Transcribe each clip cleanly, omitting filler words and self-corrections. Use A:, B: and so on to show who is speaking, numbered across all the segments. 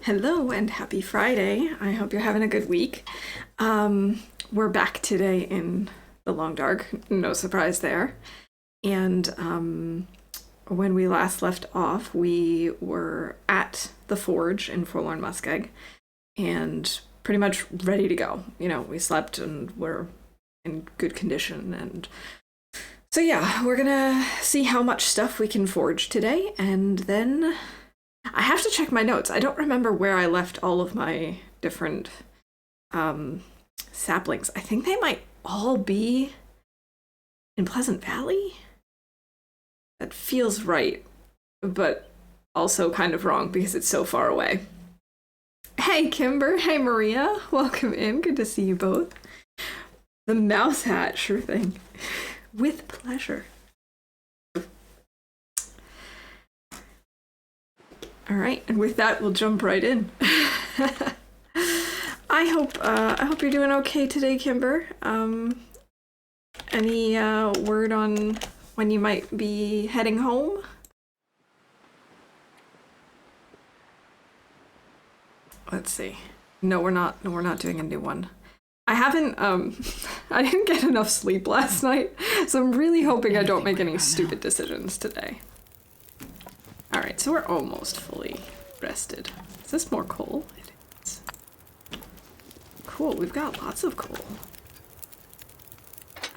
A: Hello and happy Friday. I hope you're having a good week. We're back today in the Long Dark, no surprise there. And when we last left off, we were at the Forge in Forlorn Muskeg and pretty much ready to go. You know, we slept and we're in good condition. And so yeah, we're gonna see how much stuff we can forge today, and then I have to check my notes. I don't remember where I left all of my different saplings. I think they might all be in Pleasant Valley. That feels right, but also kind of wrong because it's so far away. Hey, Kimber. Hey, Maria. Welcome in. Good to see you both. The mouse hat, sure thing. With pleasure. All right, and with that, we'll jump right in. I hope you're doing okay today, Kimber. Any word on when you might be heading home? Let's see. No, we're not doing a new one. I haven't. I didn't get enough sleep last night, so I'm really hoping I don't make any stupid decisions today. Alright, so we're almost fully rested. Is this more coal? It is. Cool, we've got lots of coal.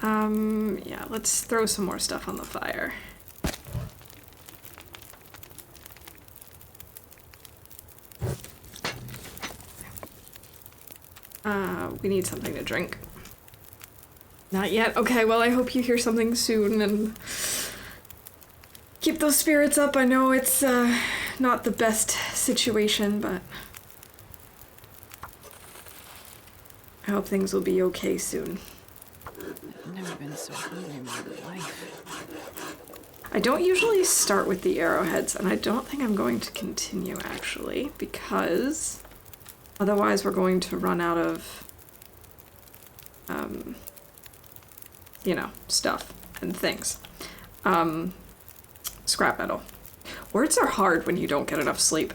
A: Yeah, let's throw some more stuff on the fire. We need something to drink. Not yet? Okay, well, I hope you hear something soon and keep those spirits up. I know it's not the best situation, but I hope things will be okay soon.
B: I've never been so hungry in my life.
A: I don't usually start with the arrowheads, and I don't think I'm going to continue, actually, because otherwise we're going to run out of, you know, stuff and things. Scrap metal. Words are hard when you don't get enough sleep.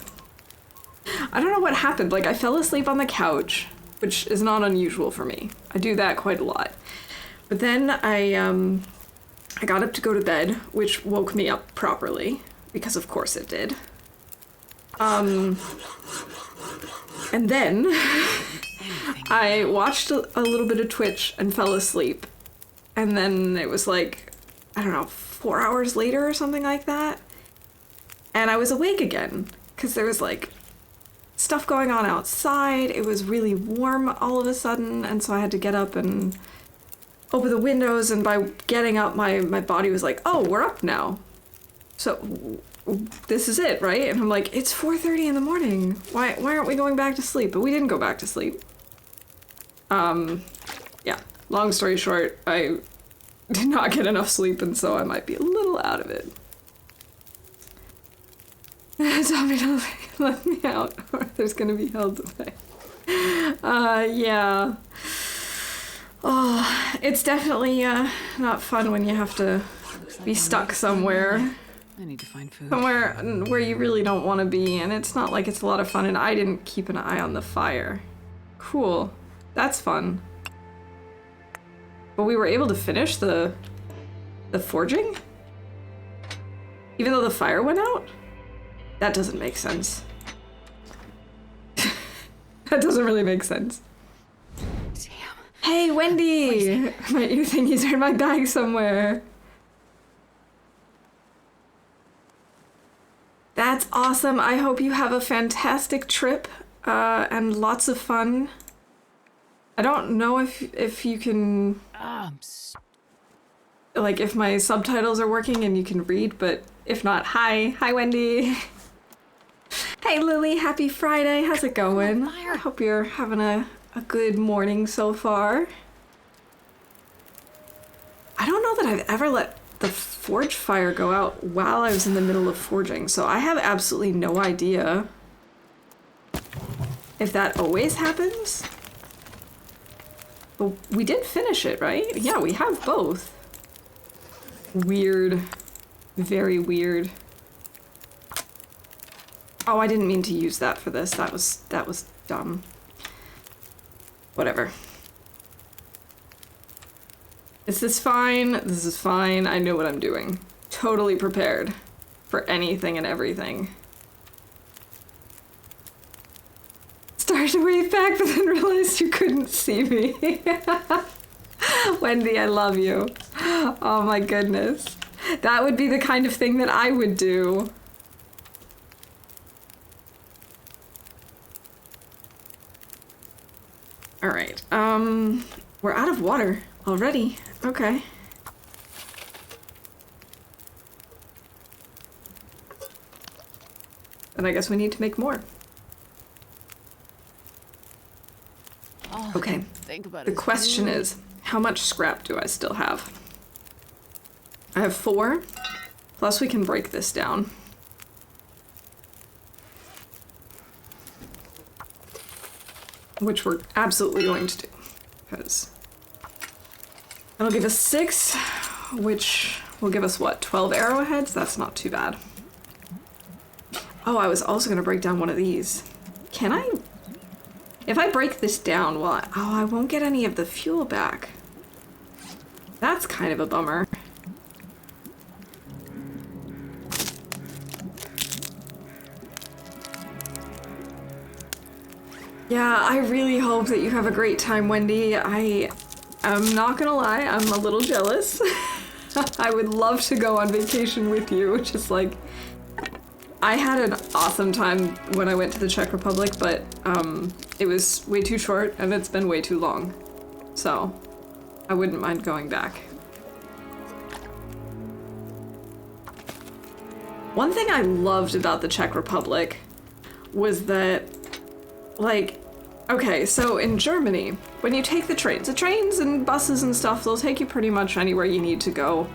A: I don't know what happened. Like, I fell asleep on the couch, which is not unusual for me. I do that quite a lot. But then I got up to go to bed, which woke me up properly, because of course it did. And then I watched a little bit of Twitch and fell asleep. And then it was like, I don't know, 4 hours later or something like that. And I was awake again, because there was like stuff going on outside. It was really warm all of a sudden, and so I had to get up and open the windows, and by getting up, my body was like, oh, we're up now. So this is it, right? And I'm like, it's 4:30 in the morning. Why aren't we going back to sleep? But we didn't go back to sleep. Yeah, long story short, I did not get enough sleep, and so I might be a little out of it. Zombie, don't let me out, or there's gonna be hell to pay. Yeah. Oh, it's definitely not fun when you have to be stuck somewhere.
B: I need to find food.
A: Somewhere where you really don't want to be, and it's not like it's a lot of fun, and I didn't keep an eye on the fire. Cool. That's fun. But we were able to finish the forging? Even though the fire went out? That doesn't make sense. That doesn't really make sense.
B: Damn.
A: Hey, Wendy! My new thingies are in my bag somewhere. That's awesome. I hope you have a fantastic trip and lots of fun. I don't know if you can, like, if my subtitles are working and you can read, but if not, hi. Hi, Wendy. Hey, Lily. Happy Friday. How's it going? I hope you're having a good morning so far. I don't know that I've ever let the forge fire go out while I was in the middle of forging, so I have absolutely no idea if that always happens. But we did finish it, right? Yeah, we have both. Weird. Very weird. Oh, I didn't mean to use that for this. That was dumb. Whatever. Is this fine? This is fine. I know what I'm doing. Totally prepared for anything and everything. Started to wave back, but then realized you couldn't see me. Wendy, I love you. Oh my goodness. That would be the kind of thing that I would do. All right. We're out of water already. Okay. And I guess we need to make more.
B: All I
A: Okay.
B: can think about
A: The
B: is
A: question
B: food.
A: is, how much scrap do I still have? I have 4, plus we can break this down. Which we're absolutely going to do, because that'll give us 6, which will give us what, 12 arrowheads? That's not too bad. Oh, I was also going to break down one of these. Can I? If I break this down, well, oh, I won't get any of the fuel back. That's kind of a bummer. Yeah, I really hope that you have a great time, Wendy. I'm not gonna lie, I'm a little jealous. I would love to go on vacation with you, just like... I had an awesome time when I went to the Czech Republic, but it was way too short and it's been way too long. So, I wouldn't mind going back. One thing I loved about the Czech Republic was that, like, okay, so in Germany, when you take the trains and buses and stuff, they'll take you pretty much anywhere you need to go.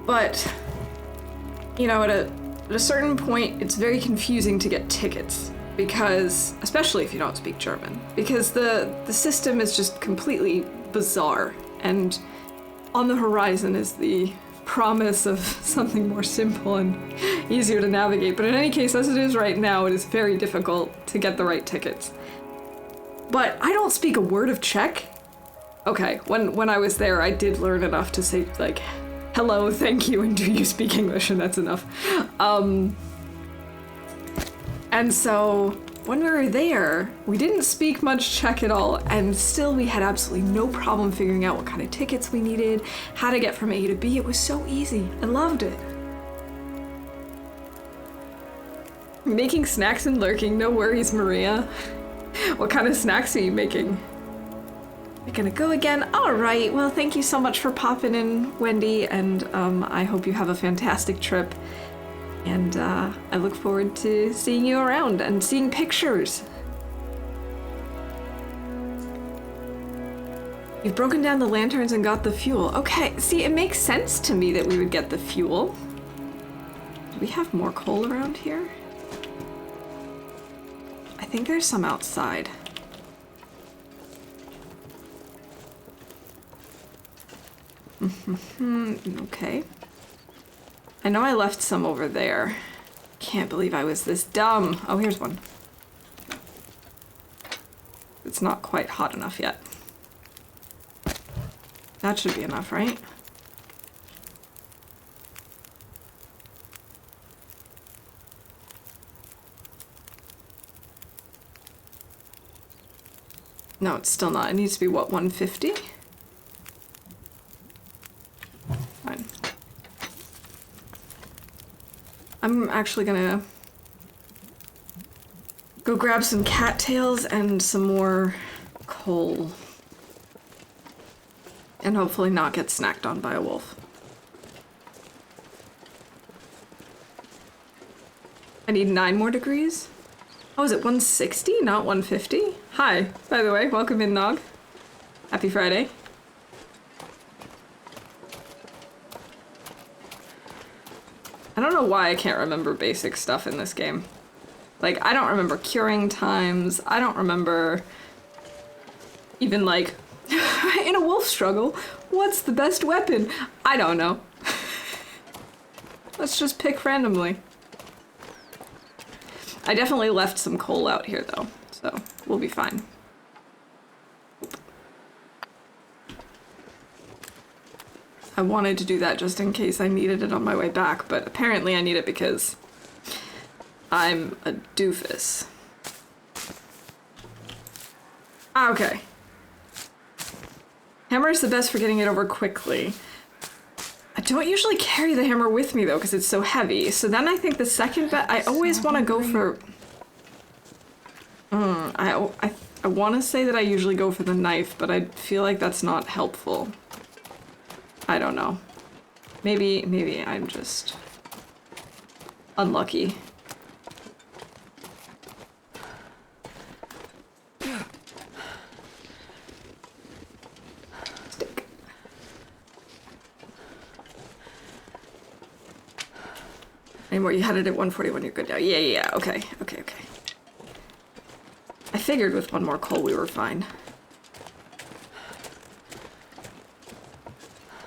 A: But, you know, at a certain point, it's very confusing to get tickets. Because, especially if you don't speak German, because the system is just completely bizarre, and on the horizon is the promise of something more simple and easier to navigate. But in any case, as it is right now, it is very difficult to get the right tickets. But I don't speak a word of Czech. Okay, when I was there, I did learn enough to say, like, hello, thank you, and do you speak English, and that's enough. And so, when we were there, we didn't speak much Czech at all, and still we had absolutely no problem figuring out what kind of tickets we needed, how to get from A to B. It was so easy. I loved it. Making snacks and lurking, no worries, Maria. What kind of snacks are you making? You're gonna go again? All right, well, thank you so much for popping in, Wendy, and I hope you have a fantastic trip. And I look forward to seeing you around and seeing pictures. You've broken down the lanterns and got the fuel. Okay, see, it makes sense to me that we would get the fuel. Do we have more coal around here? I think there's some outside. Okay. I know I left some over there. Can't believe I was this dumb. Oh, here's one. It's not quite hot enough yet. That should be enough, right? No, it's still not. It needs to be, what, 150? Fine. I'm actually gonna go grab some cattails and some more coal. And hopefully not get snacked on by a wolf. I need 9 more degrees? Oh, is it 160, not 150? Hi, by the way, welcome in, Nog. Happy Friday. I don't know why I can't remember basic stuff in this game. Like, I don't remember curing times. I don't remember even, like, in a wolf struggle, what's the best weapon? I don't know. Let's just pick randomly. I definitely left some coal out here, though, so we'll be fine. I wanted to do that just in case I needed it on my way back, but apparently I need it because I'm a doofus. Ah, okay. Hammer is the best for getting it over quickly. I don't usually carry the hammer with me, though, because it's so heavy. So then I think the second bet, I always want to go for... I want to say that I usually go for the knife, but I feel like that's not helpful. I don't know. Maybe I'm just unlucky. Stick. Anymore, you had it at 141, you're good now. Yeah, okay. I figured with one more coal we were fine.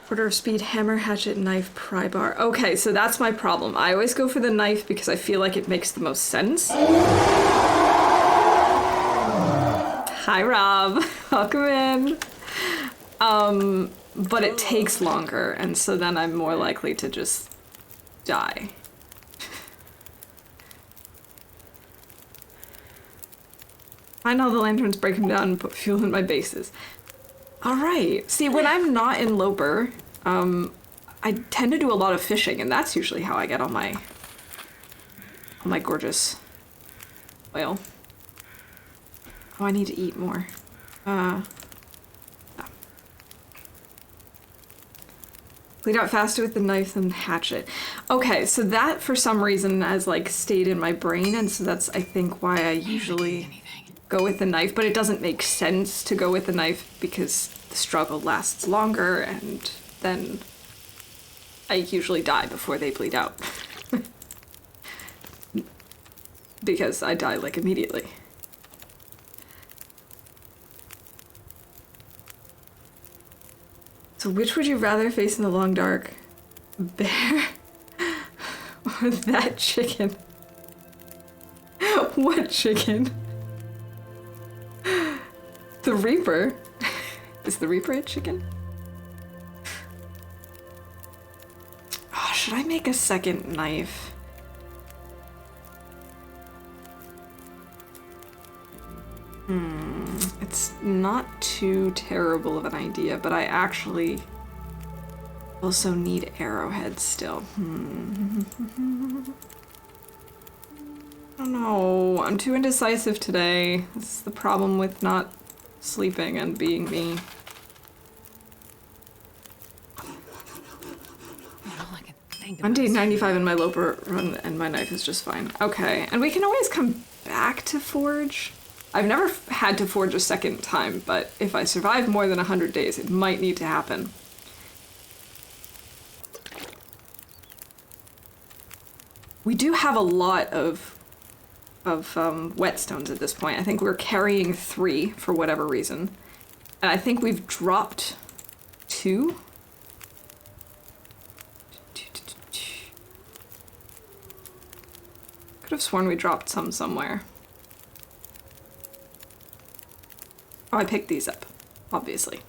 A: Order of speed, hammer, hatchet, knife, pry bar. Okay, so that's my problem. I always go for the knife because I feel like it makes the most sense. Hi, Rob. Welcome in. But it takes longer, and so then I'm more likely to just die. Find all the lanterns, break them down, and put fuel in my bases. Alright. See, when I'm not in Loper, I tend to do a lot of fishing, and that's usually how I get all my gorgeous oil. Oh, I need to eat more. Oh. Bleed out faster with the knife than the hatchet. Okay, so that for some reason has like stayed in my brain, and so that's I think why I usually go with the knife, but it doesn't make sense to go with the knife because the struggle lasts longer and then I usually die before they bleed out. Because I die like immediately. So which would you rather face in the long dark? Bear or that chicken? What chicken? The Reaper? Is the Reaper a chicken? Oh, should I make a second knife? It's not too terrible of an idea, but I actually also need arrowheads still. I don't know. I'm too indecisive today. This is the problem with not sleeping and being me. I'm day 95 in my Loper run and my knife is just fine. Okay, and we can always come back to forge. I've never had to forge a second time, but if I survive more than 100 days, it might need to happen. We do have a lot of whetstones at this point. I think we're carrying 3 for whatever reason. And I think we've dropped 2. Could have sworn we dropped some somewhere. Oh, I picked these up, obviously.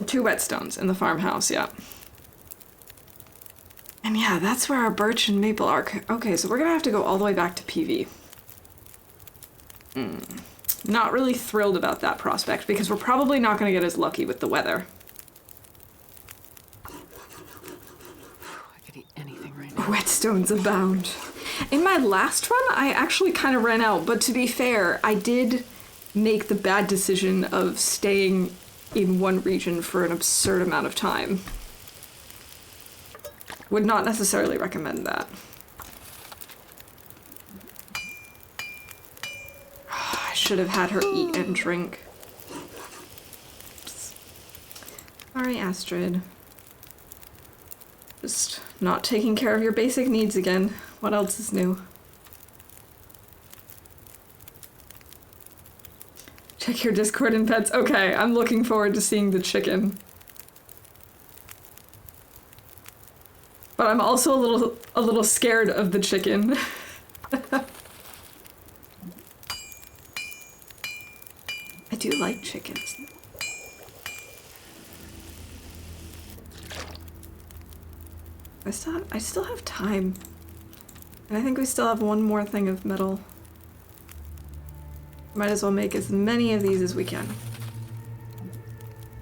A: Two whetstones in the farmhouse, yeah. And yeah, that's where our birch and maple are. Okay, so we're gonna have to go all the way back to PV. Not really thrilled about that prospect because we're probably not gonna get as lucky with the weather.
B: I could eat anything right now.
A: Whetstones abound. In my last run, I actually kind of ran out, but to be fair, I did make the bad decision of staying in one region for an absurd amount of time. Would not necessarily recommend that. I should have had her eat and drink. Sorry, Astrid. Just not taking care of your basic needs again. What else is new? Check your Discord and pets. Okay, I'm looking forward to seeing the chicken. But I'm also a little scared of the chicken. I do like chickens. I still have time. And I think we still have one more thing of metal. Might as well make as many of these as we can.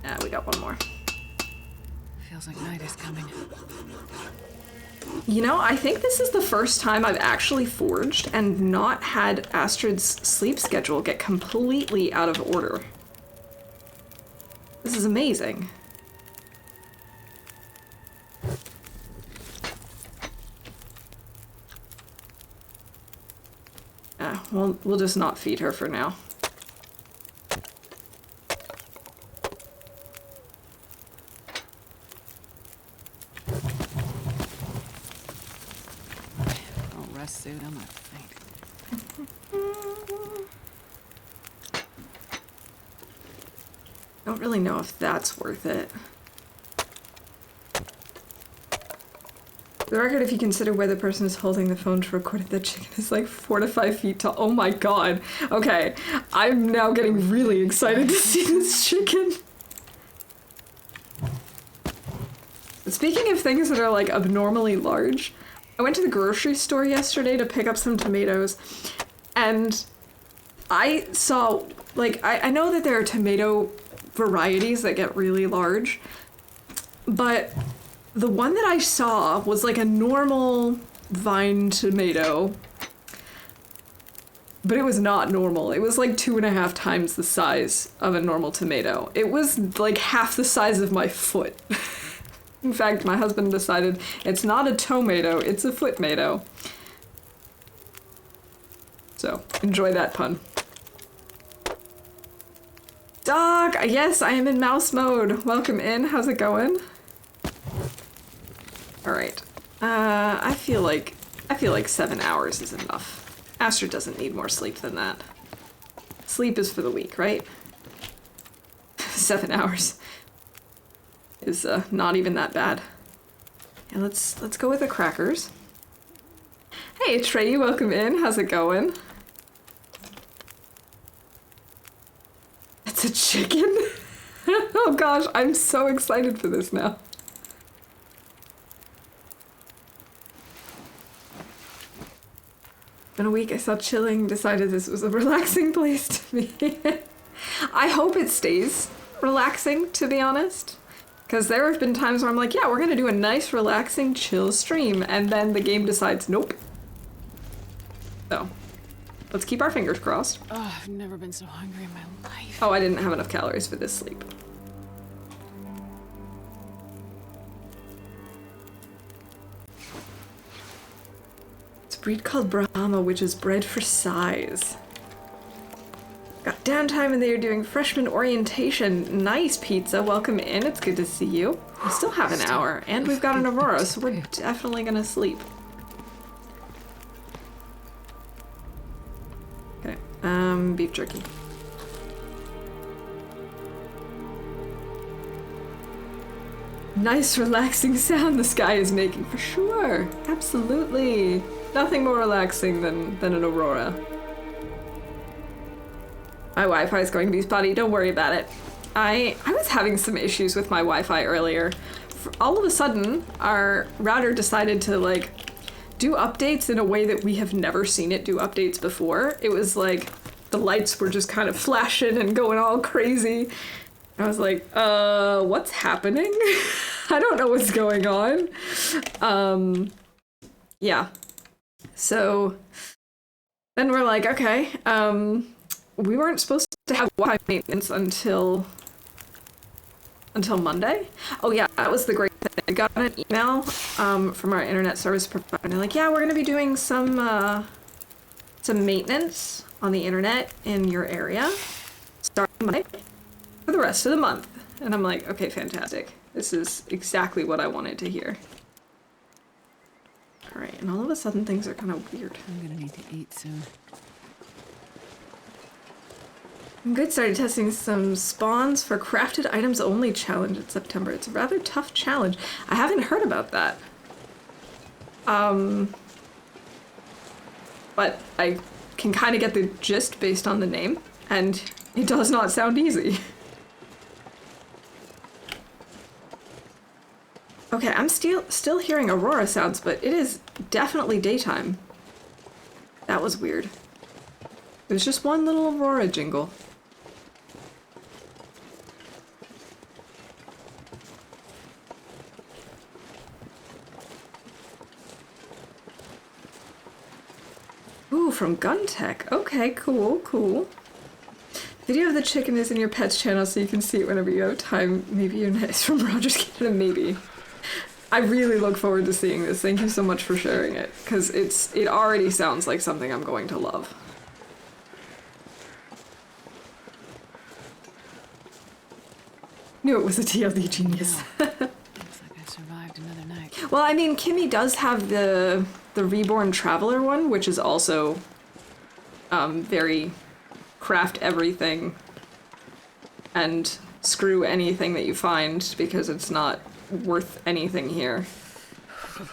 A: Yeah, we got one more.
B: Feels like night is coming.
A: You know, I think this is the first time I've actually forged and not had Astrid's sleep schedule get completely out of order. This is amazing. We'll just not feed her for now.
B: I'll rest suit, I'm not faint.
A: Don't really know if that's worth it. For the record, if you consider where the person is holding the phone to record it, the chicken is like 4 to 5 feet tall. Oh my god. Okay, I'm now getting really excited to see this chicken. Speaking of things that are like abnormally large, I went to the grocery store yesterday to pick up some tomatoes, and I saw, like, I know that there are tomato varieties that get really large, but the one that I saw was like a normal vine tomato, but it was not normal. It was like 2.5 times the size of a normal tomato. It was like half the size of my foot. In fact, my husband decided it's not a tomato, it's a foot-mato. So, enjoy that pun. Dog! Yes, I am in mouse mode. Welcome in. How's it going? Alright. I feel like 7 hours is enough. Astrid doesn't need more sleep than that. Sleep is for the weak, right? 7 hours is not even that bad. Yeah, let's go with the crackers. Hey Trey, welcome in. How's it going? It's a chicken? Oh gosh, I'm so excited for this now. In a week I saw chilling, decided this was a relaxing place to be. I hope it stays relaxing, to be honest. Because there have been times where I'm like, yeah, we're gonna do a nice, relaxing, chill stream, and then the game decides, nope. So, let's keep our fingers crossed.
B: Oh, I've never been so hungry in my life.
A: Oh, I didn't have enough calories for this sleep. It's a breed called Brahma, which is bred for size. Got downtime and they are doing freshman orientation. Nice, Pizza. Welcome in. It's good to see you. We still have an hour, and we've got an Aurora, so we're definitely gonna sleep. Okay, beef jerky. Nice, relaxing sound the sky is making, for sure. Absolutely. Nothing more relaxing than an Aurora. My Wi-Fi is going to be spotty, don't worry about it. I was having some issues with my Wi-Fi earlier. All of a sudden, our router decided to like do updates in a way that we have never seen it do updates before. It was like the lights were just kind of flashing and going all crazy. I was like, what's happening? I don't know what's going on. Yeah. So then we're like, okay, we weren't supposed to have Wi-Fi maintenance until Monday. Oh yeah, that was the great thing. I got an email from our internet service provider. They're like, yeah, we're gonna be doing some maintenance on the internet in your area starting Monday for the rest of the month. And I'm like, okay, fantastic. This is exactly what I wanted to hear. All right, and all of a sudden things are kind of weird.
B: I'm gonna need to eat soon.
A: I'm good. Started testing some spawns for crafted items only challenge in September. It's a rather tough challenge. I haven't heard about that. But I can kind of get the gist based on the name, and it does not sound easy. Okay, I'm still hearing aurora sounds, but it is definitely daytime. That was weird. There's just one little aurora jingle. Ooh, from Gun Tech. Okay, cool, cool. Video of the chicken is in your pet's channel so you can see it whenever you have time. Maybe you're nice from Rogers Canada, maybe. I really look forward to seeing this. Thank you so much for sharing it, because it already sounds like something I'm going to love. Knew it was a TLD genius.
B: Looks like I survived another night.
A: Well, I mean, Kimmy does have the Reborn Traveler one, which is also very craft everything and screw anything that you find because it's not worth anything here.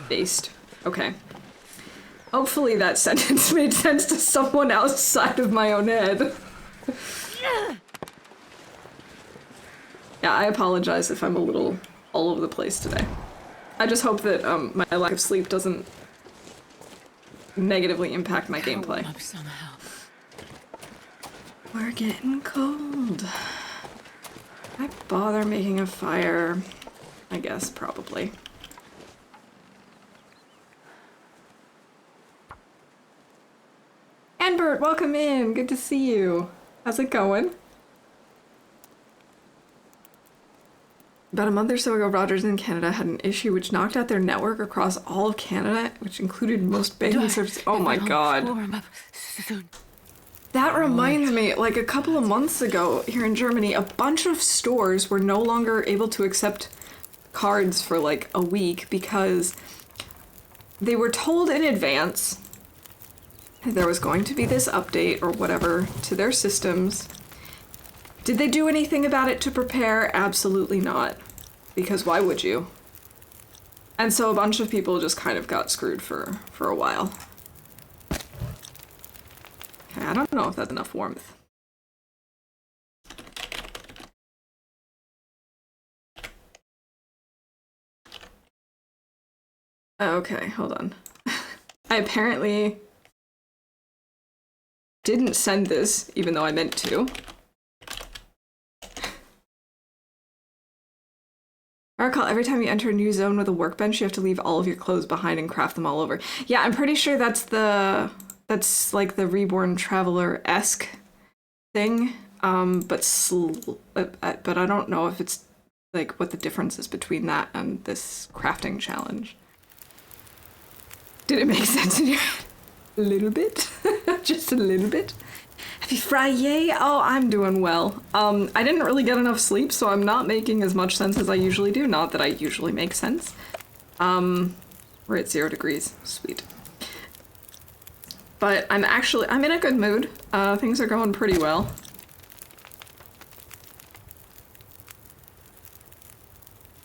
A: Based. Okay. Hopefully that sentence made sense to someone outside of my own head. Yeah, I apologize if I'm a little all over the place today. I just hope that my lack of sleep doesn't negatively impact my gameplay.
B: Up somehow.
A: We're getting cold. Why bother making a fire? I guess, probably. Anbert, welcome in. Good to see you. How's it going? About a month or so ago, Rogers in Canada had an issue which knocked out their network across all of Canada, which included most banking services. Oh my god. That reminds me, like a couple of months ago here in Germany, a bunch of stores were no longer able to accept cards for like a week because they were told in advance that there was going to be this update or whatever to their systems. Did they do anything about it to prepare? Absolutely not. Because why would you? And so a bunch of people just kind of got screwed for a while. Okay, I don't know if that's enough warmth. Okay, hold on. I apparently didn't send this, even though I meant to. I recall every time you enter a new zone with a workbench, you have to leave all of your clothes behind and craft them all over. Yeah, I'm pretty sure that's like the Reborn Traveler-esque thing. But I don't know if it's like what the difference is between that and this crafting challenge. Did it make sense in your head? A little bit? Just a little bit? Happy Friday! Oh, I'm doing well. I didn't really get enough sleep, so I'm not making as much sense as I usually do. Not that I usually make sense. We're at 0 degrees. Sweet. But I'm in a good mood. Things are going pretty well.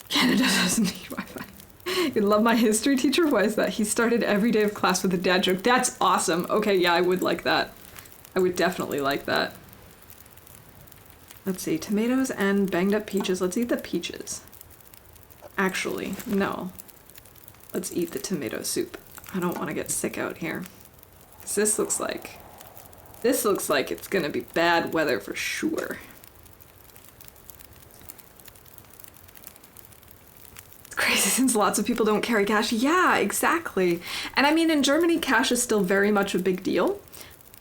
A: Canada doesn't need Wi-Fi. You love my history teacher? Why is that? He started every day of class with a dad joke. That's awesome. Okay, yeah, I would like that. I would definitely like that. Let's see, tomatoes and banged up peaches. Let's eat the peaches. Actually, no. Let's eat the tomato soup. I don't want to get sick out here. 'Cause this looks like it's gonna be bad weather for sure. Crazy since lots of people don't carry cash. Yeah, exactly. And I mean, in Germany, cash is still very much a big deal.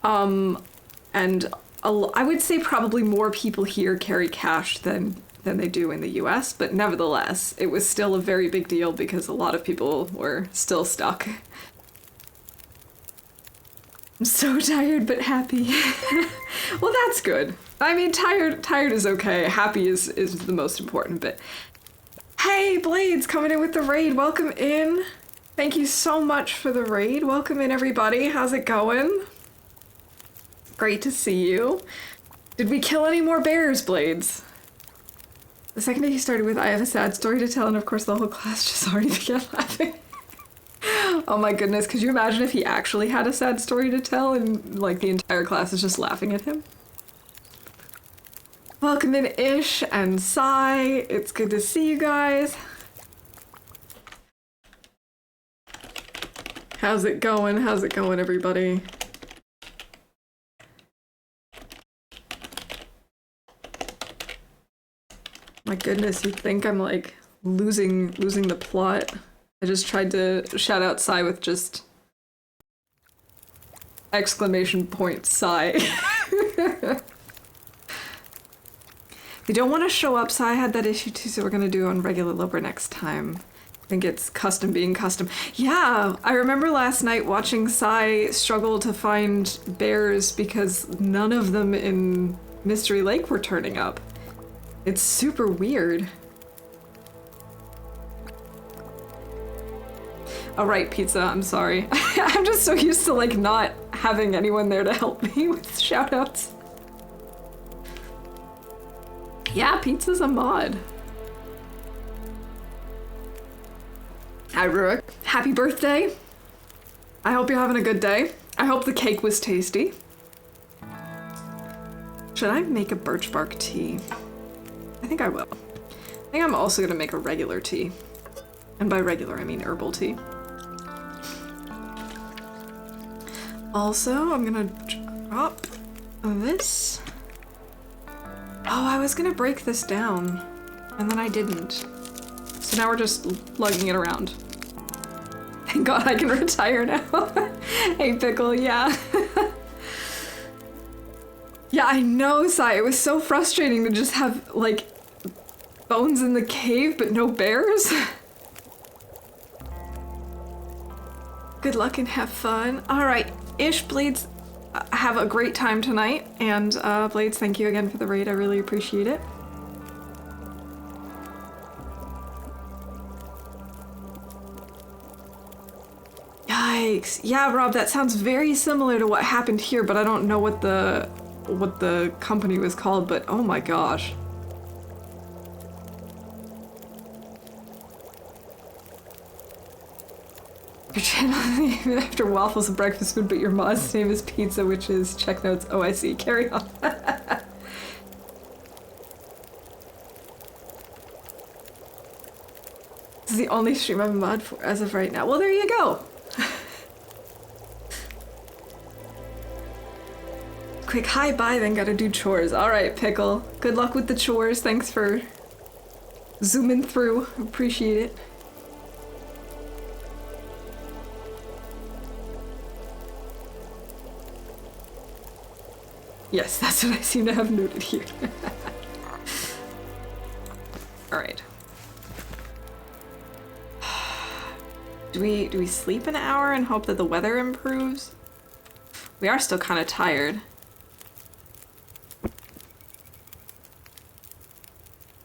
A: And I would say probably more people here carry cash than they do in the US, but nevertheless, it was still a very big deal because a lot of people were still stuck. I'm so tired but happy. Well, that's good. I mean, tired is okay. Happy is the most important bit. Hey, Blades, coming in with the raid. Welcome in. Thank you so much for the raid. Welcome in, everybody. How's it going? Great to see you. Did we kill any more bears, Blades? The second day he started with, I have a sad story to tell, and of course the whole class just already began laughing. Oh my goodness, could you imagine if he actually had a sad story to tell and like the entire class is just laughing at him? Welcome in Ish and Sai. It's good to see you guys. How's it going? How's it going, everybody? My goodness, you'd think I'm like losing the plot. I just tried to shout out Sai with just exclamation point Sai. They don't want to show up, Sai had that issue too, so we're gonna do on regular Loper next time. I think it's custom being custom. Yeah, I remember last night watching Sai struggle to find bears because none of them in Mystery Lake were turning up. It's super weird. Oh, right, pizza, I'm sorry. I'm just so used to like not having anyone there to help me with shoutouts. Yeah, pizza's a mod. Hi, Rurik. Happy birthday. I hope you're having a good day. I hope the cake was tasty. Should I make a birch bark tea? I think I will. I think I'm also gonna make a regular tea. And by regular, I mean herbal tea. Also, I'm gonna drop this. Oh, I was gonna break this down, and then I didn't. So now we're just lugging it around. Thank God I can retire now. Hey, Pickle, yeah. Yeah, I know, Sai. It was so frustrating to just have, like, bones in the cave, but no bears. Good luck and have fun. All right, Ish, Blades, have a great time tonight. And Blades, thank you again for the raid. I really appreciate it. Yikes. Yeah, Rob, that sounds very similar to what happened here, but I don't know what the company was called, but oh my gosh. Your channel even after waffles and breakfast food, but your mod's name is pizza, which is check notes. Oh, I see. Carry on. This is the only stream I'm a mod for as of right now. Well, there you go. Quick hi bye, then gotta do chores. All right, Pickle. Good luck with the chores. Thanks for zooming through. Appreciate it. Yes, that's what I seem to have noted here. All right. Do we sleep an hour and hope that the weather improves? We are still kind of tired.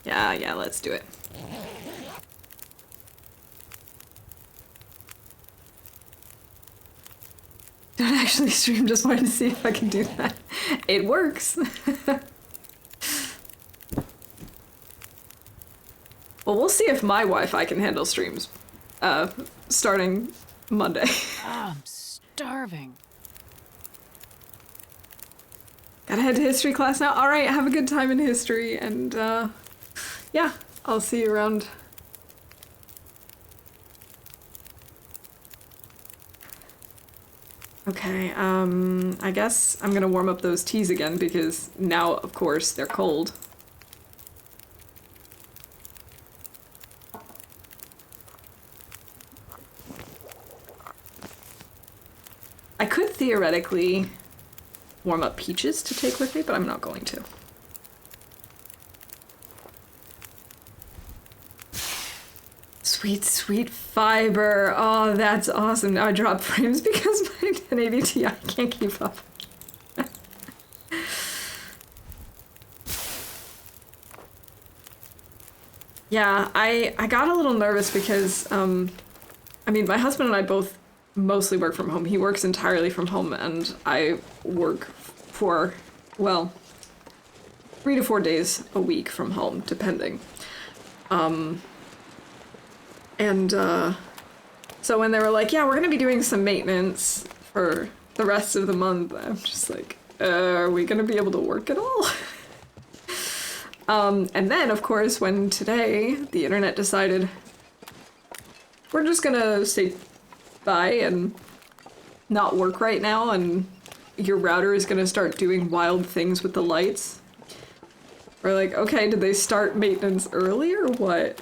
A: Yeah, let's do it. Don't actually stream, just wanted to see if I can do that. It works. Well, we'll see if my Wi-Fi can handle streams. Starting Monday.
B: Oh, I'm starving.
A: Gotta head to history class now. All right, have a good time in history, and yeah, I'll see you around. Okay, I guess I'm gonna warm up those teas again because now, of course, they're cold. I could theoretically warm up peaches to take with me, but I'm not going to. Sweet, sweet fiber. Oh, that's awesome. Now I drop frames because my 1080 Ti can't keep up. Yeah, I got a little nervous because, I mean, my husband and I both mostly work from home. He works entirely from home, and I work for, well, 3 to 4 days a week from home, depending. And So when they were like, yeah, we're gonna be doing some maintenance for the rest of the month, I'm just like, are we gonna be able to work at all? And then, of course, when today the internet decided we're just gonna say bye and not work right now, and your router is gonna start doing wild things with the lights. We're like, okay, did they start maintenance early or what?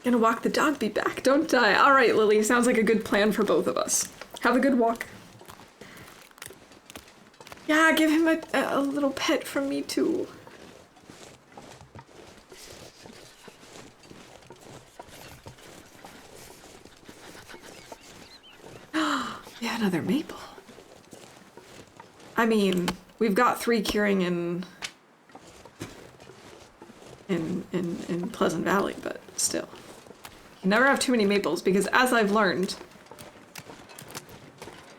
A: Gonna walk the dog, be back, don't die. All right, Lily, sounds like a good plan for both of us. Have a good walk. Yeah, give him a little pet from me too. Yeah, another maple. I mean, we've got 3 curing in Pleasant Valley, but still. You never have too many maples, because as I've learned,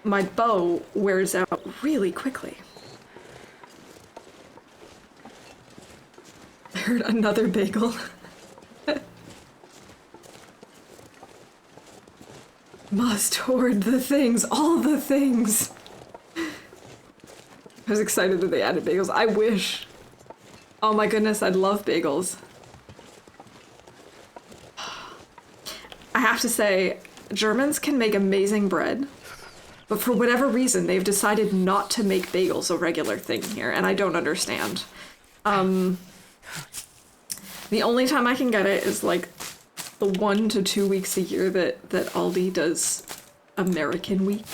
A: my bow wears out really quickly. I heard another bagel. Must hoard the things, all the things. I was excited that they added bagels. I wish. Oh my goodness, I'd love bagels. I have to say, Germans can make amazing bread, but for whatever reason, they've decided not to make bagels a regular thing here, and I don't understand. The only time I can get it is like the 1 to 2 weeks a year that Aldi does American Week.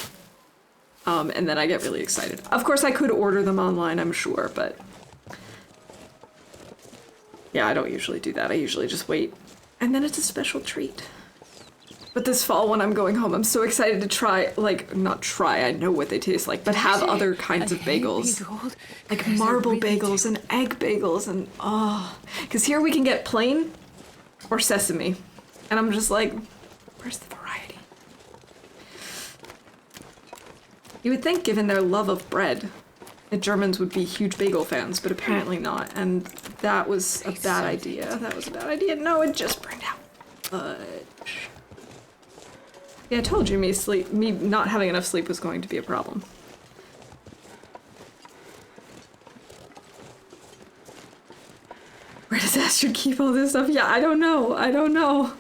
A: And then I get really excited. Of course, I could order them online, I'm sure, but yeah, I don't usually do that. I usually just wait. And then it's a special treat. But this fall when I'm going home, I'm so excited to try, like, not try, I know what they taste like, but have other kinds of bagels. Like marble bagels and egg bagels and, oh. Because here we can get plain or sesame. And I'm just like, where's the variety? You would think, given their love of bread, the Germans would be huge bagel fans, but apparently not. And that was a bad idea. That was a bad idea. No, it just burned out. Fudge. Yeah, I told you me not having enough sleep was going to be a problem. Where does Astrid keep all this stuff? Yeah, I don't know. I don't know.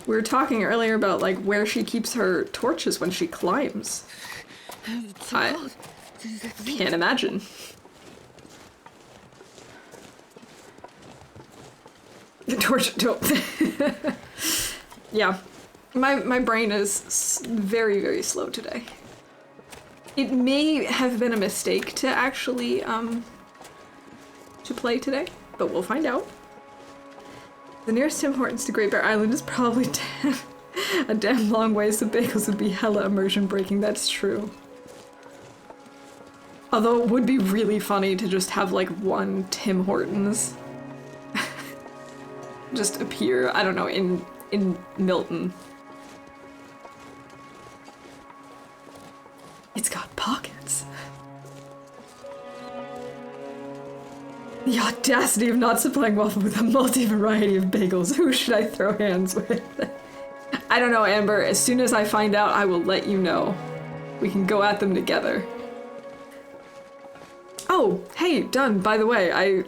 A: We were talking earlier about, like, where she keeps her torches when she climbs. I can't imagine. The torch, don't. Yeah. My brain is very, very slow today. It may have been a mistake to actually, to play today, but we'll find out. The nearest Tim Hortons to Great Bear Island is probably a damn long way, so bagels would be hella immersion breaking, that's true. Although it would be really funny to just have, like, one Tim Hortons just appear, I don't know, in Milton. It's got pockets. The audacity of not supplying Waffle with a multi-variety of bagels. Who should I throw hands with? I don't know, Amber. As soon as I find out, I will let you know. We can go at them together. Oh, hey, done. By the way,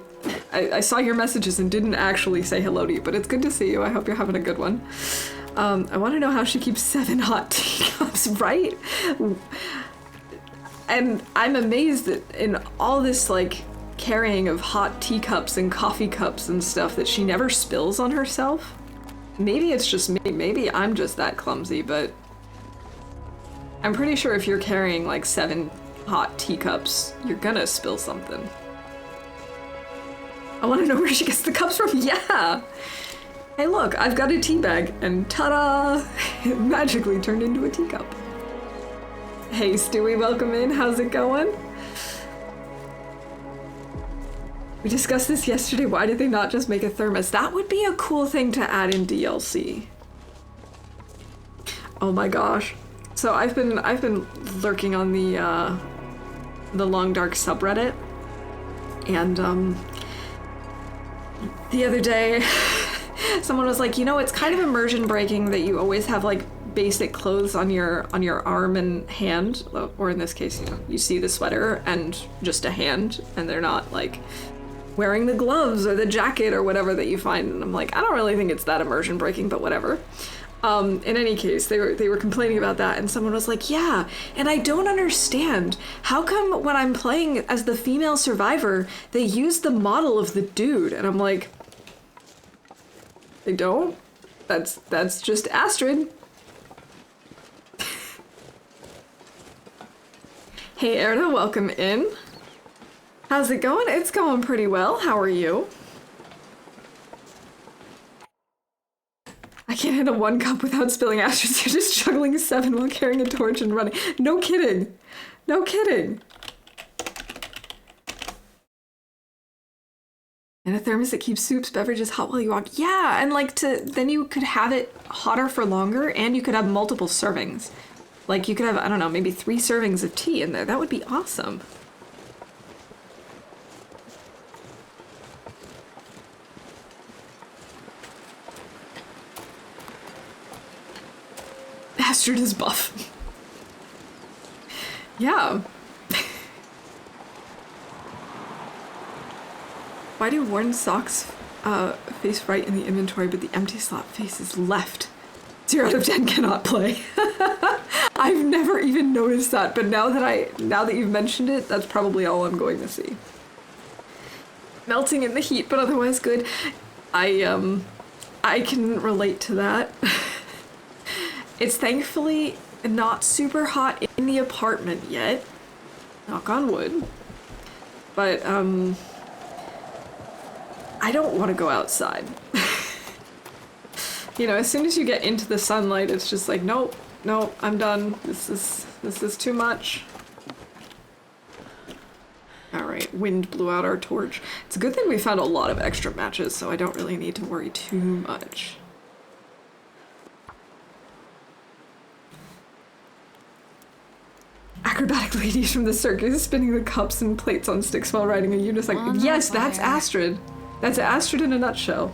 A: I saw your messages and didn't actually say hello to you, but it's good to see you. I hope you're having a good one. I want to know how she keeps 7 hot teacups, right? And I'm amazed that in all this, like, carrying of hot teacups and coffee cups and stuff that she never spills on herself. Maybe it's just me. Maybe I'm just that clumsy, but I'm pretty sure if you're carrying, like, 7 hot teacups, you're gonna spill something. I want to know where she gets the cups from. Yeah! Hey, look, I've got a tea bag, and ta-da! It magically turned into a teacup. Hey, Stewie, welcome in. How's it going? We discussed this yesterday. Why did they not just make a thermos? That would be a cool thing to add in DLC. Oh my gosh. So I've been lurking on the Long Dark subreddit, and the other day Someone was like, you know, it's kind of immersion breaking that you always have like basic clothes on your arm and hand, or in this case, you know, you see the sweater and just a hand, and they're not like wearing the gloves or the jacket or whatever that you find. And I'm like, I don't really think it's that immersion breaking, but whatever. In any case, they were complaining about that, and someone was like, yeah, and I don't understand. How come when I'm playing as the female survivor, they use the model of the dude? And I'm like, they don't? That's just Astrid. Hey Erna, welcome in. How's it going? It's going pretty well. How are you? I can't handle one cup without spilling Astrid. You're just juggling 7 while carrying a torch and running. No kidding. No kidding. And a thermos that keeps soups, beverages hot while you walk. Yeah, and like then you could have it hotter for longer, and you could have multiple servings. Like you could have, I don't know, maybe 3 servings of tea in there. That would be awesome. Astrid is buff. Yeah. Why do worn socks face right in the inventory, but the empty slot faces left? 0 out of 10 cannot play. I've never even noticed that, but now that you've mentioned it, that's probably all I'm going to see. Melting in the heat, but otherwise good. I can relate to that. It's thankfully not super hot in the apartment yet. Knock on wood. But, I don't want to go outside. You know, as soon as you get into the sunlight, it's just like, nope, I'm done. This is too much. Alright, wind blew out our torch. It's a good thing we found a lot of extra matches, so I don't really need to worry too much. Acrobatic ladies from the circus spinning the cups and plates on sticks while riding a unicycle. Yes, that's Astrid. That's Astrid in a nutshell.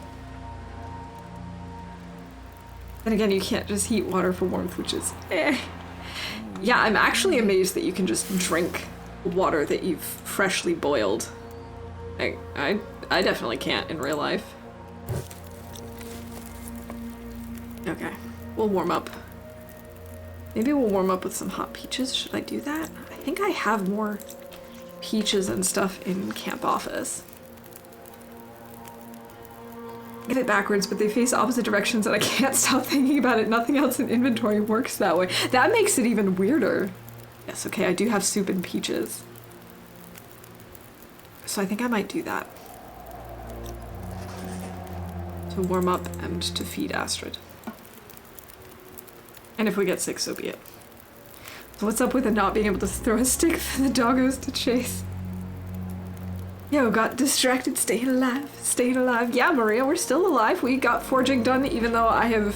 A: And again, you can't just heat water for warmth, which is eh. Yeah, I'm actually amazed that you can just drink water that you've freshly boiled. I definitely can't in real life. Okay, we'll warm up. Maybe we'll warm up with some hot peaches. Should I do that? I think I have more peaches and stuff in camp office. Get it backwards, but they face opposite directions and I can't stop thinking about it. Nothing else in inventory works that way. That makes it even weirder. Yes, okay, I do have soup and peaches. So I think I might do that. To warm up and to feed Astrid. And if we get sick, so be it. So what's up with it not being able to throw a stick for the doggos to chase? Yo, got distracted, staying alive, staying alive. Yeah, Maria, we're still alive. We got forging done, even though I have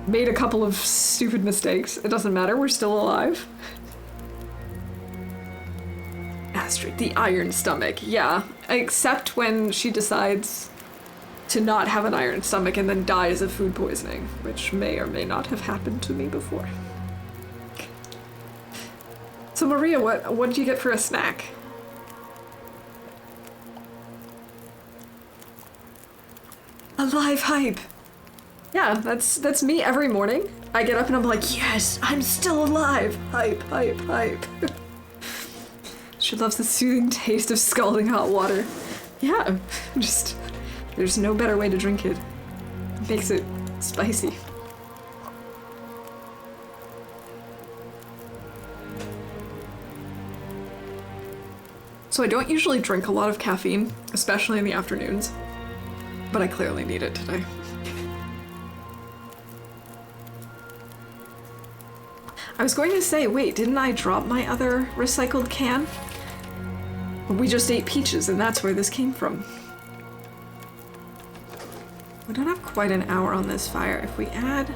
A: made a couple of stupid mistakes. It doesn't matter, we're still alive. Astrid, the iron stomach. Yeah, except when she decides to not have an iron stomach and then dies of food poisoning, which may or may not have happened to me before. So Maria, what did you get for a snack? A live hype. Yeah, that's me every morning. I get up and I'm like, yes, I'm still alive. Hype, hype, hype. She loves the soothing taste of scalding hot water. Yeah, just, there's no better way to drink it. It makes it spicy. So I don't usually drink a lot of caffeine, especially in the afternoons, but I clearly need it today. I was going to say, wait, didn't I drop my other recycled can? We just ate peaches and that's where this came from. We don't have quite an hour on this fire. If we add...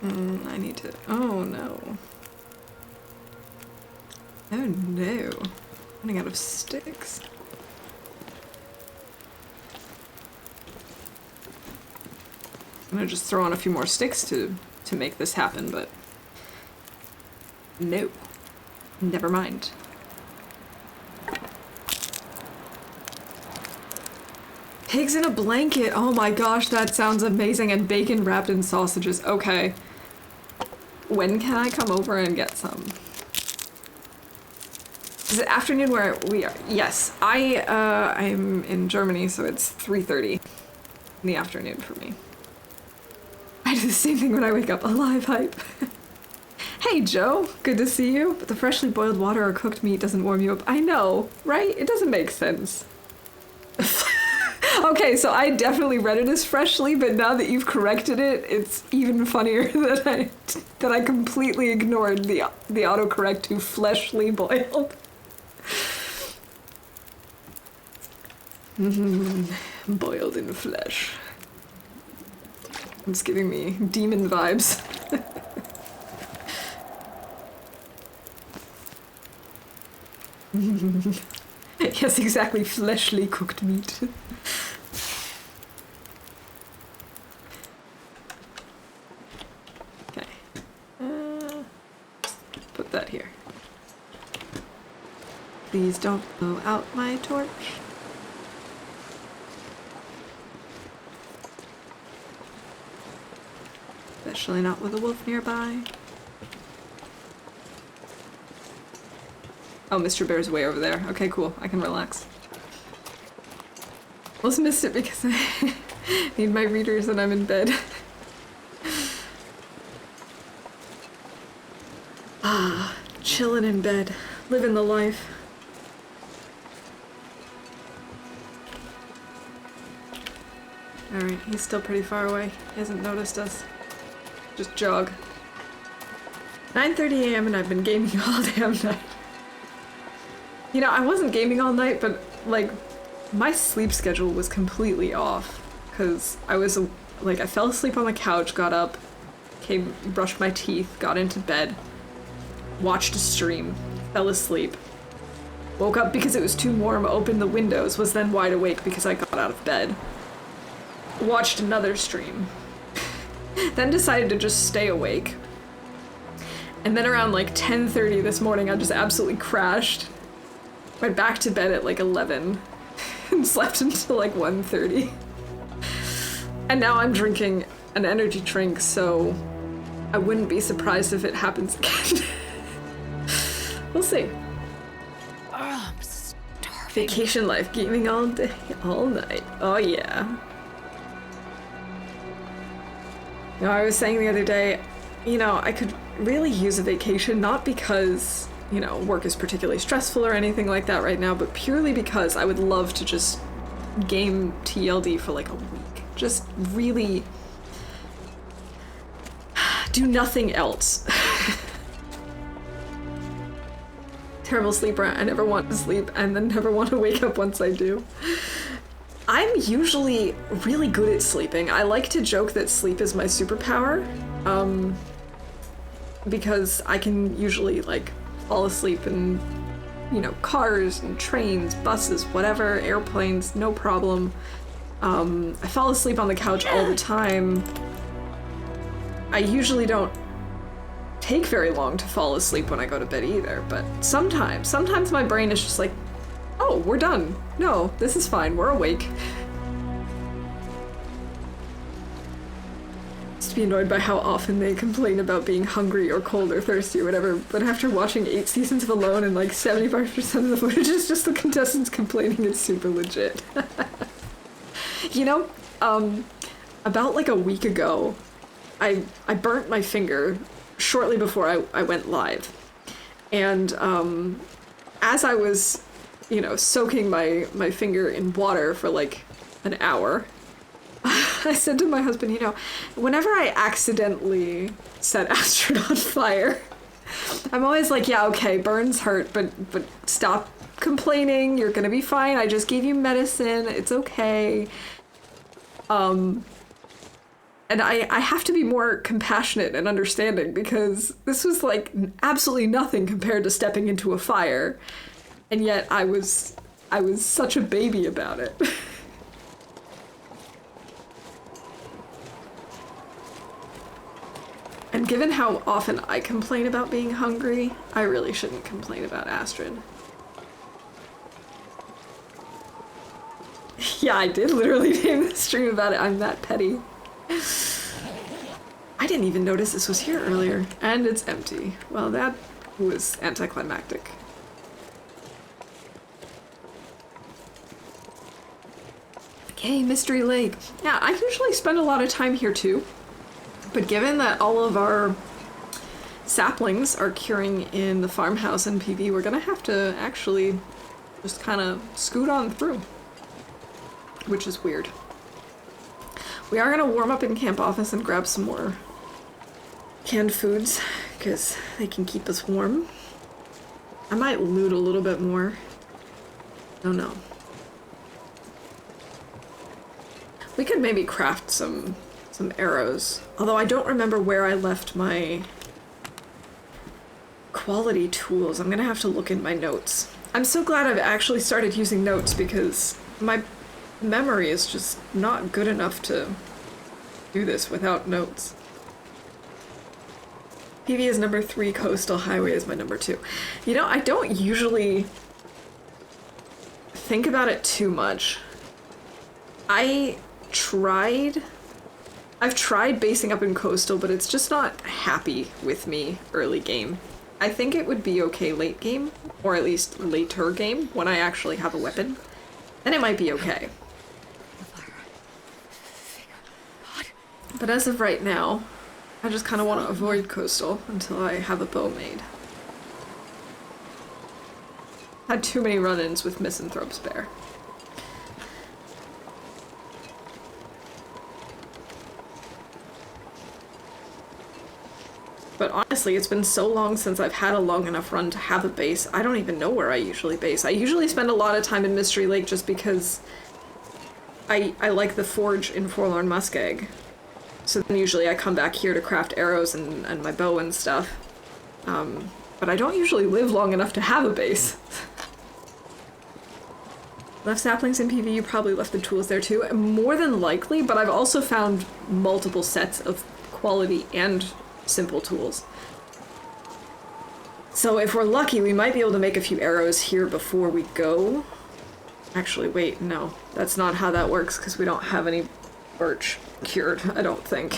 A: I need to... Oh no. Oh no. Running out of sticks. I'm gonna just throw on a few more sticks to make this happen, but no. Never mind. Pigs in a blanket. Oh my gosh, that sounds amazing. And bacon wrapped in sausages. Okay. When can I come over and get some? Is it afternoon where we are? Yes. I'm in Germany, so it's 3:30 in the afternoon for me. I do the same thing when I wake up. Alive hype. Hey Joe, good to see you. But the freshly boiled water or cooked meat doesn't warm you up. I know, right? It doesn't make sense. Okay, so I definitely read it as freshly, but now that you've corrected it, it's even funnier that I completely ignored the autocorrect to fleshly boiled. Boiled in flesh. It's giving me demon vibes. Yes, exactly, fleshly cooked meat. Okay. Put that here. Please don't blow out my torch. Especially not with a wolf nearby. Oh, Mr. Bear's way over there. Okay, cool. I can relax. Almost missed it because I need my readers and I'm in bed. Ah, chilling in bed. Living the life. Alright, he's still pretty far away. He hasn't noticed us. Just jog. 9:30 a.m. and I've been gaming all damn night. You know, I wasn't gaming all night, but, like, my sleep schedule was completely off. Because I was, like, I fell asleep on the couch, got up, brushed my teeth, got into bed, watched a stream, fell asleep, woke up because it was too warm, opened the windows, was then wide awake because I got out of bed, watched another stream, then decided to just stay awake. And then around, like, 10:30 this morning, I just absolutely crashed. Went back to bed at like 11 and slept until like 1:30. And now I'm drinking an energy drink, so I wouldn't be surprised if it happens again. We'll see.
B: Oh, I'm starving.
A: Vacation life, gaming all day, all night. Oh yeah. You know, I was saying the other day, you know, I could really use a vacation, not because, you know, work is particularly stressful or anything like that right now, but purely because I would love to just game TLD for like a week. Just really do nothing else. Terrible sleeper. I never want to sleep and then never want to wake up once I do. I'm usually really good at sleeping. I like to joke that sleep is my superpower, because I can usually, like, fall asleep in, you know, cars and trains, buses, whatever, airplanes, no problem. I fall asleep on the couch all the time. I usually don't take very long to fall asleep when I go to bed either, but sometimes my brain is just like, oh, we're done. No, this is fine, we're awake. To be annoyed by how often they complain about being hungry or cold or thirsty or whatever, but after watching 8 seasons of Alone and like 75% of the footage is just the contestants complaining, it's super legit. You know, about like a week ago, I burnt my finger shortly before I went live. And as I was, you know, soaking my finger in water for like an hour, I said to my husband, you know, whenever I accidentally set Astrid on fire, I'm always like, yeah, okay, burns hurt, but stop complaining, you're gonna be fine, I just gave you medicine, it's okay. And I have to be more compassionate and understanding, because this was like absolutely nothing compared to stepping into a fire, and yet I was such a baby about it. Given how often I complain about being hungry, I really shouldn't complain about Astrid. Yeah, I did literally name the stream about it. I'm that petty. I didn't even notice this was here earlier. And it's empty. Well, that was anticlimactic. Okay, Mystery Lake. Yeah, I usually spend a lot of time here too. But given that all of our saplings are curing in the farmhouse and PV, we're gonna have to actually just kind of scoot on through. Which is weird. We are gonna warm up in camp office and grab some more canned foods, because they can keep us warm. I might loot a little bit more. Don't know. We could maybe craft some arrows. Although I don't remember where I left my quality tools. I'm gonna have to look in my notes. I'm so glad I've actually started using notes because my memory is just not good enough to do this without notes. PV is number 3, Coastal Highway is my number 2. You know, I don't usually think about it too much. I've tried basing up in Coastal, but it's just not happy with me early game. I think it would be okay late game, or at least later game, when I actually have a weapon. Then it might be okay. But as of right now, I just kind of want to avoid Coastal until I have a bow made. Had too many run-ins with Misanthrope's Bear. But honestly, it's been so long since I've had a long enough run to have a base, I don't even know where I usually base. I usually spend a lot of time in Mystery Lake just because I like the forge in Forlorn Muskeg. So then usually I come back here to craft arrows and my bow and stuff. But I don't usually live long enough to have a base. Left saplings in PV, you probably left the tools there too. More than likely, but I've also found multiple sets of quality and simple tools. So if we're lucky, we might be able to make a few arrows here before we go. Actually, wait, no. That's not how that works, because we don't have any birch cured, I don't think.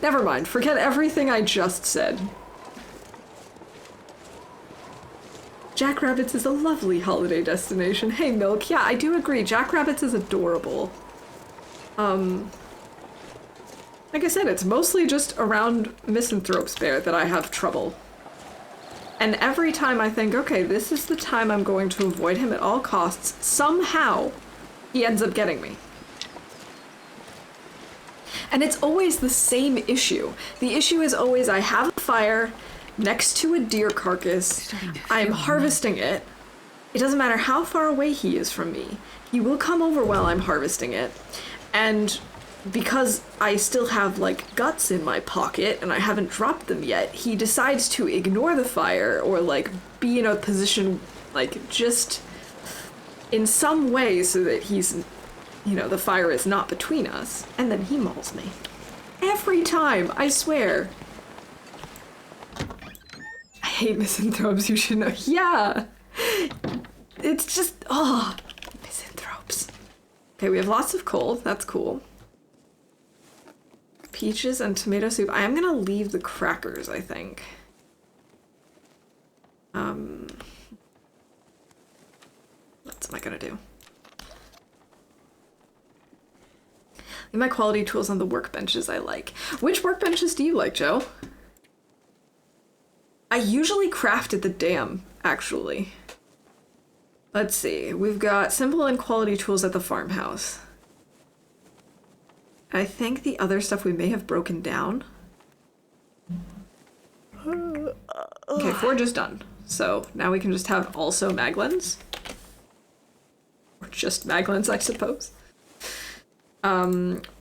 A: Never mind, forget everything I just said. Jackrabbits is a lovely holiday destination. Hey, Milk, yeah, I do agree. Jackrabbits is adorable. Like I said, it's mostly just around Misanthrope's Bear that I have trouble. And every time I think, okay, this is the time I'm going to avoid him at all costs, somehow he ends up getting me. And it's always the same issue. The issue is always I have a fire next to a deer carcass, I'm harvesting it. It doesn't matter how far away he is from me. He will come over while I'm harvesting it. And because I still have, like, guts in my pocket and I haven't dropped them yet, he decides to ignore the fire or, like, be in a position, like, just in some way so that he's, you know, the fire is not between us. And then he mauls me. Every time, I swear. I hate misanthropes, you should know. Yeah! It's just, oh, misanthropes. Okay, we have lots of coal, that's cool. Peaches and tomato soup. I am gonna leave the crackers, I think. What am I gonna do? Leave my quality tools on the workbenches I like. Which workbenches do you like, Joe? I usually craft at the dam, actually. Let's see. We've got simple and quality tools at the farmhouse. I think the other stuff we may have broken down. Okay, forge is done. So now we can just have also maglins. Or just maglins, I suppose.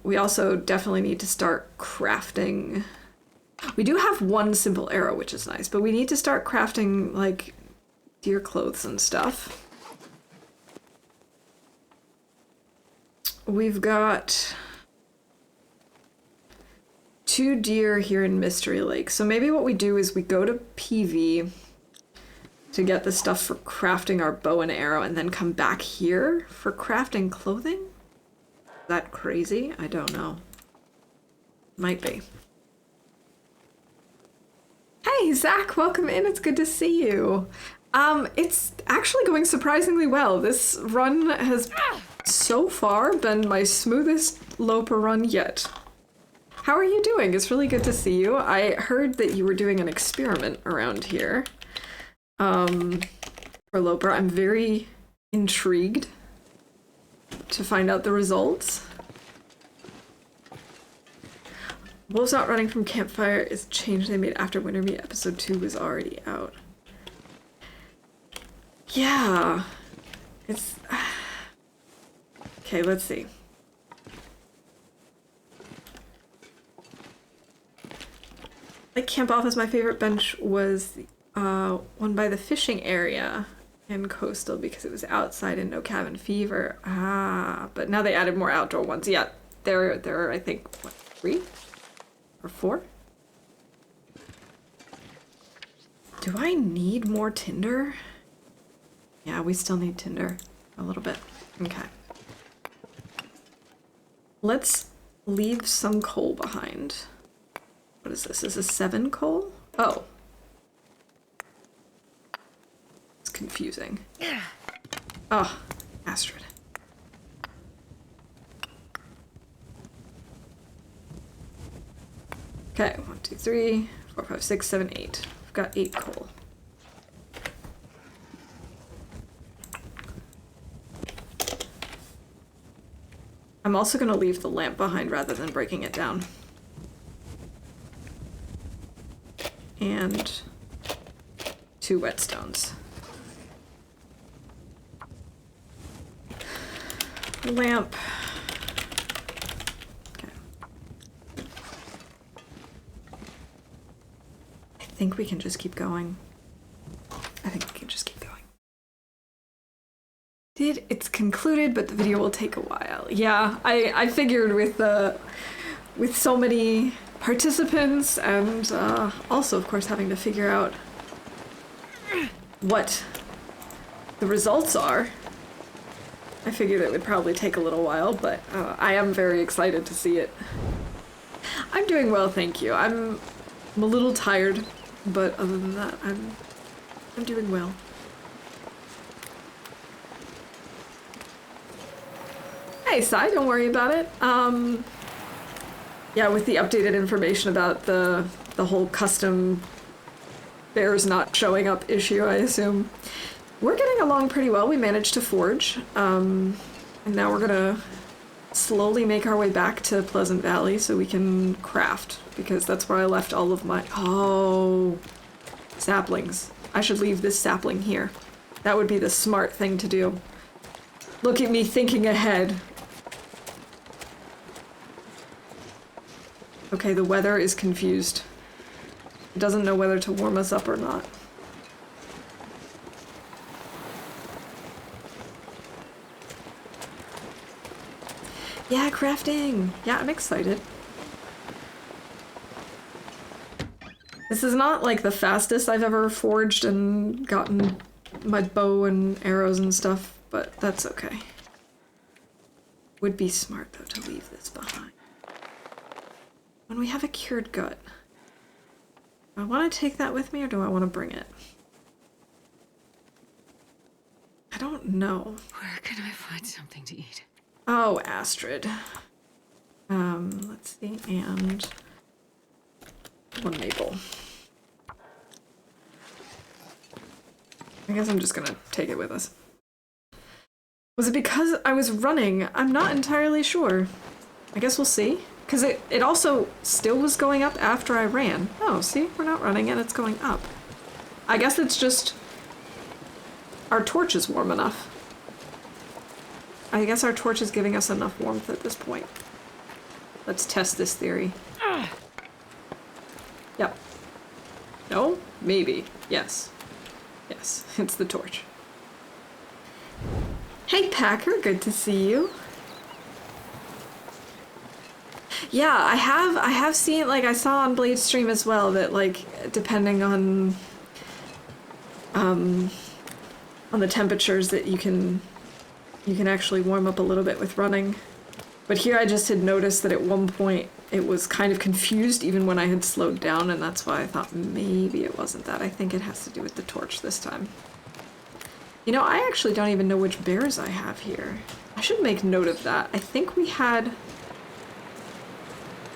A: We also definitely need to start crafting. We do have one simple arrow, which is nice, but we need to start crafting, like, deer clothes and stuff. We've got 2 deer here in Mystery Lake. So maybe what we do is we go to PV to get the stuff for crafting our bow and arrow and then come back here for crafting clothing? Is that crazy? I don't know. Might be. Hey, Zach, welcome in. It's good to see you. It's actually going surprisingly well. This run has so far been my smoothest Loper run yet. How are you doing? It's really good to see you. I heard that you were doing an experiment around here. For Loper. I'm very intrigued to find out the results. Wolves Not Running from Campfire is a change they made after Wintermeat episode 2 was already out. Yeah. It's... Okay, let's see. Like Camp Off is my favorite bench was one by the fishing area in Coastal because it was outside and no cabin fever. But now they added more outdoor ones. Yeah, there are, I think, what, 3 or 4? Do I need more tinder? Yeah, we still need tinder a little bit. Okay. Let's leave some coal behind. What is this? Is this 7 coal? Oh. It's confusing. Oh, Astrid. Okay, 1, 2, 3, 4, 5, 6, 7, 8. I've got 8 coal. I'm also going to leave the lamp behind rather than breaking it down. And 2 whetstones. Lamp. Okay. I think we can just keep going. It's concluded, but the video will take a while. Yeah, I figured with so many participants and also, of course, having to figure out what the results are, I figured it would probably take a little while, but I am very excited to see it. I'm doing well, thank you. I'm a little tired, but other than that, I'm doing well. Hey, Sai, don't worry about it. Yeah, with the updated information about the whole custom bears not showing up issue, I assume. We're getting along pretty well. We managed to forge. And now we're gonna slowly make our way back to Pleasant Valley so we can craft, because that's where I left all of my... Oh, saplings. I should leave this sapling here. That would be the smart thing to do. Look at me thinking ahead. Okay, the weather is confused. It doesn't know whether to warm us up or not. Yeah, crafting! Yeah, I'm excited. This is not like the fastest I've ever forged and gotten my bow and arrows and stuff, but that's okay. Would be smart, though, to leave this behind. When we have a cured gut, do I want to take that with me or do I want to bring it? I don't know.
B: Where can I find something to eat?
A: Oh, Astrid. Let's see, and 1 maple. I guess I'm just gonna take it with us. Was it because I was running? I'm not entirely sure. I guess we'll see. Because it also still was going up after I ran. Oh, see? We're not running and it's going up. I guess it's just... our torch is warm enough. I guess our torch is giving us enough warmth at this point. Let's test this theory. Yep. No? Maybe. Yes. Yes, it's the torch. Hey, Packer, good to see you. Yeah, I have seen, like, I saw on Blade's stream as well that, like, depending on the temperatures that you can actually warm up a little bit with running. But here I just had noticed that at one point it was kind of confused even when I had slowed down, and that's why I thought maybe it wasn't that. I think it has to do with the torch this time. You know, I actually don't even know which bears I have here. I should make note of that. I think we had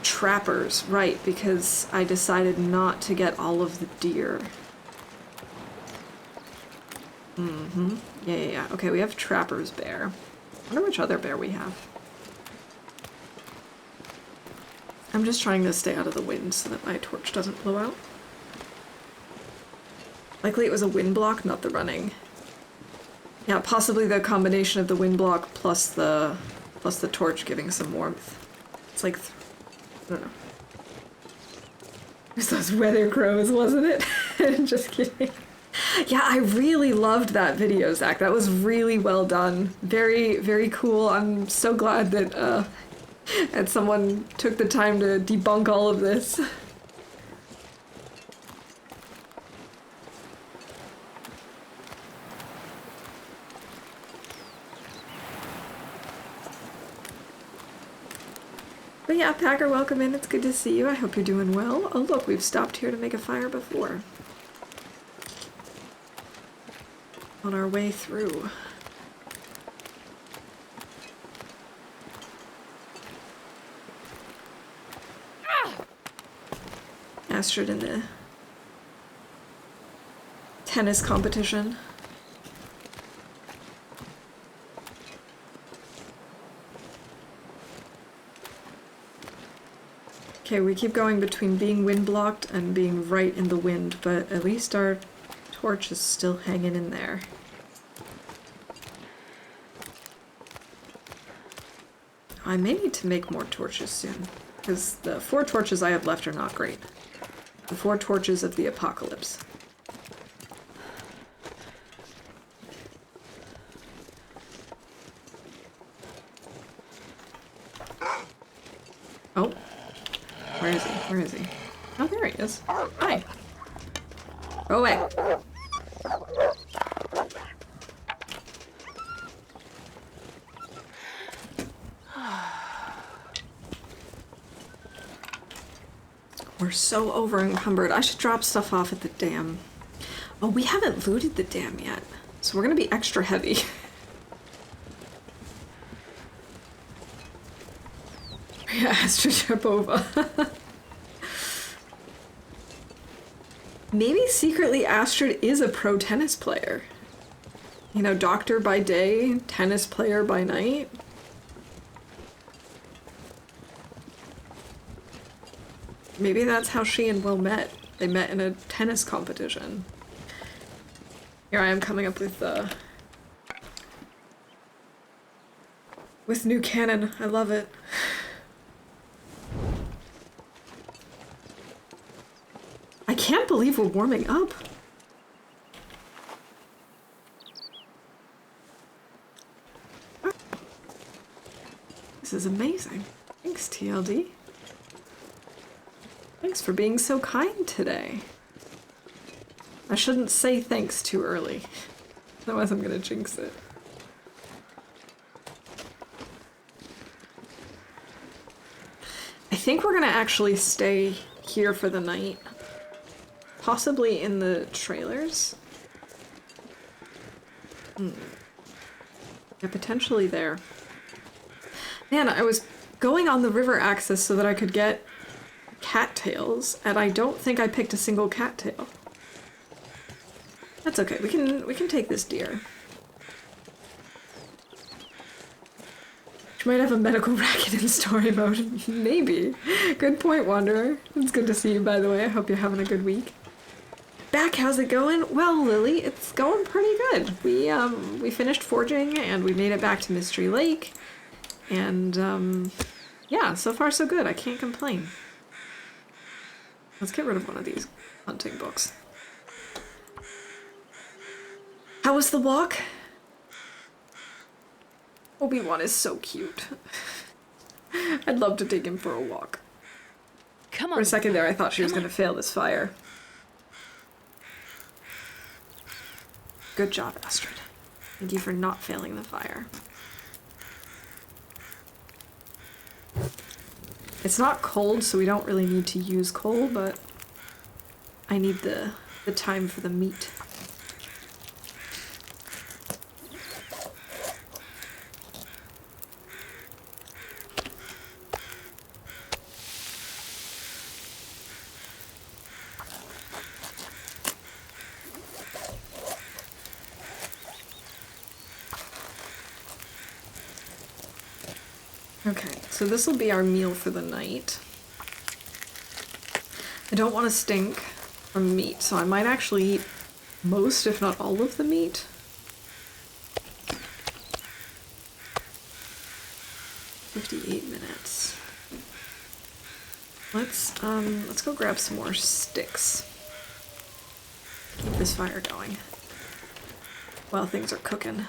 A: trappers, right, because I decided not to get all of the deer. Mm-hmm. Yeah. Okay, we have trapper's bear. I wonder which other bear we have. I'm just trying to stay out of the wind so that my torch doesn't blow out. Likely it was a wind block, not the running. Yeah, possibly the combination of the wind block plus the torch giving some warmth. It's like, I don't know. It was those weather crows, wasn't it? Just kidding. Yeah, I really loved that video, Zach. That was really well done. Very, very cool. I'm so glad that that someone took the time to debunk all of this. But yeah, Packer, welcome in. It's good to see you. I hope you're doing well. Oh, look, we've stopped here to make a fire before. On our way through. Astrid in the tennis competition. Okay, we keep going between being wind blocked and being right in the wind, but at least our torch is still hanging in there. I may need to make more torches soon, because the 4 torches I have left are not great. The 4 torches of the apocalypse. Oh. Where is he? Where is he? Oh, there he is. Hi. Go away. We're so over encumbered. I should drop stuff off at the dam. Oh, we haven't looted the dam yet, so we're gonna be extra heavy. Yeah, Astrid Sharapova. Maybe secretly Astrid is a pro tennis player. You know, doctor by day, tennis player by night. Maybe that's how she and Will met. They met in a tennis competition. Here I am coming up with new canon. I love it. I can't believe we're warming up. This is amazing. Thanks, TLD. Thanks for being so kind today. I shouldn't say thanks too early, otherwise I'm gonna jinx it. I think we're gonna actually stay here for the night. Possibly in the trailers. Yeah, potentially there. Man, I was going on the river axis so that I could get cattails, and I don't think I picked a single cattail. That's okay. We can take this deer. She might have a medical racket in story mode. Maybe. Good point, Wanderer. It's good to see you, by the way. I hope you're having a good week. Back, how's it going? Well, Lily, it's going pretty good. We finished forging and we made it back to Mystery Lake. And yeah, so far so good. I can't complain. Let's get rid of one of these hunting books. How was the walk? Obi-Wan is so cute. I'd love to take him for a walk.
B: Come
A: For
B: on.
A: a second there, I thought she was
B: Come
A: going to fail this fire. Good job, Astrid. Thank you for not failing the fire. It's not cold, so we don't really need to use coal, but I need the time for the meat. Okay, so this will be our meal for the night. I don't want to stink from meat, so I might actually eat most, if not all of the meat. "58 minutes. Let's go grab some more sticks. Keep this fire going while things are cooking.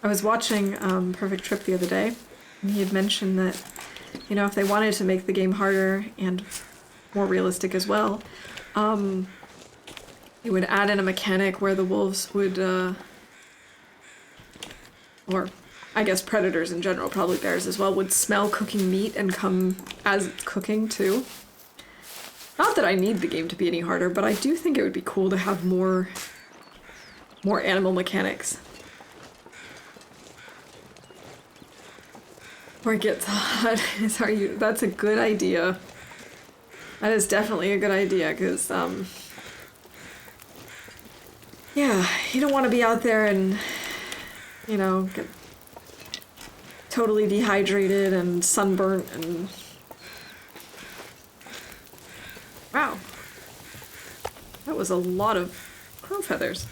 A: I was watching Perfect Trip the other day, and he had mentioned that, you know, if they wanted to make the game harder and more realistic as well, it would add in a mechanic where the wolves would, or I guess predators in general, probably bears as well, would smell cooking meat and come as it's cooking too. Not that I need the game to be any harder, but I do think it would be cool to have more animal mechanics. Or it gets hot. That's a good idea. That is definitely a good idea, because, yeah, you don't want to be out there and, you know, get totally dehydrated and sunburnt and... Wow. That was a lot of crow feathers.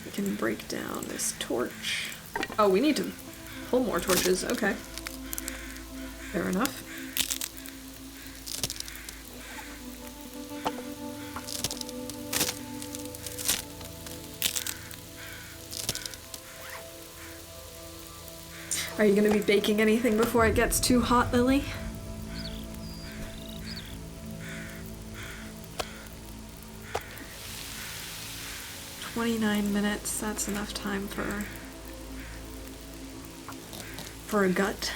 A: We can break down this torch. Oh, we need to pull more torches. Okay. Fair enough. Are you going to be baking anything before it gets too hot, Lily? "29 minutes, that's enough time for a gut.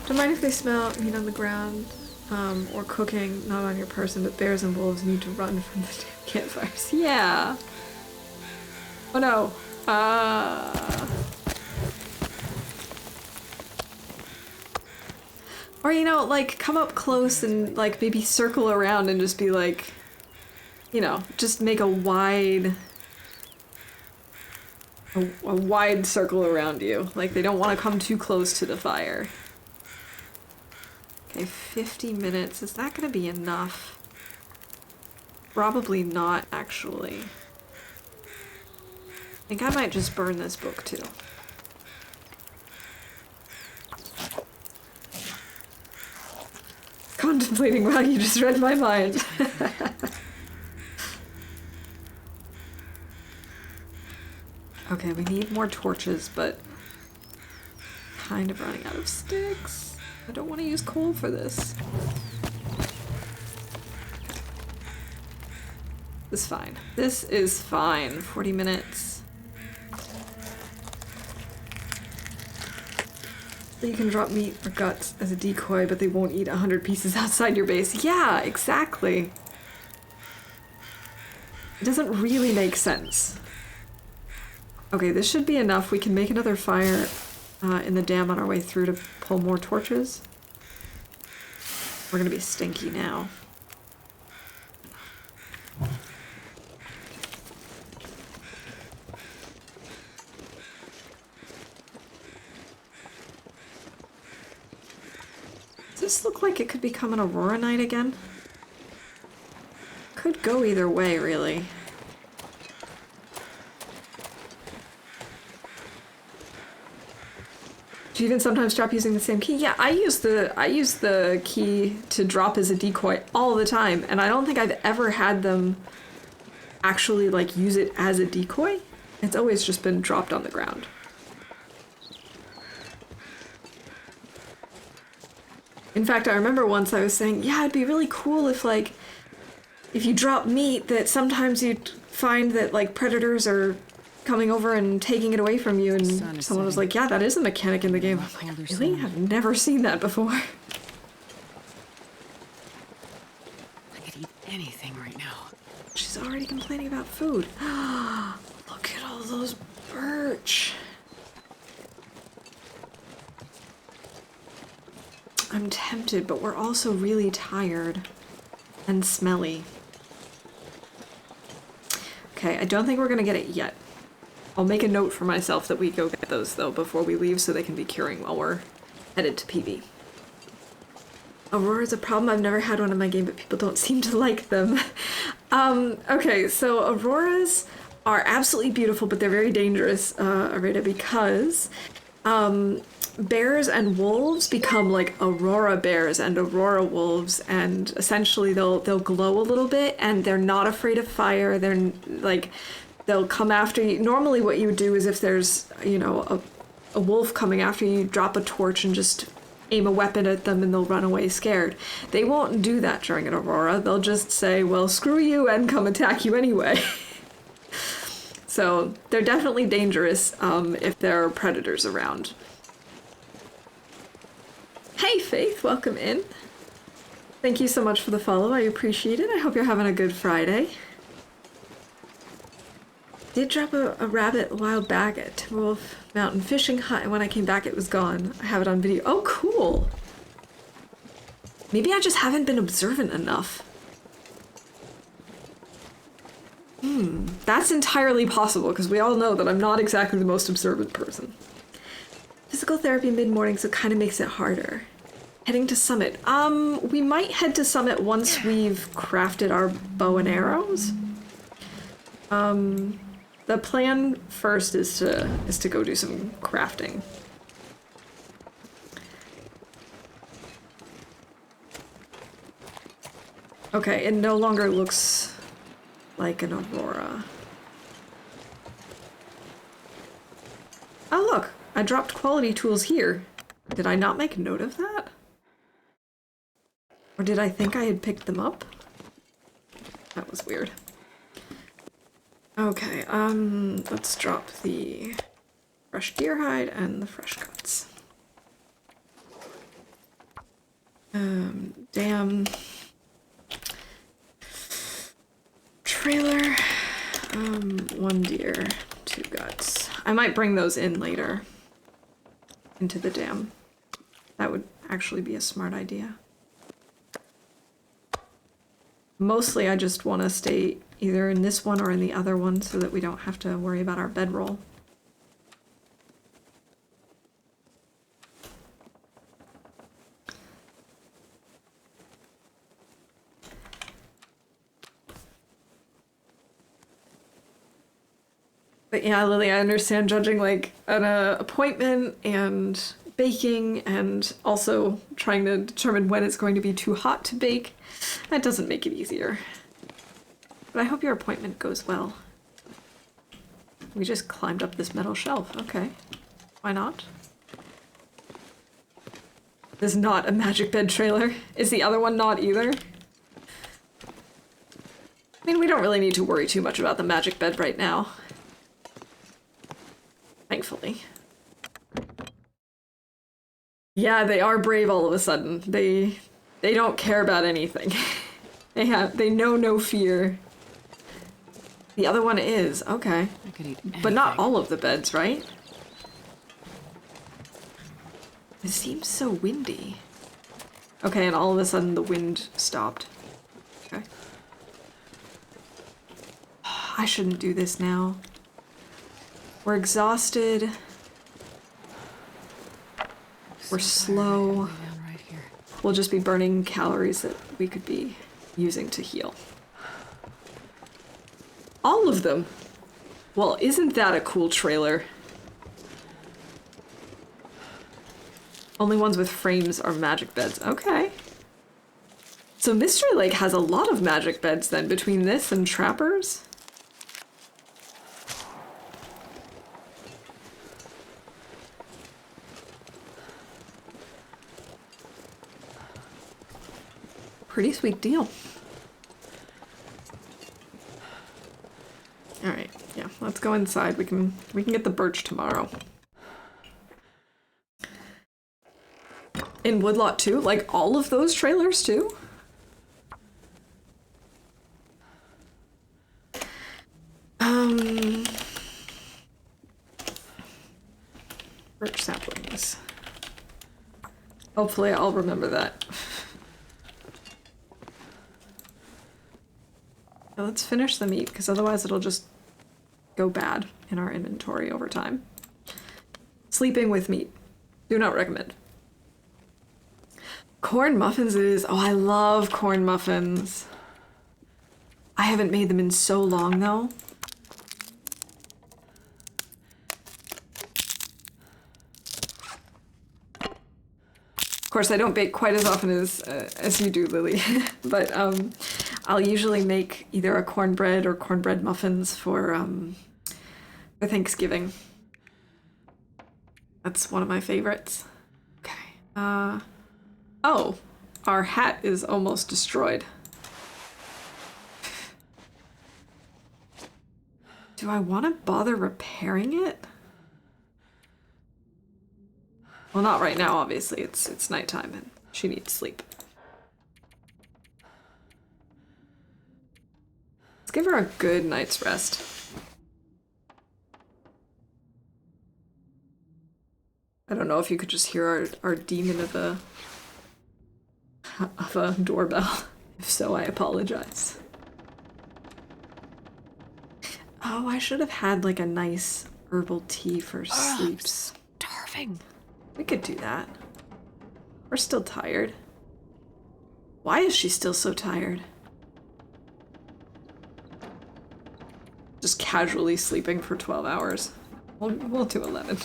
A: Don't mind if they smell meat on the ground, or cooking, not on your person, but bears and wolves need to run from the damn campfires." Yeah. Oh no. Or, you know, like, come up close and, like, maybe circle around and just be like, you know, just make a wide circle around you. Like, they don't want to come too close to the fire. Okay, 50 minutes. Is that going to be enough? Probably not, actually. I think I might just burn this book, too. Contemplating, wow, you just read my mind. Okay, we need more torches, but kind of running out of sticks. I don't want to use coal for this. This is fine. This is fine. 40 minutes. You can drop meat or guts as a decoy, but they won't eat 100 pieces outside your base. Yeah, exactly. It doesn't really make sense. Okay, this should be enough. We can make another fire in the dam on our way through to pull more torches. We're gonna be stinky now. Does this look like it could become an Aurora night again? Could go either way, really. Do you even sometimes drop using the same key? Yeah, I use the key to drop as a decoy all the time, and I don't think I've ever had them actually like use it as a decoy. It's always just been dropped on the ground. In fact, I remember once I was saying, yeah, it'd be really cool if like if you drop meat that sometimes you'd find that like predators are coming over and taking it away from you, and someone was like, yeah, that is a mechanic in the game. I'm like, really? I've never seen that before.
B: I could eat anything right now.
A: She's already complaining about food. Look at all those birch. I'm tempted, but we're also really tired and smelly. Okay, I don't think we're gonna get it yet. I'll make a note for myself that we go get those, though, before we leave so they can be curing while we're headed to PV. Aurora's a problem. I've never had one in my game, but people don't seem to like them. Okay, so Auroras are absolutely beautiful, but they're very dangerous, Arita, because bears and wolves become like Aurora bears and Aurora wolves, and essentially they'll glow a little bit, and they're not afraid of fire. They're like... They'll come after you. Normally what you would do is if there's, you know, a wolf coming after you, drop a torch and just aim a weapon at them and they'll run away scared. They won't do that during an Aurora. They'll just say, well, screw you, and come attack you anyway. So they're definitely dangerous if there are predators around. Hey, Faith, welcome in. Thank you so much for the follow. I appreciate it. I hope you're having a good Friday. Did drop a rabbit a while back at Timberwolf Mountain Fishing Hut, and when I came back it was gone. I have it on video. Oh, cool! Maybe I just haven't been observant enough. That's entirely possible, because we all know that I'm not exactly the most observant person. Physical therapy mid-morning, so it kind of makes it harder. Heading to Summit. We might head to Summit once we've crafted our bow and arrows. The plan first is to go do some crafting. Okay, it no longer looks like an Aurora. Oh look, I dropped quality tools here. Did I not make note of that? Or did I think I had picked them up? That was weird. Okay, let's drop the fresh deer hide and the fresh cuts. Damn. Trailer. 1 deer, 2 guts. I might bring those in later. Into the dam. That would actually be a smart idea. Mostly I just want to stay either in this one or in the other one so that we don't have to worry about our bedroll. But yeah, Lily, I understand judging like an appointment and baking and also trying to determine when it's going to be too hot to bake. That doesn't make it easier. But I hope your appointment goes well. We just climbed up this metal shelf. Okay. Why not? This is not a magic bed trailer. Is the other one not either? I mean, we don't really need to worry too much about the magic bed right now. Thankfully. Yeah, they are brave all of a sudden. They don't care about anything. They know no fear. The other one is, okay.
B: I could eat anything.
A: But not all of the beds, right? It seems so windy. Okay, and all of a sudden the wind stopped. Okay. I shouldn't do this now. We're exhausted. We're slow.
B: Right here.
A: We'll just be burning calories that we could be using to heal. All of them. Well, isn't that a cool trailer? Only ones with frames are magic beds. Okay. So Mystery Lake has a lot of magic beds then, between this and Trappers. Pretty sweet deal. All right, yeah, let's go inside. We can get the birch tomorrow. In Woodlot too, like all of those trailers too. Birch saplings. Hopefully, I'll remember that. Now let's finish the meat, because otherwise it'll just go bad in our inventory over time. Sleeping with meat. Do not recommend. Corn muffins it is. Oh, I love corn muffins. I haven't made them in so long, though. Of course, I don't bake quite as often as you do, Lily, but I'll usually make either a cornbread or cornbread muffins for Thanksgiving. That's one of my favorites. Okay. Oh, our hat is almost destroyed. Do I want to bother repairing it? Well, not right now, obviously. It's nighttime and she needs sleep. Let's give her a good night's rest. I don't know if you could just hear our demon of a doorbell. If so, I apologize. Oh, I should have had like a nice herbal tea for sleep.
B: I'm starving.
A: We could do that. We're still tired. Why is she still so tired? Just casually sleeping for 12 hours. We'll do 11.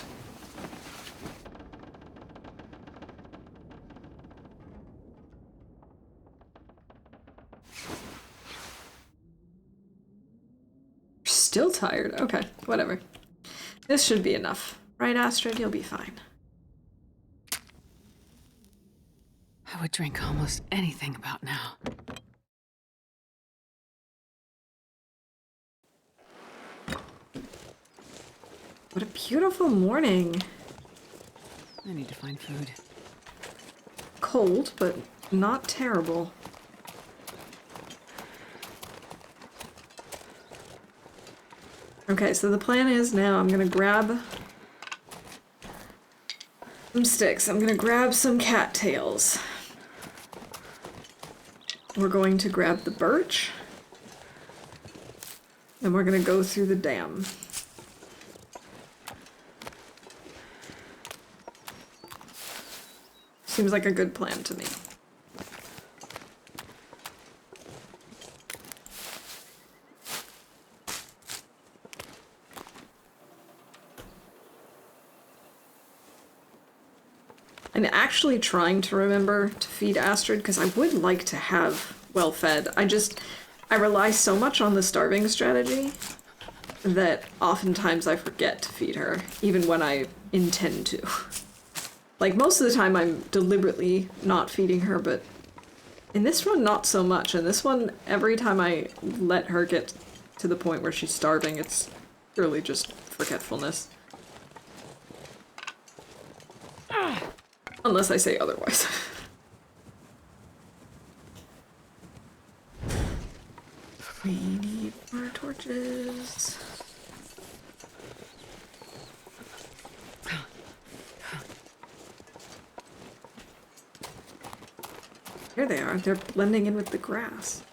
A: Still tired? Okay, whatever. This should be enough. Right, Astrid? You'll be fine.
B: I would drink almost anything about now.
A: What a beautiful morning.
B: I need to find food.
A: Cold, but not terrible. Okay, so the plan is now I'm gonna grab some sticks. I'm gonna grab some cattails. We're going to grab the birch. And we're gonna go through the dam. Seems like a good plan to me. I'm actually trying to remember to feed Astrid because I would like to have well fed. I rely so much on the starving strategy that oftentimes I forget to feed her, even when I intend to. Like, most of the time I'm deliberately not feeding her, but in this one, not so much. In this one, every time I let her get to the point where she's starving, it's purely just forgetfulness. Unless I say otherwise. We need more torches. Here they are. They're blending in with the grass.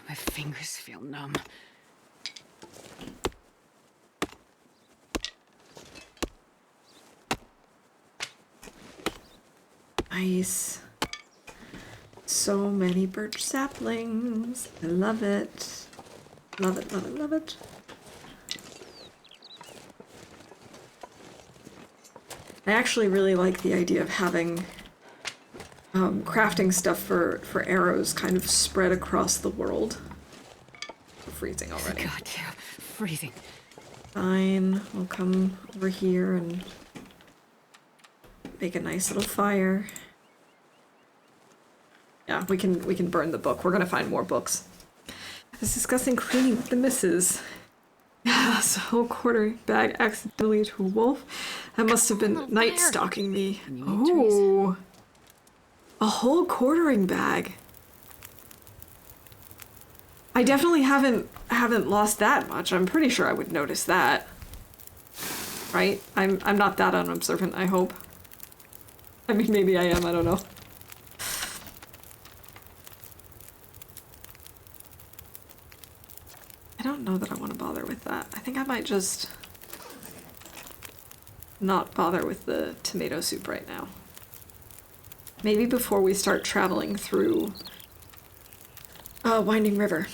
B: My fingers feel numb.
A: Nice. So many birch saplings. I love it. Love it, love it, love it. I actually really like the idea of having crafting stuff for arrows kind of spread across the world. We're freezing already.
B: God, yeah, freezing.
A: Fine, we'll come over here and make a nice little fire. Yeah, we can burn the book. We're gonna find more books. I was discussing cleaning with the missus. Yes, a whole quarter bag accidentally to a wolf. That must have been night stalking me. Oh, a whole quartering bag. I definitely haven't lost that much. I'm pretty sure I would notice that. Right? I'm not that unobservant, I hope. I mean, maybe I am, I don't know. I don't know that I want to bother with that. I think I might just not bother with the tomato soup right now. Maybe before we start traveling through Winding River.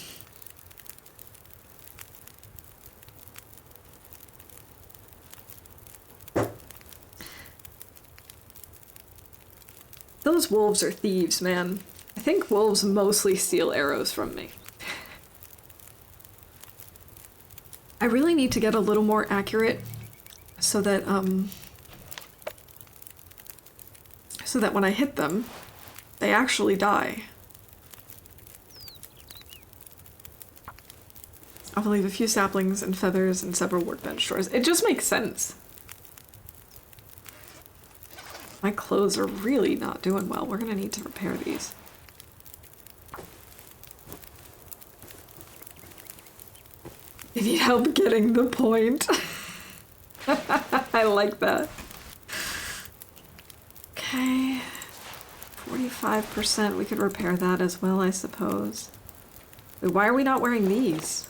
A: Those wolves are thieves, man. I think wolves mostly steal arrows from me. I really need to get a little more accurate so that when I hit them, they actually die. I'll leave a few saplings and feathers and several workbench drawers. It just makes sense. My clothes are really not doing well. We're gonna need to repair these. You need help getting the point. I like that. Okay. 45%. We could repair that as well, I suppose. Wait, why are we not wearing these?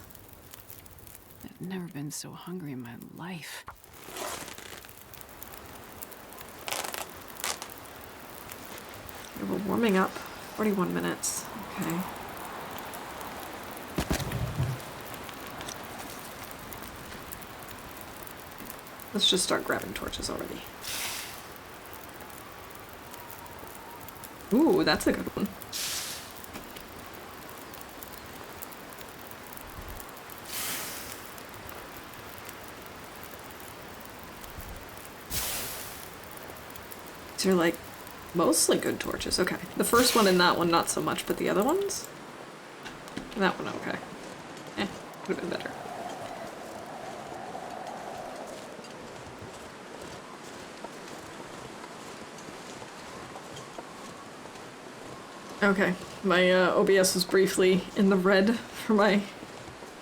B: I've never been so hungry in my life.
A: Okay, we're warming up. 41 minutes. Okay. Let's just start grabbing torches already. Ooh, that's a good one. These are like mostly good torches. Okay. The first one and that one, not so much, but the other ones? That one, okay. Would have been better. Okay, my OBS was briefly in the red for my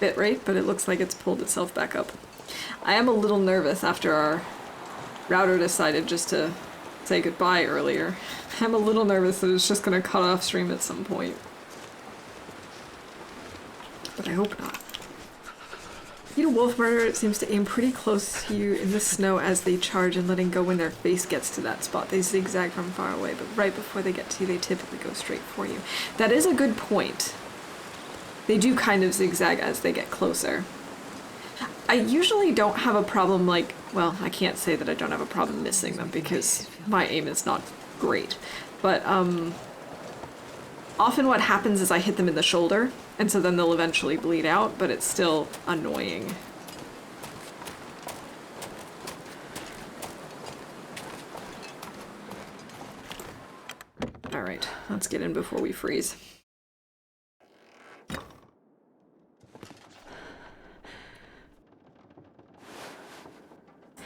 A: bitrate, but it looks like it's pulled itself back up. I am a little nervous after our router decided just to say goodbye earlier. I'm a little nervous that it's just going to cut off stream at some point. But I hope not. You know, wolf murder seems to aim pretty close to you in the snow as they charge and letting go when their face gets to that spot. They zigzag from far away, but right before they get to you, they typically go straight for you. That is a good point. They do kind of zigzag as they get closer. I usually don't have a problem like, well, I can't say that I don't have a problem missing them because my aim is not great. But often what happens is I hit them in the shoulder, and so then they'll eventually bleed out, but it's still annoying. Alright, let's get in before we freeze.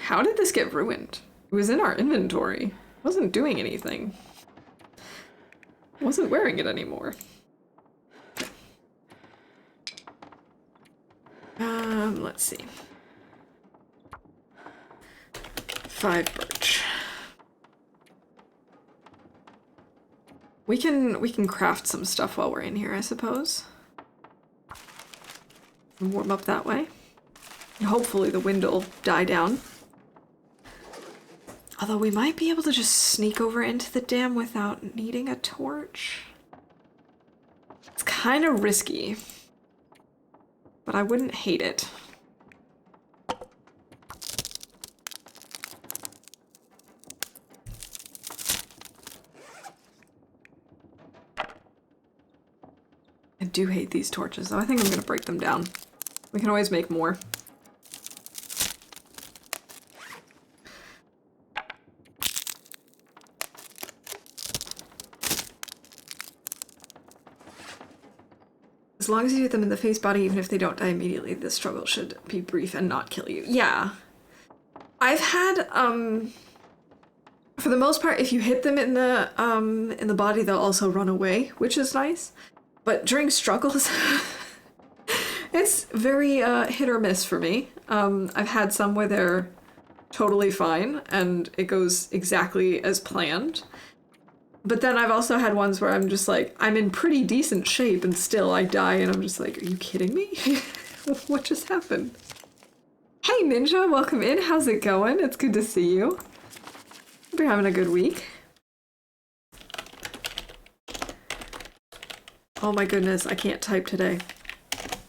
A: How did this get ruined? It was in our inventory. It wasn't doing anything. I wasn't wearing it anymore. Let's see. 5 birch. We can craft some stuff while we're in here, I suppose. And warm up that way. Hopefully the wind will die down. Although we might be able to just sneak over into the dam without needing a torch. It's kind of risky. but I wouldn't hate it. I do hate these torches, though. I think I'm gonna break them down. We can always make more. As long as you hit them in the face body, even if they don't die immediately, the struggle should be brief and not kill you. Yeah. I've had, for the most part, if you hit them in the body, they'll also run away, which is nice. But during struggles, it's very hit or miss for me. I've had some where they're totally fine and it goes exactly as planned. But then I've also had ones where I'm just like, I'm in pretty decent shape and still I die and I'm just like, are you kidding me? What just happened? Hey Ninja, welcome in. How's it going? It's good to see you. Hope you're having a good week. Oh my goodness, I can't type today.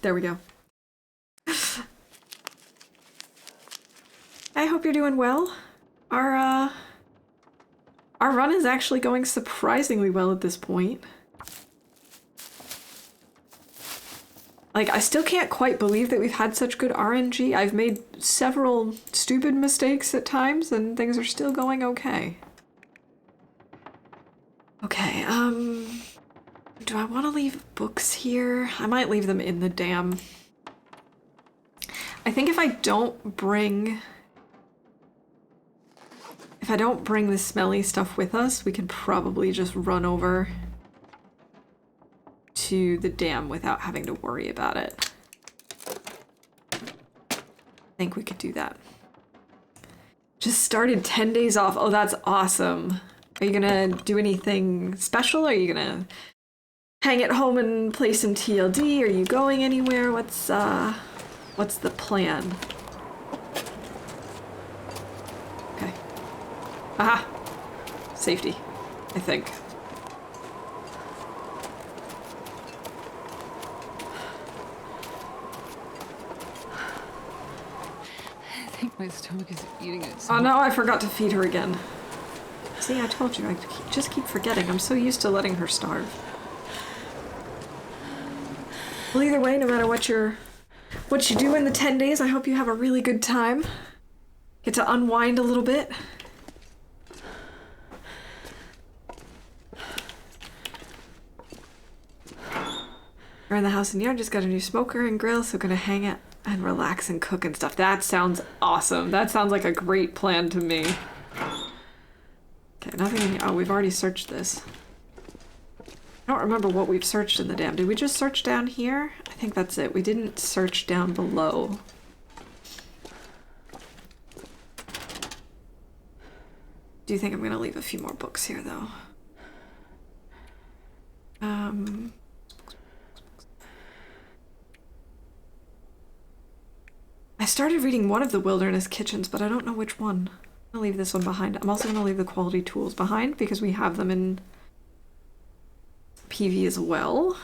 A: There we go. I hope you're doing well. Our run is actually going surprisingly well at this point. Like, I still can't quite believe that we've had such good RNG. I've made several stupid mistakes at times, and things are still going okay. Okay, do I want to leave books here? I might leave them in the dam. I think if I don't bring the smelly stuff with us, we can probably just run over to the dam without having to worry about it. I think we could do that. Just started 10 days off. Oh, that's awesome. Are you gonna do anything special? Are you gonna hang at home and play some TLD? Are you going anywhere? What's the plan? Okay. Aha! Safety, I think.
B: I think my stomach is eating it.
A: Oh no, I forgot to feed her again. See, I told you, I just keep forgetting. I'm so used to letting her starve. Well, either way, no matter what you do in the 10 days, I hope you have a really good time. Get to unwind a little bit. We're in the house and yard, just got a new smoker and grill, so gonna hang out and relax and cook and stuff. That sounds awesome. That sounds like a great plan to me. Okay, nothing in here. Oh, we've already searched this. I don't remember what we've searched in the dam. Did we just search down here? I think that's it. We didn't search down below. Do you think I'm gonna leave a few more books here, though? I started reading one of the Wilderness Kitchens, but I don't know which one. I'm gonna leave this one behind. I'm also gonna leave the quality tools behind because we have them in PV as well.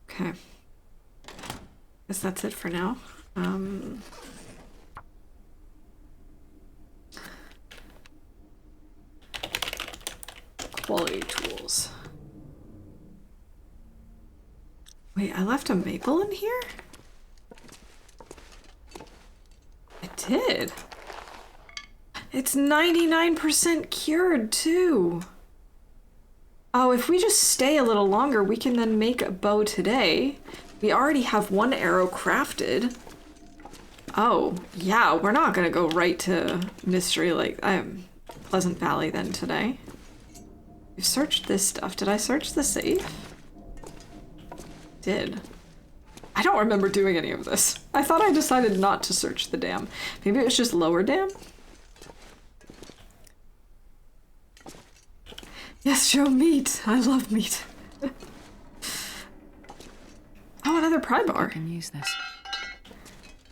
A: Okay. Guess that's it for now. Quality tools. Wait, I left a maple in here? I did. It's 99% cured too. Oh, if we just stay a little longer, we can then make a bow today. We already have one arrow crafted. Oh, yeah, we're not gonna go right to Mystery Lake, Pleasant Valley then today. We've searched this stuff. Did I search the safe? Did. I don't remember doing any of this. I thought I decided not to search the dam. Maybe it was just lower dam? Yes, show meat. I love meat. Oh, another pry
B: I
A: bar.
B: can use this.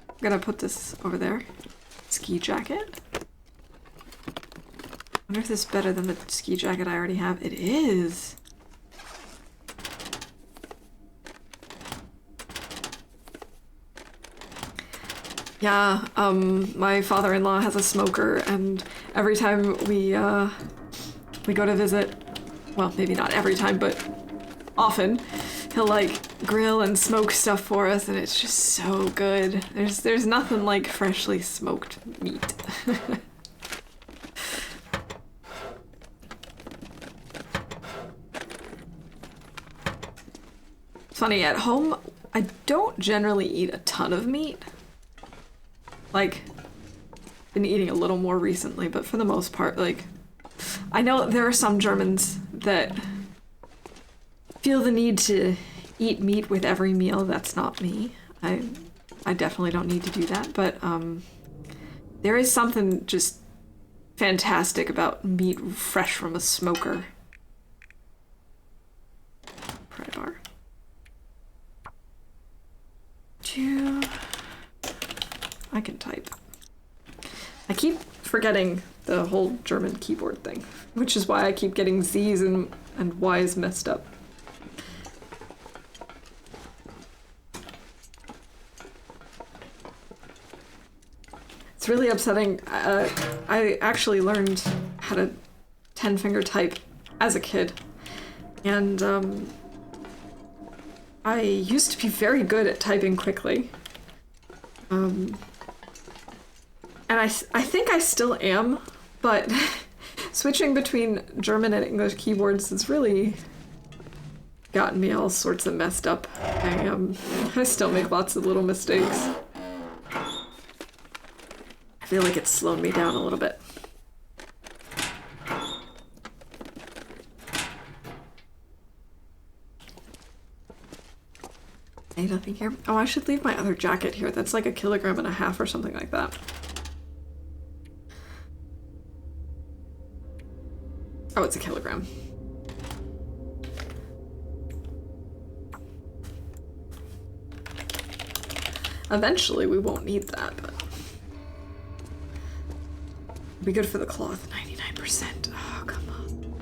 A: I'm gonna put this over there. Ski jacket. Wonder if this is better than the ski jacket I already have. It is. Yeah, my father-in-law has a smoker, and every time we go to visit, well, maybe not every time, but often, he'll like grill and smoke stuff for us, and it's just so good. There's nothing like freshly smoked meat. It's funny, at home, I don't generally eat a ton of meat. Like, been eating a little more recently, but for the most part, like, I know there are some Germans that feel the need to eat meat with every meal. That's not me. I definitely don't need to do that, but there is something just fantastic about meat fresh from a smoker. Pry bar. I can type. I keep forgetting the whole German keyboard thing, which is why I keep getting Z's and Y's messed up. It's really upsetting. I actually learned how to 10-finger type as a kid, and I used to be very good at typing quickly. And I think I still am, but switching between German and English keyboards has really gotten me all sorts of messed up. I still make lots of little mistakes. I feel like it's slowed me down a little bit. Hey, nothing here. Oh, I should leave my other jacket here. That's like 1.5 kilograms or something like that. Oh, it's 1 kilogram. Eventually, we won't need that, but it'll be good for the cloth. 99%. Oh, come on.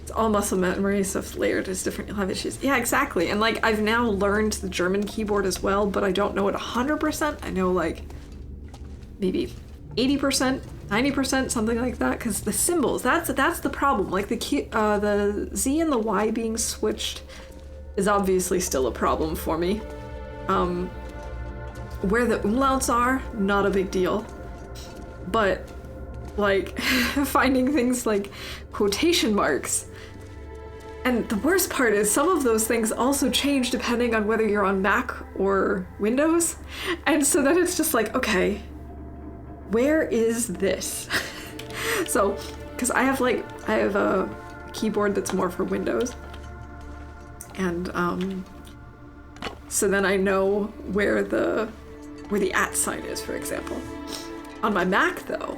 A: It's all muscle memory, so if layered is different, you'll have issues. Yeah, exactly. And like, I've now learned the German keyboard as well, but I don't know it 100%. I know like maybe 80%. 90%, something like that, because the symbols, that's the problem. Like the Z and the Y being switched is obviously still a problem for me. Where the umlauts are, not a big deal. But like finding things like quotation marks. And the worst part is some of those things also change depending on whether you're on Mac or Windows. And so then it's just like, okay, where is this? So, because I have a keyboard that's more for Windows, and so then I know where the @ sign is, for example. On my Mac though,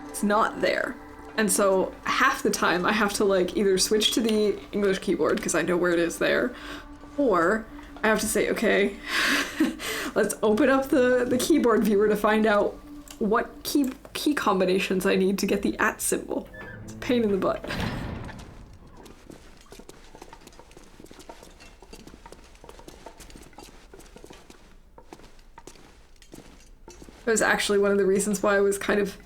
A: it's not there, and so half the time I have to like either switch to the English keyboard because I know where it is there, or I have to say, okay, let's open up the keyboard viewer to find out what key combinations I need to get the @ symbol. It's a pain in the butt. It was actually one of the reasons why I was kind of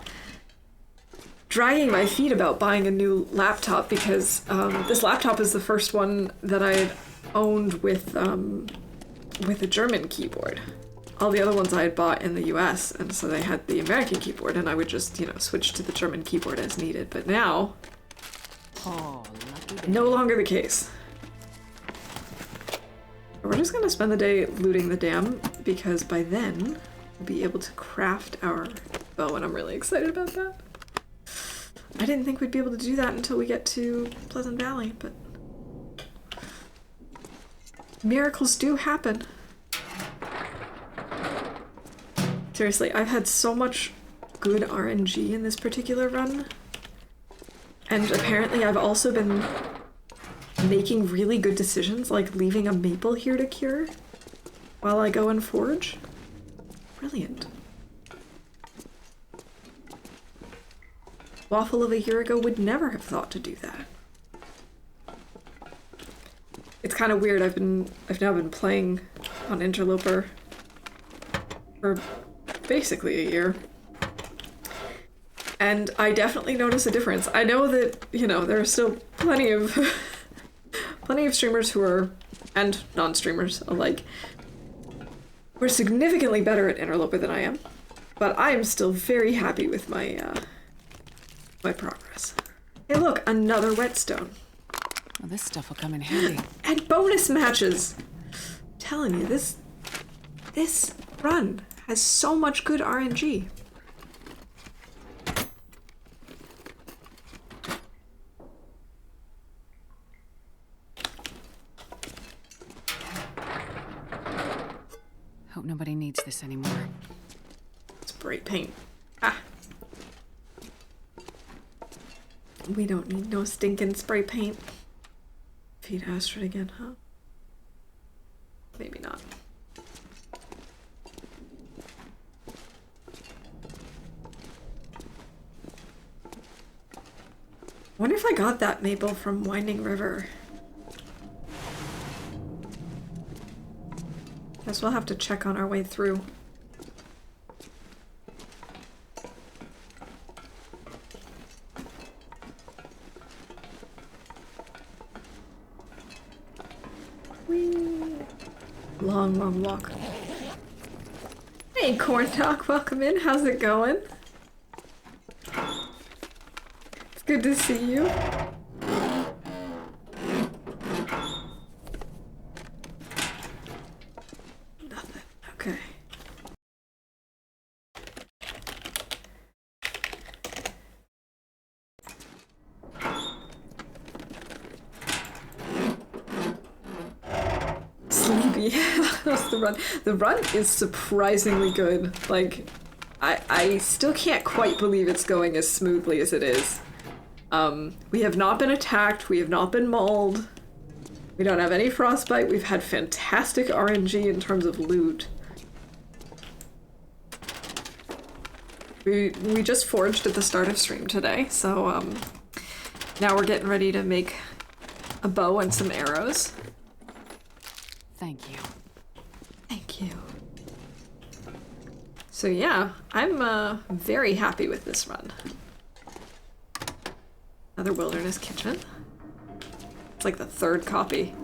A: dragging my feet about buying a new laptop, because this laptop is the first one that I had owned with a German keyboard. All the other ones I had bought in the US, and so they had the American keyboard, and I would just, switch to the German keyboard as needed. But now, no longer the case. We're just gonna spend the day looting the dam, because by then, we'll be able to craft our bow, and I'm really excited about that. I didn't think we'd be able to do that until we get to Pleasant Valley, but miracles do happen. Seriously, I've had so much good RNG in this particular run, and apparently I've also been making really good decisions, like leaving a maple here to cure while I go and forge. Brilliant. Waffle of a year ago would never have thought to do that. It's kind of weird. I've now been playing on Interloper for basically a year. And I definitely notice a difference. I know that, you know, there are still plenty of streamers who are, and non-streamers alike, who are significantly better at Interloper than I am. But I am still very happy with my my progress. Hey look, another whetstone.
B: Well, this stuff will come in handy.
A: And bonus matches! I'm telling you, this run has so much good RNG.
B: Hope nobody needs this anymore.
A: Spray paint. Ah. We don't need no stinking spray paint. Feed Astrid again, huh? Maybe not. Wonder if I got that maple from Winding River. Guess we'll have to check on our way through. Long, long walk. Hey, Corn Talk, welcome in. How's it going? It's good to see you. Nothing. Okay. Sleepy. That's the run. The run is surprisingly good. Like, I still can't quite believe it's going as smoothly as it is. We have not been attacked. We have not been mauled. We don't have any frostbite. We've had fantastic RNG in terms of loot. We just forged at the start of stream today, so now we're getting ready to make a bow and some arrows.
B: Thank you.
A: Thank you. So yeah, I'm very happy with this run. Another wilderness kitchen. It's like the third copy.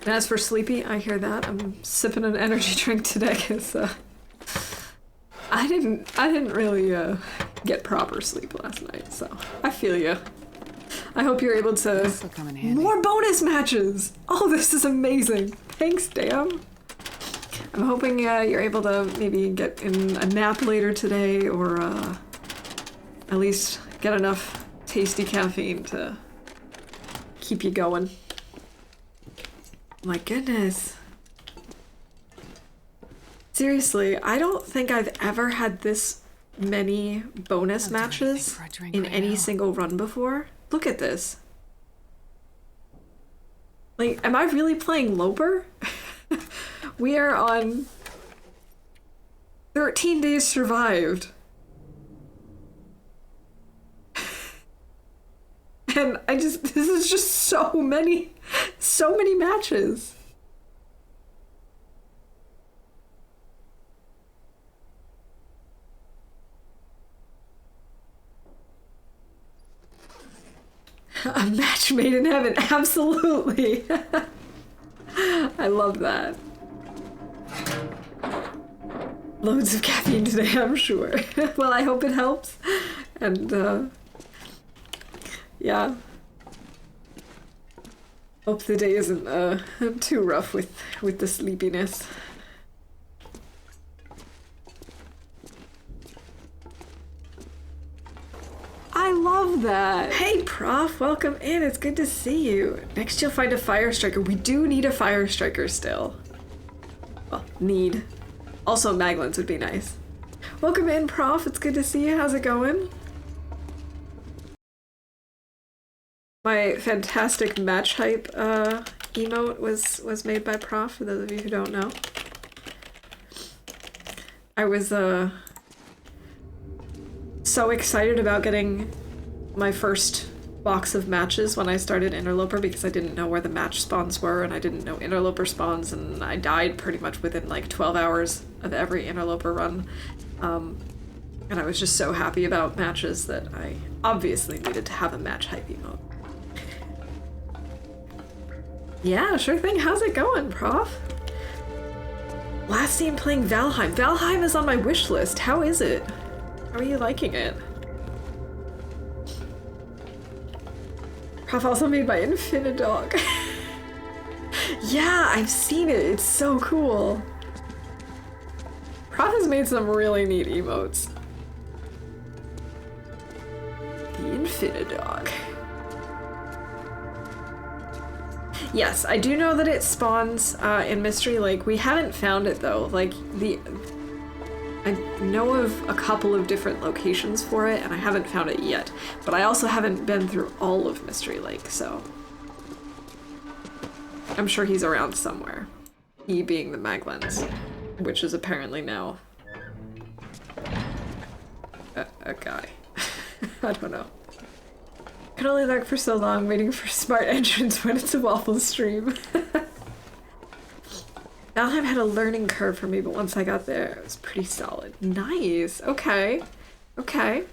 A: And as for sleepy, I hear that. I'm sipping an energy drink today because I didn't really get proper sleep last night, so I feel you. I hope you're able to...
B: This will come in handy.
A: More bonus matches! Oh, this is amazing. Thanks, Dan. I'm hoping you're able to maybe get in a nap later today, or at least get enough tasty caffeine to keep you going. My goodness. Seriously, I don't think I've ever had this many bonus matches in any single run before. Look at this. Like, am I really playing Loper? We are on 13 days survived. And this is just so many matches. A match made in heaven, absolutely. I love that. Loads of caffeine today, I'm sure. Well, I hope it helps. And, yeah. Hope the day isn't too rough with the sleepiness. I love that. Hey, Prof, welcome in. It's good to see you. Next, you'll find a fire striker. We do need a fire striker still. Well, need. Also, Maglins would be nice. Welcome in, Prof. It's good to see you. How's it going? My fantastic match hype emote was made by Prof, for those of you who don't know. I was so excited about getting my first box of matches when I started Interloper because I didn't know where the match spawns were and I didn't know Interloper spawns, and I died pretty much within like 12 hours of every Interloper run. And I was just so happy about matches that I obviously needed to have a match hype emote. Yeah, sure thing. How's it going, Prof? Last game playing Valheim. Valheim is on my wish list. How is it? How are you liking it? Prof also made my Infinidog. Yeah, I've seen it. It's so cool. Prof has made some really neat emotes. The Infinidog. Yes, I do know that it spawns in Mystery Lake. We haven't found it though. Like I know of a couple of different locations for it, and I haven't found it yet. But I also haven't been through all of Mystery Lake, so I'm sure he's around somewhere. He being the Maglens, which is apparently now a guy. I don't know. Can only lurk for so long, waiting for smart entrance when it's a waffle stream. Valheim had a learning curve for me, but once I got there, it was pretty solid. Nice. Okay. Okay.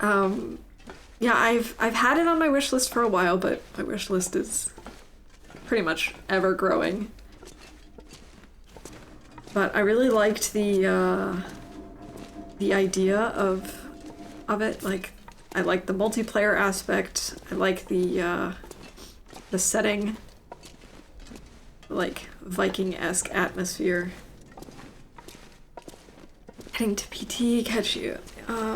A: Yeah, I've had it on my wish list for a while, but my wish list is pretty much ever growing. But I really liked the idea of it. Like, I like the multiplayer aspect. I like the setting, like Viking-esque atmosphere. Heading to PT, catch you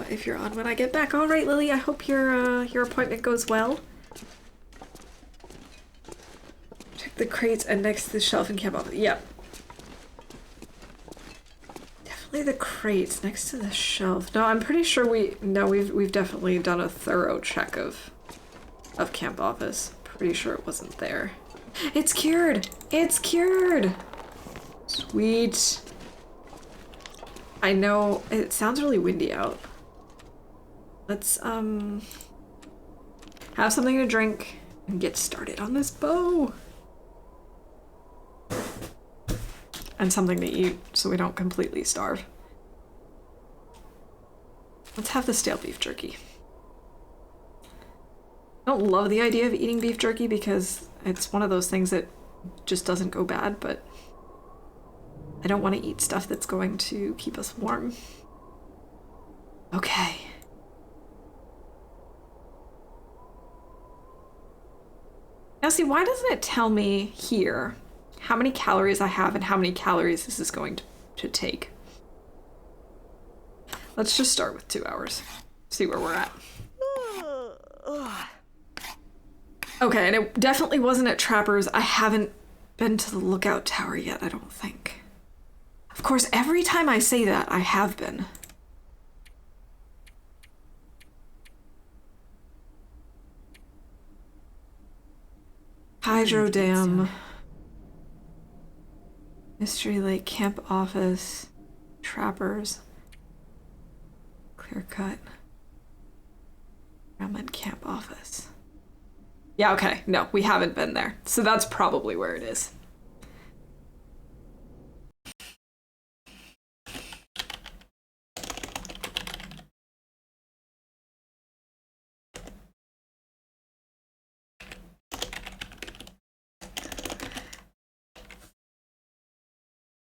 A: if you're on when I get back. All right, Lily. I hope your appointment goes well. Check the crates and next to the shelf and camp off. Yep. The crates next to the shelf. No, I'm pretty sure we've definitely done a thorough check of camp office. Pretty sure it wasn't there. It's cured. It's cured. Sweet. I know it sounds really windy out. Let's have something to drink and get started on this bow. And something to eat so we don't completely starve. Let's have the stale beef jerky. I don't love the idea of eating beef jerky because it's one of those things that just doesn't go bad, but I don't want to eat stuff that's going to keep us warm. Okay. Now see, why doesn't it tell me here how many calories I have and how many calories this is going to take? Let's just start with 2 hours. See where we're at. Okay, and it definitely wasn't at Trapper's. I haven't been to the lookout tower yet, I don't think. Of course, every time I say that, I have been. Hydro Dam. Mystery Lake, Camp Office, Trappers, Clear Cut, Gremlin Camp Office. Yeah, okay, no, we haven't been there. So that's probably where it is.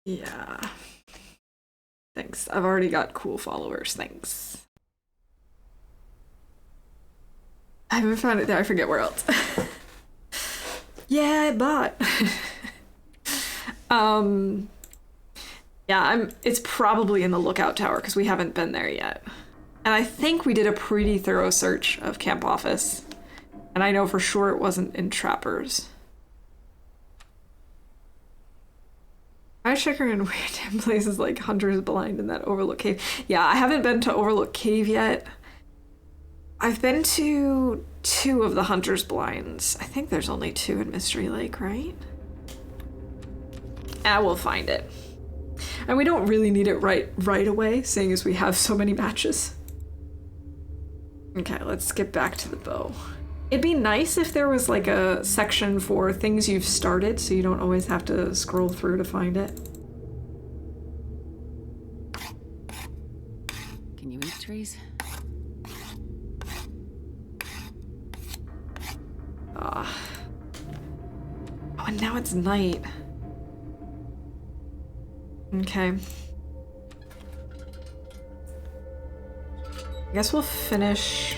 A: Yeah. Thanks. I've already got cool followers. Thanks. I haven't found it there. I forget where else. Yeah, but yeah, it's probably in the lookout tower because we haven't been there yet. And I think we did a pretty thorough search of Camp Office. And I know for sure it wasn't in Trappers. I check her in weird places like Hunter's Blind and that Overlook Cave. Yeah, I haven't been to Overlook Cave yet. I've been to 2 of the hunter's blinds. I think there's only 2 in Mystery Lake, right? We'll find it. And we don't really need it right away, seeing as we have so many matches. Okay, let's get back to the bow. It'd be nice if there was like a section for things you've started, so you don't always have to scroll through to find it.
B: Can you eat trees?
A: Oh, and now it's night. Okay. I guess we'll finish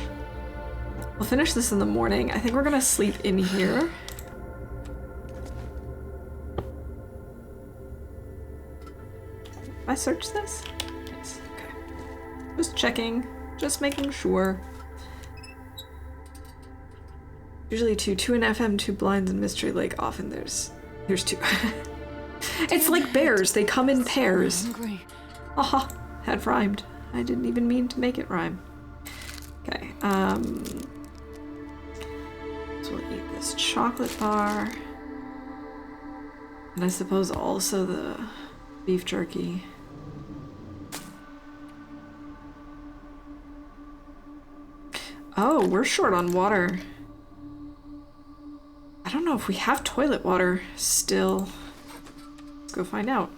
A: this in the morning. I think we're gonna sleep in here. I searched this? Yes, okay. Just checking, just making sure. Usually 2 in FM, 2 blinds in Mystery Lake. Often there's 2. It's like bears, they come in pairs. Aha, had rhymed. I didn't even mean to make it rhyme. Okay, so we'll eat this chocolate bar. And I suppose also the beef jerky. Oh, we're short on water. I don't know if we have toilet water still. Let's go find out.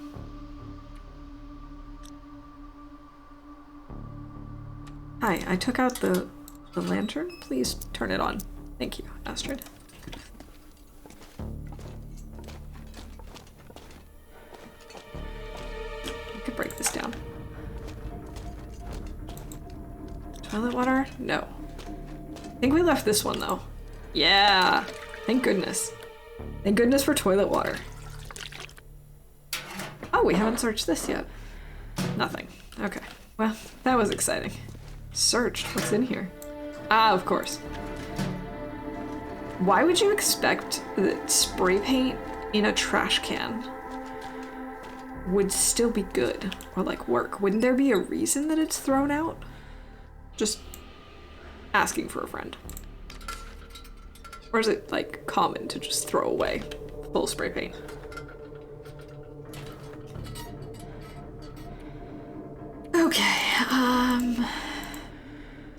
A: Hi, I took out the lantern. Please turn it on. Thank you, Astrid. I could break this down. Toilet water? No. I think we left this one though. Yeah, thank goodness. Thank goodness for toilet water. Oh, we haven't searched this yet. Nothing. Okay, well, that was exciting. Searched, what's in here? Ah, of course. Why would you expect that spray paint in a trash can would still be good or like work? Wouldn't there be a reason that it's thrown out? Just asking for a friend. Or is it like common to just throw away full spray paint? Okay,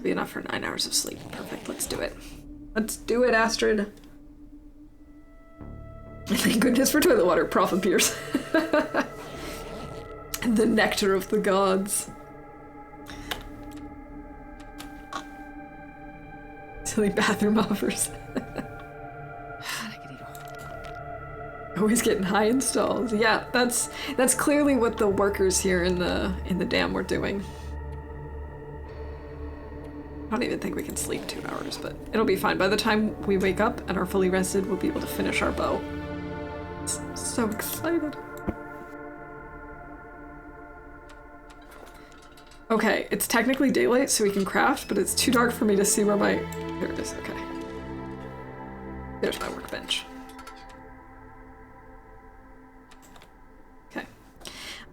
A: be enough for 9 hours of sleep. Perfect, let's do it. Let's do it, Astrid. Thank goodness for toilet water, Prof appears. The nectar of the gods. Silly bathroom offers. Always getting high installs. Yeah, that's clearly what the workers here in the dam were doing. I don't even think we can sleep 2 hours, but it'll be fine. By the time we wake up and are fully rested, we'll be able to finish our bow. So excited. Okay, it's technically daylight, so we can craft, but it's too dark for me to see where my... There it is, okay. There's my workbench. Okay.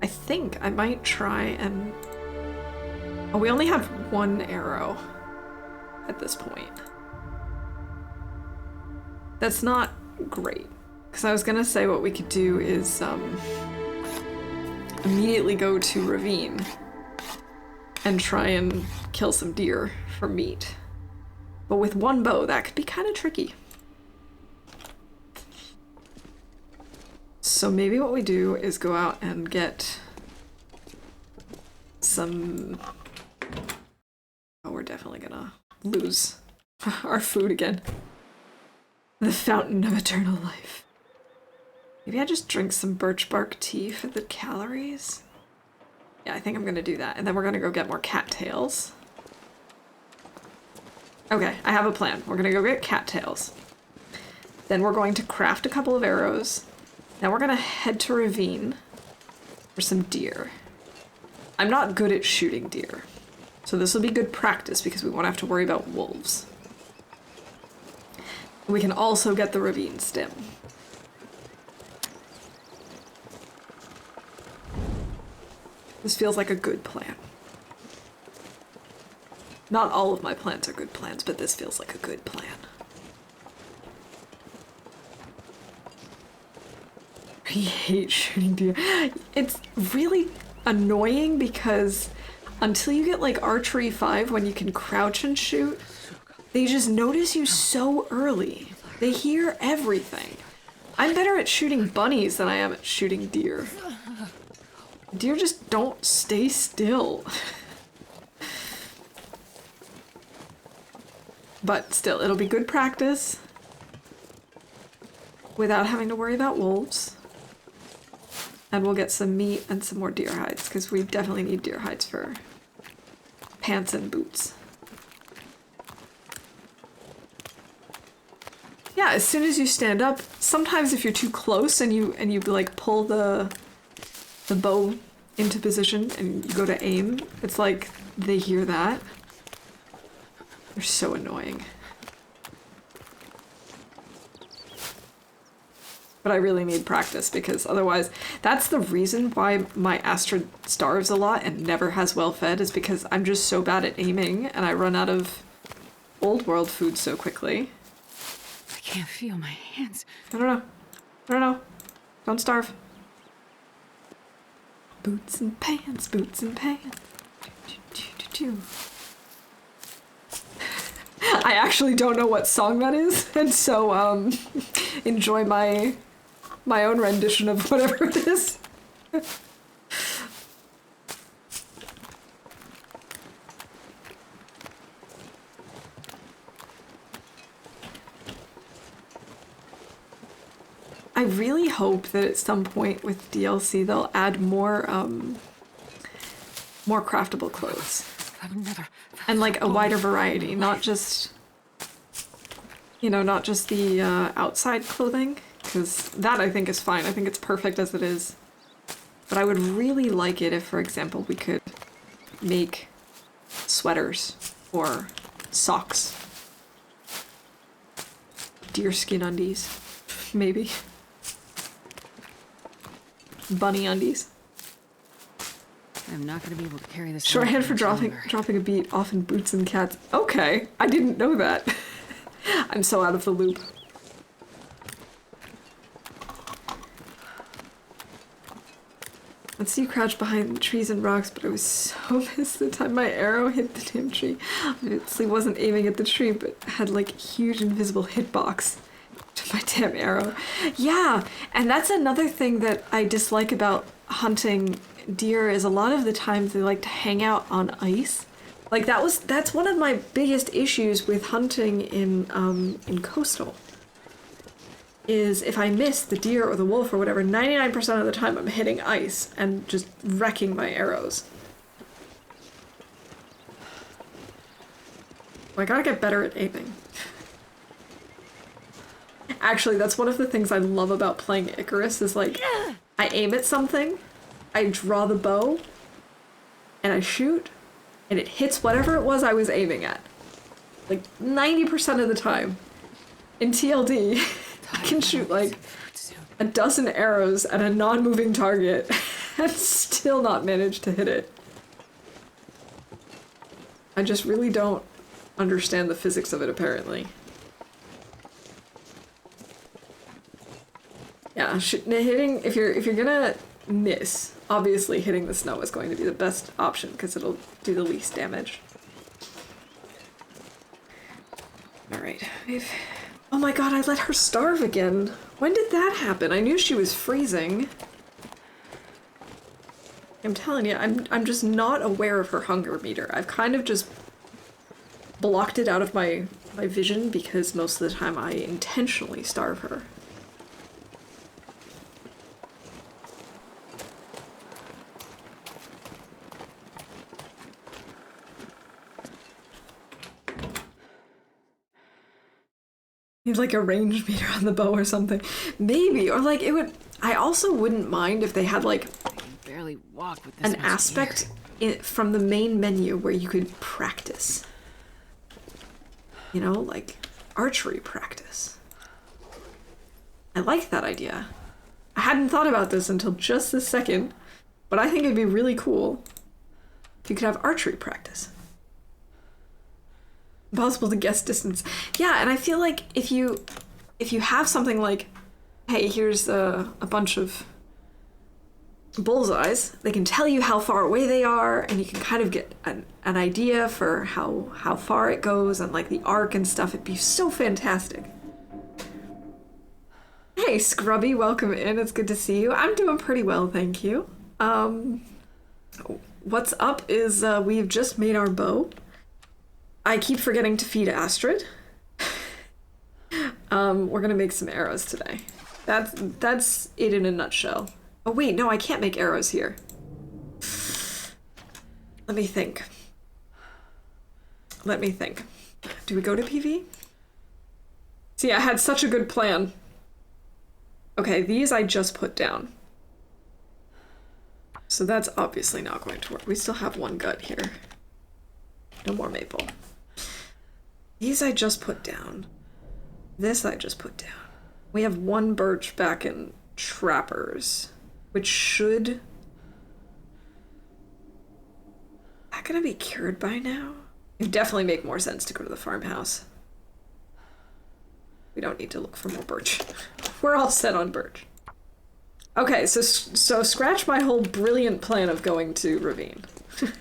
A: I think I might try and... Oh, we only have 1 arrow at this point. That's not great, because I was gonna say what we could do is immediately go to Ravine and try and kill some deer for meat. But with 1 bow, that could be kind of tricky. So maybe what we do is go out and get some... Oh, we're definitely gonna lose our food again. The fountain of eternal life. Maybe I just drink some birch bark tea for the calories? Yeah, I think I'm gonna do that. And then we're gonna go get more cattails. Okay, I have a plan. We're gonna go get cattails. Then we're going to craft a couple of arrows. Now we're gonna head to Ravine for some deer. I'm not good at shooting deer, so this will be good practice because we won't have to worry about wolves. We can also get the Ravine stem. This feels like a good plan. Not all of my plans are good plans, but this feels like a good plan. I hate shooting deer. It's really annoying because until you get like archery 5 when you can crouch and shoot, they just notice you so early. They hear everything. I'm better at shooting bunnies than I am at shooting deer. Deer just don't stay still. But still, it'll be good practice without having to worry about wolves. And we'll get some meat and some more deer hides, because we definitely need deer hides for pants and boots. Yeah, as soon as you stand up, sometimes if you're too close and you like pull the bow into position and you go to aim, it's like they hear that. They're so annoying. But I really need practice because otherwise, that's the reason why my Astrid starves a lot and never has well fed, is because I'm just so bad at aiming and I run out of old world food so quickly.
B: I can't feel my hands.
A: I don't know. Don't starve. Boots and pants, boots and pants. I actually don't know what song that is, and so enjoy my own rendition of whatever it is. I really hope that at some point with DLC they'll add more craftable clothes. And like a wider variety, not just the outside clothing, because that I think is fine. I think it's perfect as it is. But I would really like it if, for example, we could make sweaters or socks. Deerskin undies, maybe. Bunny undies.
B: I'm not going to be able to carry this.
A: Shorthand for dropping a beat, often boots and cats. Okay, I didn't know that. I'm so out of the loop. Let's see you crouch behind trees and rocks, but I was so pissed the time my arrow hit the damn tree. Obviously wasn't aiming at the tree, but had like huge invisible hitbox to my damn arrow. Yeah, and that's another thing that I dislike about hunting deer is a lot of the times they like to hang out on ice. Like that's one of my biggest issues with hunting in coastal. Is if I miss the deer or the wolf or whatever, 99% of the time I'm hitting ice and just wrecking my arrows. I gotta get better at aiming. Actually, that's one of the things I love about playing Icarus is like, I aim at something, I draw the bow, and I shoot, and it hits whatever it was I was aiming at. Like 90% of the time. In TLD, I can shoot like a dozen arrows at a non-moving target and still not manage to hit it. I just really don't understand the physics of it, apparently. Yeah, hitting, if you're gonna miss, obviously hitting the snow is going to be the best option because it'll do the least damage. Alright, oh my god, I let her starve again. When did that happen? I knew she was freezing. I'm telling you, I'm just not aware of her hunger meter. I've kind of just blocked it out of my vision because most of the time I intentionally starve her. Need like a range meter on the bow or something. Maybe, or like it would, I also wouldn't mind if they had like
B: I can barely walk with this
A: an aspect from the main menu where you could practice. You know, like archery practice. I like that idea. I hadn't thought about this until just this second, but I think it'd be really cool if you could have archery practice. Impossible to guess distance. Yeah, and I feel like if you have something like, hey, here's a bunch of bullseyes, they can tell you how far away they are, and you can kind of get an idea for how far it goes and like the arc and stuff. It'd be so fantastic. Hey, Scrubby, welcome in. It's good to see you. I'm doing pretty well, thank you. What's up is we've just made our bow. I keep forgetting to feed Astrid. We're gonna make some arrows today. That's it in a nutshell. Oh wait, no, I can't make arrows here. Let me think. Do we go to PV? See, I had such a good plan. Okay, these I just put down. So that's obviously not going to work. We still have one gut here. No more maple. These I just put down. This I just put down. We have one birch back in Trappers, which should... Is that gonna be cured by now? It would definitely make more sense to go to the farmhouse. We don't need to look for more birch. We're all set on birch. Okay, so scratch my whole brilliant plan of going to Ravine.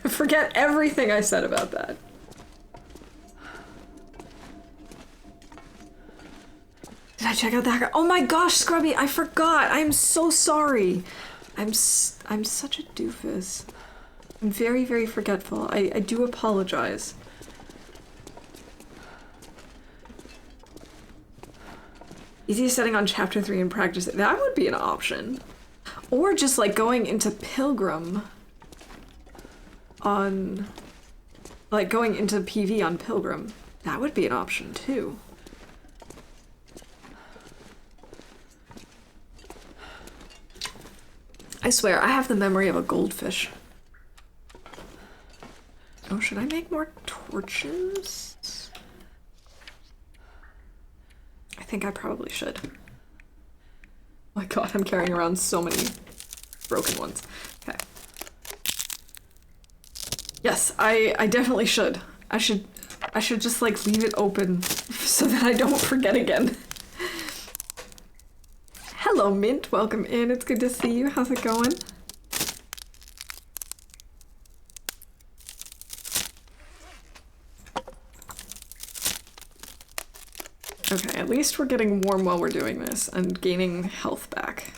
A: Forget everything I said about that. Did I check out that? Oh my gosh, Scrubby, I forgot. I'm so sorry. I'm such a doofus. I'm very, very forgetful. I do apologize. Easiest setting on chapter 3 and practice. That would be an option. Or just like going into Pilgrim on... Like going into PV on Pilgrim. That would be an option too. I swear, I have the memory of a goldfish. Oh, should I make more torches? I think I probably should. Oh my god, I'm carrying around so many broken ones. Okay. Yes, I definitely should. I should just like leave it open so that I don't forget again. Hello, Mint. Welcome in. It's good to see you. How's it going? Okay, at least we're getting warm while we're doing this and gaining health back.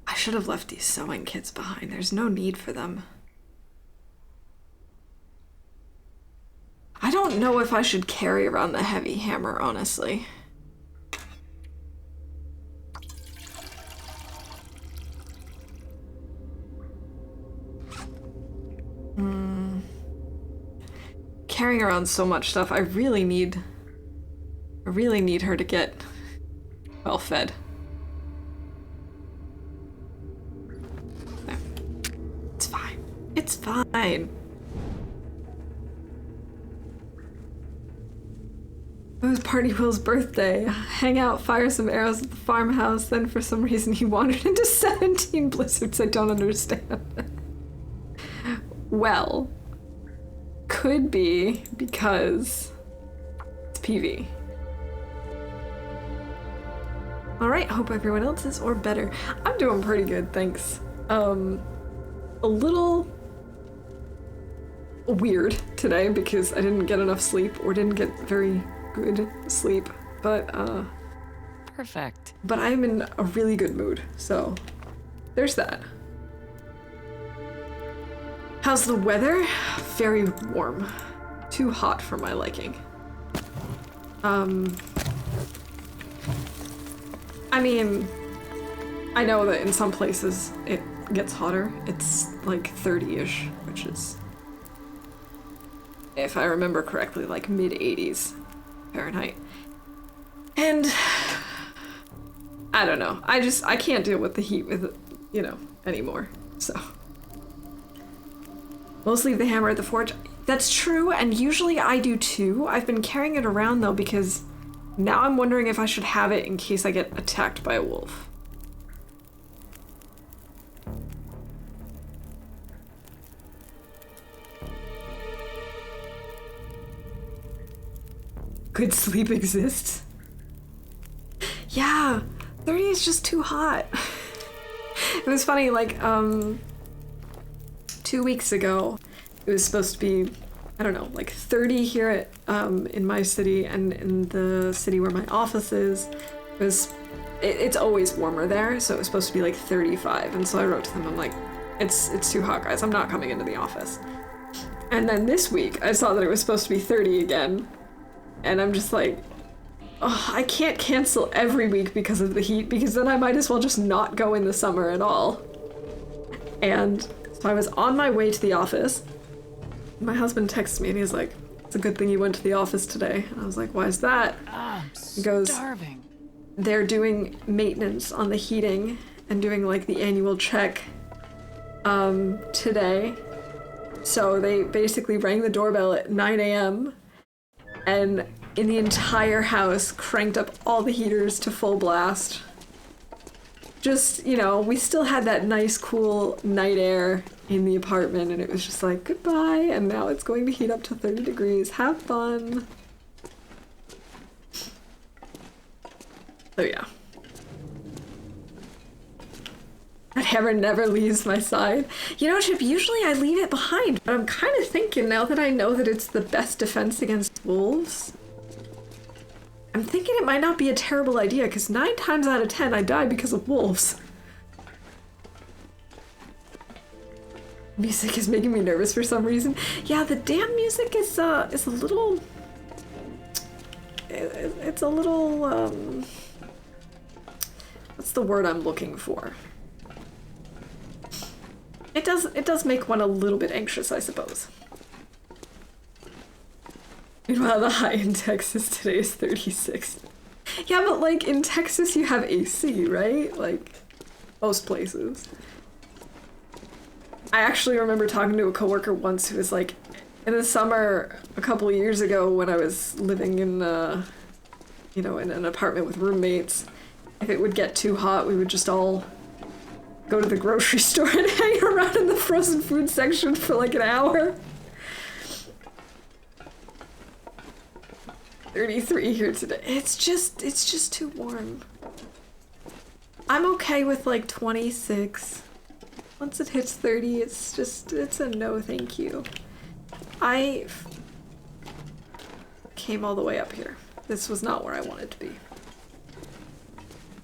A: I should have left these sewing kits behind. There's no need for them. I don't know if I should carry around the heavy hammer, honestly. Carrying around so much stuff, I really need her to get well fed. There. It's fine. It's fine. It was Party Will's birthday. Hang out, fire some arrows at the farmhouse, then for some reason he wandered into 17 blizzards I don't understand. Well, could be because it's PV. Alright, hope everyone else is or better. I'm doing pretty good, thanks. A little weird today because I didn't get enough sleep or didn't get very good sleep, but
B: Perfect.
A: but I'm in a really good mood, so there's that. How's the weather? Very warm. Too hot for my liking. I mean, I know that in some places it gets hotter. It's like 30-ish, which is, if I remember correctly, like mid-80s Fahrenheit. And I don't know. I can't deal with the heat anymore. So mostly leave the hammer at the forge. That's true, and usually I do too. I've been carrying it around though because now I'm wondering if I should have it in case I get attacked by a wolf. good sleep exists. Yeah, 30 is just too hot. It was funny, like, 2 weeks ago, it was supposed to be, I don't know, like 30 here at, in my city, and in the city where my office is, it's always warmer there, so it was supposed to be like 35, and so I wrote to them, I'm like, it's too hot, guys, I'm not coming into the office. And then this week, I saw that it was supposed to be 30 again, and I'm just like, oh, I can't cancel every week because of the heat, because then I might as well just not go in the summer at all. And so I was on my way to the office. My husband texted me and he's like, it's a good thing you went to the office today. And I was like, why is that?
B: I'm
A: He goes,
B: starving.
A: they're doing maintenance on the heating and doing like the annual check today. So they basically rang the doorbell at 9 a.m. and in the entire house cranked up all the heaters to full blast. Just, you know, we still had that nice cool night air in the apartment, and it was just like, goodbye, and now it's going to heat up to 30 degrees. Have fun. So yeah. That hammer never leaves my side. You know, Chip, usually I leave it behind, but I'm kind of thinking now that I know that it's the best defense against wolves, I'm thinking it might not be a terrible idea, because 9 times out of 10 I die because of wolves. Music is making me nervous for some reason. Yeah, the damn music is a little... It's a little, what's the word I'm looking for? It does make one a little bit anxious, I suppose. Meanwhile, the high in Texas today is 36. Yeah, but like in Texas you have AC, right? Like most places. I actually remember talking to a coworker once who was like, in the summer a couple of years ago when I was living in, you know, in an apartment with roommates, if it would get too hot, we would just all go to the grocery store and hang around in the frozen food section for like an hour. 33 here today. It's just too warm. I'm okay with like 26. Once it hits 30, it's a no thank you. I came all the way up here. This was not where I wanted to be.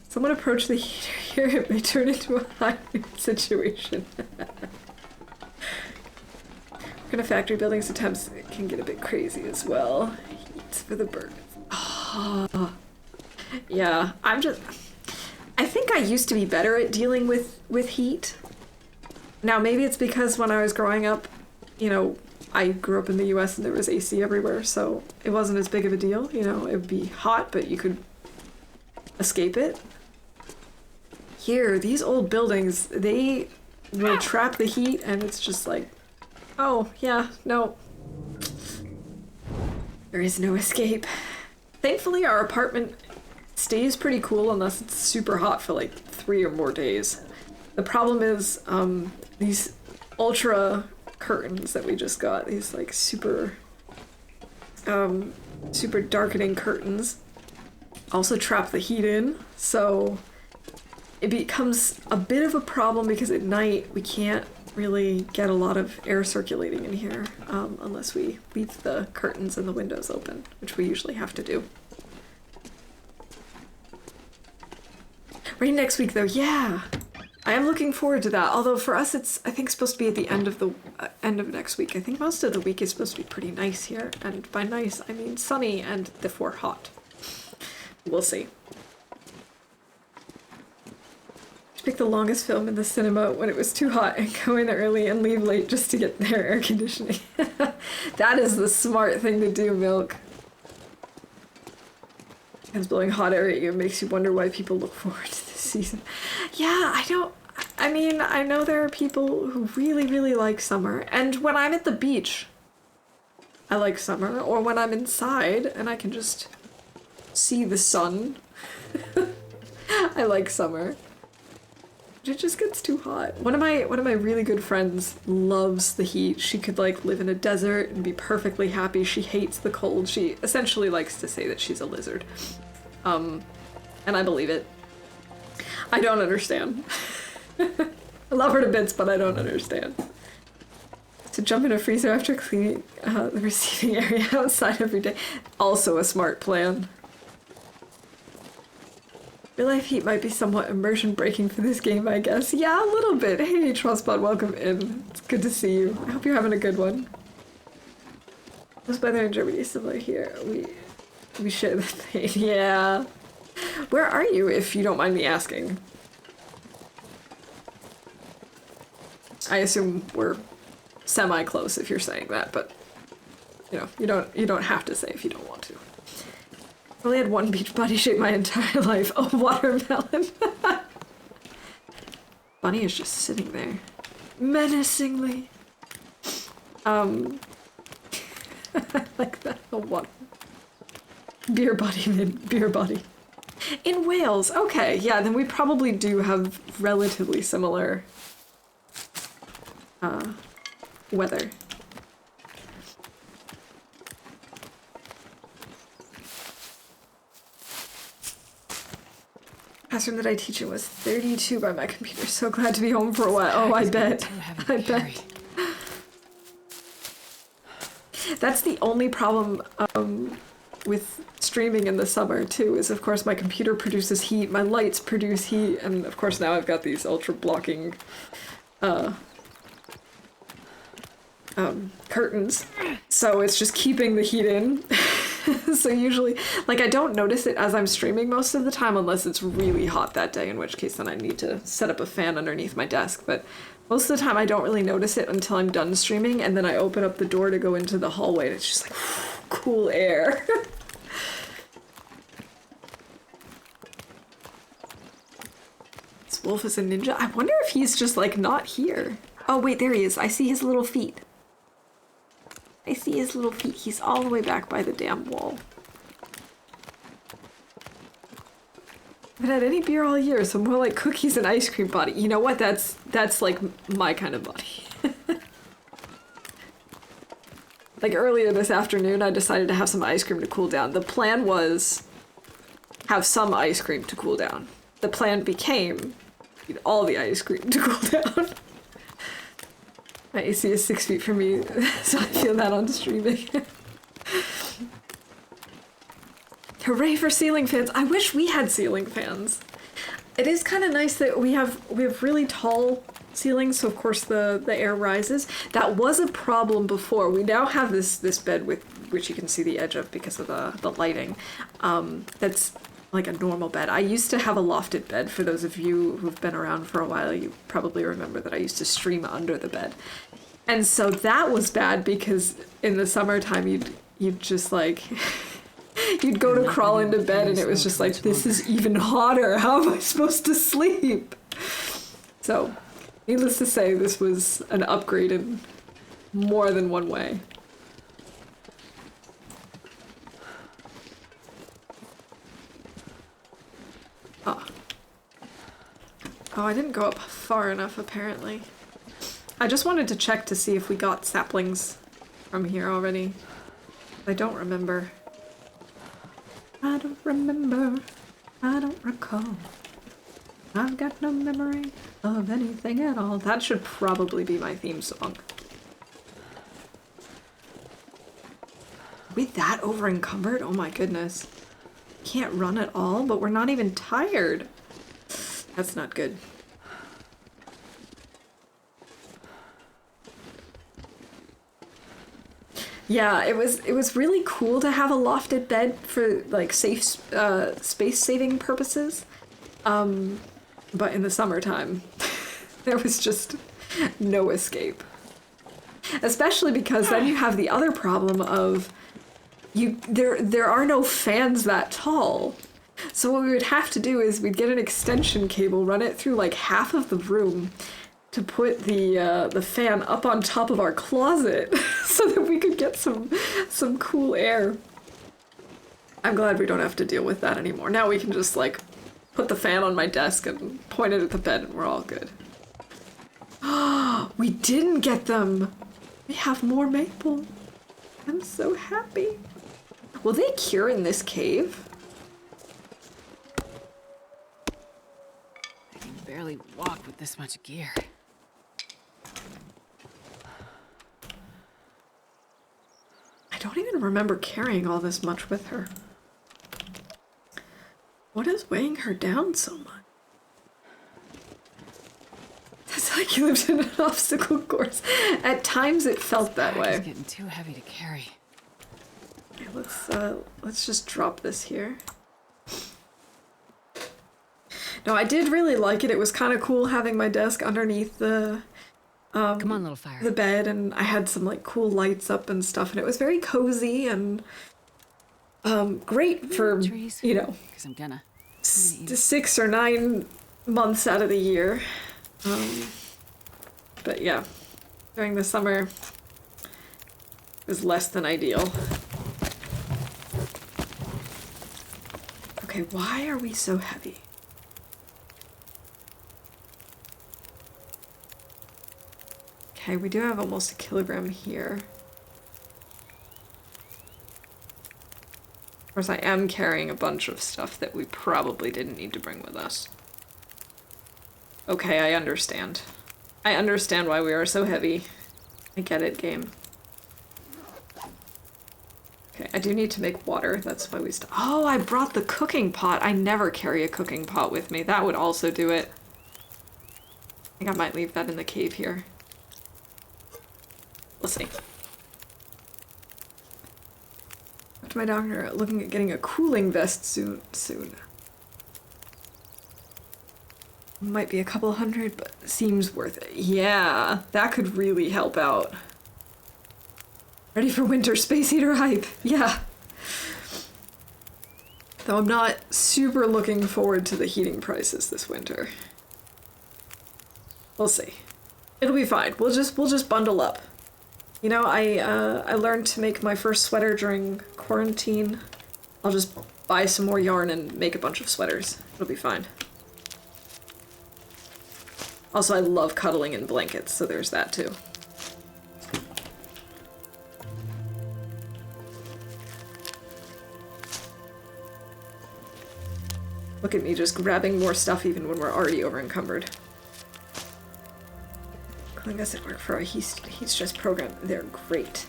A: Someone approach the heater here, it may turn into a high situation. Working in factory buildings, sometimes it can get a bit crazy as well. Heat for the birds. Oh. Yeah, I think I used to be better at dealing with heat. Now maybe it's because when I was growing up, you know, I grew up in the US and there was AC everywhere, so it wasn't as big of a deal, you know, it would be hot, but you could escape it. Here, these old buildings, they will trap the heat and it's just like, oh, yeah, no. There is no escape. Thankfully, our apartment stays pretty cool unless it's super hot for like 3 or more days. The problem is these ultra curtains that we just got, these like super darkening curtains, also trap the heat in, so it becomes a bit of a problem because at night we can't really get a lot of air circulating in here unless we leave the curtains and the windows open, which we usually have to do. Rain next week though, yeah! I am looking forward to that, although for us it's, I think, supposed to be at the end of next week. I think most of the week is supposed to be pretty nice here, and by nice I mean sunny and therefore hot. We'll see. Pick the longest film in the cinema when it was too hot and go in early and leave late just to get their air conditioning. That is the smart thing to do, Milk. It's blowing hot air at you, makes you wonder why people look forward to this season. Yeah, I mean, I know there are people who really, really like summer, and when I'm at the beach, I like summer, or when I'm inside and I can just see the sun, I like summer. It just gets too hot. One of my really good friends loves the heat. She could like live in a desert and be perfectly happy. She hates the cold. She essentially likes to say that she's a lizard. And I believe it. I don't understand. I love her to bits, but I don't understand. To jump in a freezer after cleaning the receiving area outside every day. Also a smart plan. Real life heat might be somewhat immersion breaking for this game, I guess. Yeah, a little bit. Hey, Trustbot, welcome in. It's good to see you. I hope you're having a good one. This weather in Germany is similar here. We share the thing. Yeah. Where are you, if you don't mind me asking? I assume we're semi-close if you're saying that, but you know, you don't have to say if you don't want to. I've only had one beach body shape my entire life. A watermelon. Bunny is just sitting there. Menacingly. I like that. A water. Beer body, beer body. In Wales. Okay, yeah, then we probably do have relatively similar weather. Classroom that I teach in was 32 by my computer. So glad to be home for a while. Oh, I bet. I bet. That's the only problem with streaming in the summer too, is of course my computer produces heat, my lights produce heat, and of course now I've got these ultra blocking curtains. So it's just keeping the heat in. So usually, like, I don't notice it as I'm streaming most of the time unless it's really hot that day, in which case then I need to set up a fan underneath my desk. But most of the time I don't really notice it until I'm done streaming, and then I open up the door to go into the hallway and it's just like cool air. This wolf is a ninja. I wonder if he's just like not here. Oh wait, there he is. I see his little feet. I see his little feet. He's all the way back by the damn wall. I haven't had any beer all year, so more like cookies and ice cream body. You know what? That's like my kind of body. Like earlier this afternoon, I decided to have some ice cream to cool down. The plan was have some ice cream to cool down. The plan became eat all the ice cream to cool down. My AC is 6 feet from me, so I feel that on streaming. Hooray for ceiling fans. I wish we had ceiling fans. It is kind of nice that we have really tall ceilings, so of course the air rises. That was a problem before. We now have this bed with which you can see the edge of because of the lighting. That's like a normal bed. I used to have a lofted bed. For those of you who've been around for a while, you probably remember that I used to stream under the bed. And so that was bad because in the summertime you'd just like you'd go to crawl into bed and it was just like, this is even hotter. How am I supposed to sleep? So, needless to say, this was an upgrade in more than one way. Oh, I didn't go up far enough, apparently. I just wanted to check to see if we got saplings from here already. I don't remember. I don't remember. I don't recall. I've got no memory of anything at all. That should probably be my theme song. Are we that over encumbered? Oh my goodness. Can't run at all, but we're not even tired. That's not good. Yeah, it was really cool to have a lofted bed for like safe space saving purposes. But in the summertime, there was just no escape. Especially because then you have the other problem of there are no fans that tall. So what we would have to do is we'd get an extension cable, run it through like half of the room to put the fan up on top of our closet so that we could get some cool air. I'm glad we don't have to deal with that anymore. Now we can just like put the fan on my desk and point it at the bed and we're all good. We didn't get them! We have more maple. I'm so happy. Will they cure in this cave?
B: I can barely walk with this much gear.
A: I don't even remember carrying all this much with her. What is weighing her down so much? It's like you lived in an obstacle course. At times it felt that way.
B: It's getting too heavy to carry.
A: Okay, let's just drop this here. No, I did really like it. It was kind of cool having my desk underneath the
B: Come on, little fire.
A: the bed, and I had some like cool lights up and stuff, and it was very cozy and great for,
B: Trees?
A: you know,
B: Because I'm gonna.
A: 6 or 9 months out of the year. But yeah, during the summer it was less than ideal. Okay, why are we so heavy? Okay, we do have almost a kilogram here. Of course, I am carrying a bunch of stuff that we probably didn't need to bring with us. Okay, I understand. I understand why we are so heavy. I get it, game. Okay, I do need to make water. That's why we Oh, I brought the cooking pot. I never carry a cooking pot with me. That would also do it. I think I might leave that in the cave here. Let's see. Talk to my doctor, looking at getting a cooling vest soon. Might be a couple hundred, but seems worth it. Yeah, that could really help out. Ready for winter space heater hype. Yeah. Though I'm not super looking forward to the heating prices this winter. We'll see. It'll be fine. We'll just bundle up. You know, I learned to make my first sweater during quarantine. I'll just buy some more yarn and make a bunch of sweaters. It'll be fine. Also, I love cuddling in blankets, so there's that too. Look at me just grabbing more stuff even when we're already over-encumbered. Cooling vest at work for a heat stress program. They're great.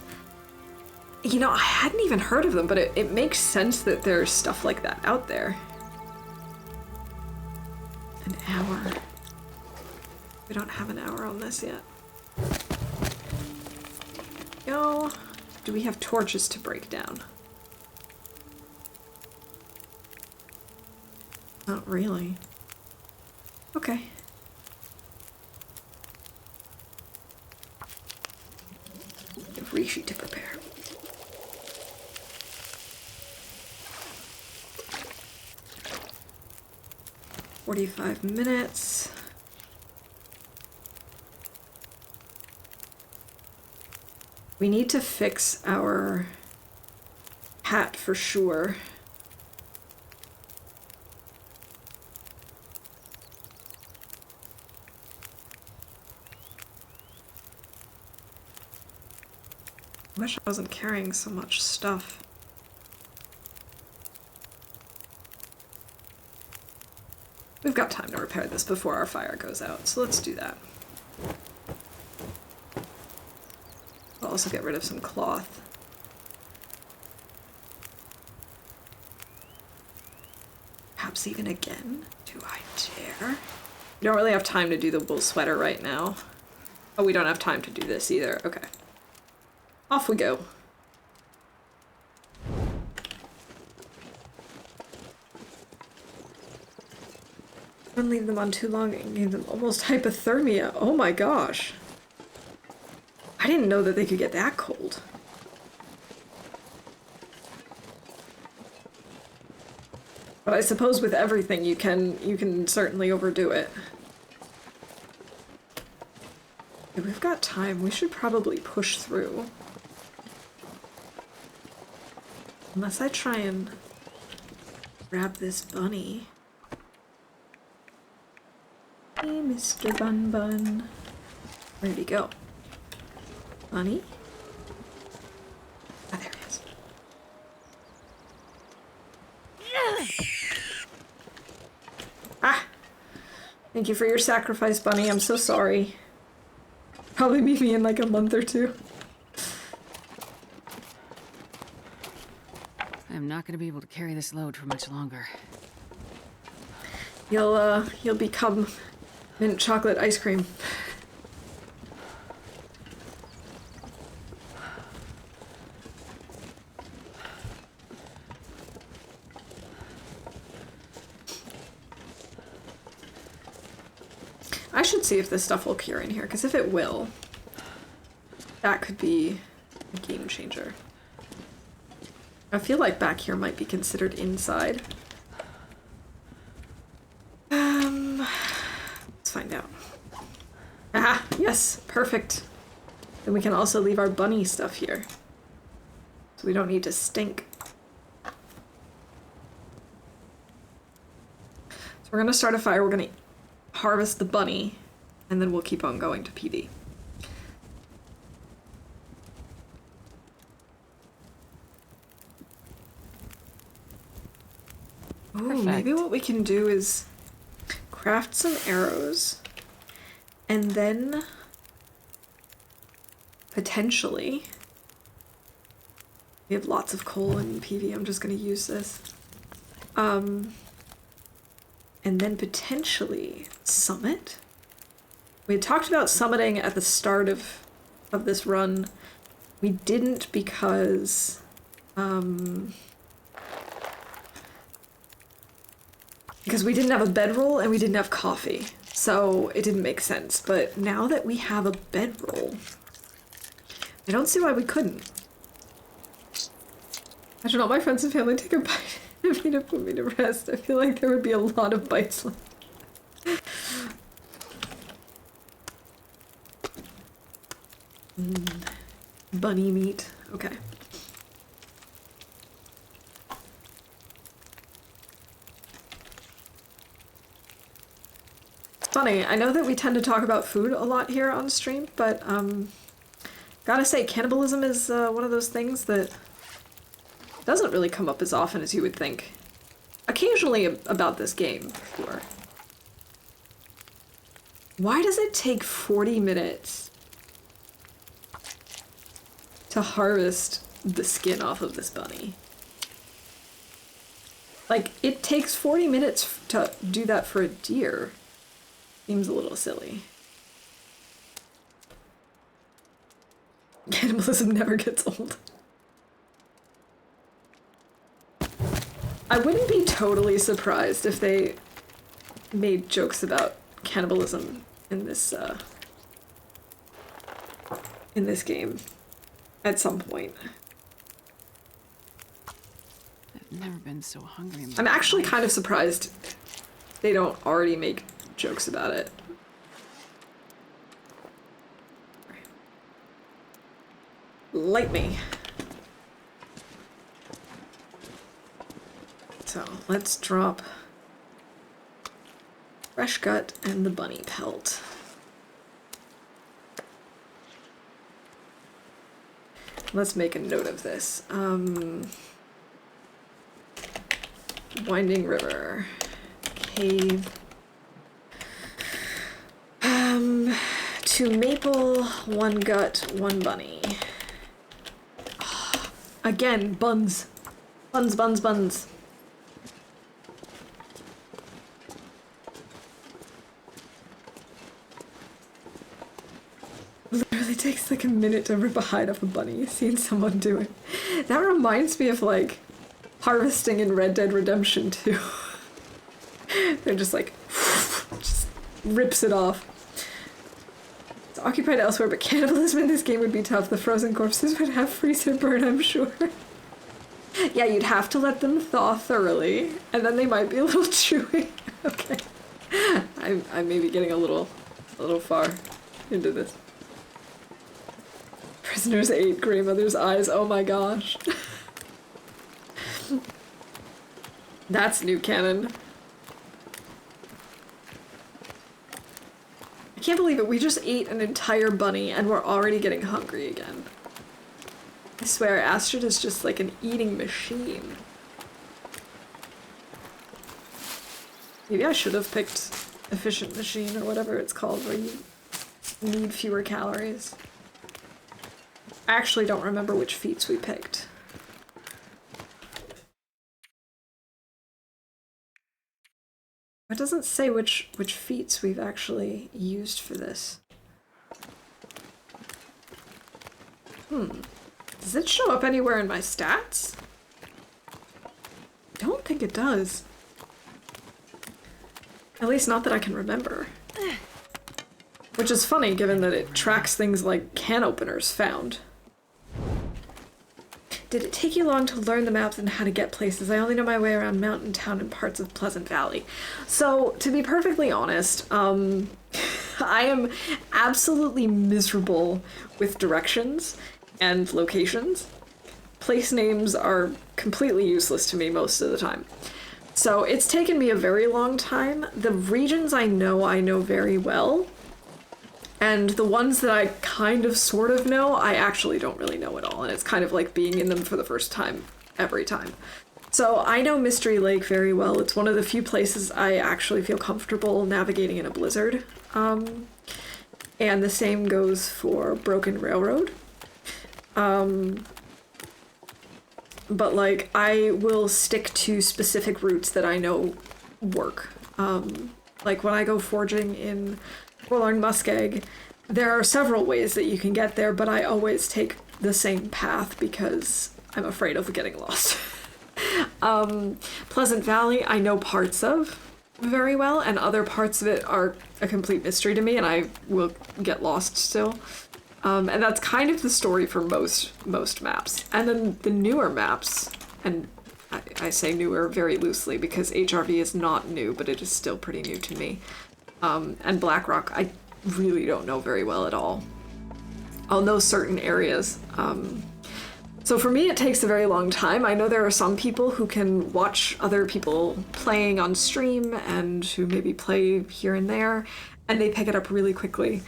A: You know, I hadn't even heard of them, but it makes sense that there's stuff like that out there. An hour. We don't have an hour on this yet. Yo, do we have torches to break down? Not really. Okay. Have Rishi to prepare. "45 minutes. We need to fix our hat for sure. I wish I wasn't carrying so much stuff. We've got time to repair this before our fire goes out, so let's do that. We'll also get rid of some cloth. Perhaps even again? Do I dare? We don't really have time to do the wool sweater right now. Oh, we don't have time to do this either. Okay. Off we go. Don't leave them on too long and gave them almost hypothermia. Oh my gosh. I didn't know that they could get that cold. But I suppose with everything you can certainly overdo it. Okay, we've got time. We should probably push through. Unless I try and grab this bunny. Hey, Mr. Bun Bun. Where'd he go? Bunny? Ah, there he is. Ah! Thank you for your sacrifice, Bunny. I'm so sorry. Probably meet me in like a month or two.
B: I'm not gonna be able to carry this load for much longer.
A: You'll become mint chocolate ice cream. I should see if this stuff will cure in here, because if it will, that could be a game changer. I feel like back here might be considered inside. Let's find out. Ah, yes, perfect. Then we can also leave our bunny stuff here. So we don't need to stink. So we're gonna start a fire, we're gonna harvest the bunny, and then we'll keep on going to PD. Ooh, maybe what we can do is craft some arrows, and then potentially we have lots of coal in PV. I'm just gonna use this. And then potentially summit. We had talked about summiting at the start of this run. We didn't because we didn't have a bedroll and we didn't have coffee. So it didn't make sense. But now that we have a bedroll, I don't see why we couldn't. I should all my friends and family take a bite of me to put me to rest. I feel like there would be a lot of bites left. Bunny meat. Okay. It's funny, I know that we tend to talk about food a lot here on stream, but gotta say, cannibalism is one of those things that doesn't really come up as often as you would think. Occasionally about this game, sure. Why does it take 40 minutes to harvest the skin off of this bunny? Like, it takes 40 minutes to do that for a deer. Seems a little silly. Cannibalism never gets old. I wouldn't be totally surprised if they made jokes about cannibalism in this game at some point.
B: I've never been so hungry.
A: I'm actually kind of surprised they don't already make jokes about it. Light me. So let's drop fresh gut and the bunny pelt. Let's make a note of this. Winding river, cave, 2 maple, 1 gut, 1 bunny. Again, buns. Buns, buns, buns. Literally takes like a minute to rip a hide off a bunny. Seen someone do it. That reminds me of like harvesting in Red Dead Redemption 2. They're just like, just rips it off. It's occupied elsewhere, but cannibalism in this game would be tough. The frozen corpses would have freezer burn, I'm sure. Yeah, you'd have to let them thaw thoroughly, and then they might be a little chewy. Okay. I may be getting a little far into this. Prisoners ate grandmother's eyes. Oh my gosh. That's new canon. I can't believe it. We just ate an entire bunny and we're already getting hungry again. I swear, Astrid is just like an eating machine. Maybe I should have picked efficient machine or whatever it's called, where you need fewer calories. I actually don't remember which feats we picked. It doesn't say which feats we've actually used for this. Does it show up anywhere in my stats? I don't think it does. At least not that I can remember. Which is funny, given that it tracks things like can openers found. Did it take you long to learn the maps and how to get places? I only know my way around Mountain Town and parts of Pleasant Valley. So, to be perfectly honest, I am absolutely miserable with directions and locations. Place names are completely useless to me most of the time. So it's taken me a very long time. The regions I know very well. And the ones that I kind of sort of know, I actually don't really know at all. And it's kind of like being in them for the first time every time. So I know Mystery Lake very well. It's one of the few places I actually feel comfortable navigating in a blizzard. And the same goes for Broken Railroad. But like, I will stick to specific routes that I know work. Like when I go foraging in Forlorn Muskeg, there are several ways that you can get there, but I always take the same path because I'm afraid of getting lost. Pleasant Valley, I know parts of very well, and other parts of it are a complete mystery to me, and I will get lost still. And that's kind of the story for most maps. And then the newer maps, and I say newer very loosely because HRV is not new, but it is still pretty new to me. And Blackrock, I really don't know very well at all. I'll know certain areas. So for me, it takes a very long time. I know there are some people who can watch other people playing on stream and who maybe play here and there, and they pick it up really quickly.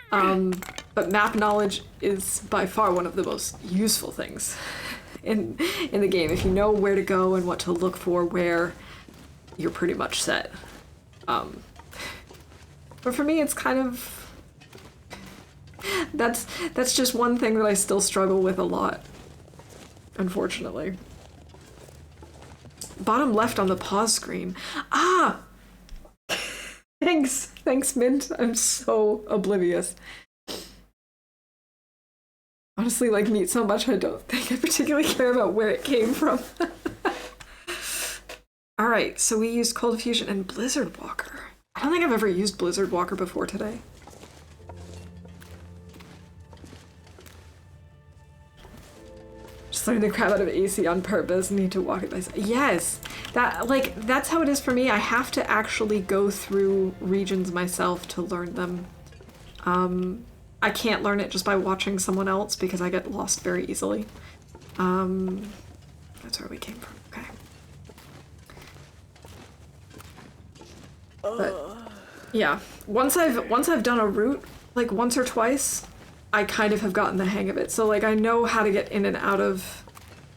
A: But map knowledge is by far one of the most useful things in the game. If you know where to go and what to look for where, you're pretty much set. But for me, it's kind of... That's just one thing that I still struggle with a lot, unfortunately. Bottom left on the pause screen. Ah! Thanks, Mint. I'm so oblivious. Honestly, like meat so much, I don't think I particularly care about where it came from. Alright, so we used Cold Fusion and Blizzard Walker. I don't think I've ever used Blizzard Walker before today. Just learned the crap out of AC on purpose. Need to walk it myself. Yes! That's how it is for me. I have to actually go through regions myself to learn them. I can't learn it just by watching someone else because I get lost very easily. That's where we came from. Okay. But yeah, once I've done a route like once or twice, I kind of have gotten the hang of it. So like I know how to get in and out of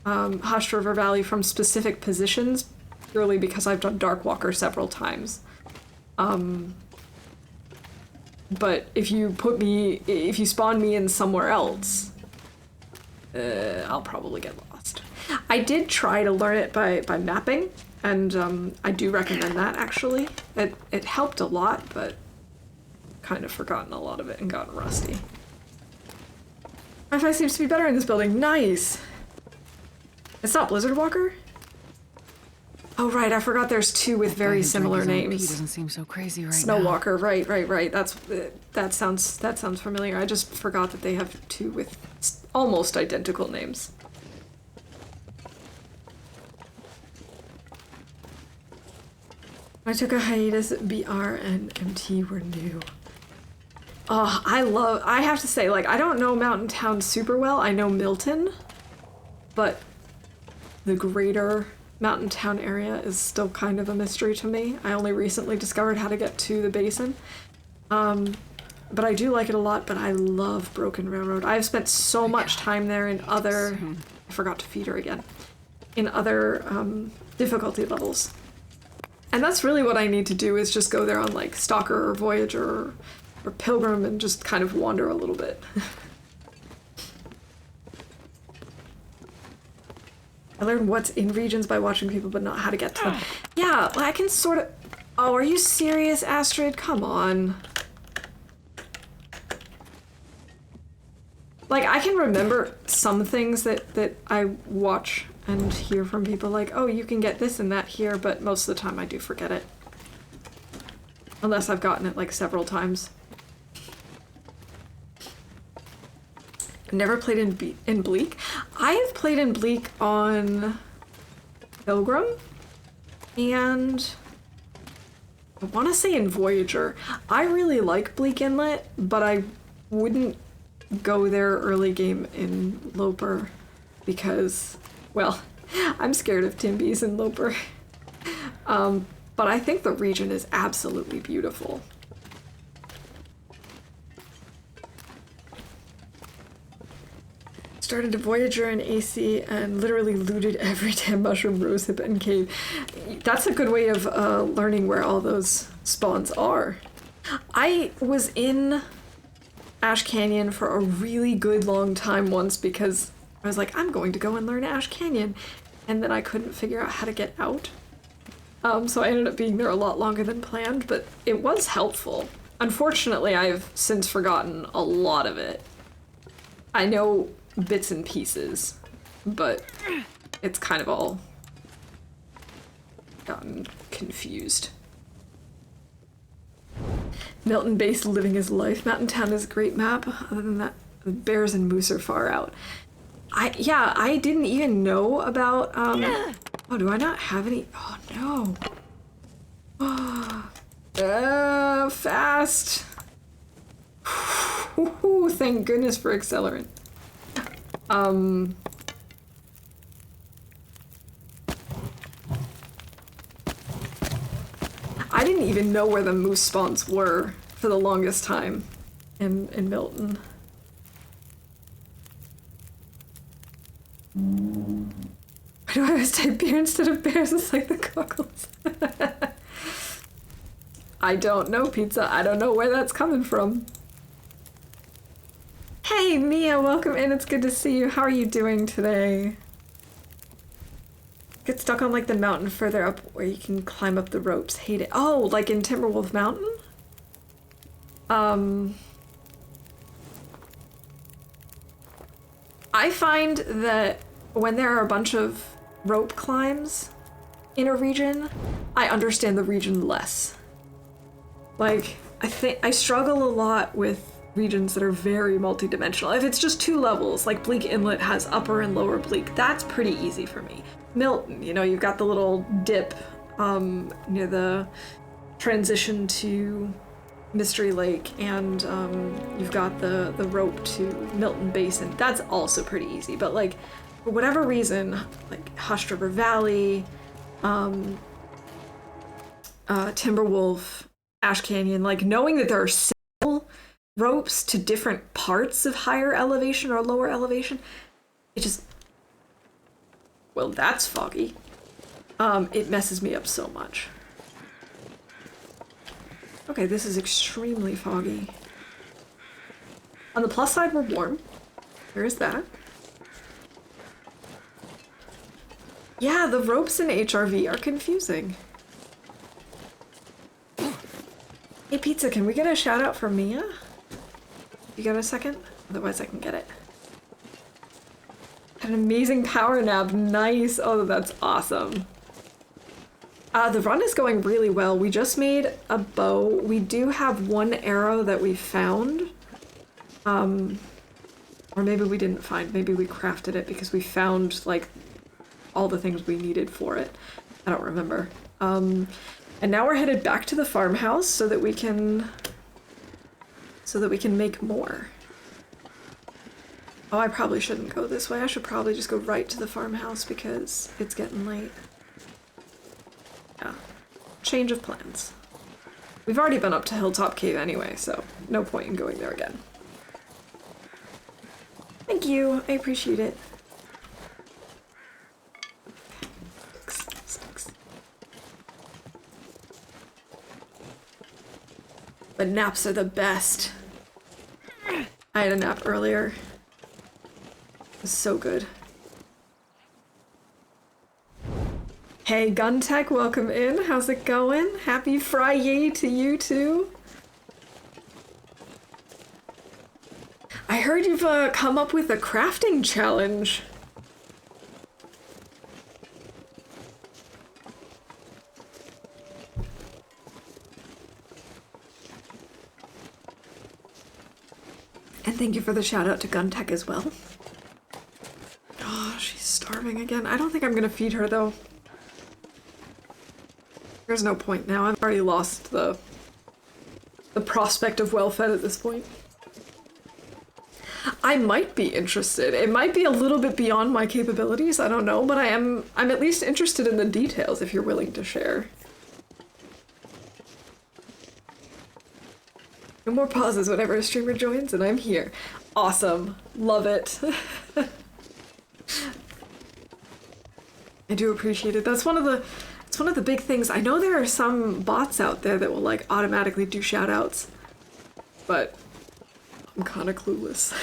A: Hushed River Valley from specific positions purely because I've done Dark Walker several times. But if you spawn me in somewhere else, I'll probably get lost. I did try to learn it by mapping, and I do recommend that actually. It helped a lot, but kind of forgotten a lot of it and gotten rusty. Wi-Fi seems to be better in this building. Nice! It's not Blizzard Walker? Oh right, I forgot there's two with very similar names.
B: Doesn't seem so crazy right
A: Snow
B: now.
A: Walker, right. That sounds familiar. I just forgot that they have two with almost identical names. I took a hiatus. BR and MT were new. Oh, I have to say, like, I don't know Mountain Town super well. I know Milton, but the greater Mountain Town area is still kind of a mystery to me. I only recently discovered how to get to the basin. but I do like it a lot, but I love Broken Railroad. I've spent so much time there in other... I forgot to feed her again. In other difficulty levels. And that's really what I need to do, is just go there on like Stalker or Voyager or Pilgrim and just kind of wander a little bit. I learned what's in regions by watching people, but not how to get to them. Yeah, I can sort of... Oh, are you serious, Astrid? Come on. Like, I can remember some things that I watch and hear from people, like, oh, you can get this and that here, but most of the time I do forget it. Unless I've gotten it, like, several times. Never played in Bleak. I have played in Bleak on Pilgrim, and I want to say in Voyager. I really like Bleak Inlet, but I wouldn't go there early game in Loper because, well, I'm scared of Timbies in Loper. But I think the region is absolutely beautiful. Started a Voyager in AC and literally looted every damn mushroom, rosehip, and cave. That's a good way of learning where all those spawns are. I was in Ash Canyon for a really good long time once because I was like, I'm going to go and learn Ash Canyon, and then I couldn't figure out how to get out. So I ended up being there a lot longer than planned, but it was helpful. Unfortunately, I've since forgotten a lot of it. I know bits and pieces, but it's kind of all gotten confused. Milton Base living his life. Mountain Town is a great map. Other than that, the bears and moose are far out. I didn't even know about, oh, do I not have any? Oh, no. Fast. Thank goodness for accelerant. I didn't even know where the moose spawns were for the longest time in Milton. Why do I always type beer instead of bears? It's like the goggles. I don't know, Pizza. I don't know where that's coming from. Hey, Mia, welcome in. It's good to see you. How are you doing today? Get stuck on like the mountain further up where you can climb up the ropes. Hate it. Oh, like in Timberwolf Mountain? I find that when there are a bunch of rope climbs in a region, I understand the region less. Like, I think I struggle a lot with regions that are very multidimensional. If it's just 2 levels, like Bleak Inlet has upper and lower Bleak, that's pretty easy for me. Milton, you know, you've got the little dip near the transition to Mystery Lake, and you've got the rope to Milton Basin. That's also pretty easy, but like, for whatever reason, like Hush River Valley, Timberwolf, Ash Canyon, like knowing that there are several ropes to different parts of higher elevation or lower elevation, it just, well, that's foggy. It messes me up so much. Okay, this is extremely foggy. On the plus side, we're warm. There is that. Yeah, the ropes in HRV are confusing. Hey, Pizza, can we get a shout out for Mia? You got a second? Otherwise I can get it. Had an amazing power nap. Nice. Oh, that's awesome. The run is going really well. We just made a bow. We do have one arrow that we found. Or maybe we didn't find. Maybe we crafted it because we found, like, all the things we needed for it. I don't remember. And now we're headed back to the farmhouse so that we can make more. Oh, I probably shouldn't go this way. I should probably just go right to the farmhouse because it's getting late. Yeah. Change of plans. We've already been up to Hilltop Cave anyway, so no point in going there again. Thank you, I appreciate it. Sticks. But naps are the best. I had a nap earlier. It was so good. Hey, Gun Tech, welcome in. How's it going? Happy Friday to you too. I heard you've come up with a crafting challenge. And thank you for the shout out to Gun Tech as well. Oh, she's starving again. I don't think I'm gonna feed her though. There's no point now. I've already lost the prospect of well-fed at this point. I might be interested. It might be a little bit beyond my capabilities, I don't know, but I'm at least interested in the details if you're willing to share. No more pauses whenever a streamer joins and I'm here. Awesome. Love it. I do appreciate it. That's one of the big things. I know there are some bots out there that will like automatically do shoutouts, but I'm kind of clueless.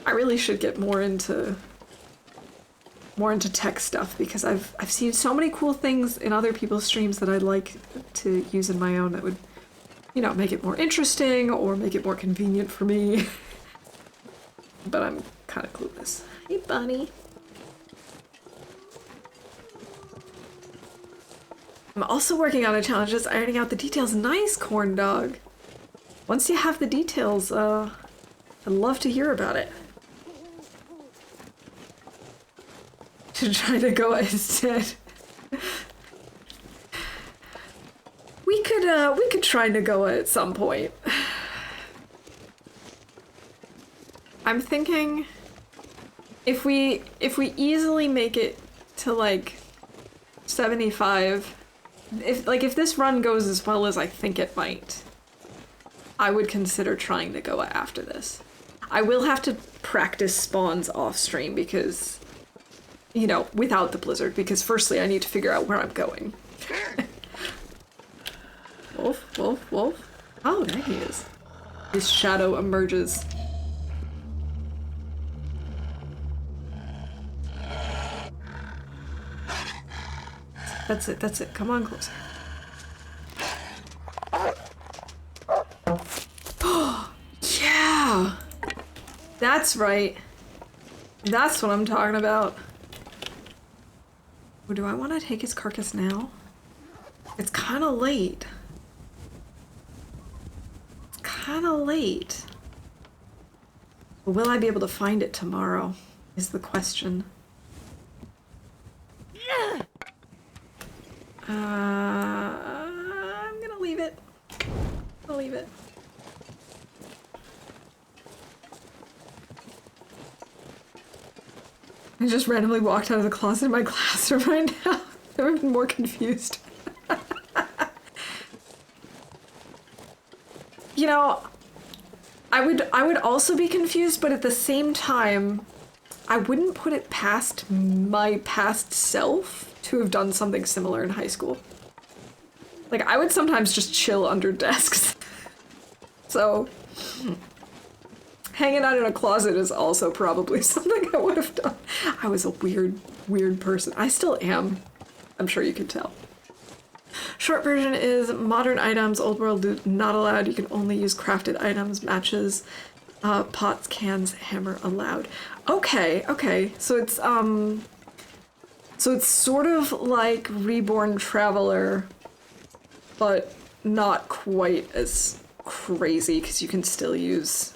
A: I really should get more into tech stuff because I've seen so many cool things in other people's streams that I'd like to use in my own that would, you know, make it more interesting or make it more convenient for me. But I'm kind of clueless. Hey, bunny. I'm also working on a challenge just ironing out the details. Nice, corn dog. Once you have the details, I'd love to hear about it. To try to go instead. We could try Nagoa at some point. I'm thinking if we easily make it to like 75, if this run goes as well as I think it might, I would consider trying Nagoa after this. I will have to practice spawns off stream because, you know, without the blizzard, because firstly I need to figure out where I'm going. Wolf, wolf, wolf. Oh, there he is. His shadow emerges. That's it. Come on closer. Oh, yeah! That's right. That's what I'm talking about. Oh, do I want to take his carcass now? It's kind of late. It's kind of late. But will I be able to find it tomorrow? Is the question. I'm gonna leave it. I'll leave it. I just randomly walked out of the closet in my classroom right now. I've never been more confused. You know, I would also be confused, but at the same time, I wouldn't put it past my past self to have done something similar in high school. Like, I would sometimes just chill under desks. So, hanging out in a closet is also probably something I would have done. I was a weird person. I still am. I'm sure you can tell. Short version is modern items, old world loot not allowed. You can only use crafted items, matches, pots, cans, hammer allowed. Okay. So it's sort of like Reborn Traveler, but not quite as crazy because you can still use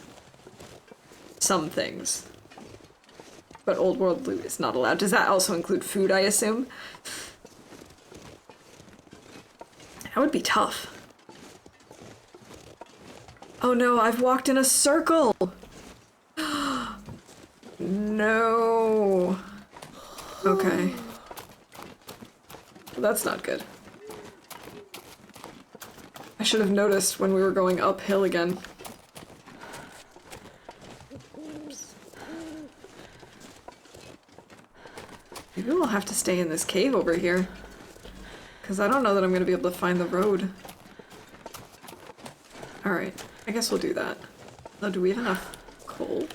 A: some things. But old world loot is not allowed. Does that also include food, I assume? That would be tough. Oh no, I've walked in a circle! No. Okay. Well, that's not good. I should have noticed when we were going uphill again. Maybe we'll have to stay in this cave over here. Because I don't know that I'm going to be able to find the road. Alright, I guess we'll do that. Oh, do we have enough coal?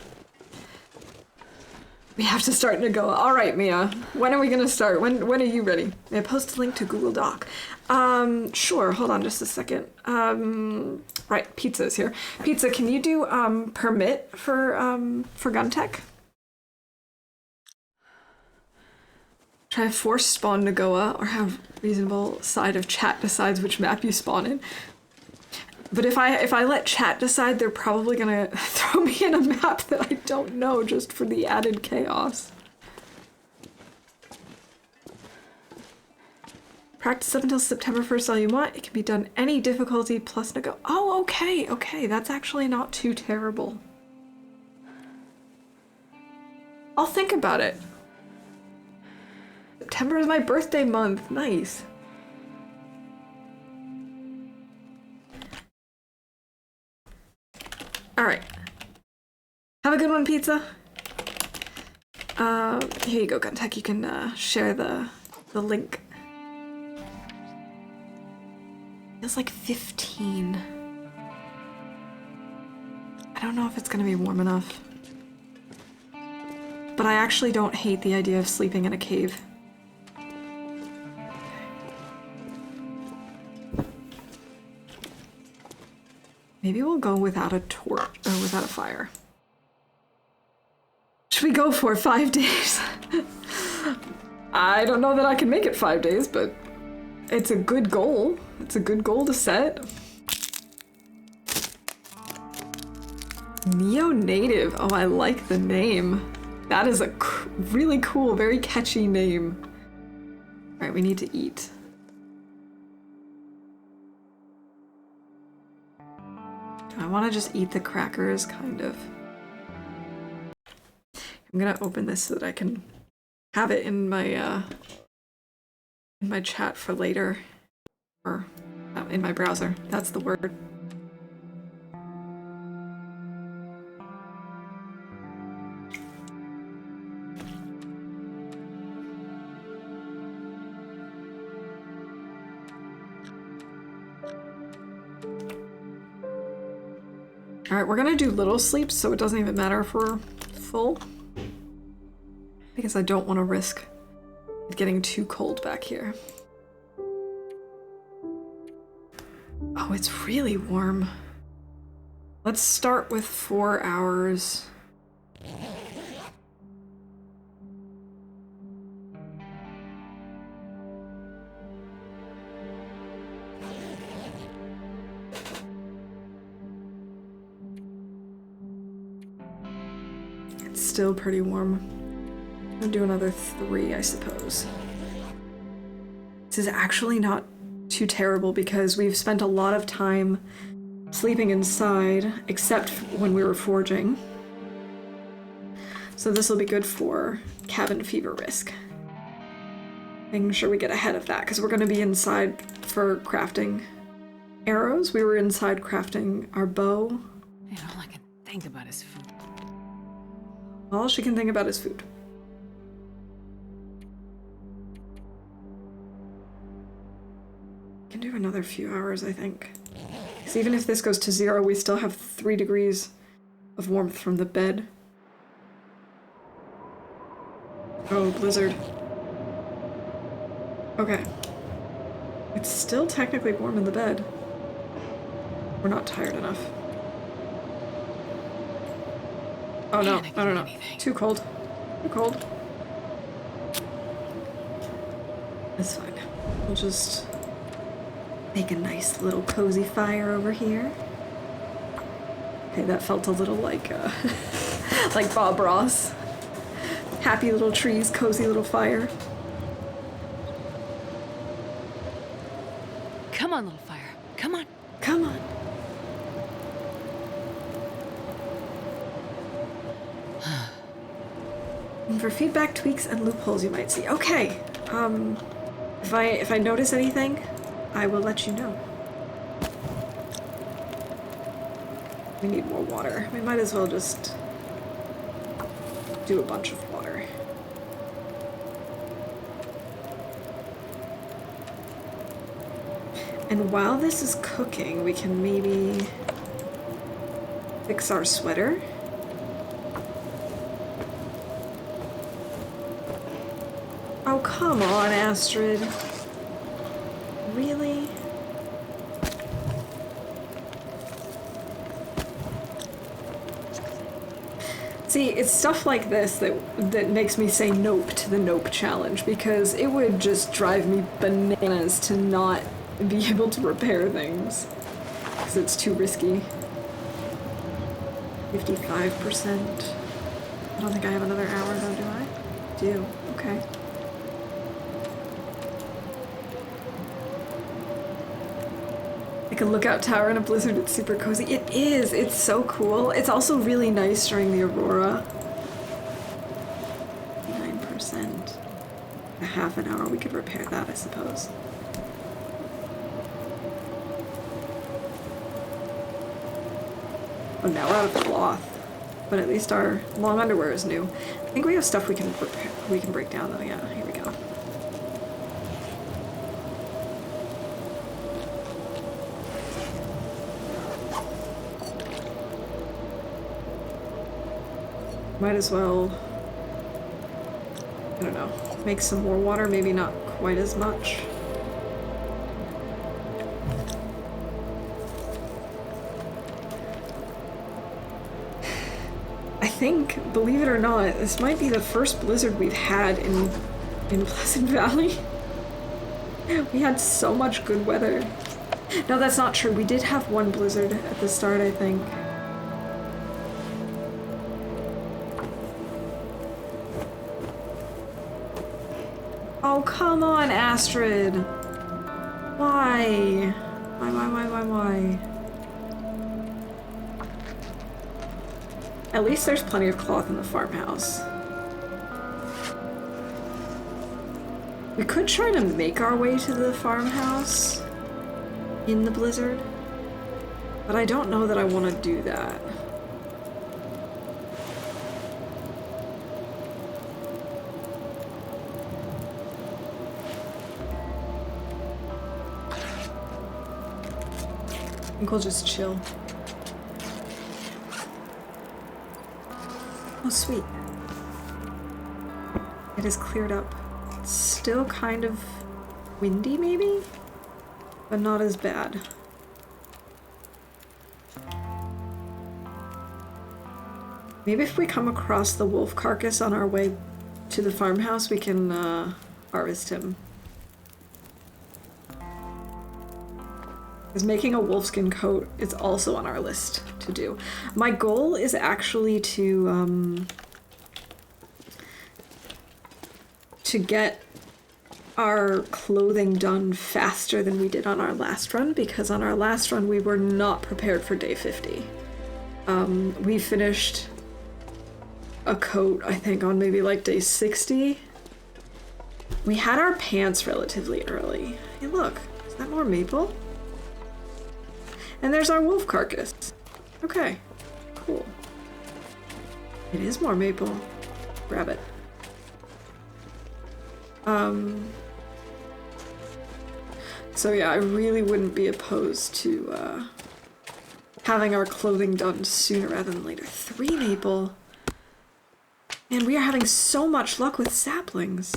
A: We have to start to go. Alright, Mia. When are we going to start? When are you ready? May I post a link to Google Doc? Sure. Hold on just a second. Right, Pizza is here. Pizza, can you do permit for gun tech? Try force spawn Nagoa or have reasonable side of chat decides which map you spawn in. But if I let chat decide, they're probably gonna throw me in a map that I don't know just for the added chaos. Practice up until September 1st all you want. It can be done any difficulty plus Nagoa. Oh, okay, okay. That's actually not too terrible. I'll think about it. September is my birthday month. Nice. Alright. Have a good one, Pizza. Here you go, Guntech. You can share the link. Feels like 15. I don't know if it's gonna be warm enough. But I actually don't hate the idea of sleeping in a cave. Maybe we'll go without a torch, or without a fire. Should we go for 5 days? I don't know that I can make it 5 days, but it's a good goal. It's a good goal to set. Neo-native. Oh, I like the name. That is a really cool, very catchy name. All right, we need to eat. I want to just eat the crackers, kind of. I'm gonna open this so that I can have it in my chat for later, or in my browser. That's the word. Alright, we're gonna do little sleeps, so it doesn't even matter if we're full. Because I don't want to risk it getting too cold back here. Oh, it's really warm. Let's start with 4 hours. Still pretty warm. I'll do another 3, I suppose. This is actually not too terrible because we've spent a lot of time sleeping inside, except when we were forging. So this will be good for cabin fever risk. Making sure we get ahead of that, because we're going to be inside for crafting arrows. We were inside crafting our bow.
B: Man, all I can think about is food.
A: All she can think about is food. Can do another few hours, I think. Because even if this goes to 0, we still have 3 degrees of warmth from the bed. Oh, blizzard. Okay. It's still technically warm in the bed. We're not tired enough. Oh no, I don't know. Too cold. Too cold. It's fine. We'll just make a nice little cozy fire over here. Okay, that felt a little like like Bob Ross. Happy little trees, cozy little fire.
B: Come on, little fire. Come on.
A: Come on. And for feedback, tweaks, and loopholes you might see. Okay. If I notice anything, I will let you know. We need more water. We might as well just do a bunch of water. And while this is cooking, we can maybe fix our sweater. Oh, come on, Astrid. Really? See, it's stuff like this that makes me say nope to the nope challenge, because it would just drive me bananas to not be able to repair things. Because it's too risky. 55%. I don't think I have another hour though, do I? Do. Okay. Like a lookout tower in a blizzard, it's super cozy. It is! It's so cool. It's also really nice during the aurora. 9%. A half an hour, we could repair that, I suppose. Oh, now we're out of cloth. But at least our long underwear is new. I think we have stuff we can repair, we can break down though. Yeah, here we go. Might as well, I don't know, make some more water, maybe not quite as much. I think, believe it or not, this might be the first blizzard we've had in Pleasant Valley. We had so much good weather. No, that's not true. We did have one blizzard at the start, I think. Oh, come on, Astrid. Why? Why? At least there's plenty of cloth in the farmhouse. We could try to make our way to the farmhouse in the blizzard, but I don't know that I want to do that. I think we'll just chill. Oh, sweet. It is cleared up. It's still kind of windy, maybe? But not as bad. Maybe if we come across the wolf carcass on our way to the farmhouse, we can harvest him. Because making a wolfskin coat is also on our list to do. My goal is actually to get our clothing done faster than we did on our last run, because on our last run we were not prepared for day 50. We finished a coat, I think, on maybe like day 60. We had our pants relatively early. Hey, look, is that more maple? And there's our wolf carcass. Okay, cool. It is more maple. Grab it. So yeah, I really wouldn't be opposed to having our clothing done sooner rather than later. 3 maple. And we are having so much luck with saplings.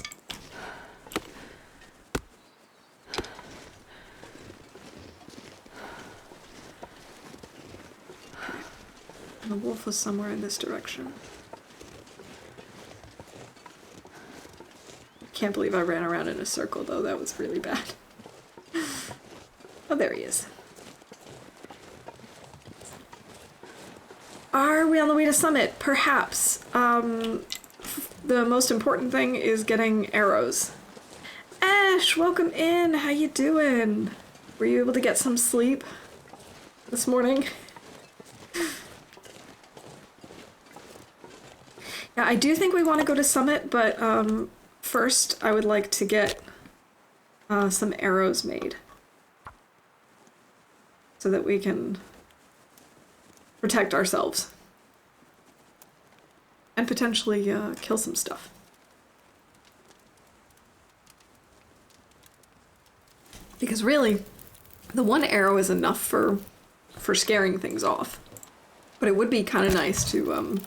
A: The wolf was somewhere in this direction. Can't believe I ran around in a circle though, that was really bad. Oh, there he is. Are we on the way to summit? Perhaps. The most important thing is getting arrows. Ash, welcome in. How you doing? Were you able to get some sleep this morning? Yeah, I do think we want to go to summit, but first I would like to get some arrows made so that we can protect ourselves. And potentially kill some stuff. Because really, the one arrow is enough for scaring things off. But it would be kind of nice to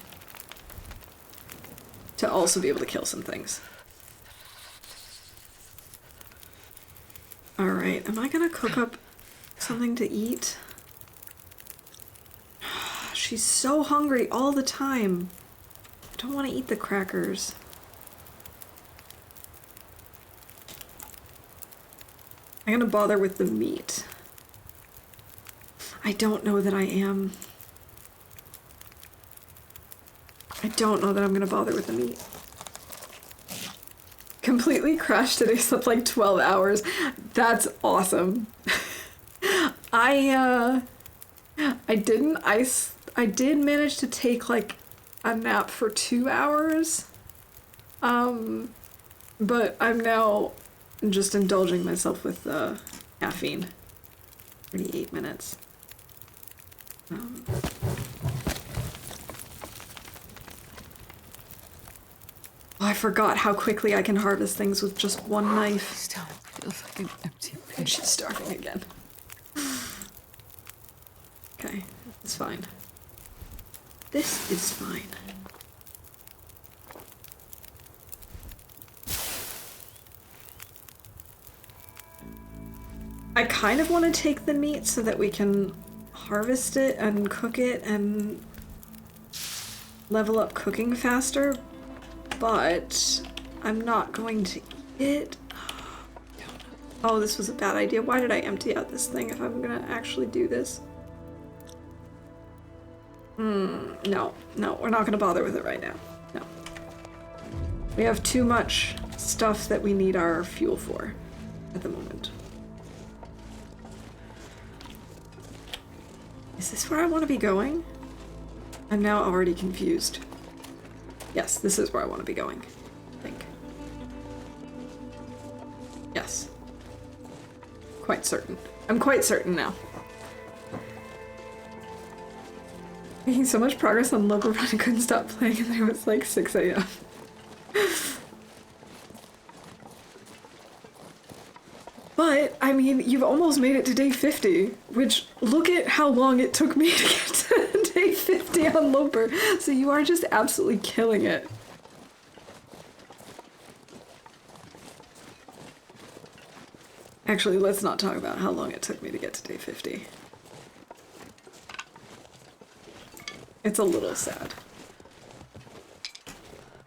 A: also be able to kill some things. Alright, am I gonna cook up something to eat? She's so hungry all the time. I don't want to eat the crackers. I'm gonna bother with the meat. I don't know that I am. I don't know that I'm gonna bother with the meat. Completely crashed today, slept like 12 hours. That's awesome. I did manage to take like a nap for 2 hours. But I'm now just indulging myself with caffeine. 38 minutes. Oh, I forgot how quickly I can harvest things with just one knife.
B: Still feels like an empty
A: And
B: pit.
A: she's starving again. Okay, it's fine. This is fine. I kind of want to take the meat so that we can harvest it and cook it and level up cooking faster, but I'm not going to eat it. Oh, this was a bad idea. Why did I empty out this thing if I'm gonna actually do this? No, we're not gonna bother with it right now. No. We have too much stuff that we need our fuel for at the moment. Is this where I want to be going? I'm now already confused. Yes, this is where I want to be going, I think. Yes. Quite certain. I'm quite certain now. Making so much progress on Loper Run, I couldn't stop playing and it was like 6 a.m. But, I mean, you've almost made it to day 50, which, look at how long it took me to get to day 50 on Loper. So you are just absolutely killing it. Actually, let's not talk about how long it took me to get to day 50. It's a little sad.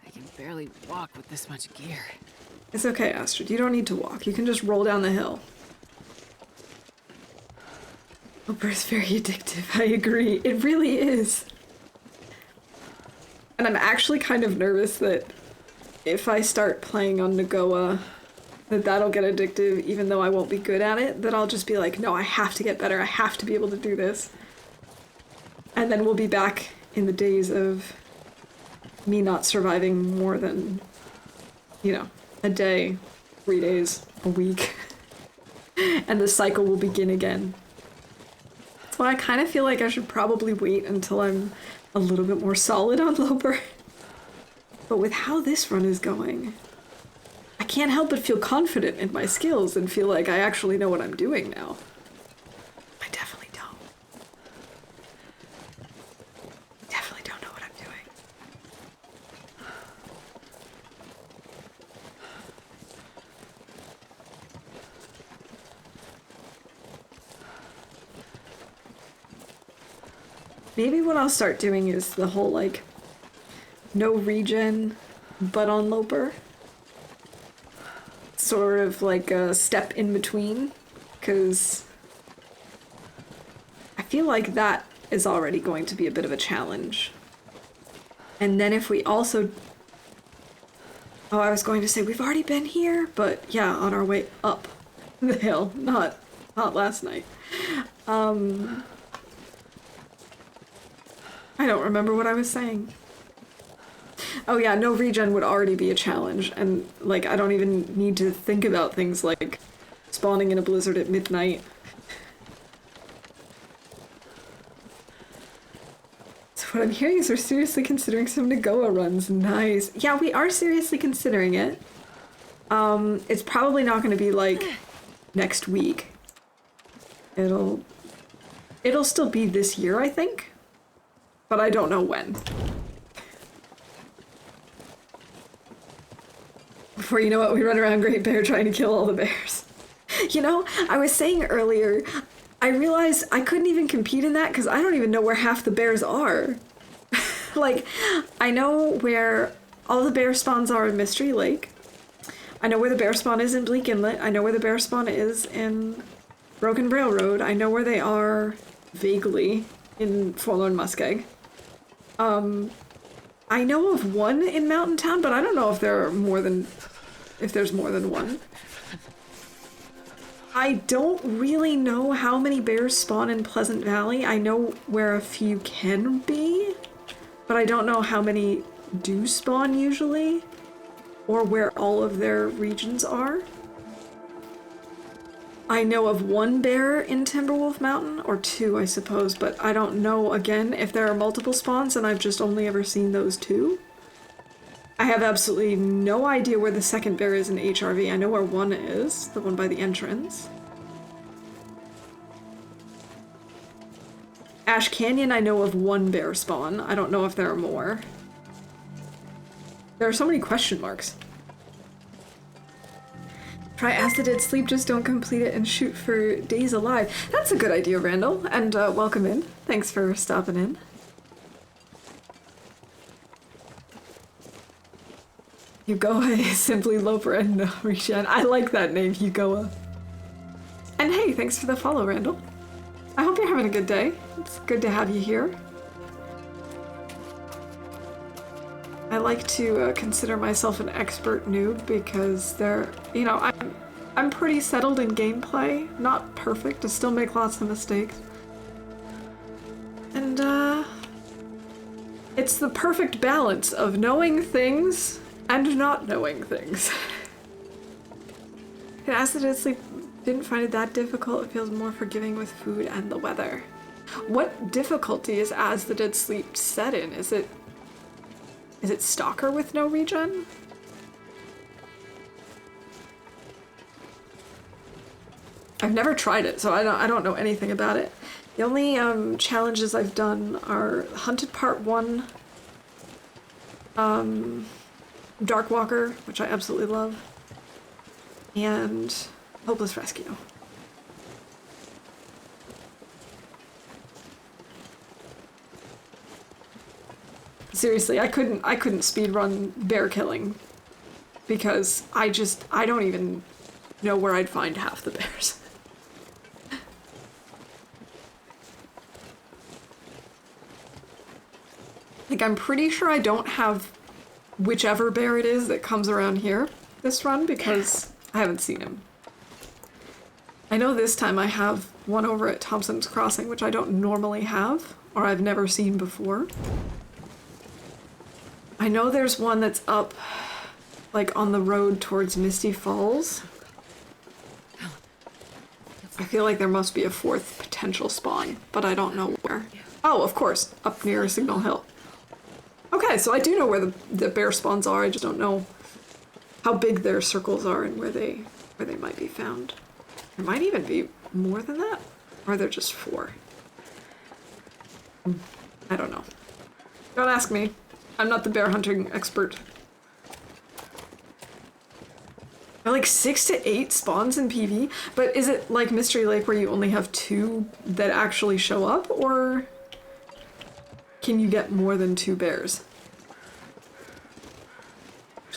B: I can barely walk with this much gear.
A: It's okay, Astrid. You don't need to walk. You can just roll down the hill. Loper is very addictive. I agree. It really is. And I'm actually kind of nervous that if I start playing on Nagoa, that'll get addictive, even though I won't be good at it. That I'll just be like, no, I have to get better. I have to be able to do this. And then we'll be back in the days of me not surviving more than, you know, a day, 3 days, a week. And the cycle will begin again. So I kind of feel like I should probably wait until I'm a little bit more solid on Loper. But with how this run is going, I can't help but feel confident in my skills and feel like I actually know what I'm doing now. I definitely don't. I definitely don't know what I'm doing. Maybe what I'll start doing is the whole, like, no regen, but on Loper. Sort of like a step in between, because I feel like that is already going to be a bit of a challenge. And then if we also... Oh, I was going to say we've already been here, but yeah, on our way up the hill, not last night. I don't remember what I was saying. Oh yeah, no regen would already be a challenge, and like I don't even need to think about things like spawning in a blizzard at midnight. What I'm hearing is we're seriously considering some Nagoa runs. Nice. Yeah, we are seriously considering it. It's probably not going to be like next week. It'll still be this year, I think. But I don't know when. Before you know it, we run around Great Bear trying to kill all the bears. You know, I was saying earlier, I realized I couldn't even compete in that because I don't even know where half the bears are. Like, I know where all the bear spawns are in Mystery Lake. I know where the bear spawn is in Bleak Inlet. I know where the bear spawn is in Broken Railroad. I know where they are vaguely in Forlorn Muskeg. I know of one in Mountain Town, but I don't know if there's more than one. I don't really know how many bears spawn in Pleasant Valley. I know where a few can be, but I don't know how many do spawn usually, or where all of their regions are. I know of one bear in Timberwolf Mountain, or two, I suppose, but I don't know, again, if there are multiple spawns, and I've just only ever seen those two. I have absolutely no idea where the second bear is in HRV. I know where one is, the one by the entrance. Ash Canyon, I know of one bear spawn. I don't know if there are more. There are so many question marks. Try Ask the Dead Sleep, just don't complete it and shoot for Days Alive. That's a good idea, Randall, and welcome in. Thanks for stopping in. Yugoa is simply Loper and no Rishan. I like that name, Yugoa. And hey, thanks for the follow, Randall. I hope you're having a good day. It's good to have you here. I like to consider myself an expert noob because I'm pretty settled in gameplay. Not perfect, I still make lots of mistakes. And it's the perfect balance of knowing things and not knowing things. Ask the Dead Sleep didn't find it that difficult. It feels more forgiving with food and the weather. What difficulty is As the Dead Sleep set in? Is it Stalker with no regen? I've never tried it, so I don't know anything about it. The only challenges I've done are Hunted Part 1, Darkwalker, which I absolutely love, and Hopeless Rescue. Seriously, I couldn't speedrun bear killing because I don't even know where I'd find half the bears. Like, I'm pretty sure I don't have whichever bear it is that comes around here this run because I haven't seen him. I know this time I have one over at Thompson's Crossing, which I don't normally have, or I've never seen before. I know there's one that's up, like, on the road towards Misty Falls. I feel like there must be a fourth potential spawn, but I don't know where. Oh, of course, up near Signal Hill. Okay, so I do know where the bear spawns are, I just don't know how big their circles are and where they might be found. There might even be more than that, or are there just 4? I don't know. Don't ask me. I'm not the bear hunting expert. There are like 6 to 8 spawns in PV, but is it like Mystery Lake where you only have 2 that actually show up, or can you get more than 2 bears?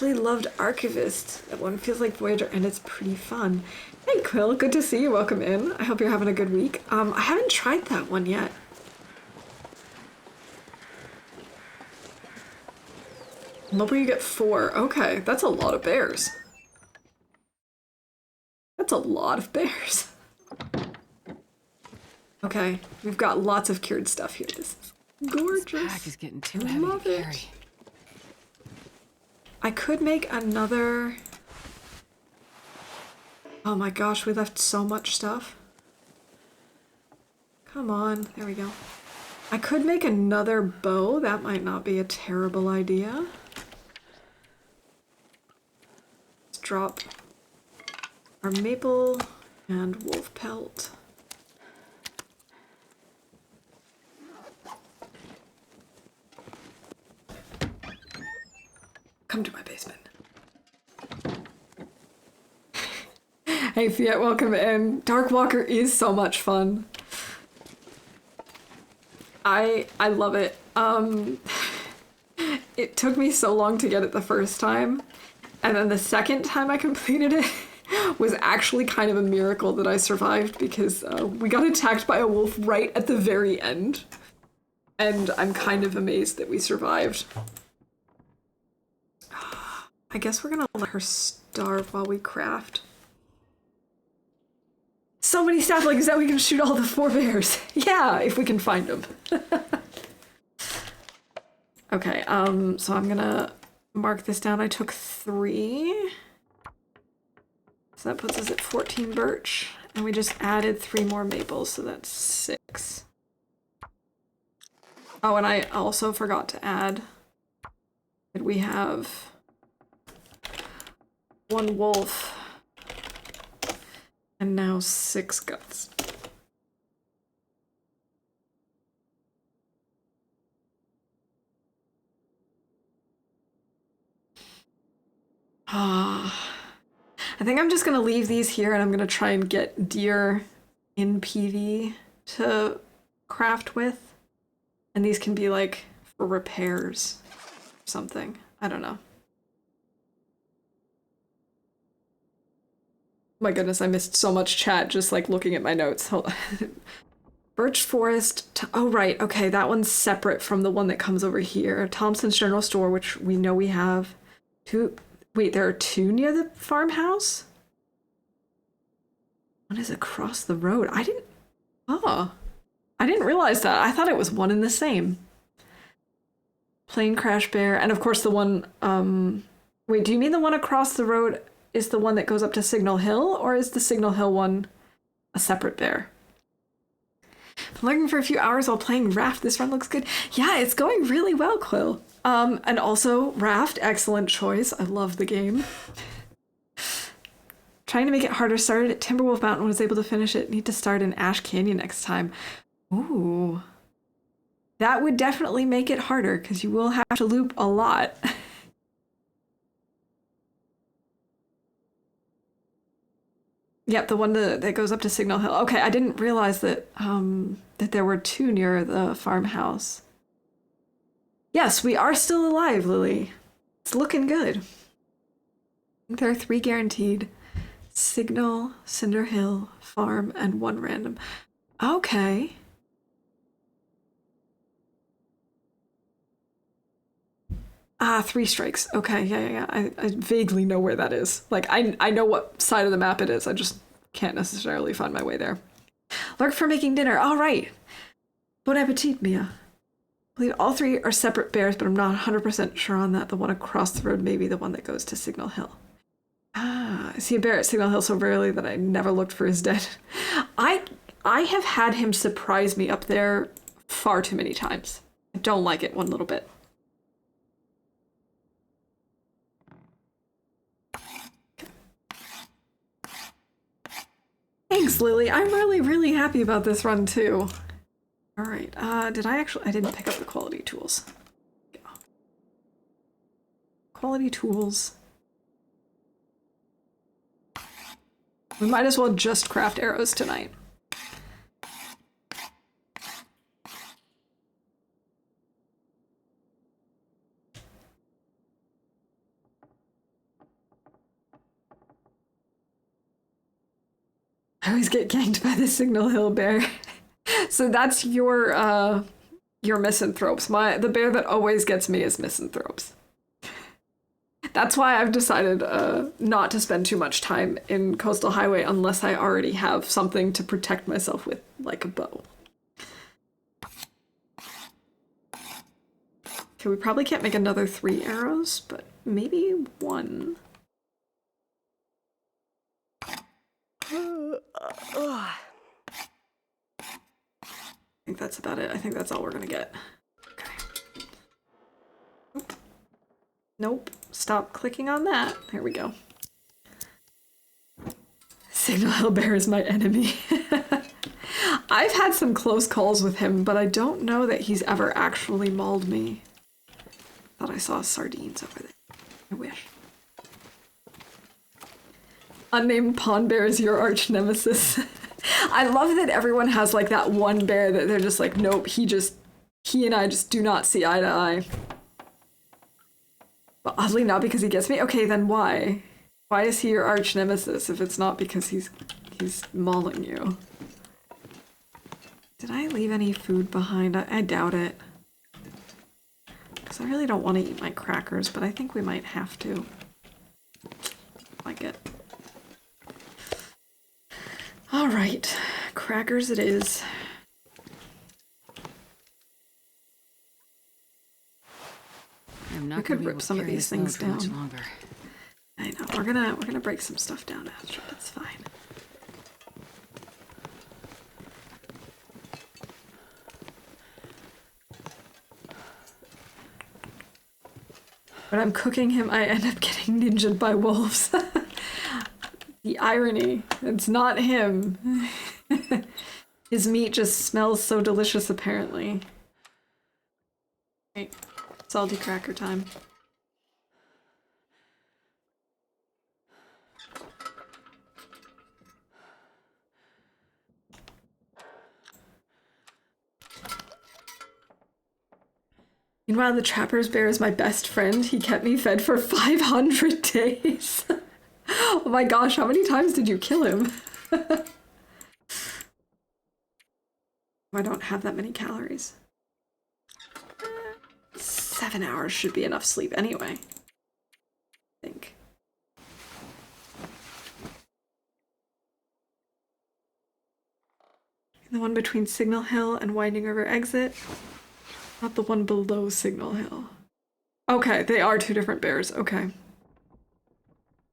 A: Really loved Archivist. That one feels like Voyager and it's pretty fun. Hey Quill, good to see you. Welcome in. I hope you're having a good week. I haven't tried that one yet. Loper, you get 4. Okay, that's a lot of bears. That's a lot of bears. Okay, we've got lots of cured stuff here. This is gorgeous.
B: This pack is getting too heavy to carry.
A: I could make another... Oh my gosh, we left so much stuff. Come on, there we go. I could make another bow. That might not be a terrible idea. Let's drop our maple and wolf pelt. Come to my basement. Hey Fiat, welcome in. Dark Walker is so much fun. I love it. It took me so long to get it the first time, and then the second time I completed it was actually kind of a miracle that I survived, because we got attacked by a wolf right at the very end, and I'm kind of amazed that we survived. I guess we're gonna let her starve while we craft. So many saplings that we can shoot all the 4 bears. Yeah, if we can find them. Okay, so I'm gonna mark this down. I took 3. So that puts us at 14 birch. And we just added 3 more maples, so that's 6. Oh, and I also forgot to add that we have 1 wolf and now 6 guts. Ah, I think I'm just gonna leave these here, and I'm gonna try and get deer in PV to craft with. And these can be like for repairs or something. I don't know. My goodness, I missed so much chat just like looking at my notes. Hold on. Birch Forest. Oh, right. Okay, that one's separate from the one that comes over here. Thompson's General Store, which we know we have. 2. Wait, there are 2 near the farmhouse? One is across the road. I didn't realize that. I thought it was one and the same. Plane Crash Bear, and of course the one, wait, do you mean the one across the road is the one that goes up to Signal Hill, or is the Signal Hill one a separate bear? I'm looking for a few hours while playing Raft. This run looks good. Yeah, it's going really well, Quill. And also, Raft, excellent choice. I love the game. Trying to make it harder. Started at Timberwolf Mountain, was able to finish it. Need to start in Ash Canyon next time. Ooh. That would definitely make it harder, because you will have to loop a lot. Yep, the one that goes up to Signal Hill. Okay, I didn't realize that that there were 2 near the farmhouse. Yes, we are still alive, Lily. It's looking good. I think there are 3 guaranteed. Signal, Cinder Hill, Farm, and 1 random. Okay. Ah, 3 strikes. Okay, yeah. I vaguely know where that is. Like, I know what side of the map it is. I just can't necessarily find my way there. Lurk for making dinner. All right. Bon appetit, Mia. I believe all 3 are separate bears, but I'm not 100% sure on that. The one across the road may be the one that goes to Signal Hill. Ah, I see a bear at Signal Hill so rarely that I never looked for his den. I have had him surprise me up there far too many times. I don't like it one little bit. Thanks, Lily. I'm really, really happy about this run, too. All right. I didn't pick up the quality tools. Quality tools. We might as well just craft arrows tonight. I always get ganked by the Signal Hill bear. So that's your misanthropes. The bear that always gets me is misanthropes. That's why I've decided not to spend too much time in Coastal Highway unless I already have something to protect myself with, like a bow. Okay, we probably can't make another 3 arrows, but maybe 1. think that's about it. I think that's all we're gonna get. Okay. Nope. Nope. Stop clicking on that. There we go. Signal Hill Bear is my enemy. I've had some close calls with him, but I don't know that he's ever actually mauled me. Thought I saw sardines over there. I wish. Unnamed pond bear is your arch nemesis. I love that everyone has like that one bear that they're just like, nope, he and I just do not see eye to eye. But oddly not because he gets me. Okay, then why? Why is he your arch nemesis if it's not because he's mauling you? Did I leave any food behind? I doubt it. Because I really don't want to eat my crackers, but I think we might have to. Like it. Alright, crackers it is.
B: I'm not
A: We could rip some of these things down.
B: Much longer.
A: I know, we're gonna break some stuff down after, it's fine. When I'm cooking him, I end up getting ninja'd by wolves. The irony. It's not him. His meat just smells so delicious, apparently. Right. Salty cracker time. Meanwhile, the trapper's bear is my best friend. He kept me fed for 500 days. Oh my gosh, how many times did you kill him? I don't have that many calories. 7 hours should be enough sleep anyway. I think. The one between Signal Hill and Winding River Exit. Not the one below Signal Hill. Okay, they are two different bears. Okay.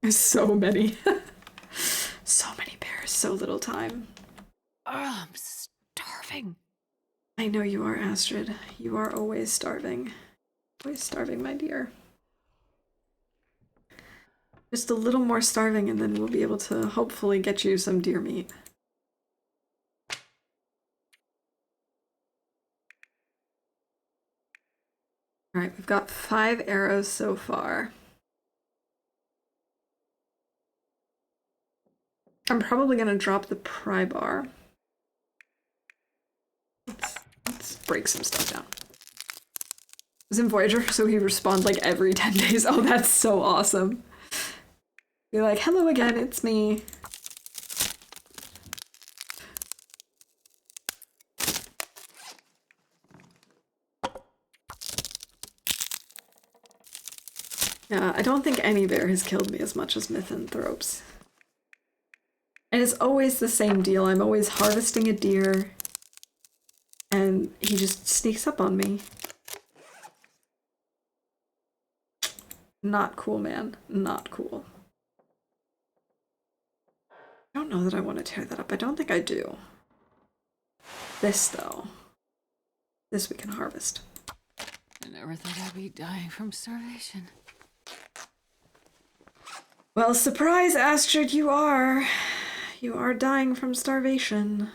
A: There's so many. So many bears, so little time.
B: Oh, I'm starving.
A: I know you are, Astrid. You are always starving. Always starving, my dear. Just a little more starving and then we'll be able to hopefully get you some deer meat. Alright, we've got 5 arrows so far. I'm probably gonna drop the pry bar. Let's break some stuff down. I was in Voyager, so he respawns like every 10 days. Oh, that's so awesome. Be like, hello again, it's me. Yeah, I don't think any bear has killed me as much as Mythanthropes. And it's always the same deal. I'm always harvesting a deer, and he just sneaks up on me. Not cool, man. Not cool. I don't know that I want to tear that up. I don't think I do. This, though. This we can harvest.
B: I never thought I'd be dying from starvation.
A: Well, surprise, Astrid, you are. You are dying from starvation.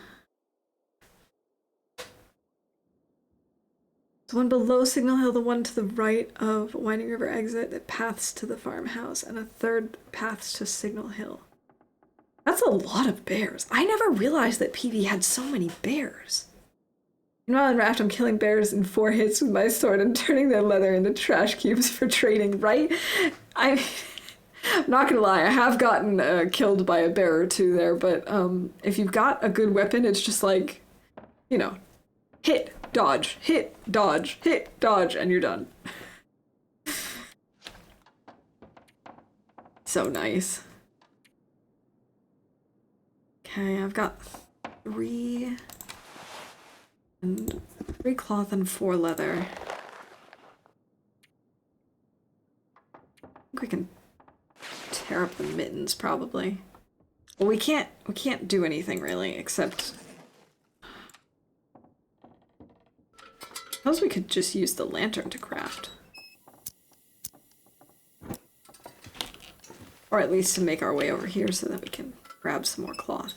A: The one below Signal Hill, the one to the right of Winding River Exit, that paths to the farmhouse, and a third paths to Signal Hill. That's a lot of bears. I never realized that PV had so many bears. Meanwhile, in Raft, I'm killing bears in 4 hits with my sword and turning their leather into trash cubes for trading, right? I'm not gonna lie, I have gotten killed by a bear or two there, but if you've got a good weapon, it's just like, you know, hit, dodge, hit, dodge, and you're done. So nice. Okay, I've got 3 cloth and 4 leather. I think we can tear up the mittens probably. Well, we can't do anything really except Suppose we could just use the lantern to craft. Or at least to make our way over here so that we can grab some more cloth.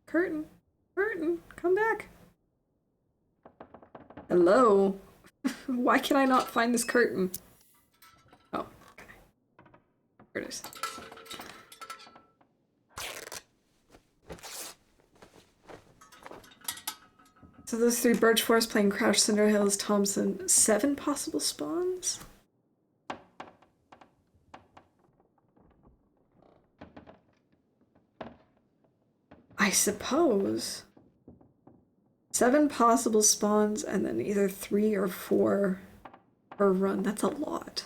A: Curtain! Curtain! Come back! Hello? Why can I not find this curtain? Oh, okay. Here it is. So those 3: Birch Forest, Plain, Crouch, Cinder Hills, Thompson. 7 possible spawns? I suppose. 7 possible spawns and then either 3 or 4 per run. That's a lot.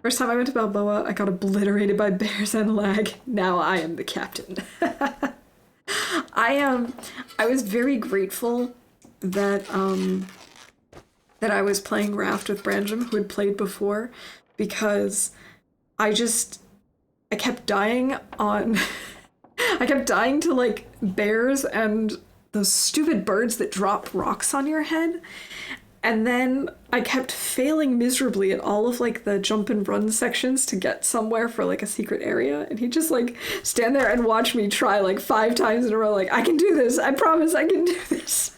A: First time I went to Balboa, I got obliterated by bears and lag. Now I am the captain. I was very grateful that that I was playing Raft with Branjam, who had played before, because I kept dying on I kept dying to like bears and those stupid birds that drop rocks on your head. And then I kept failing miserably at all of like the jump and run sections to get somewhere for like a secret area. And he'd just like stand there and watch me try like 5 times in a row. Like, I can do this. I promise I can do this.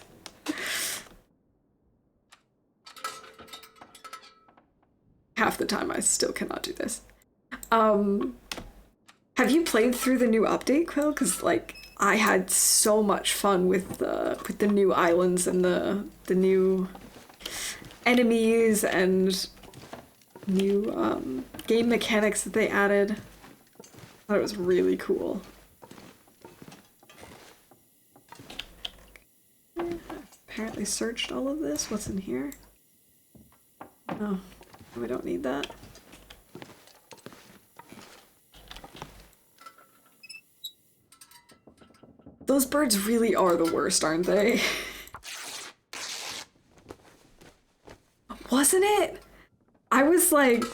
A: Half the time I still cannot do this. Have you played through the new update, Quill? Because like I had so much fun with the new islands and the new enemies and new game mechanics that they added. I thought it was really cool. Apparently searched all of this. What's in here? Oh, we don't need that. Those birds really are the worst, aren't they? Wasn't it? I was like,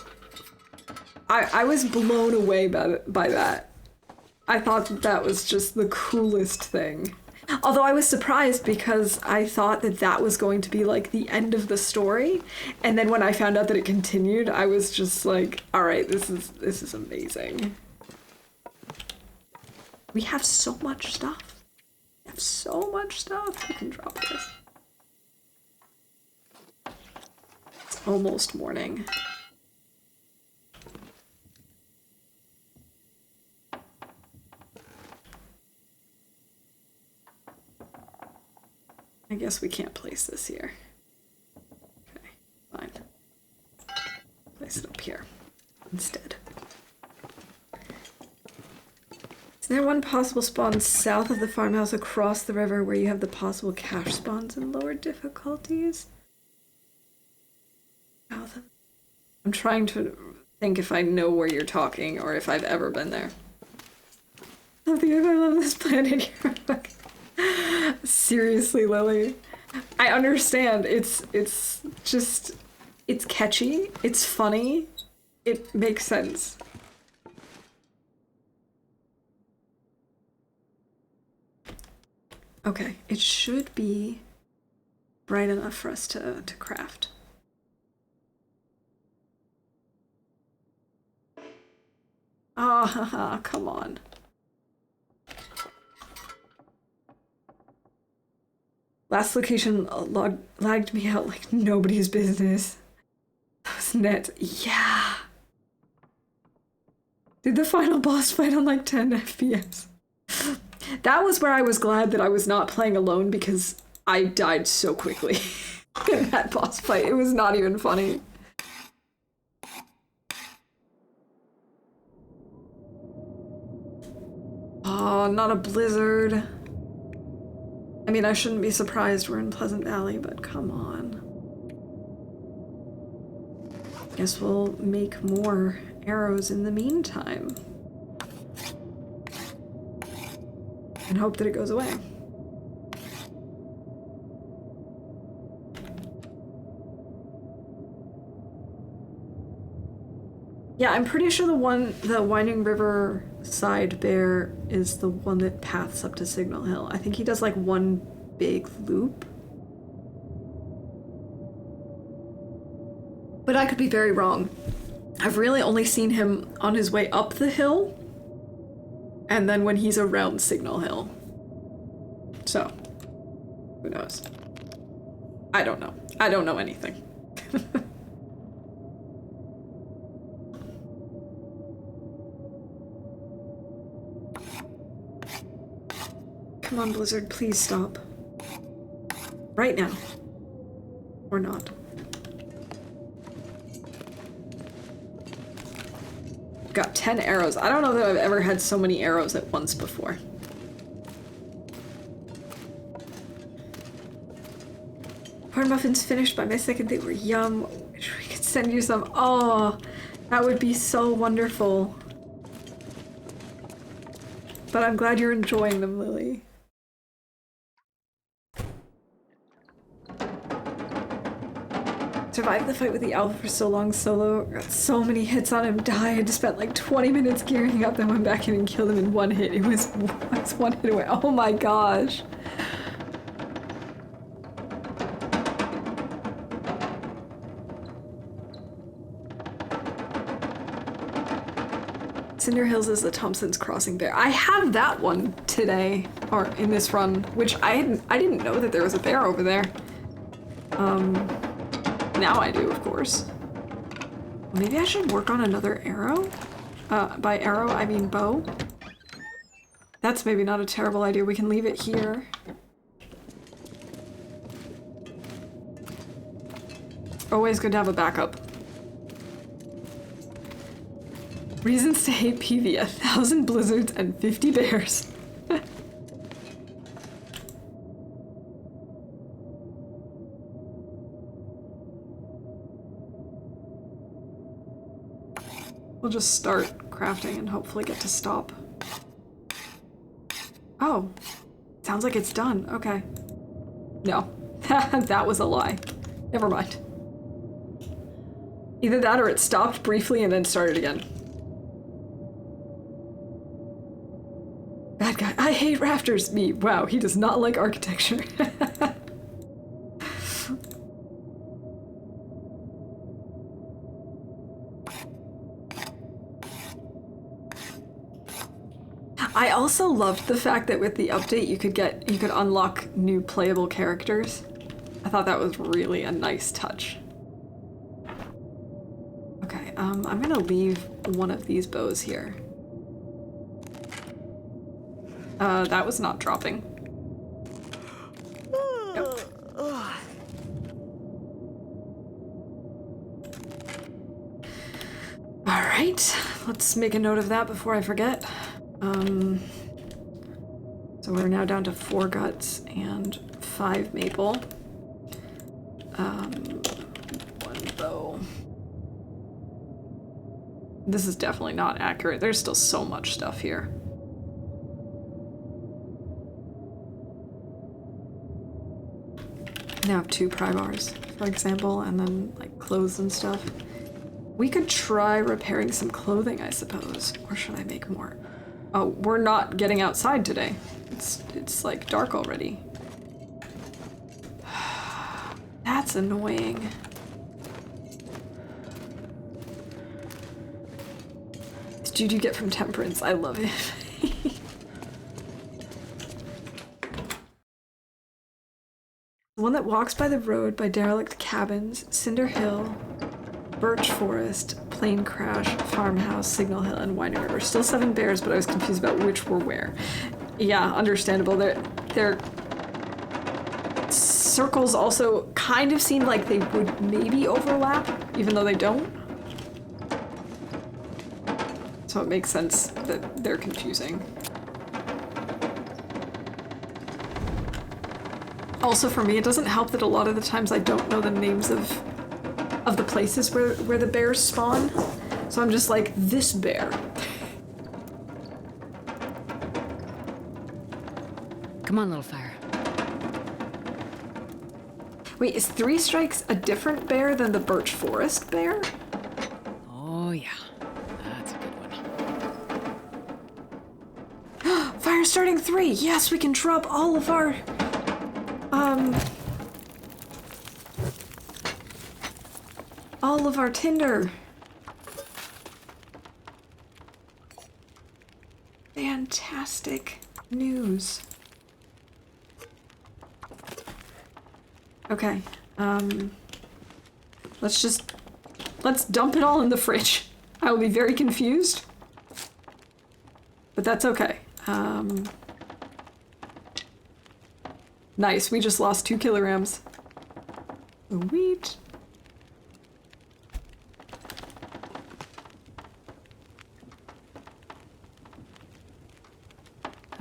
A: I was blown away by that. I thought that was just the coolest thing. Although I was surprised because I thought that was going to be like the end of the story. And then when I found out that it continued, I was just like, all right, this is amazing. We have so much stuff. We have so much stuff. We can drop this. It's almost morning. I guess we can't place this here. Okay, fine. Place it up here instead. Is there one possible spawn south of the farmhouse across the river where you have the possible cache spawns and lower difficulties? I'm trying to think if I know where you're talking or if I've ever been there. I love this planet here. Seriously, Lily. I understand. It's just, it's catchy. It's funny. It makes sense. Okay, it should be bright enough for us to craft. Ah, haha, come on. Last location lagged me out like nobody's business. That was net. Yeah. Did the final boss fight on like 10 FPS. That was where I was glad that I was not playing alone because I died so quickly in that boss fight. It was not even funny. Oh, not a blizzard. I mean, I shouldn't be surprised we're in Pleasant Valley, but come on. Guess we'll make more arrows in the meantime. And hope that it goes away. Yeah, I'm pretty sure the Winding River side bear is the one that paths up to Signal Hill. I think he does like one big loop. But I could be very wrong. I've really only seen him on his way up the hill, and then when he's around Signal Hill. So, who knows? I don't know. I don't know anything. Come on, Blizzard, please stop. Right now. Or not. Got 10 arrows. I don't know that I've ever had so many arrows at once before. Corn muffins finished by my second. They were yum. Wish we could send you some. Oh, that would be so wonderful. But I'm glad you're enjoying them, Lily. Survived the fight with the alpha for so long solo. Got so many hits on him, died, spent like 20 minutes gearing up, then went back in and killed him in one hit. It was one hit away. Oh my gosh. Cinder Hills is the Thompson's Crossing bear. I have that one today, or in this run, which I didn't know that there was a bear over there. Now I do, of course. Maybe I should work on another arrow? By arrow, I mean bow. That's maybe not a terrible idea. We can leave it here. Always good to have a backup. Reasons to hate PV: 1,000 blizzards and 50 bears. We'll just start crafting and hopefully get to stop. Oh, sounds like it's done. Okay. No, that was a lie. Never mind. Either that or it stopped briefly and then started again. Bad guy. I hate rafters. Me. Wow, he does not like architecture. I also loved the fact that with the update you could unlock new playable characters. I thought that was really a nice touch. Okay, I'm gonna leave one of these bows here. That was not dropping. Yep. Alright, let's make a note of that before I forget. So we're now down to 4 guts and 5 maple. 1 bow. This is definitely not accurate. There's still so much stuff here. Now I have 2 pry bars, for example, and then like clothes and stuff. We could try repairing some clothing, I suppose. Or should I make more? Oh, we're not getting outside today. It's like dark already. That's annoying. This dude you get from Temperance, I love it. The one that walks by the road by derelict cabins, Cinder Hill, Birch Forest, Plane Crash, Farmhouse, Signal Hill, and Winding River. Still 7 bears, but I was confused about which were where. Yeah, understandable. Their circles also kind of seem like they would maybe overlap, even though they don't. So it makes sense that they're confusing. Also for me, it doesn't help that a lot of the times I don't know the names of the places where the bears spawn. So I'm just like, this bear.
B: Come on, little fire.
A: Wait, is 3 Strikes a different bear than the Birch Forest bear?
B: Oh, yeah. That's a good one.
A: Fire starting 3! Yes, we can drop all of our All of our tinder. Fantastic news. Okay, let's dump it all in the fridge. I will be very confused, but that's okay. Nice, we just lost 2 kilograms. Sweet.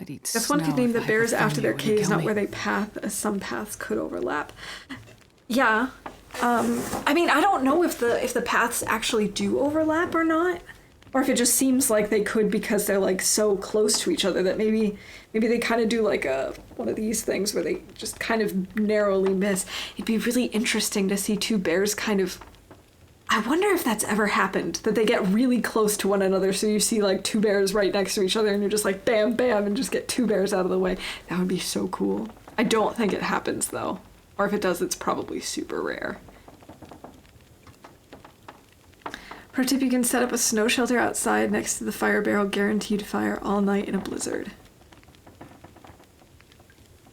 A: Guess one could name the bears after their caves, not where they path, as some paths could overlap. Yeah. I mean, I don't know if the paths actually do overlap or not, or if it just seems like they could because they're like so close to each other that maybe they kind of do like one of these things where they just kind of narrowly miss. It'd be really interesting to see 2 bears kind of. I wonder if that's ever happened, that they get really close to one another, so you see like 2 bears right next to each other and you're just like bam, bam, and just get 2 bears out of the way. That would be so cool. I don't think it happens though. Or if it does, it's probably super rare. Pro tip, you can set up a snow shelter outside next to the fire barrel, guaranteed fire all night in a blizzard.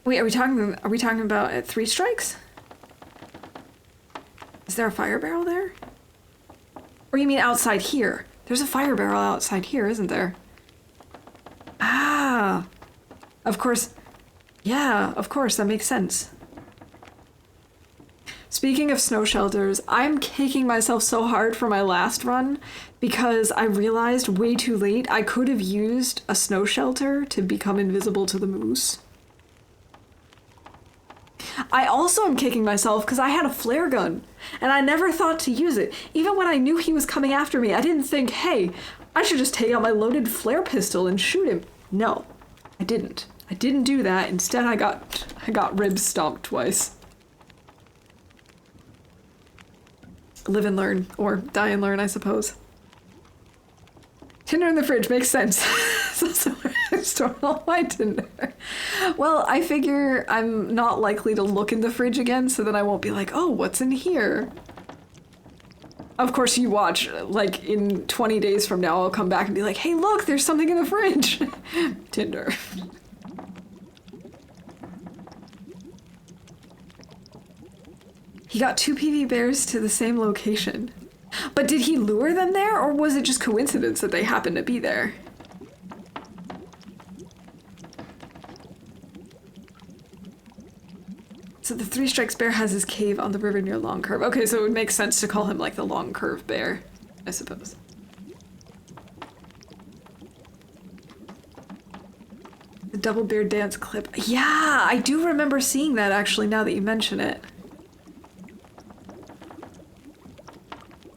A: Wait, are we talking about at 3 strikes? Is there a fire barrel there? Or you mean outside here? There's a fire barrel outside here, isn't there? Ah! Of course. Yeah, of course, that makes sense. Speaking of snow shelters, I'm kicking myself so hard for my last run because I realized way too late I could have used a snow shelter to become invisible to the moose. I also am kicking myself because I had a flare gun, and I never thought to use it. Even when I knew he was coming after me, I didn't think, hey, I should just take out my loaded flare pistol and shoot him. No, I didn't. I didn't do that. Instead, I got ribs stomped twice. Live and learn, or die and learn, I suppose. Tinder in the fridge makes sense. So I store all my Tinder. Well, I figure I'm not likely to look in the fridge again, so then I won't be like, oh, what's in here? Of course, you watch, like, in 20 days from now, I'll come back and be like, hey, look, there's something in the fridge. Tinder. He got 2 PV bears to the same location. But did he lure them there, or was it just coincidence that they happened to be there? So the 3 Strikes bear has his cave on the river near Long Curve. Okay, so it would make sense to call him like the Long Curve bear, I suppose. The double bear dance clip. Yeah, I do remember seeing that actually now that you mention it.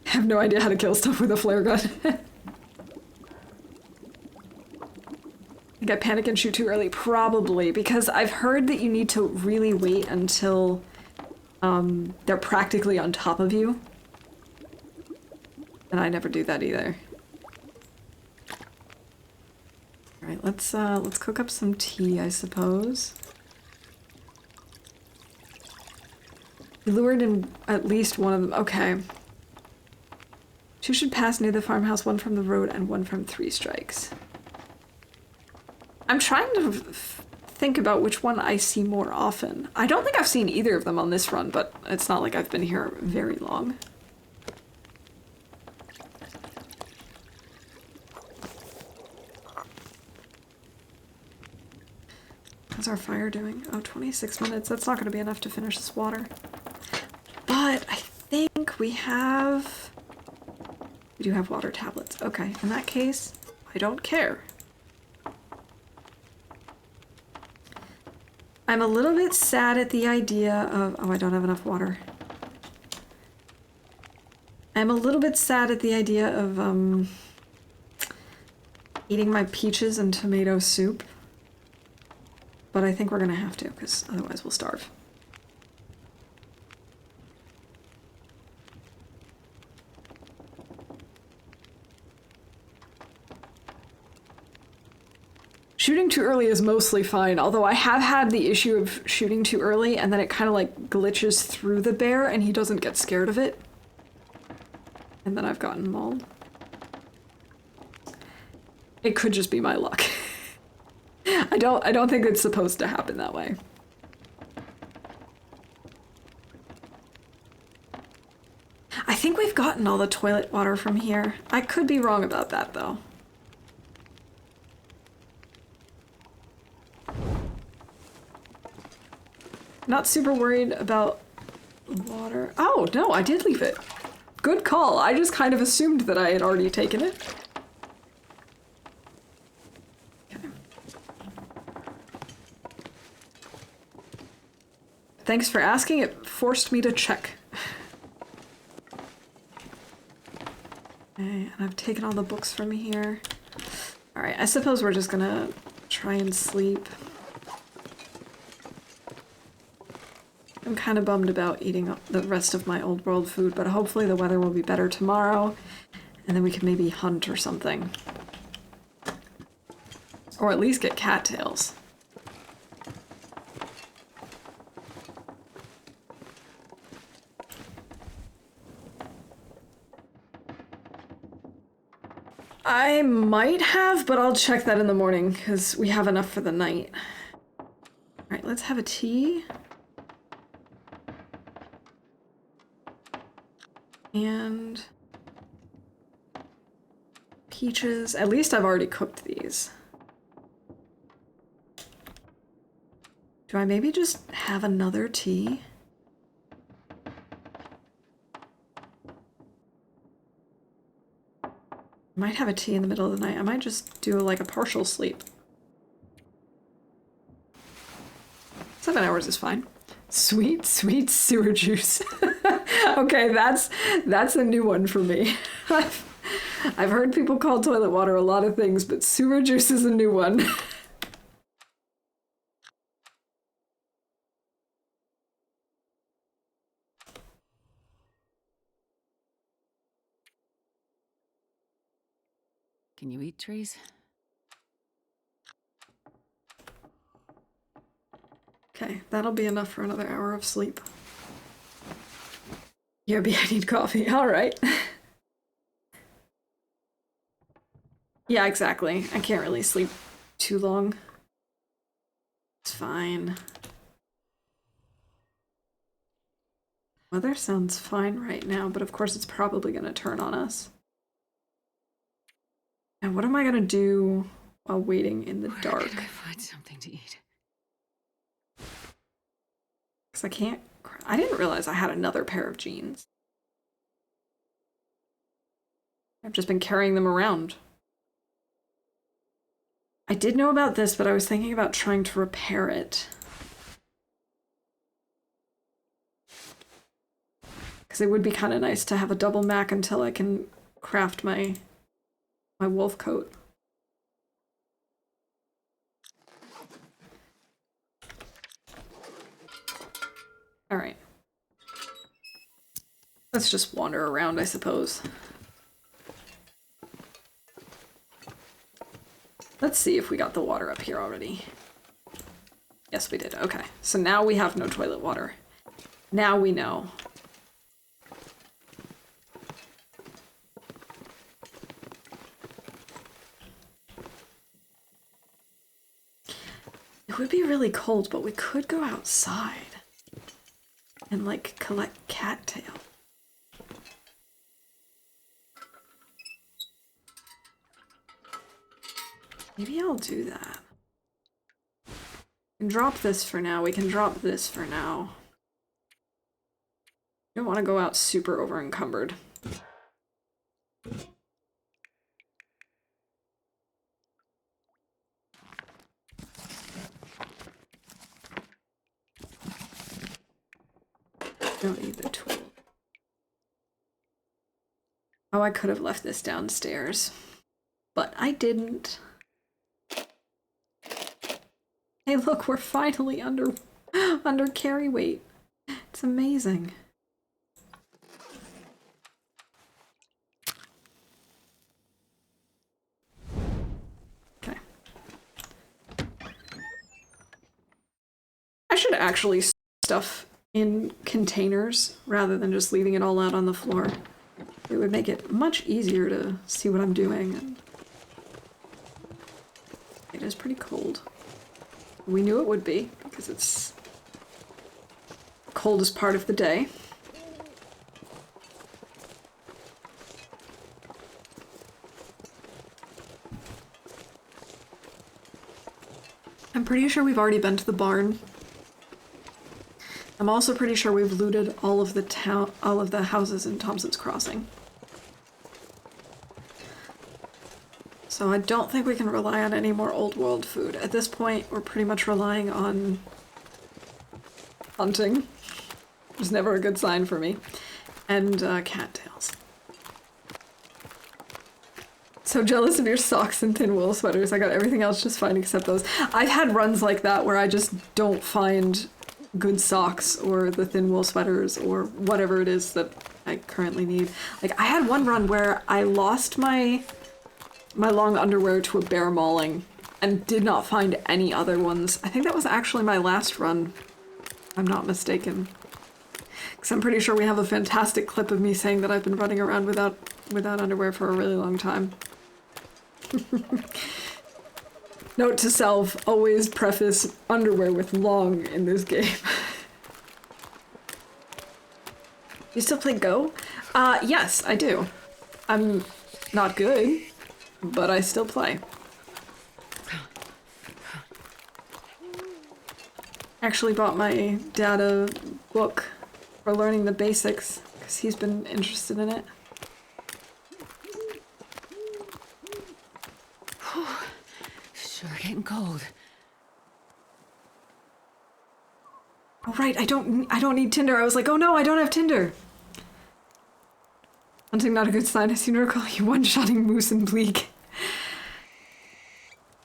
A: I have no idea how to kill stuff with a flare gun. I think I panic and shoot too early. Probably, because I've heard that you need to really wait until they're practically on top of you. And I never do that either. Alright, let's cook up some tea, I suppose. You lured in at least one of them. Okay. 2 should pass near the farmhouse, 1 from the road and 1 from 3 Strikes. I'm trying to think about which one I see more often. I don't think I've seen either of them on this run, but it's not like I've been here very long. How's our fire doing? Oh, 26 minutes. That's not going to be enough to finish this water. But I think we do have water tablets. Okay, in that case, I don't care. I'm a little bit sad at the idea of... Oh, I don't have enough water. I'm a little bit sad at the idea of eating my peaches and tomato soup. But I think we're gonna have to, because otherwise we'll starve. shooting too early is mostly fine, although I have had the issue of shooting too early and then it kind of like glitches through the bear and he doesn't get scared of it. And then I've gotten mauled. It could just be my luck. I don't think it's supposed to happen that way. I think we've gotten all the toilet water from here. I could be wrong about that though. Not super worried about water. Oh, no, I did leave it. Good call. I just kind of assumed that I had already taken it. Okay. Thanks for asking. It forced me to check. Okay, and I've taken all the books from here. All right, I suppose we're just gonna try and sleep. I'm kind of bummed about eating up the rest of my old world food, but hopefully the weather will be better tomorrow, and then we can maybe hunt or something. Or at least get cattails. I might have, but I'll check that in the morning, because we have enough for the night. Alright, let's have a tea. And peaches. At least I've already cooked these. Do I maybe just have another tea? Might have a tea in the middle of the night. I might just do like a partial sleep. 7 hours is fine. Sweet, sweet sewer juice. Okay, that's a new one for me. I've heard people call toilet water a lot of things, but sewer juice is a new one.
B: Can you eat trees?
A: Okay, that'll be enough for another hour of sleep. Yeah, I need coffee. All right. Yeah, exactly. I can't really sleep too long. It's fine. Weather sounds fine right now, but of course it's probably going to turn on us. And what am I going to do while waiting in the dark?
B: Where can I find something to eat?
A: Because I can't... I didn't realize I had another pair of jeans. I've just been carrying them around. I did know about this, but I was thinking about trying to repair it. Because it would be kind of nice to have a double Mac until I can craft my wolf coat. All right. Let's just wander around, I suppose. Let's see if we got the water up here already. Yes, we did. Okay. So now we have no toilet water. Now we know. It would be really cold, but we could go outside and, like, collect cattail. Maybe I'll do that. We can drop this for now. We can drop this for now. Don't want to go out super over encumbered. Don't need the tool. Oh, I could have left this downstairs, but I didn't. Hey, look, we're finally under carry weight. It's amazing. Okay. I should actually stuff in containers rather than just leaving it all out on the floor. It would make it much easier to see what I'm doing. And it is pretty cold. We knew it would be because it's the coldest part of the day. I'm pretty sure we've already been to the barn. I'm also pretty sure we've looted all of the houses in Thompson's Crossing. So I don't think we can rely on any more old world food. At this point, we're pretty much relying on hunting, which is never a good sign for me, and cattails. So jealous of your socks and thin wool sweaters. I got everything else just fine except those. I've had runs like that where I just don't find good socks or the thin wool sweaters or whatever it is that I currently need. Like, I had one run where I lost my long underwear to a bear mauling and did not find any other ones. I think that was actually my last run, if I'm not mistaken. Because I'm pretty sure we have a fantastic clip of me saying that I've been running around without underwear for a really long time. Note to self, always preface underwear with long in this game. You still play Go? Yes, I do. I'm not good, but I still play. Actually bought my dad a book for learning the basics, because he's been interested in it.
B: Sure getting cold.
A: Oh right, I don't need Tinder. I was like, oh no, I don't have Tinder. Hunting not a good sign. I seem to recall you one-shotting moose and bleak.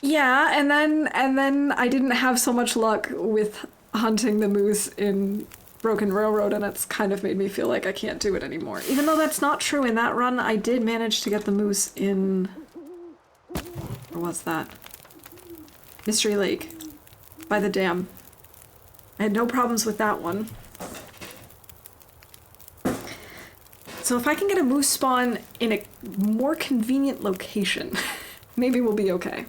A: Yeah, and then I didn't have so much luck with hunting the moose in Broken Railroad, and it's kind of made me feel like I can't do it anymore. Even though that's not true. In that run, I did manage to get the moose in... Where was that? Mystery Lake. By the dam. I had no problems with that one. So if I can get a moose spawn in a more convenient location, maybe we'll be okay.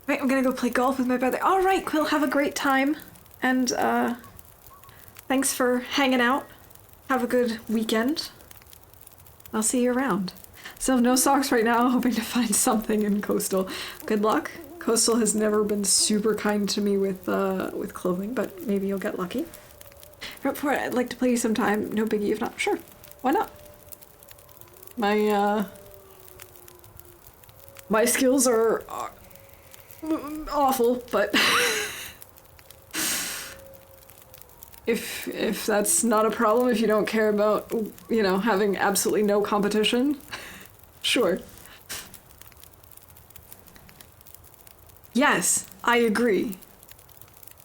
A: Right, I'm gonna go play golf with my brother. All right, Quill, have a great time. And, thanks for hanging out. Have a good weekend. I'll see you around. Still have no socks right now, hoping to find something in Coastal. Good luck. Coastal has never been super kind to me with clothing, but maybe you'll get lucky. Right before I'd like to play you sometime. No biggie if not. Sure. Why not? My skills are awful, but if that's not a problem, if you don't care about, you know, having absolutely no competition, sure. Yes, I agree.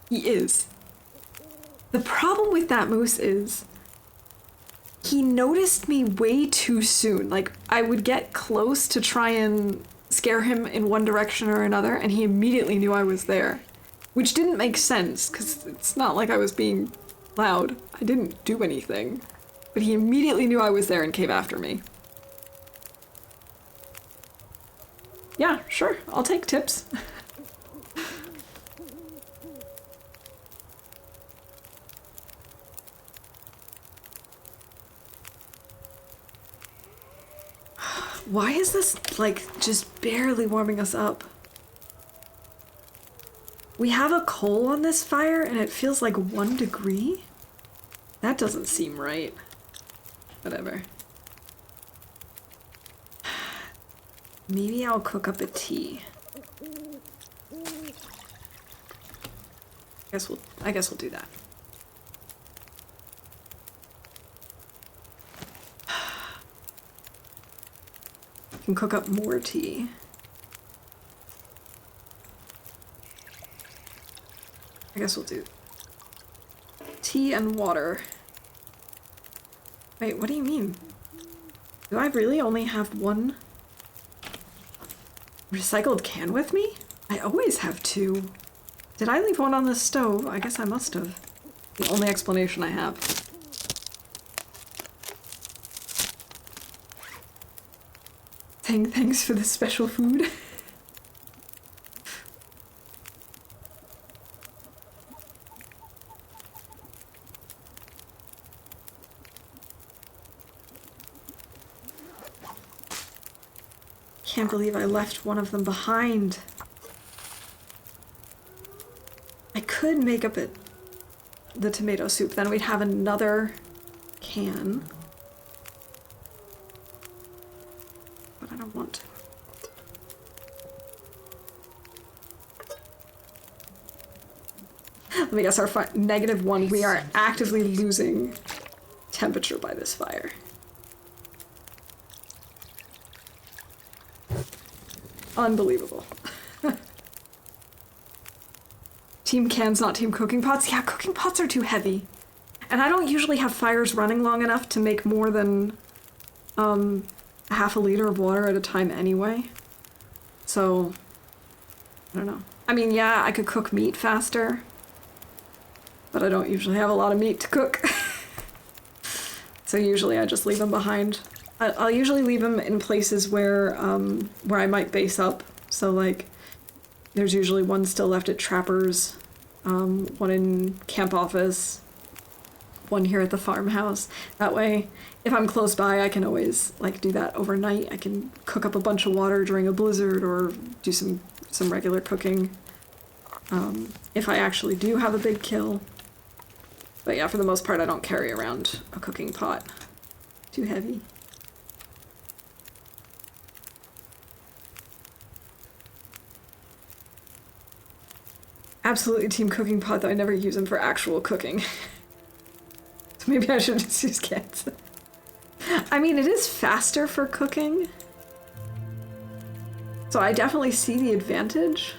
A: He is. The problem with that moose is he noticed me way too soon. Like, I would get close to try and scare him in one direction or another, and he immediately knew I was there. Which didn't make sense, because it's not like I was being loud. I didn't do anything. But he immediately knew I was there and came after me. Yeah, sure, I'll take tips. Why is this, like, just barely warming us up? We have a coal on this fire and it feels like 1 degree? That doesn't seem right. Whatever. Maybe I'll cook up a tea. I guess we'll do that. Can cook up more tea. I guess we'll do tea and water. Wait, what do you mean? Do I really only have one? recycled can with me? I always have two. Did I leave one on the stove? I guess I must have. The only explanation I have. Thanks for the special food. Can't believe I left one of them behind. I could make up the tomato soup, then we'd have another can. But I don't want to. Let me guess, our -1, we are actively losing temperature by this fire. Unbelievable. Team cans, not team cooking pots. Yeah, cooking pots are too heavy. And I don't usually have fires running long enough to make more than half a liter of water at a time anyway. So, I don't know. I mean, yeah, I could cook meat faster, but I don't usually have a lot of meat to cook. So usually I just leave them behind. I'll usually leave them in places where I might base up. So like, there's usually one still left at Trapper's, one in camp office, one here at the farmhouse. That way, if I'm close by, I can always like do that overnight. I can cook up a bunch of water during a blizzard or do some regular cooking. If I actually do have a big kill. But yeah, for the most part, I don't carry around a cooking pot. Too heavy. Absolutely team cooking pot, though I never use them for actual cooking. So maybe I should just use cans. I mean, it is faster for cooking. So I definitely see the advantage.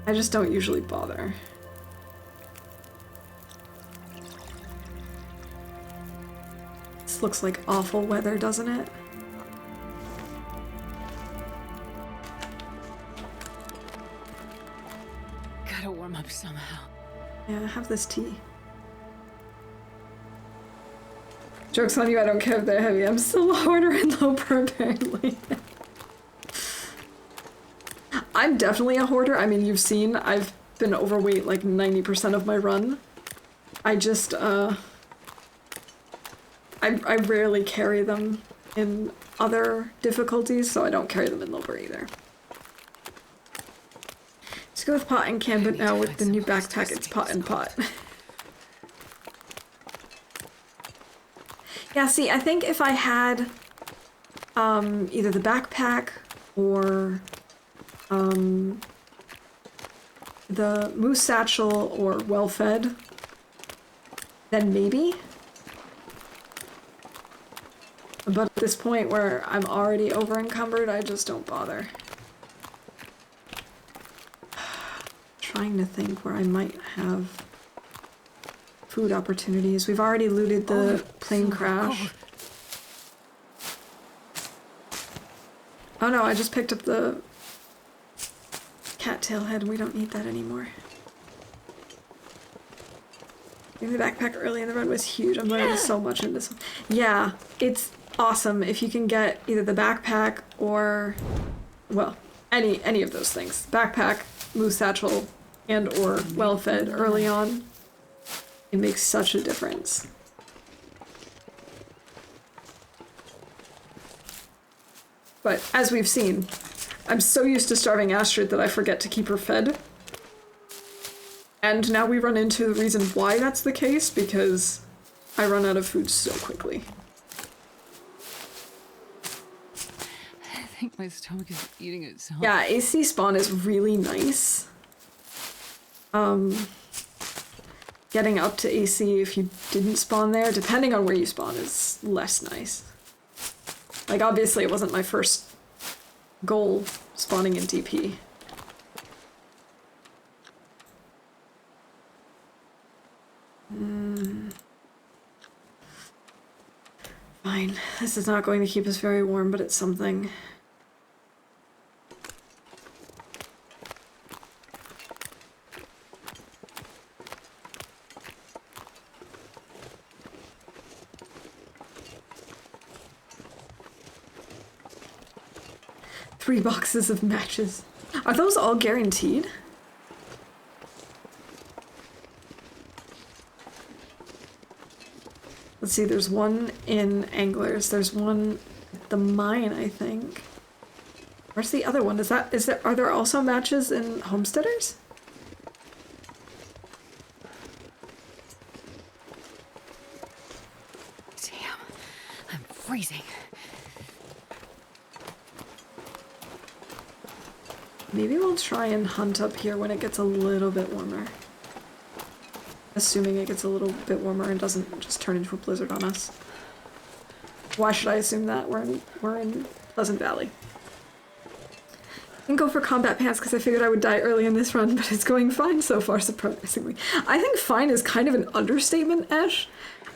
A: I just don't usually bother. This looks like awful weather, doesn't it?
B: Gotta warm up somehow.
A: Yeah, have this tea. Joke's on you, I don't care if they're heavy. I'm still a hoarder in Loper, apparently. I'm definitely a hoarder. I mean, you've seen, I've been overweight like 90% of my run. I just, I rarely carry them in other difficulties, so I don't carry them in Loper either. Just go with pot and can, but now with the new backpack, it's pot and pot. Yeah, see, I think if I had either the backpack or the moose satchel or well-fed, then maybe. But at this point where I'm already over-encumbered, I just don't bother. Trying to think where I might have food opportunities. We've already looted the plane crash. Oh no, I just picked up the cattail head. We don't need that anymore. Getting the backpack early in the run was huge. I'm learning so much in this one. Yeah, it's awesome if you can get either the backpack or, well, any of those things. Backpack, moose satchel, and or well-fed early on. It makes such a difference. But as we've seen, I'm so used to starving Astrid that I forget to keep her fed. And now we run into the reason why that's the case, because I run out of food so quickly.
B: I think my stomach is eating itself.
A: Yeah, AC spawn is really nice. Getting up to AC if you didn't spawn there, depending on where you spawn, is less nice. Like, obviously it wasn't my first goal spawning in DP. Fine. This is not going to keep us very warm, but it's something. 3 boxes of matches. Are those all guaranteed? Let's see, there's one in Anglers. There's one at the mine, I think. Where's the other one? Are there also matches in Homesteaders?
B: Damn, I'm freezing.
A: Maybe we'll try and hunt up here when it gets a little bit warmer. Assuming it gets a little bit warmer and doesn't just turn into a blizzard on us. Why should I assume that? We're in Pleasant Valley. I didn't go for combat pants because I figured I would die early in this run, but it's going fine so far, surprisingly. I think fine is kind of an understatement, Ash.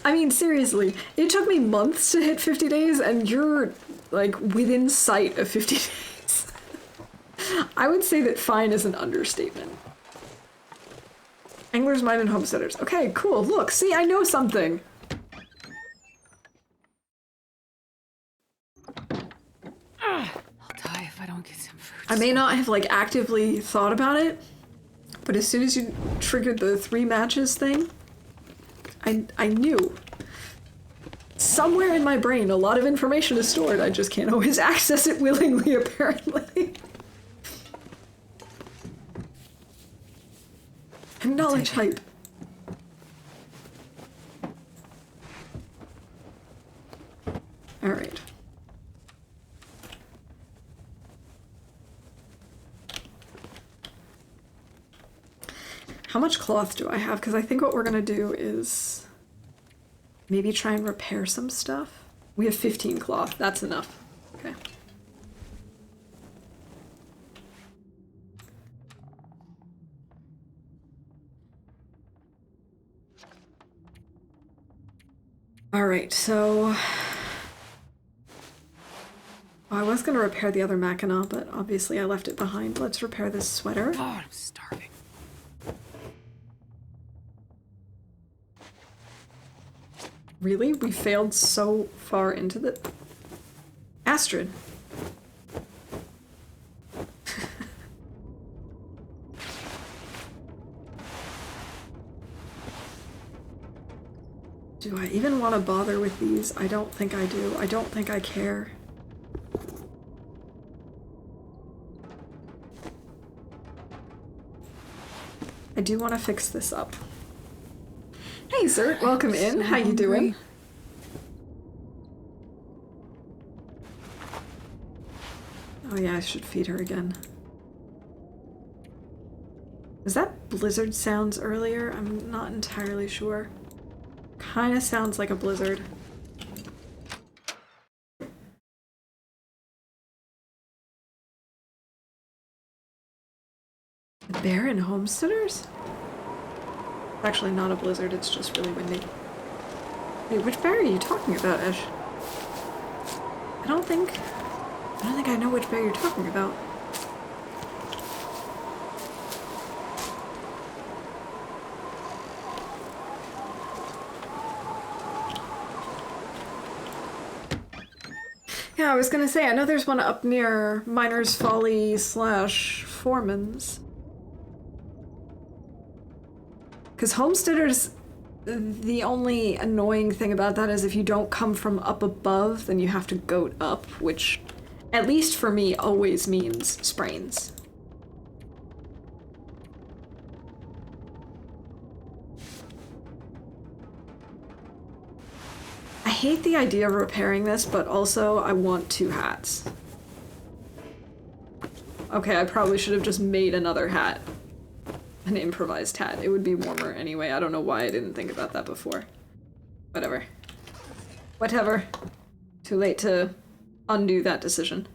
A: I mean, seriously, it took me months to hit 50 days, and you're, like, within sight of 50 days. I would say that fine is an understatement. Anglers, Mine, and Homesteaders. Okay, cool. Look, see, I know something.
B: I'll die if I don't get some food.
A: I may not have, like, actively thought about it, but as soon as you triggered the 3 matches thing, I knew. Somewhere in my brain, a lot of information is stored. I just can't always access it willingly, apparently. Knowledge hype. Alright. How much cloth do I have? Because I think what we're gonna do is maybe try and repair some stuff. We have 15 cloth. That's enough. Okay. Alright, so... I was going to repair the other Mackinac, but obviously I left it behind. Let's repair this sweater.
B: Oh, I'm starving.
A: Really? We failed so far into the... Astrid. Do I even want to bother with these? I don't think I do. I don't think I care. I do want to fix this up. Hey, Zert, welcome in. How you doing? Oh yeah, I should feed her again. Was that blizzard sounds earlier? I'm not entirely sure. Kinda sounds like a blizzard. The bear in Homesteaders? It's actually not a blizzard, it's just really windy. Wait, which bear are you talking about, Ash? I don't think I know which bear you're talking about. Yeah, I was gonna say, I know there's one up near Miner's Folly / Foreman's. Because Homesteaders, the only annoying thing about that is if you don't come from up above, then you have to goat up, which, at least for me, always means sprains. I hate the idea of repairing this, but also I want 2 hats. Okay, I probably should have just made another hat. An improvised hat. It would be warmer anyway. I don't know why I didn't think about that before. Whatever. Whatever. Too late to undo that decision.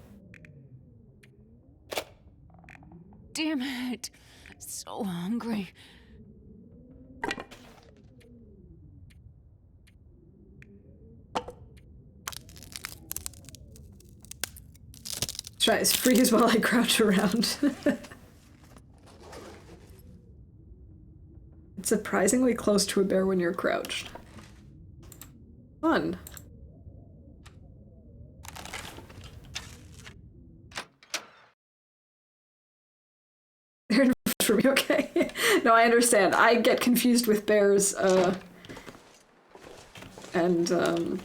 B: Damn it. So hungry.
A: Try to freeze while I crouch around. It's surprisingly close to a bear when you're crouched. Fun. for me, okay? No, I understand. I get confused with bears, and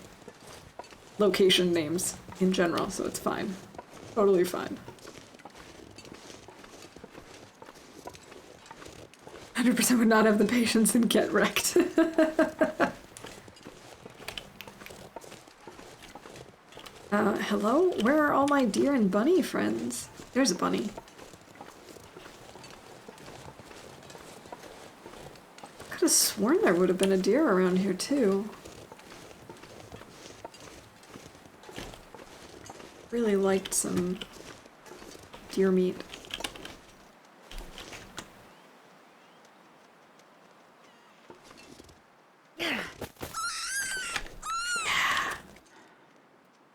A: location names in general, so it's fine. Totally fine. 100% would not have the patience and get wrecked. Hello? Where are all my deer and bunny friends? There's a bunny. Could have sworn there would have been a deer around here too. Really liked some deer meat.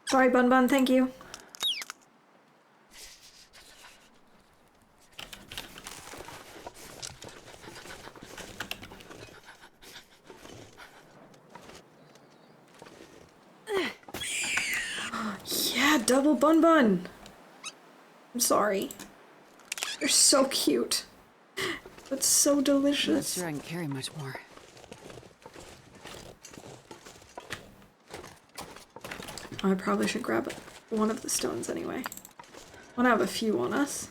A: Sorry, Bun Bun, thank you. Yeah, double Bun Bun. I'm sorry. They're so cute. But so delicious.
B: I'm not sure I can carry much more.
A: I probably should grab one of the stones anyway. I want to have a few on us.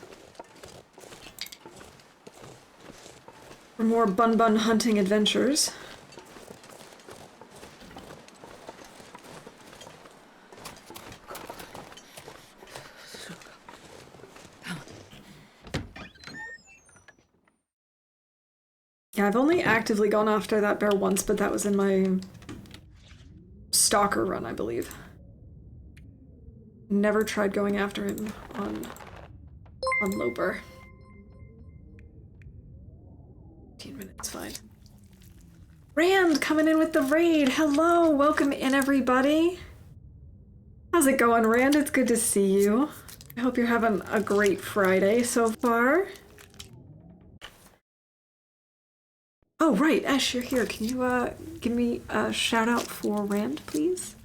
A: For more Bun Bun hunting adventures. Yeah, I've only actively gone after that bear once, but that was in my stalker run, I believe. Never tried going after him on Loper. 15 minutes, fine. Rand coming in with the raid. Hello, welcome in everybody. How's it going, Rand? It's good to see you. I hope you're having a great Friday so far. Oh, right, Ash, you're here. Can you give me a shout out for Rand, please?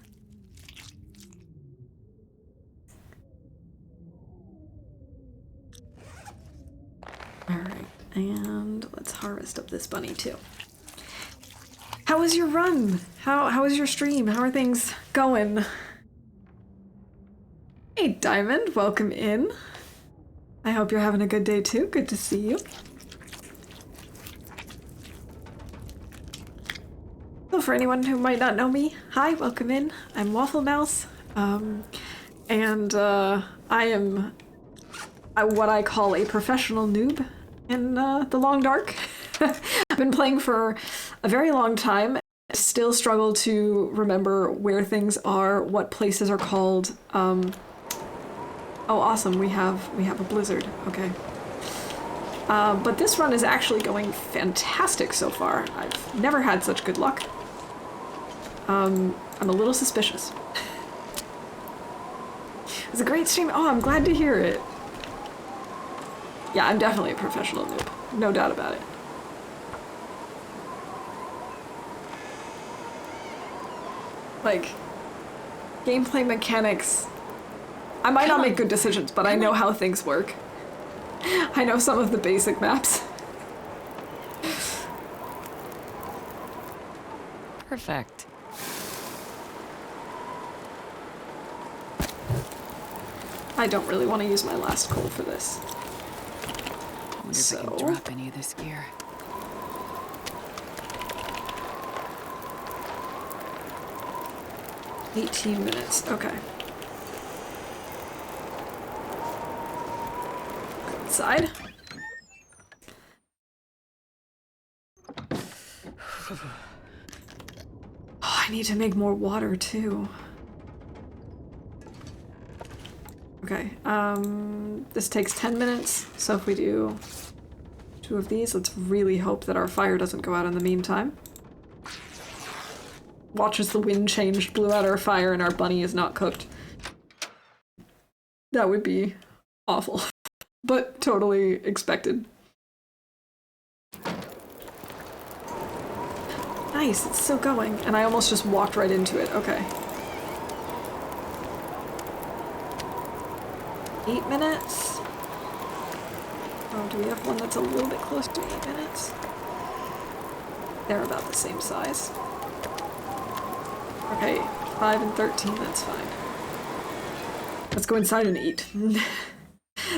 A: Alright, and let's harvest up this bunny too. How was your run? How was your stream? How are things going? Hey Diamond, welcome in. I hope you're having a good day too. Good to see you. So for anyone who might not know me, hi, welcome in. I'm Waffle Mouse, and I am what I call a professional noob in the Long Dark. I've been playing for a very long time. I still struggle to remember where things are, what places are called. Oh, awesome! We have a blizzard. Okay. But this run is actually going fantastic so far. I've never had such good luck. I'm a little suspicious. It was a great stream. Oh, I'm glad to hear it. Yeah, I'm definitely a professional noob. No doubt about it. Like, gameplay mechanics. I might not make good decisions, but I know how things work. I know some of the basic maps.
B: Perfect.
A: I don't really want to use my last coal for this.
B: I wonder if I can drop any of this gear.
A: $18 minutes. Okay. Outside. Oh, I need to make more water too. Okay, this takes 10 minutes, so if we do 2 of these, let's really hope that our fire doesn't go out in the meantime. Watch as the wind changed, blew out our fire, and our bunny is not cooked. That would be awful, but totally expected. Nice, it's still going, and I almost just walked right into it. Okay. 8 minutes. Oh, do we have one that's a little bit close to 8 minutes? They're about the same size. Okay, 5 and 13, that's fine. Let's go inside and eat.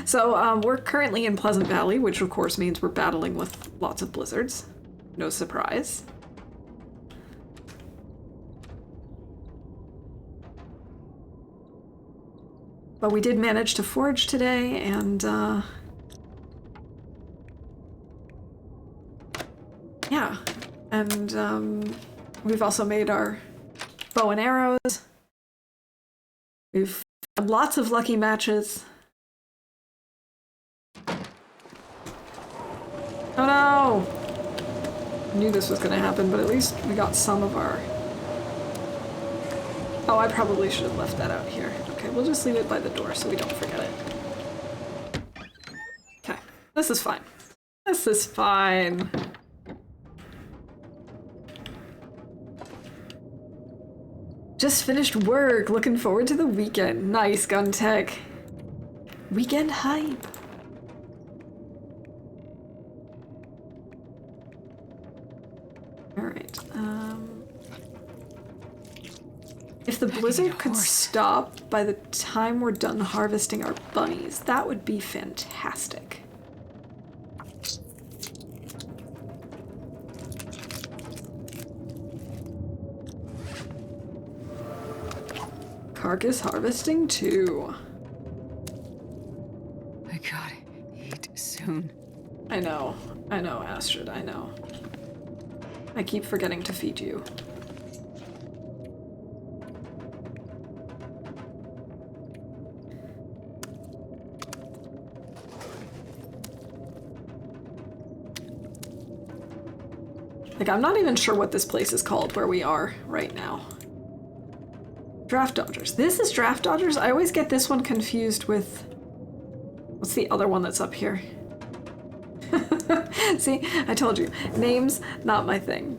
A: So, we're currently in Pleasant Valley, which of course means we're battling with lots of blizzards. No surprise. But we did manage to forage today, and yeah. And we've also made our bow and arrows. We've had lots of lucky matches. Oh no! I knew this was gonna happen, but at least we got some of our... Oh, I probably should have left that out here. Okay, we'll just leave it by the door so we don't forget it. Okay, this is fine. This is fine. Just finished work. Looking forward to the weekend. Nice, Gun Tech. Weekend hype. Alright, if the blizzard could stop by the time we're done harvesting our bunnies, that would be fantastic. Carcass harvesting too.
B: I gotta eat soon.
A: I know, Astrid, I know. I keep forgetting to feed you. Like, I'm not even sure what this place is called where we are right now. Draft Dodgers. This is Draft Dodgers? I always get this one confused with... What's the other one that's up here? See, I told you. Names, not my thing.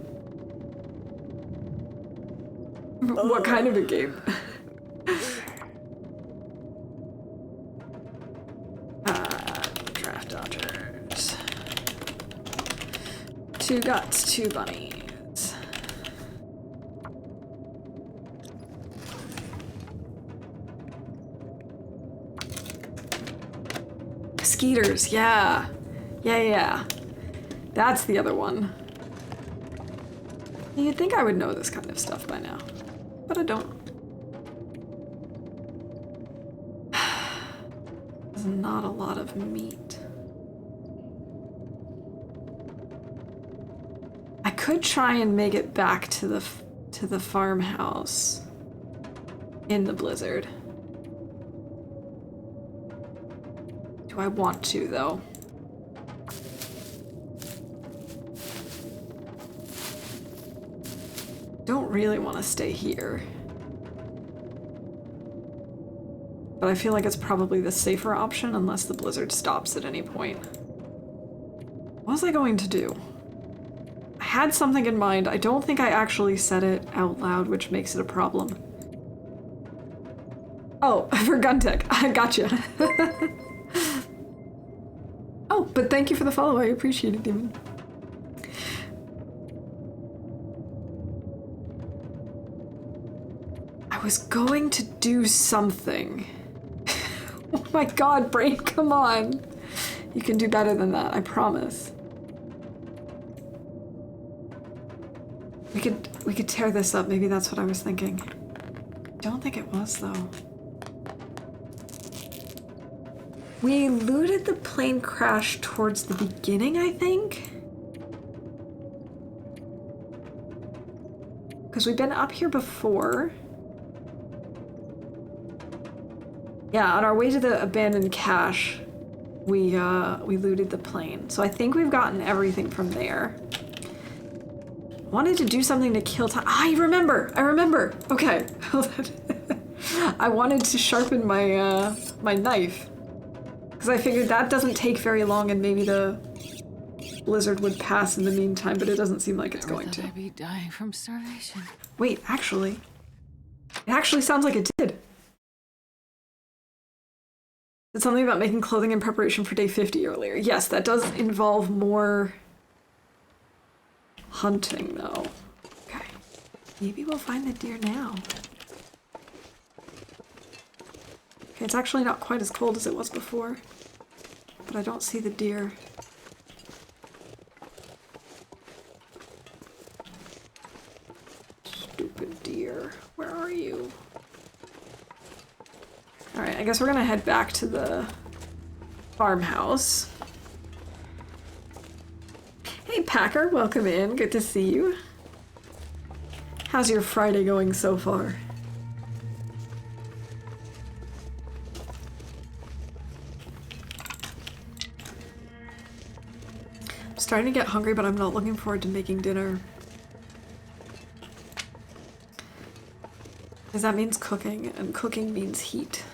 A: What kind of a game? Draft Dodgers. 2 guts, 2 bunnies. Skeeters, yeah. Yeah. That's the other one. You'd think I would know this kind of stuff by now, but I don't. There's not a lot of meat. I could try and make it back to the farmhouse in the blizzard. Do I want to, though? Don't really want to stay here. But I feel like it's probably the safer option unless the blizzard stops at any point. What was I going to do? I had something in mind. I don't think I actually said it out loud, which makes it a problem. Oh, for Guntech. I gotcha. Oh, but thank you for the follow. I appreciate it, Demon. I was going to do something. Oh my god, brain, come on. You can do better than that, I promise. We could tear this up. Maybe that's what I was thinking. I don't think it was, though. We looted the plane crash towards the beginning, I think? Because we've been up here before. Yeah, on our way to the abandoned cache, we looted the plane. So I think we've gotten everything from there. Wanted to do something to kill time. I remember! Okay. I wanted to sharpen my, my knife. Because I figured that doesn't take very long and maybe the blizzard would pass in the meantime, but it doesn't seem like it's going to.
B: I'd be dying from starvation.
A: Wait, actually. It actually sounds like it did. It's something about making clothing in preparation for day 50 earlier. Yes, that does involve more hunting, though. Okay. Maybe we'll find the deer now. Okay, it's actually not quite as cold as it was before, but I don't see the deer. Stupid deer. Where are you? Alright, I guess we're gonna head back to the farmhouse. Hey Packer, welcome in. Good to see you. How's your Friday going so far? I'm starting to get hungry, but I'm not looking forward to making dinner. Because that means cooking, and cooking means heat.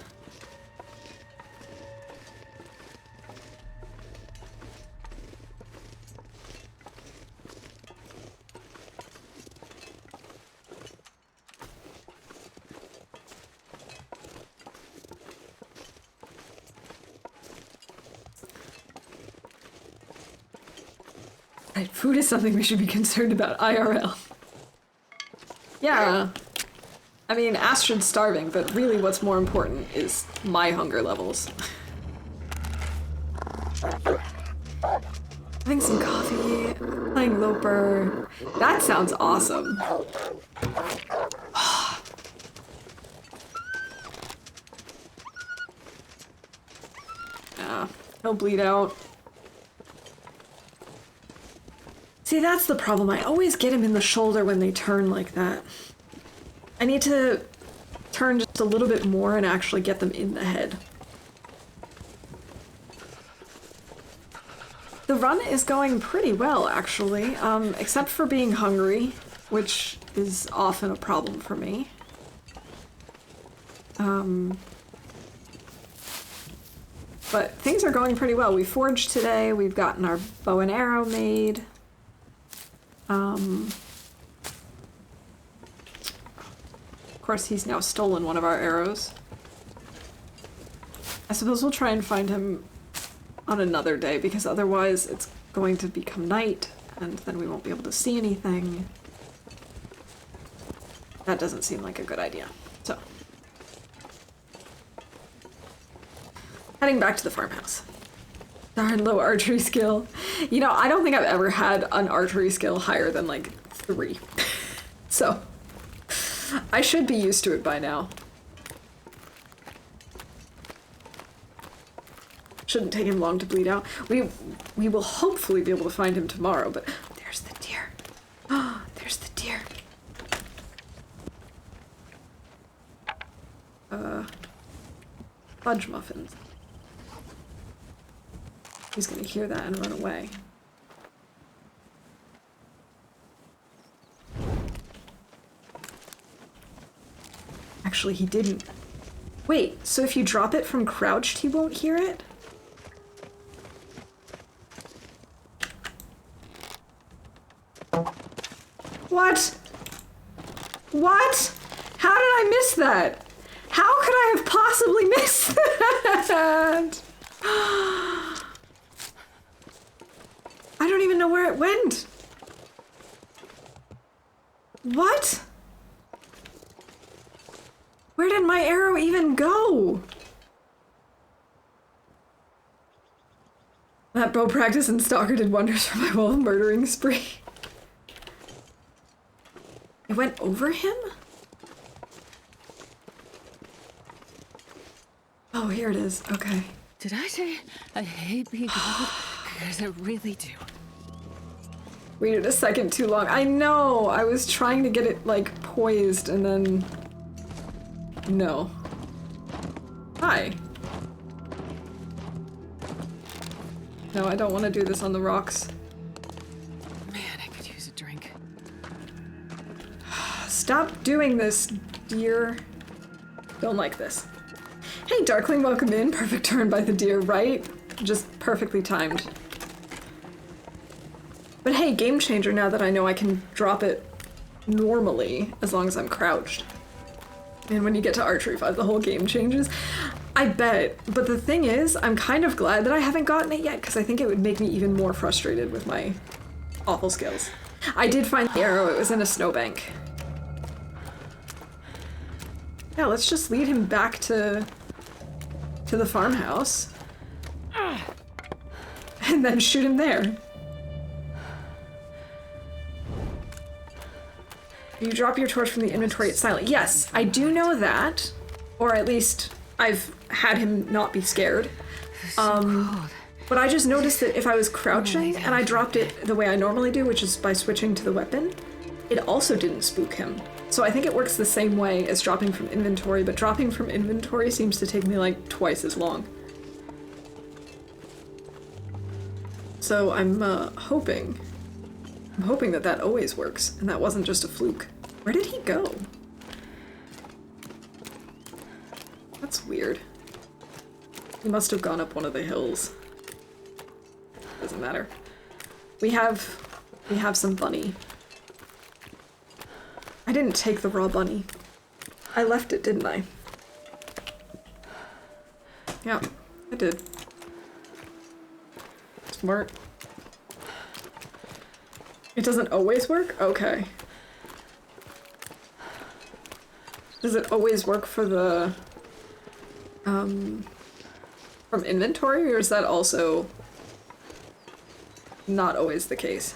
A: Right, food is something we should be concerned about IRL. Yeah. I mean, Astrid's starving, but really what's more important is my hunger levels. Having some coffee, playing Loper. That sounds awesome. Yeah, he'll bleed out. See, that's the problem. I always get him in the shoulder when they turn like that. I need to turn just a little bit more and actually get them in the head. The run is going pretty well, actually, except for being hungry, which is often a problem for me. But things are going pretty well. We forged today, we've gotten our bow and arrow made. Of course, he's now stolen one of our arrows. I suppose we'll try and find him on another day, because otherwise it's going to become night, and then we won't be able to see anything. That doesn't seem like a good idea. So, heading back to the farmhouse. Darn low archery skill. You know, I don't think I've ever had an archery skill higher than like 3. So, I should be used to it by now. Shouldn't take him long to bleed out. We will hopefully be able to find him tomorrow, but there's the deer. Oh, there's the deer. Fudge muffins. He's gonna hear that and run away. Actually, he didn't. Wait, so if you drop it from crouched, he won't hear it? What? What? How did I miss that? How could I have possibly missed that? I don't even know where it went. What? Where did my arrow even go? That bow practice and stalker did wonders for my wolf murdering spree. It went over him? Oh, here it is. Okay.
B: Did I say I hate being called? Because I really do.
A: Waited a second too long. I know! I was trying to get it, like, poised and then... No. Hi. No, I don't want to do this on the rocks.
B: Man, I could use a drink.
A: Stop doing this, dear. Don't like this. Hey, Darkling, welcome in. Perfect turn by the deer, right? Just perfectly timed. But hey, game changer now that I know I can drop it normally as long as I'm crouched. And when you get to Archery 5, the whole game changes. I bet. But the thing is, I'm kind of glad that I haven't gotten it yet, because I think it would make me even more frustrated with my awful skills. I did find the arrow. It was in a snowbank. Yeah, let's just lead him back to the farmhouse. And then shoot him there. You drop your torch from the inventory, it's silent. Yes, I do know that. Or at least I've had him not be scared. But I just noticed that if I was crouching and I dropped it the way I normally do, which is by switching to the weapon, it also didn't spook him. So I think it works the same way as dropping from inventory, but dropping from inventory seems to take me like twice as long. So I'm hoping that that always works, and that wasn't just a fluke. Where did he go? That's weird. He must have gone up one of the hills. Doesn't matter. We have some bunny. I didn't take the raw bunny. I left it, didn't I? Yeah, I did. Smart. It doesn't always work? Okay. Does it always work for the, from inventory, or is that also not always the case?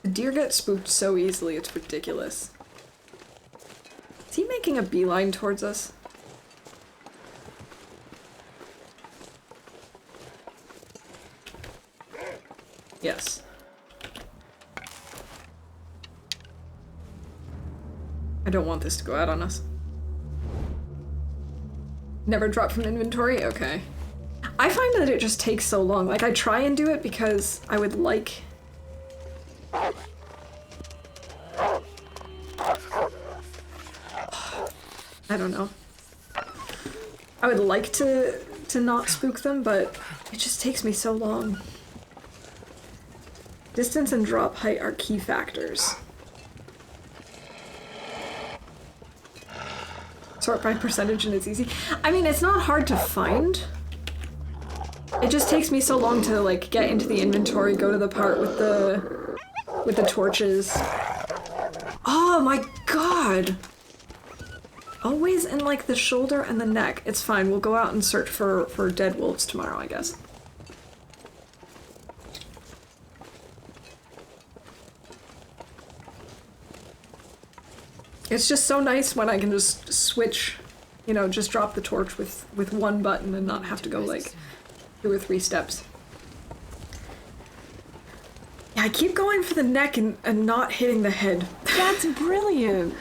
A: The deer get spooked so easily, it's ridiculous. Is he making a beeline towards us? Yes. I don't want this to go out on us. Never drop from inventory? Okay. I find that it just takes so long. Like, I try and do it because I would like... I don't know. I would like to not spook them, but it just takes me so long. Distance and drop height are key factors. Sort by percentage and it's easy. I mean, it's not hard to find. It just takes me so long to, like, get into the inventory, go to the part with the torches. Oh my god! Always in, like, the shoulder and the neck. It's fine, we'll go out and search for dead wolves tomorrow, I guess. It's just so nice when I can just switch, you know, just drop the torch with one button and not have to go, like, 2 or 3 steps. Yeah, I keep going for the neck and not hitting the head.
B: That's brilliant.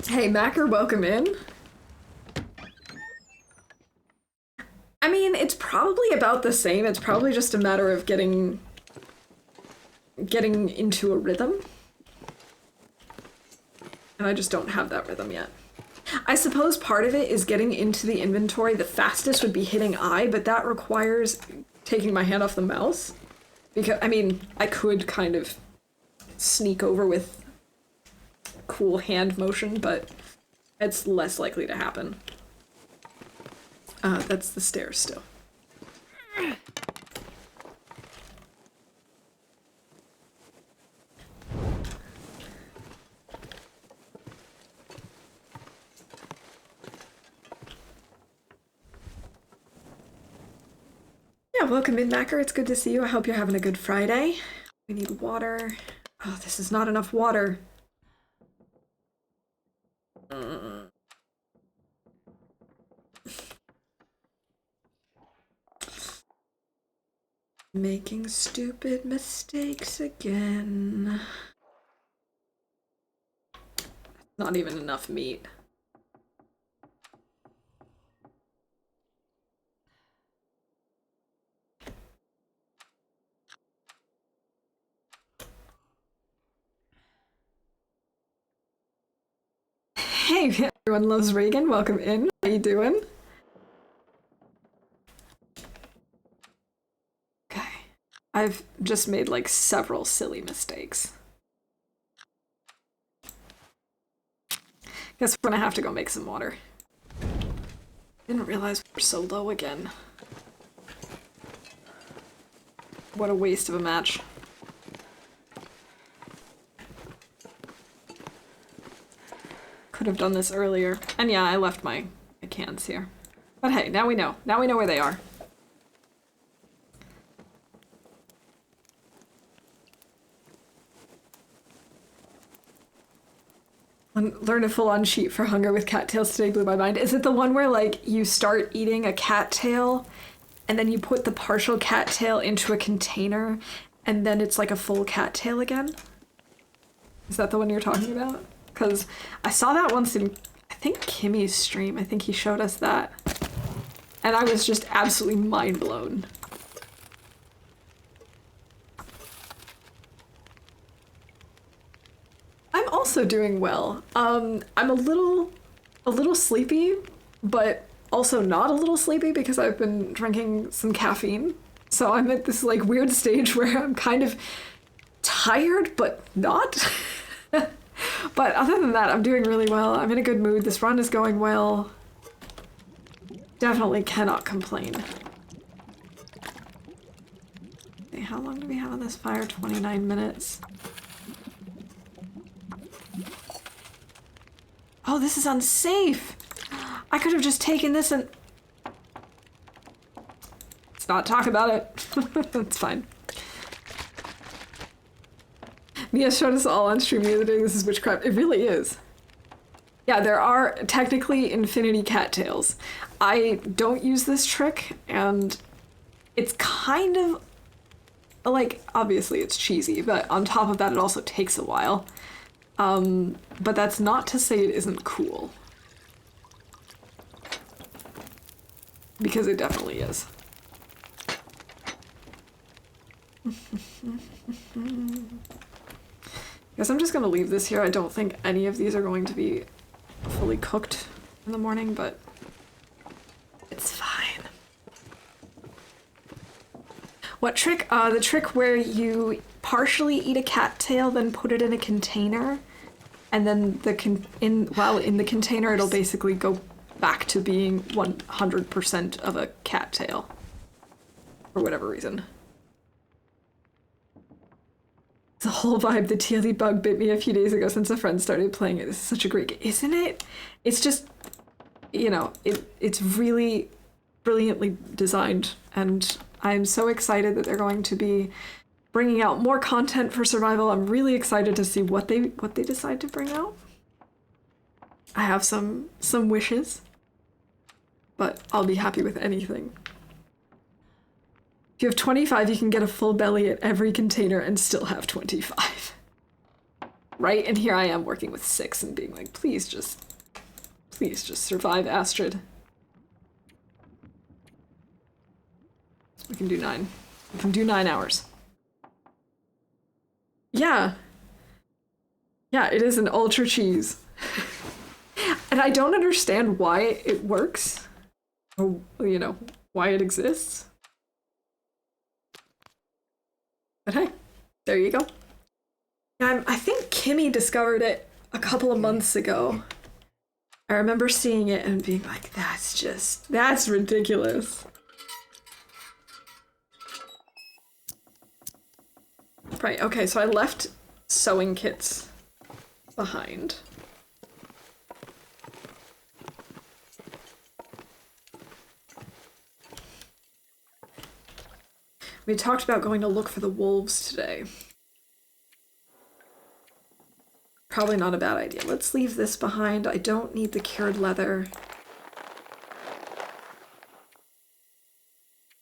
A: Hey, Macker, welcome in. I mean, it's probably about the same. It's probably just a matter of getting into a rhythm. And I just don't have that rhythm yet. I suppose part of it is getting into the inventory. The fastest would be hitting I, but that requires taking my hand off the mouse. Because, I mean, I could kind of sneak over with cool hand motion, but it's less likely to happen. That's the stairs still. Yeah, welcome in, Macker. It's good to see you. I hope you're having a good Friday. We need water. Oh, this is not enough water. Making stupid mistakes again. Not even enough meat. Hey, everyone loves Reagan. Welcome in. How you doing? Okay. I've just made like several silly mistakes. Guess we're gonna have to go make some water. Didn't realize we were so low again. What a waste of a match. Could have done this earlier. And yeah, I left my cans here. But hey, now we know. Now we know where they are. Learn a full-on sheet for hunger with cattails today blew my mind. Is it the one where, like, you start eating a cattail, and then you put the partial cattail into a container, and then it's like a full cattail again? Is that the one you're talking about? Because I saw that once in, I think, Kimmy's stream. I think he showed us that. And I was just absolutely mind blown. I'm also doing well. I'm a little sleepy, but also not a little sleepy because I've been drinking some caffeine. So I'm at this like weird stage where I'm kind of tired, but not. But other than that, I'm doing really well. I'm in a good mood. This run is going well. Definitely cannot complain. Okay, how long do we have on this fire? 29 minutes. Oh, this is unsafe! I could have just taken this and... Let's not talk about it. It's fine. Mia showed us all on stream the other day. This is witchcraft. It really is. Yeah, there are technically infinity cattails. I don't use this trick, and it's kind of... like, obviously it's cheesy, but on top of that it also takes a while. But that's not to say it isn't cool. Because it definitely is. Guess I'm just gonna leave this here. I don't think any of these are going to be fully cooked in the morning, but it's fine. What trick? The trick where you partially eat a cattail, then put it in a container, and then while in the container, it'll basically go back to being 100% of a cattail, for whatever reason. The whole vibe, the TLD bug bit me a few days ago since a friend started playing it. This is such a great game, isn't it? It's just, you know, it's really brilliantly designed, and I'm so excited that they're going to be bringing out more content for survival. I'm really excited to see what they decide to bring out. I have some wishes, but I'll be happy with anything. If you have 25, you can get a full belly at every container and still have 25. Right? And here I am working with 6 and being like, please just survive, Astrid. We can do 9. We can do 9 hours. Yeah. Yeah, it is an ultra cheese. And I don't understand why it works. Or, you know, why it exists. But hey, there you go. I think Kimmy discovered it a couple of months ago. I remember seeing it and being like, that's ridiculous. Right, okay, so I left sewing kits behind. We talked about going to look for the wolves today. Probably not a bad idea. Let's leave this behind. I don't need the cured leather.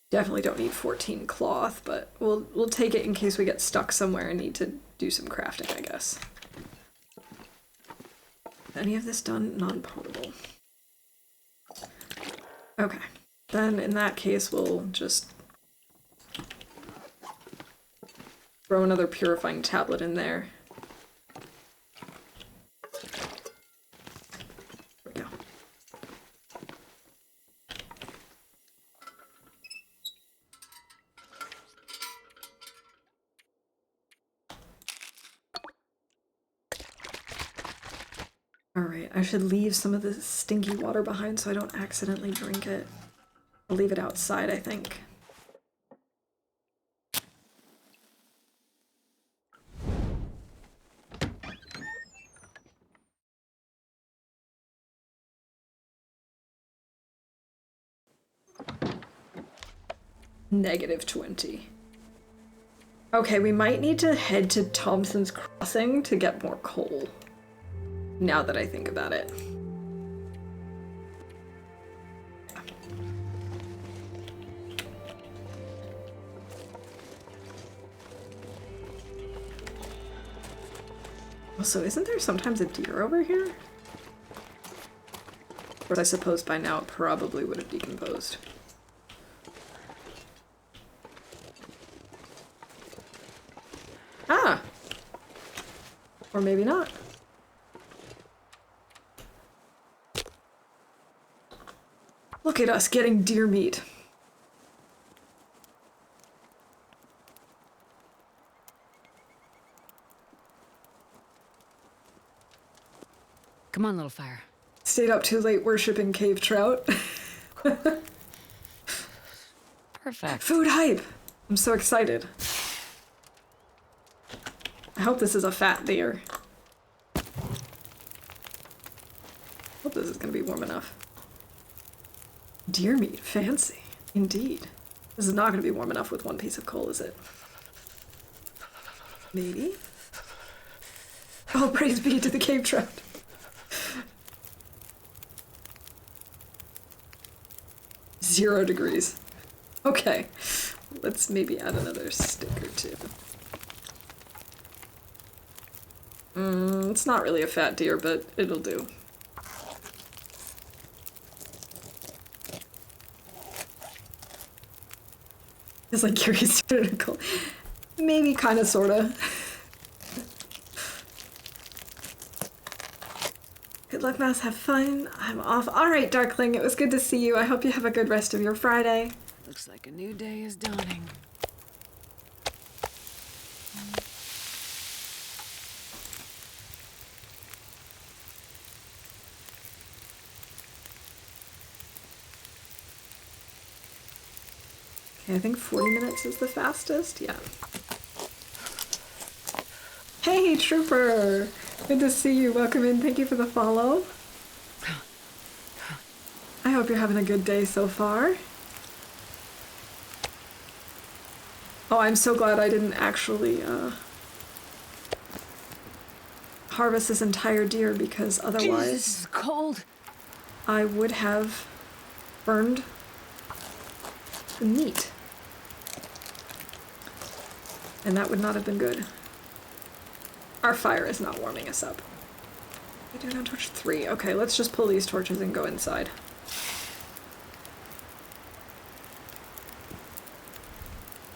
A: Definitely don't need 14 cloth, but we'll take it in case we get stuck somewhere and need to do some crafting, I guess. Any of this done? Non-potable. Okay. Then in that case, we'll just throw another purifying tablet in there. There we go. Alright, I should leave some of the stinky water behind so I don't accidentally drink it. I'll leave it outside, I think. -20. Okay, we might need to head to Thompson's Crossing to get more coal. Now that I think about it. Also, isn't there sometimes a deer over here? Or I suppose by now it probably would have decomposed. Ah! Or maybe not. Look at us getting deer meat.
B: Come on, little fire.
A: Stayed up too late worshipping cave trout.
B: Perfect.
A: Food hype! I'm so excited. I hope this is a fat deer. Hope this is gonna be warm enough. Deer meat, fancy. Indeed. This is not gonna be warm enough with one piece of coal, is it? Maybe? Oh, praise be to the cave trout. 0 degrees. Okay, let's maybe add another stick or two. It's not really a fat deer, but it'll do. It's like curious critical. Maybe, kinda, sorta. Good luck, Mass. Have fun. I'm off. Alright, Darkling, it was good to see you. I hope you have a good rest of your Friday.
B: Looks like a new day is dawning.
A: Okay, I think 40 minutes is the fastest. Yeah. Hey, Trooper! Good to see you. Welcome in. Thank you for the follow. I hope you're having a good day so far. Oh, I'm so glad I didn't actually harvest this entire deer, because otherwise
B: This is cold.
A: I would have burned the meat. And that would not have been good. Our fire is not warming us up. We do it on torch 3. Okay, let's just pull these torches and go inside.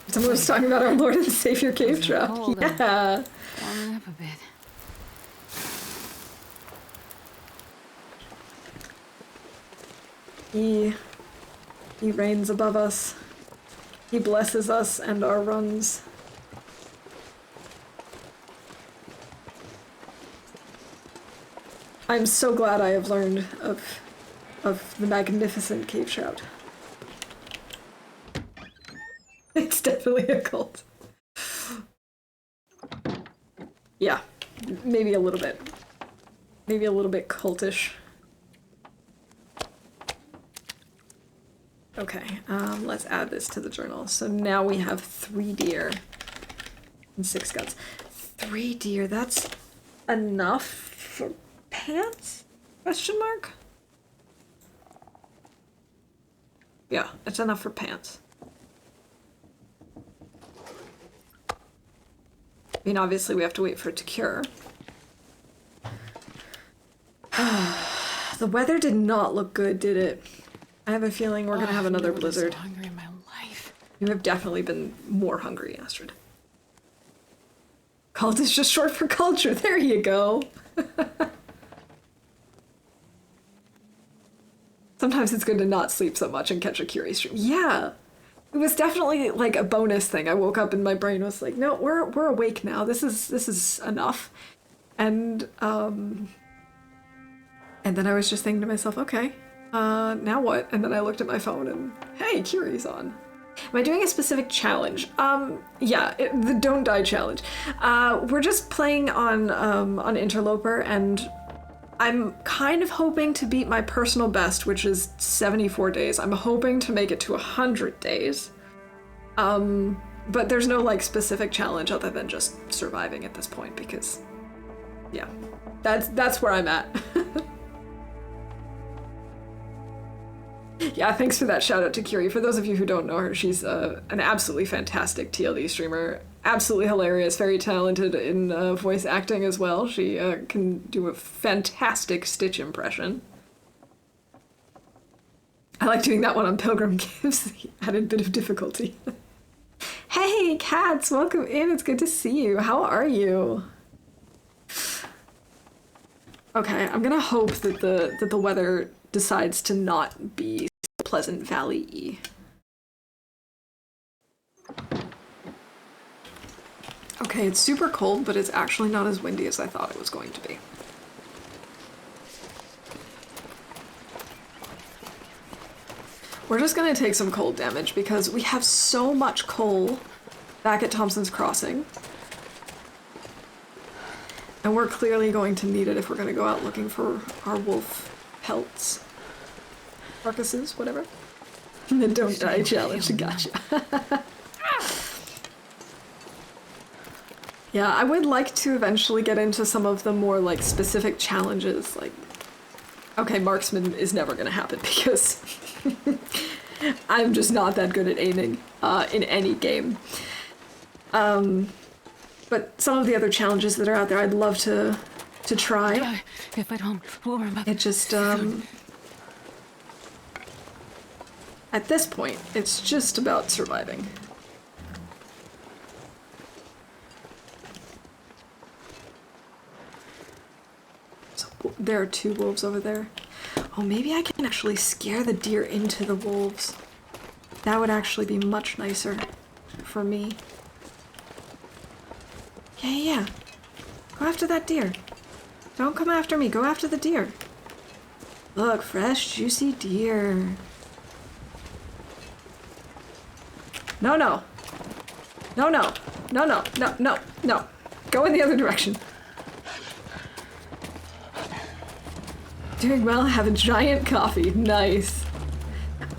A: Someone was talking about our Lord and Savior cave trap. Yeah.
B: Warming up a bit.
A: He reigns above us. He blesses us and our runs. I'm so glad I have learned of the magnificent cave trout. It's definitely a cult. Yeah, maybe a little bit. Maybe a little bit cultish. Okay, let's add this to the journal. So now we have 3 deer and 6 guts. 3 deer, that's enough for pants? Question mark? Yeah, it's enough for pants. I mean, obviously we have to wait for it to cure. The weather did not look good, did it? I have a feeling we're gonna have another
B: I've never been
A: blizzard.
B: so hungry in my life.
A: You have definitely been more hungry, Astrid. Cult is just short for culture. There you go. Sometimes it's good to not sleep so much and catch a curious dream. Yeah. It was definitely like a bonus thing. I woke up and my brain was like, no, we're awake now. This is enough. And And then I was just thinking to myself, okay, now what? And then I looked at my phone and, hey, Kiri's on. Am I doing a specific challenge? Yeah, the Don't Die challenge. We're just playing on Interloper, and I'm kind of hoping to beat my personal best, which is 74 days. I'm hoping to make it to 100 days. But there's no, like, specific challenge other than just surviving at this point, because, yeah, that's where I'm at. Yeah, thanks for that shout out to Kiri. For those of you who don't know her, she's an absolutely fantastic TLD streamer. Absolutely hilarious, very talented in voice acting as well. She can do a fantastic Stitch impression. I like doing that one on Pilgrim Gives the added bit of difficulty. Hey, Cats, welcome in. It's good to see you. How are you? Okay, I'm gonna hope that the weather decides to not be Pleasant Valley-y. Okay, it's super cold, but it's actually not as windy as I thought it was going to be. We're just gonna take some cold damage because we have so much coal back at Thompson's Crossing. And we're clearly going to need it if we're gonna go out looking for our wolf pelts. Carcasses, whatever. The Don't Die challenge, gotcha. Yeah, I would like to eventually get into some of the more, like, specific challenges, like... Okay, marksman is never gonna happen because I'm just not that good at aiming in any game. But some of the other challenges that are out there I'd love to try.
B: If I don't warm up.
A: It just, at this point, it's just about surviving. So, there are 2 wolves over there. Oh, maybe I can actually scare the deer into the wolves. That would actually be much nicer for me. Yeah. Go after that deer. Don't come after me, go after the deer. Look, fresh, juicy deer. No. No. Go in the other direction. Doing well, have a giant coffee. Nice.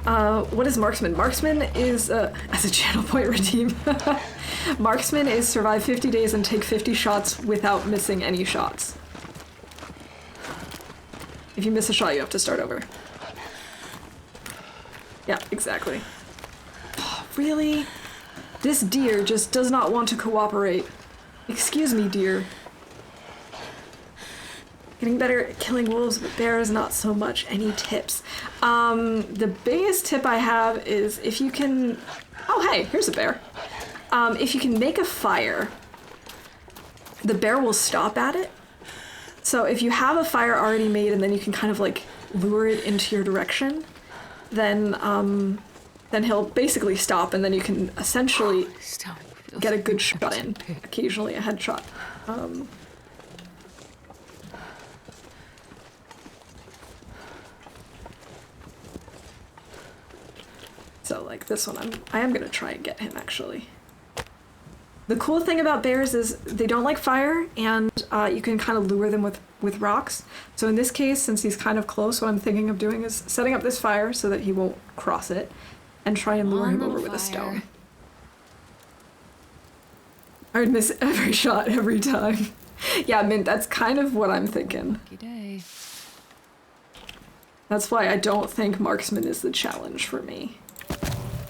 A: What is marksman? Marksman is, as a channel point redeem. Marksman is survive 50 days and take 50 shots without missing any shots. If you miss a shot, you have to start over. Yeah, exactly. Oh, really? This deer just does not want to cooperate. Excuse me, deer. Getting better at killing wolves, but bears not so much. Any tips? The biggest tip I have is if you can... Oh, hey, here's a bear. If you can make a fire, the bear will stop at it. So if you have a fire already made and then you can kind of like lure it into your direction, then he'll basically stop and then you can essentially get a good shot in. Occasionally a headshot. So like this one, I am gonna try and get him actually. The cool thing about bears is they don't like fire, and you can kind of lure them with rocks. So in this case, since he's kind of close, what I'm thinking of doing is setting up this fire so that he won't cross it, and try and lure him over with a stone. I would miss every shot every time. Yeah, Mint, that's kind of what I'm thinking. That's why I don't think marksman is the challenge for me.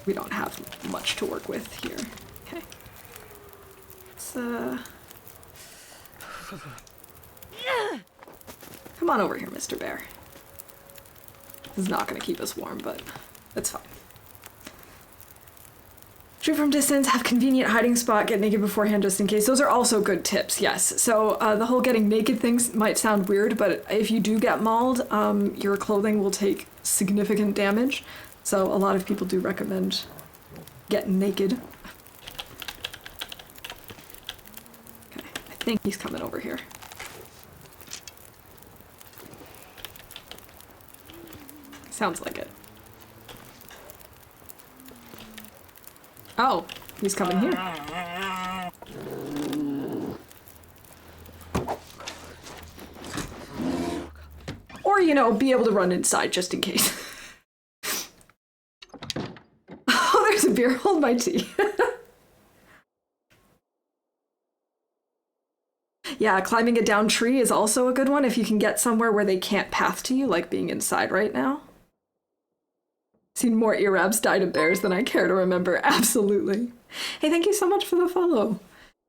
A: We don't have much to work with here. Okay. Come on over here, Mr. Bear. This is not going to keep us warm, but that's fine. Shoot from distance, have convenient hiding spot, get naked beforehand just in case. Those are also good tips, yes. So the whole getting naked things might sound weird, but if you do get mauled, your clothing will take significant damage. So a lot of people do recommend getting naked. Okay, I think he's coming over here. Sounds like it. Oh, he's coming here. Or, you know, be able to run inside just in case. Oh, there's a beer. Hold my tea. Yeah, climbing a down tree is also a good one if you can get somewhere where they can't path to you, like being inside right now. Seen more Irabs die to bears than I care to remember. Absolutely. Hey, thank you so much for the follow.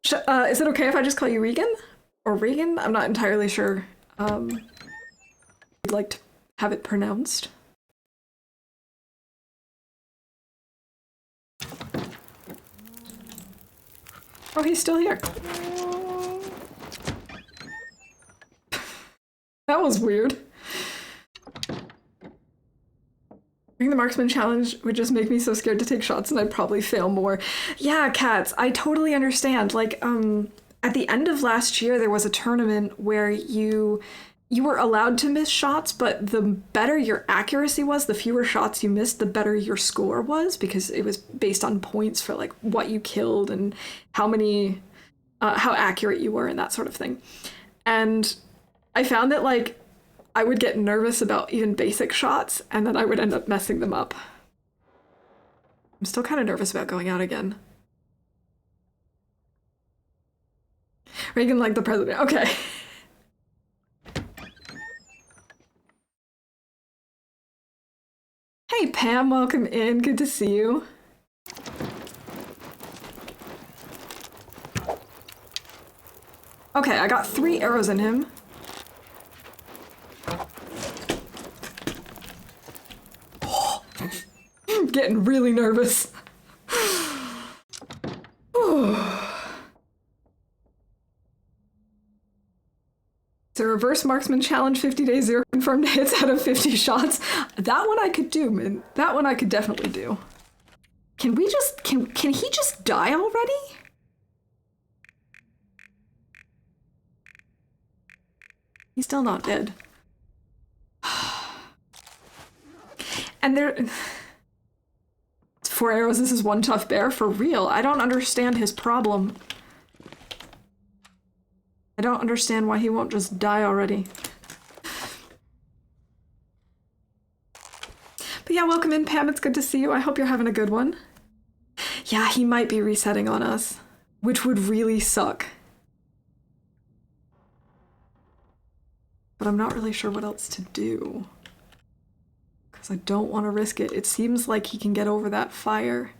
A: Is it okay if I just call you Regan? Or Regan? I'm not entirely sure. You'd like to have it pronounced. Oh, he's still here. That was weird. Doing the marksman challenge would just make me so scared to take shots and I'd probably fail more. Yeah, cats, I totally understand. Like, at the end of last year, there was a tournament where you were allowed to miss shots, but the better your accuracy was, the fewer shots you missed, the better your score was, because it was based on points for like what you killed and how many, how accurate you were and that sort of thing. And I found that like I would get nervous about even basic shots and then I would end up messing them up. I'm still kind of nervous about going out again. Reagan like the president. Okay. Hey Pam, welcome in. Good to see you. Okay, I got 3 arrows in him. I'm getting really nervous. It's a reverse marksman challenge, 50 days, 0 confirmed hits out of 50 shots. That one I could do, man. That one I could definitely do. Can we just, can he just die already? He's still not dead. And there, it's 4 arrows, this is one tough bear, for real. I don't understand his problem. I don't understand why he won't just die already. But yeah, welcome in, Pam. It's good to see you. I hope you're having a good one. Yeah, he might be resetting on us, which would really suck. But I'm not really sure what else to do. Because I don't want to risk it. It seems like he can get over that fire.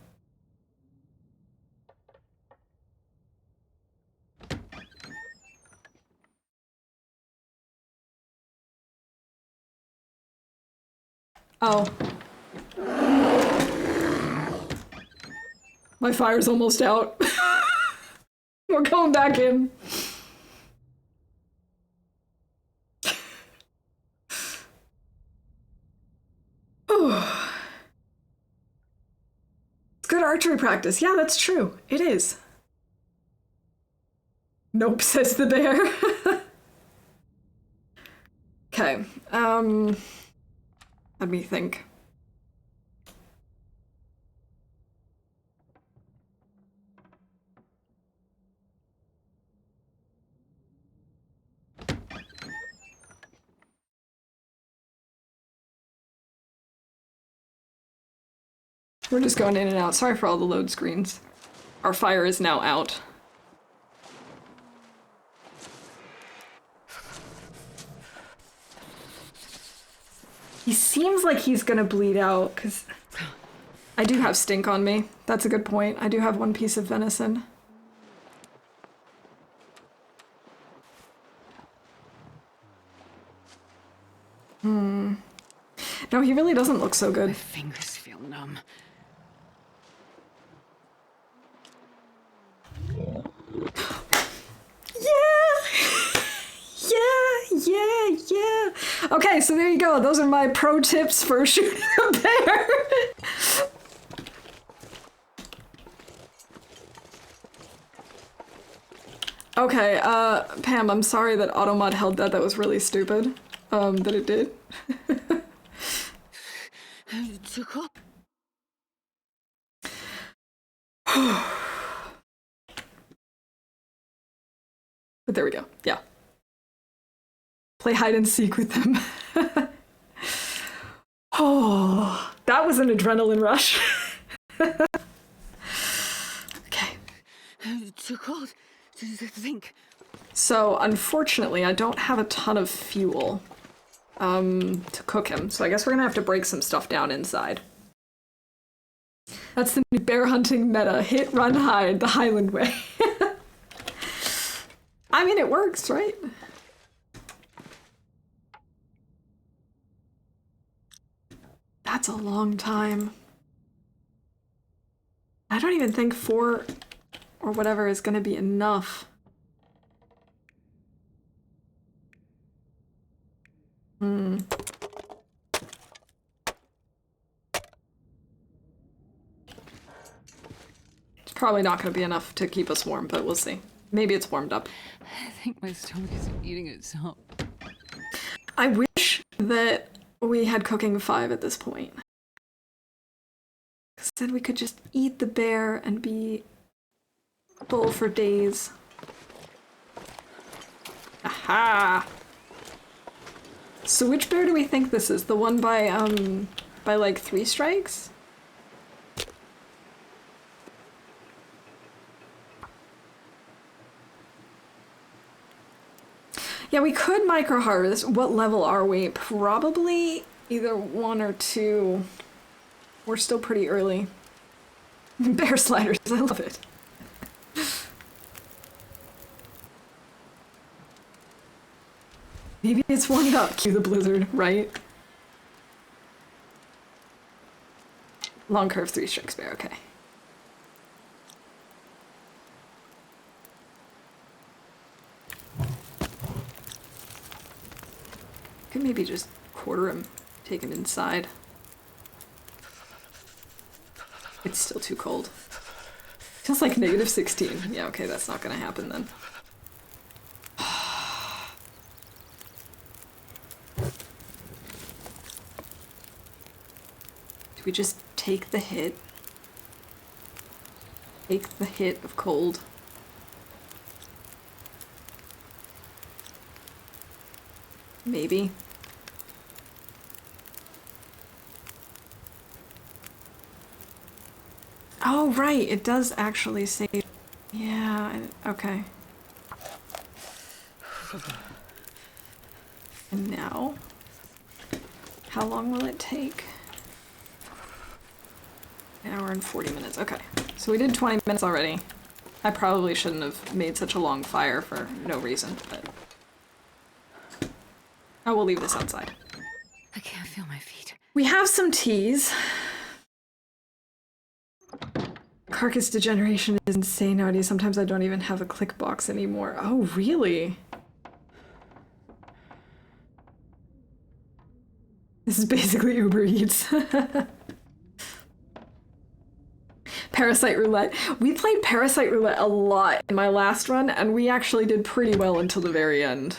A: Oh. My fire's almost out. We're going back in. It's good archery practice. Yeah, that's true. It is. Nope, says the bear. Okay, let me think. We're just going in and out. Sorry for all the load screens. Our fire is now out. He seems like he's gonna bleed out, because I do have stink on me. That's a good point. I do have 1 piece of venison. No, he really doesn't look so good.
B: My fingers feel numb.
A: Yeah. Okay, so there you go. Those are my pro tips for shooting a bear. Okay, Pam, I'm sorry that Automod held that. That was really stupid. That it did.
B: Too cold.
A: But there we go. Yeah. Play hide and seek with them. Oh, that was an adrenaline rush. Okay.
B: Too cold to think.
A: So, unfortunately, I don't have a ton of fuel to cook him, so I guess we're gonna have to break some stuff down inside. That's the new bear hunting meta. Hit, run, hide, the Highland way. I mean, it works, right? That's a long time. I don't even think 4 or whatever is gonna be enough. It's probably not going to be enough to keep us warm, but we'll see. Maybe it's warmed up.
B: I think my stomach is eating itself.
A: I wish that we had cooking 5 at this point. Because then we could just eat the bear and be full for days. Aha! So which bear do we think this is? The one by like 3 strikes? Yeah, we could micro harvest. What level are we? Probably either 1 or 2. We're still pretty early. Bear sliders, I love it. Maybe it's warmed up. Cue the blizzard, right? Long curve 3 strikes bear, okay. Could maybe just quarter him, take him inside. It's still too cold. Feels like negative 16. Yeah, okay, that's not gonna happen then. Do we just take the hit? Take the hit of cold. Maybe. Oh, right, it does actually say... Yeah, okay. And now? How long will it take? An hour and 40 minutes, okay. So we did 20 minutes already. I probably shouldn't have made such a long fire for no reason, but... Oh, we'll leave this outside.
B: I can't feel my feet.
A: We have some teas. Carcass degeneration is insane nowadays. Sometimes I don't even have a click box anymore. Oh, really? This is basically Uber Eats. Parasite Roulette. We played Parasite Roulette a lot in my last run, and we actually did pretty well until the very end.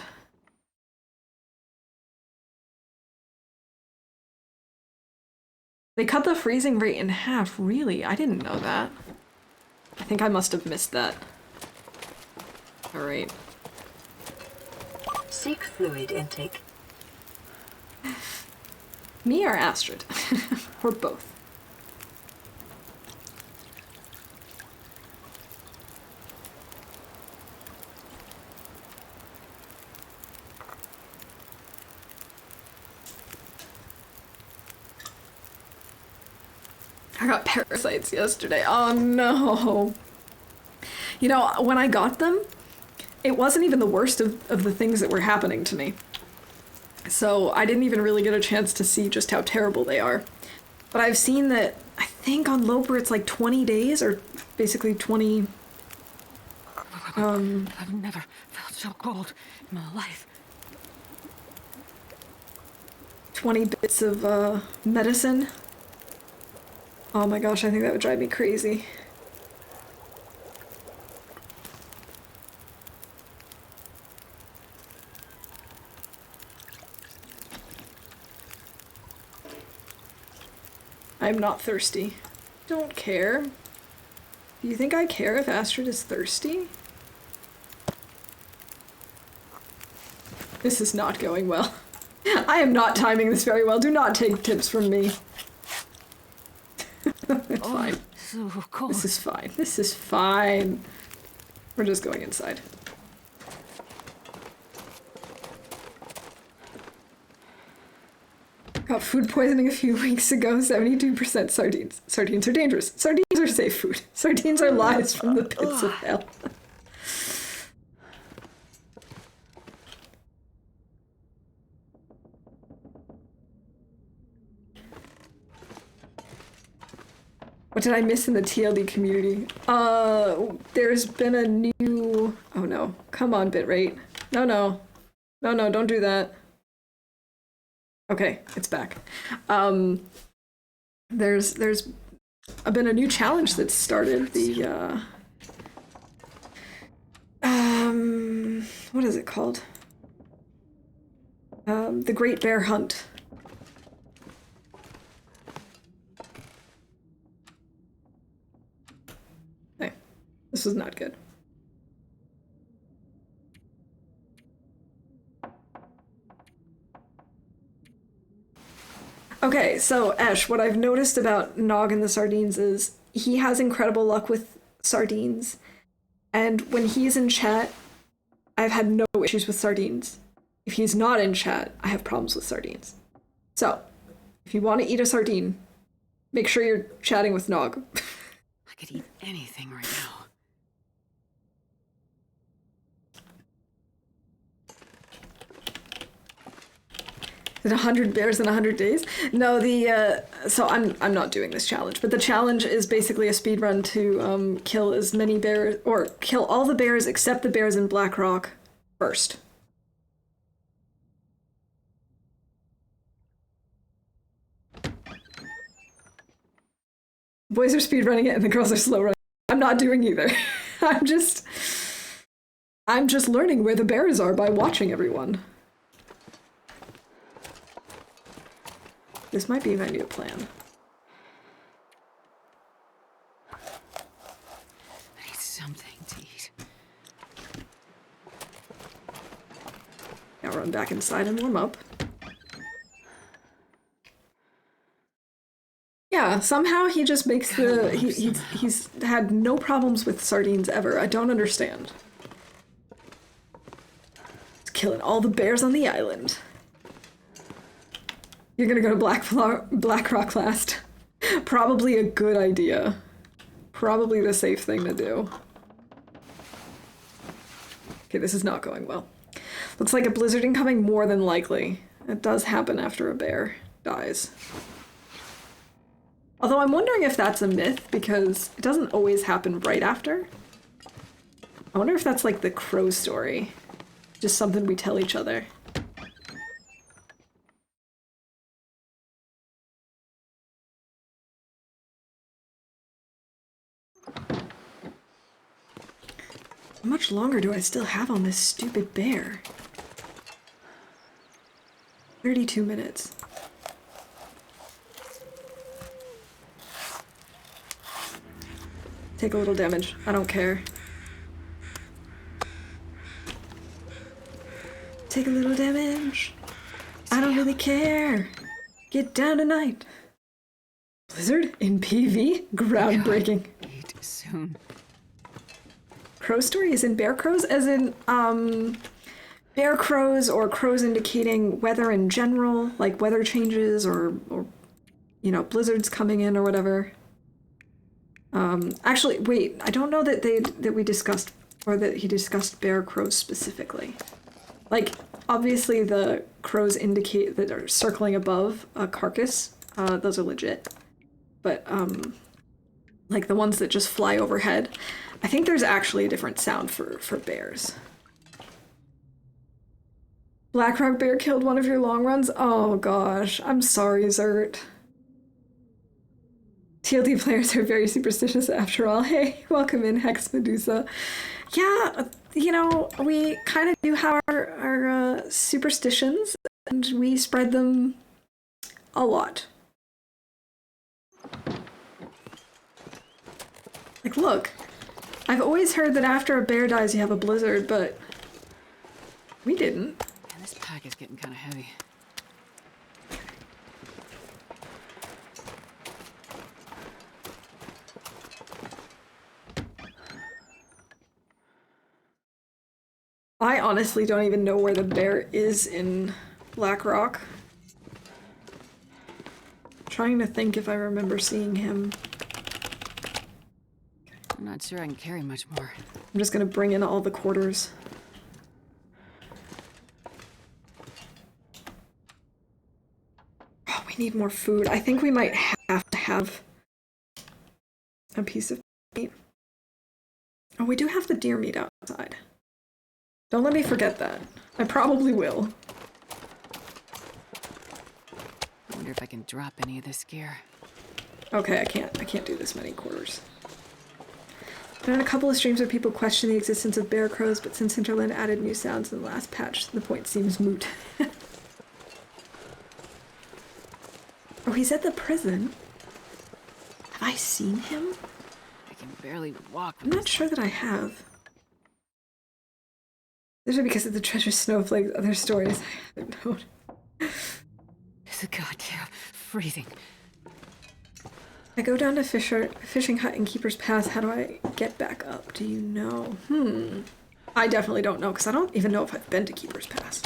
A: They cut the freezing rate in half, really? I didn't know that. I think I must have missed that. Alright.
C: Seek fluid intake.
A: Me or Astrid? Or both? I got parasites yesterday. Oh no. You know, when I got them, it wasn't even the worst of the things that were happening to me. So I didn't even really get a chance to see just how terrible they are. But I've seen that, I think on Loper it's like 20 days, or basically 20...
B: I've never felt so cold in my life.
A: 20 bits of medicine. Oh my gosh, I think that would drive me crazy. I'm not thirsty. Don't care. Do you think I care if Astrid is thirsty? This is not going well. I am not timing this very well. Do not take tips from me. It's fine.
B: So cold.
A: This is fine. This is fine. We're just going inside. Got food poisoning a few weeks ago. 72% sardines. Sardines are dangerous. Sardines are safe food. Sardines are lies from the pits of hell. What did I miss in the TLD community? There's been a new... Oh no. Come on, bitrate. No, no. No, no, don't do that. Okay, it's back. There's been a new challenge that's started. The, what is it called? The Great Bear Hunt. This was not good. Okay, so Ash, what I've noticed about Nog and the sardines is he has incredible luck with sardines. And when he's in chat, I've had no issues with sardines. If he's not in chat, I have problems with sardines. So, if you want to eat a sardine, make sure you're chatting with Nog.
B: I could eat anything right now.
A: Is it 100 bears in 100 days? No, so I'm not doing this challenge, but the challenge is basically a speed run to kill as many bears, or kill all the bears except the bears in Black Rock first. Boys are speed running it and the girls are slow running. I'm not doing either. I'm just learning where the bears are by watching everyone. This might be my new plan.
B: I need something to eat.
A: Now run back inside and warm up. Yeah, somehow he just makes the... He's had no problems with sardines ever. I don't understand. He's killing all the bears on the island. You're gonna go to Black Rock last. Probably a good idea. Probably the safe thing to do. Okay, this is not going well. Looks like a blizzard incoming, more than likely. It does happen after a bear dies. Although I'm wondering if that's a myth, because it doesn't always happen right after. I wonder if that's like the crow story. Just something we tell each other. How much longer do I still have on this stupid bear? 32 minutes. Take a little damage. I don't care. Take a little damage. I don't really care. Get down tonight. Blizzard in PV? Groundbreaking.
B: Eat soon.
A: Crow story is in bear crows, as in bear crows or crows indicating weather in general, like weather changes or you know, blizzards coming in or whatever. Actually, wait, I don't know that we discussed, or that he discussed bear crows specifically. Like, obviously the crows indicate that are circling above a carcass. Those are legit. But like the ones that just fly overhead, I think there's actually a different sound for bears. Blackrock bear killed one of your long runs? Oh gosh, I'm sorry, Zert. TLD players are very superstitious after all. Hey, welcome in, Hex Medusa. Yeah, you know, we kind of do have our superstitions, and we spread them a lot. Like, look, I've always heard that after a bear dies you have a blizzard, but we didn't.
B: Man, this pack is getting kind of heavy.
A: I honestly don't even know where the bear is in Black Rock. Trying to think if I remember seeing him.
B: I'm not sure I can carry much more.
A: I'm just gonna bring in all the quarters. Oh, we need more food. I think we might have to have a piece of meat. Oh, we do have the deer meat outside. Don't let me forget that. I probably will.
B: I wonder if I can drop any of this gear.
A: Okay, I can't do this many quarters. Been on a couple of streams where people question the existence of bear crows, but since Hinterland added new sounds in the last patch, the point seems moot. Oh, he's at the prison. Have I seen him?
B: I can barely walk.
A: I'm not sure that I have. This is because of the treasure snowflakes, other stories I haven't known.
B: It's a goddamn freezing.
A: I go down to fishing hut in Keeper's Pass. How do I get back up? Do you know? I definitely don't know, because I don't even know if I've been to Keeper's Pass.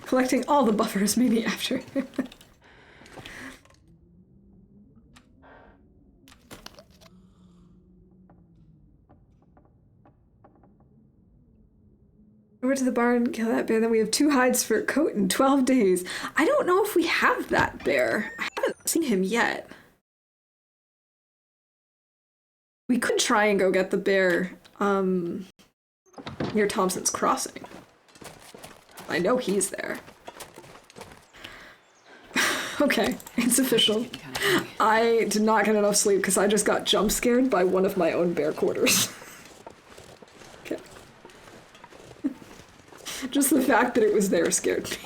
A: Collecting all the buffers, maybe after. Over to the barn, kill that bear, then we have 2 hides for a coat in 12 days. I don't know if we have that bear. I haven't seen him yet. We could try and go get the bear near Thompson's Crossing. I know he's there. Okay, it's official. I did not get enough sleep because I just got jump scared by one of my own bear quarters. Okay. Just the fact that it was there scared me.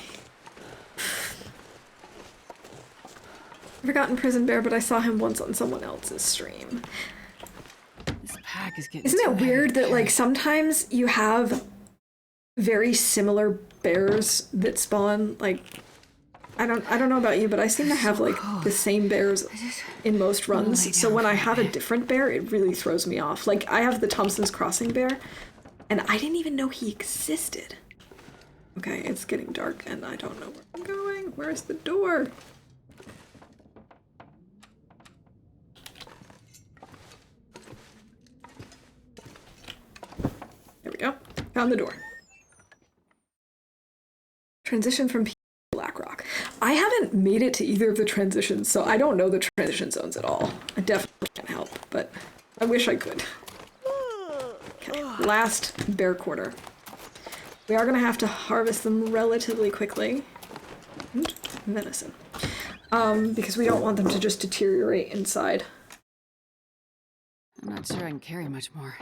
A: Forgotten prison bear, but I saw him once on someone else's stream.
B: This pack is getting
A: Isn't it weird that, like, sometimes you have very similar bears that spawn, like, I don't know about you, but I seem to have, like, the same bears in most runs. So when I have a different bear, it really throws me off. Like, I have the Thompson's Crossing bear, and I didn't even know he existed. Okay, it's getting dark, and I don't know where I'm going. Where's the door? There we go. Found the door. Transition from P to Blackrock. I haven't made it to either of the transitions, so I don't know the transition zones at all. I definitely can't help, but I wish I could. Okay, last bear quarter. We are going to have to harvest them relatively quickly. And venison. Because we don't want them to just deteriorate inside.
B: I'm not sure I can carry much more.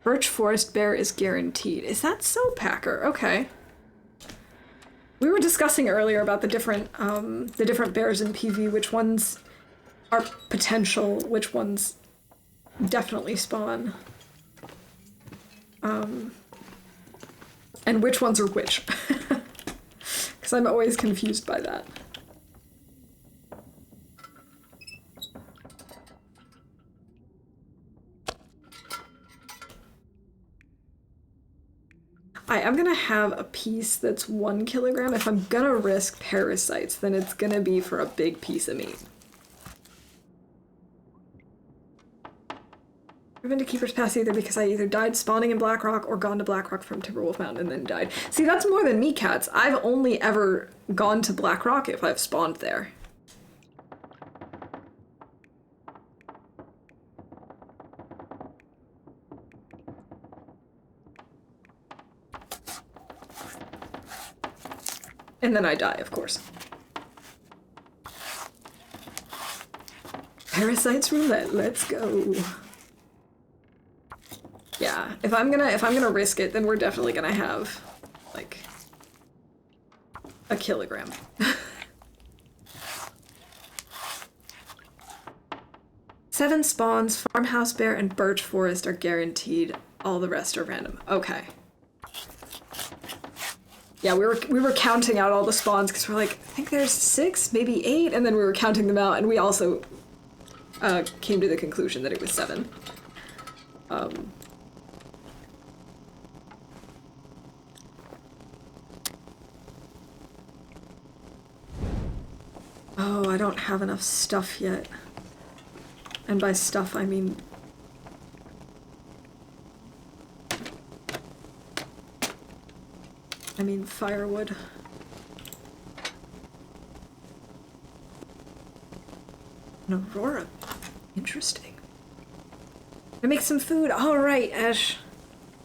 A: Birch Forest Bear is guaranteed. Is that so, Packer? Okay. We were discussing earlier about the different bears in PV, which ones are potential, which ones definitely spawn. And which ones are which. Because I'm always confused by that. I'm gonna have a piece that's 1 kilogram. If I'm gonna risk parasites, then it's gonna be for a big piece of meat. I've been to Keeper's Pass either because I either died spawning in Blackrock or gone to Blackrock from Timberwolf Mountain and then died. See, that's more than me, cats. I've only ever gone to Blackrock if I've spawned there. And then I die, of course. Parasites roulette, let's go. Yeah, if I'm gonna risk it, then we're definitely gonna have like a kilogram. 7 spawns, farmhouse bear, and birch forest are guaranteed. All the rest are random. Okay. Yeah, we were counting out all the spawns because we're like, I think there's 6, maybe 8, and then we were counting them out, and we also came to the conclusion that it was 7. Oh, I don't have enough stuff yet. And by stuff, I mean... firewood. An aurora. Interesting. I make some food. All right, Ash.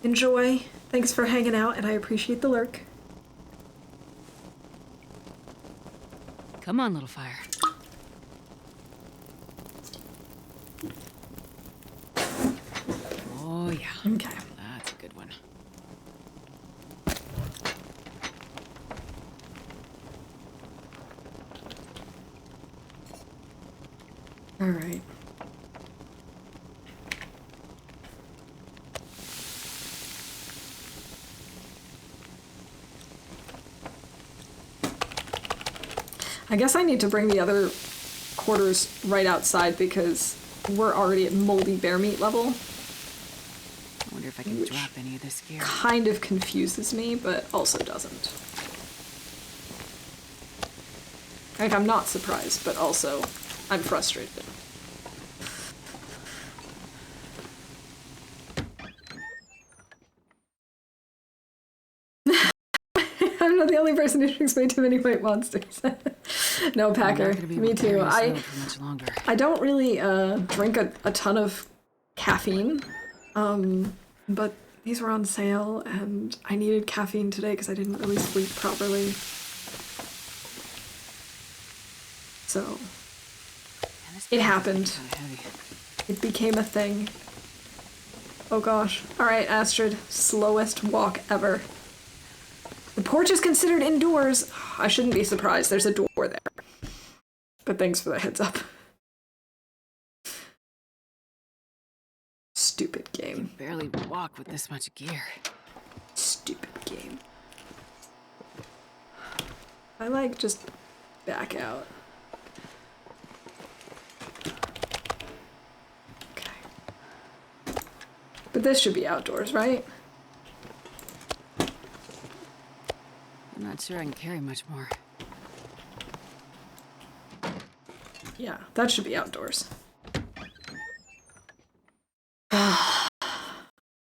A: Enjoy. Thanks for hanging out, and I appreciate the lurk.
B: Come on, little fire. Oh, yeah.
A: Okay.
B: That's a good one.
A: All right. I guess I need to bring the other quarters right outside because we're already at moldy bear meat level.
B: I wonder if I can drop any of this gear.
A: Kind of confuses me, but also doesn't. Like, I'm not surprised, but also I'm frustrated. I'm not the only person who drinks way too many white monsters. No, Packer. Me too. I don't really drink a ton of caffeine, but these were on sale, and I needed caffeine today because I didn't really sleep properly. So it happened. It became a thing. Oh gosh. All right, Astrid. Slowest walk ever. The porch is considered indoors. I shouldn't be surprised. There's a door there. But thanks for the heads up. Stupid game.
B: I can barely walk with this much gear.
A: Stupid game. I like just back out. Okay. But this should be outdoors, right?
B: I'm not sure I can carry much more.
A: Yeah, that should be outdoors. The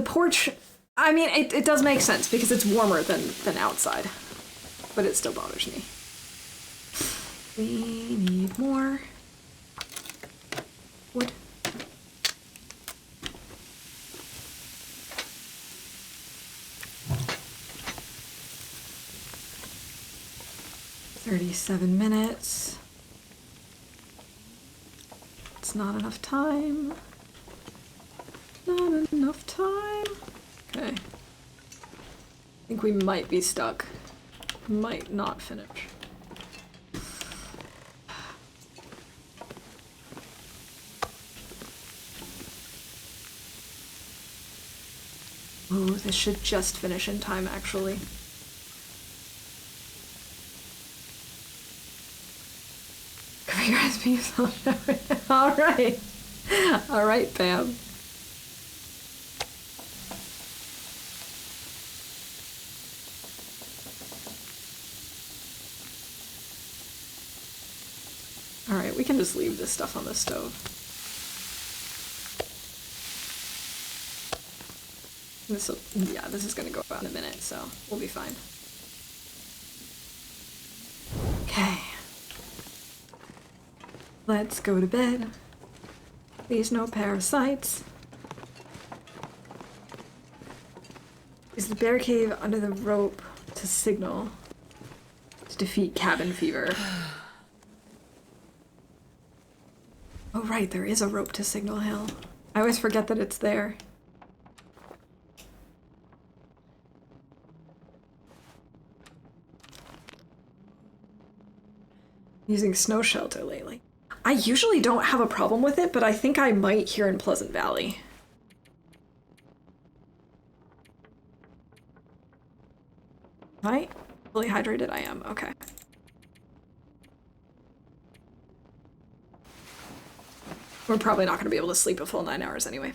A: porch, I mean, it does make sense because it's warmer than outside, but it still bothers me. We need more wood. $37. It's not enough time. Not enough time. Okay. I think we might be stuck. Might not finish. Ooh, this should just finish in time, actually. Cover your eyes, please. All right. All right, Pam. All right, we can just leave this stuff on the stove. This is gonna go out in a minute, so we'll be fine. Okay. Let's go to bed. Please no parasites. Is the bear cave under the rope to signal to defeat cabin fever? Oh right, there is a rope to Signal Hill. I always forget that it's there. Using snow shelter lately. I usually don't have a problem with it, but I think I might here in Pleasant Valley. Am I fully hydrated? I am. Okay. We're probably not going to be able to sleep a full 9 hours anyway.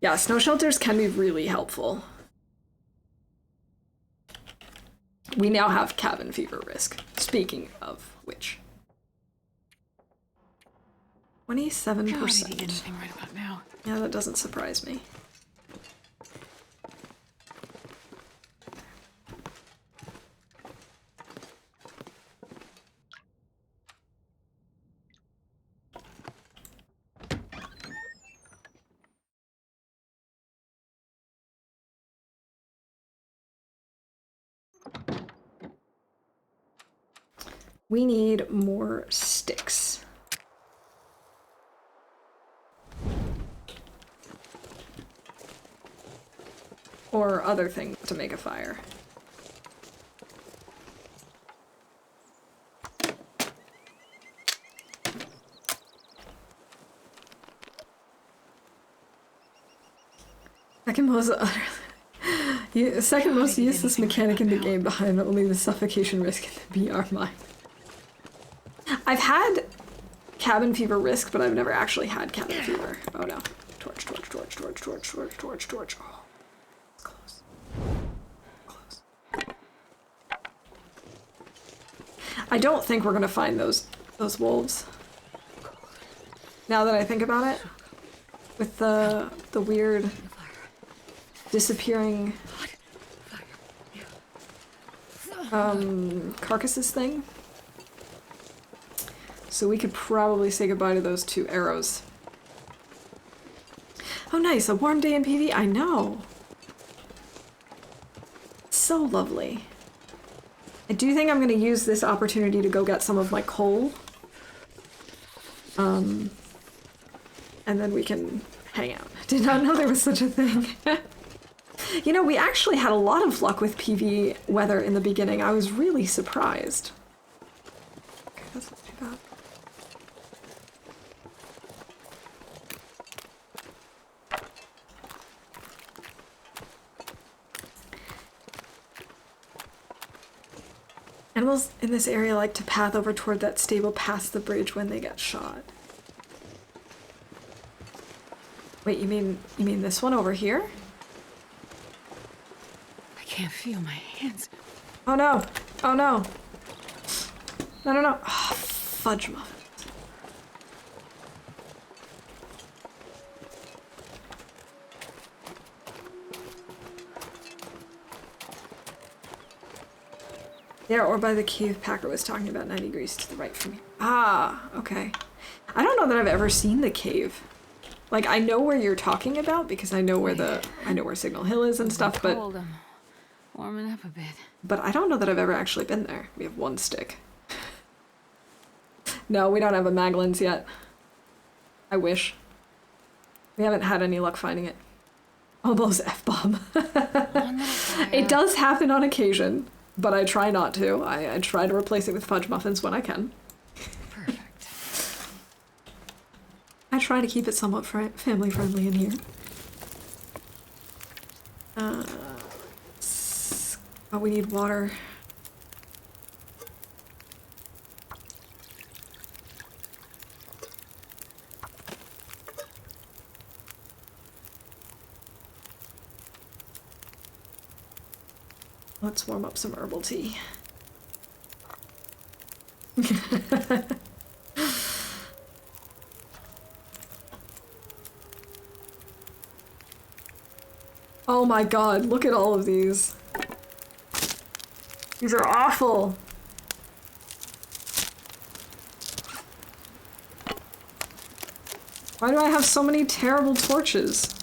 A: Yeah, snow shelters can be really helpful. We now have cabin fever risk. Speaking of which. 27%.
B: God, I need to get anything right about now.
A: Yeah, that doesn't surprise me. We need more sticks. Or other things to make a fire. Second most useless mechanic in the game behind only the suffocation risk in the BR mine. I've had cabin fever risk, but I've never actually had cabin fever. Oh no. Torch. Oh, it's close. Close. I don't think we're gonna find those wolves. Now that I think about it. With the weird disappearing carcasses thing. So we could probably say goodbye to those 2 arrows. Oh nice, a warm day in PV? I know. So lovely. I do think I'm going to use this opportunity to go get some of my coal. And then we can hang out. Did not know there was such a thing. You know, we actually had a lot of luck with PV weather in the beginning. I was really surprised. Okay, that's not too bad. Animals in this area like to path over toward that stable past the bridge when they get shot. Wait, you mean this one over here?
B: I can't feel my hands.
A: Oh no! Oh no! No. Oh, fudge muffins. There, or by the cave Packer was talking about 90 degrees to the right from here. Ah, okay. I don't know that I've ever seen the cave. Like, I know where you're talking about because I know where Signal Hill is and stuff, but
B: Cold, I'm warming up a bit.
A: But I don't know that I've ever actually been there. We have 1 stick. No, we don't have a Maglins yet. I wish. We haven't had any luck finding it. Almost F-bomb. It does happen on occasion, but I try not to. I try to replace it with fudge muffins when I can.
B: Perfect.
A: I try to keep it somewhat family friendly in here. Oh, we need water. Let's warm up some herbal tea. Oh my god, look at all of these. These are awful. Why do I have so many terrible torches?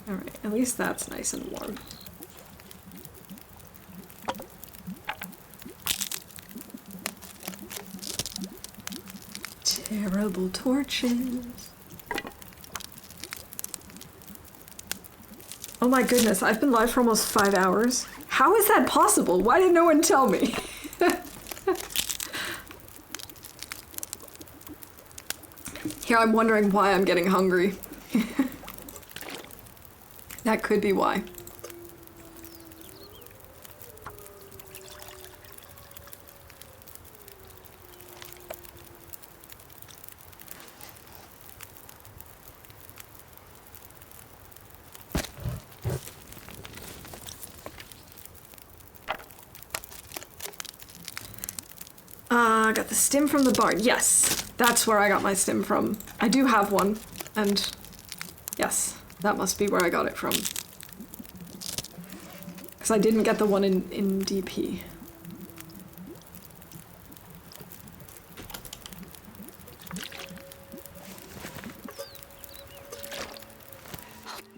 A: Alright, at least that's nice and warm. adorable torches. Oh my goodness, I've been live for almost 5 hours. How is that possible? Why did no one tell me? Here I'm wondering why I'm getting hungry. That could be why. I got the stim from the barn. Yes, that's where I got my stim from. I do have one, and yes, that must be where I got it from. Because I didn't get the one in DP.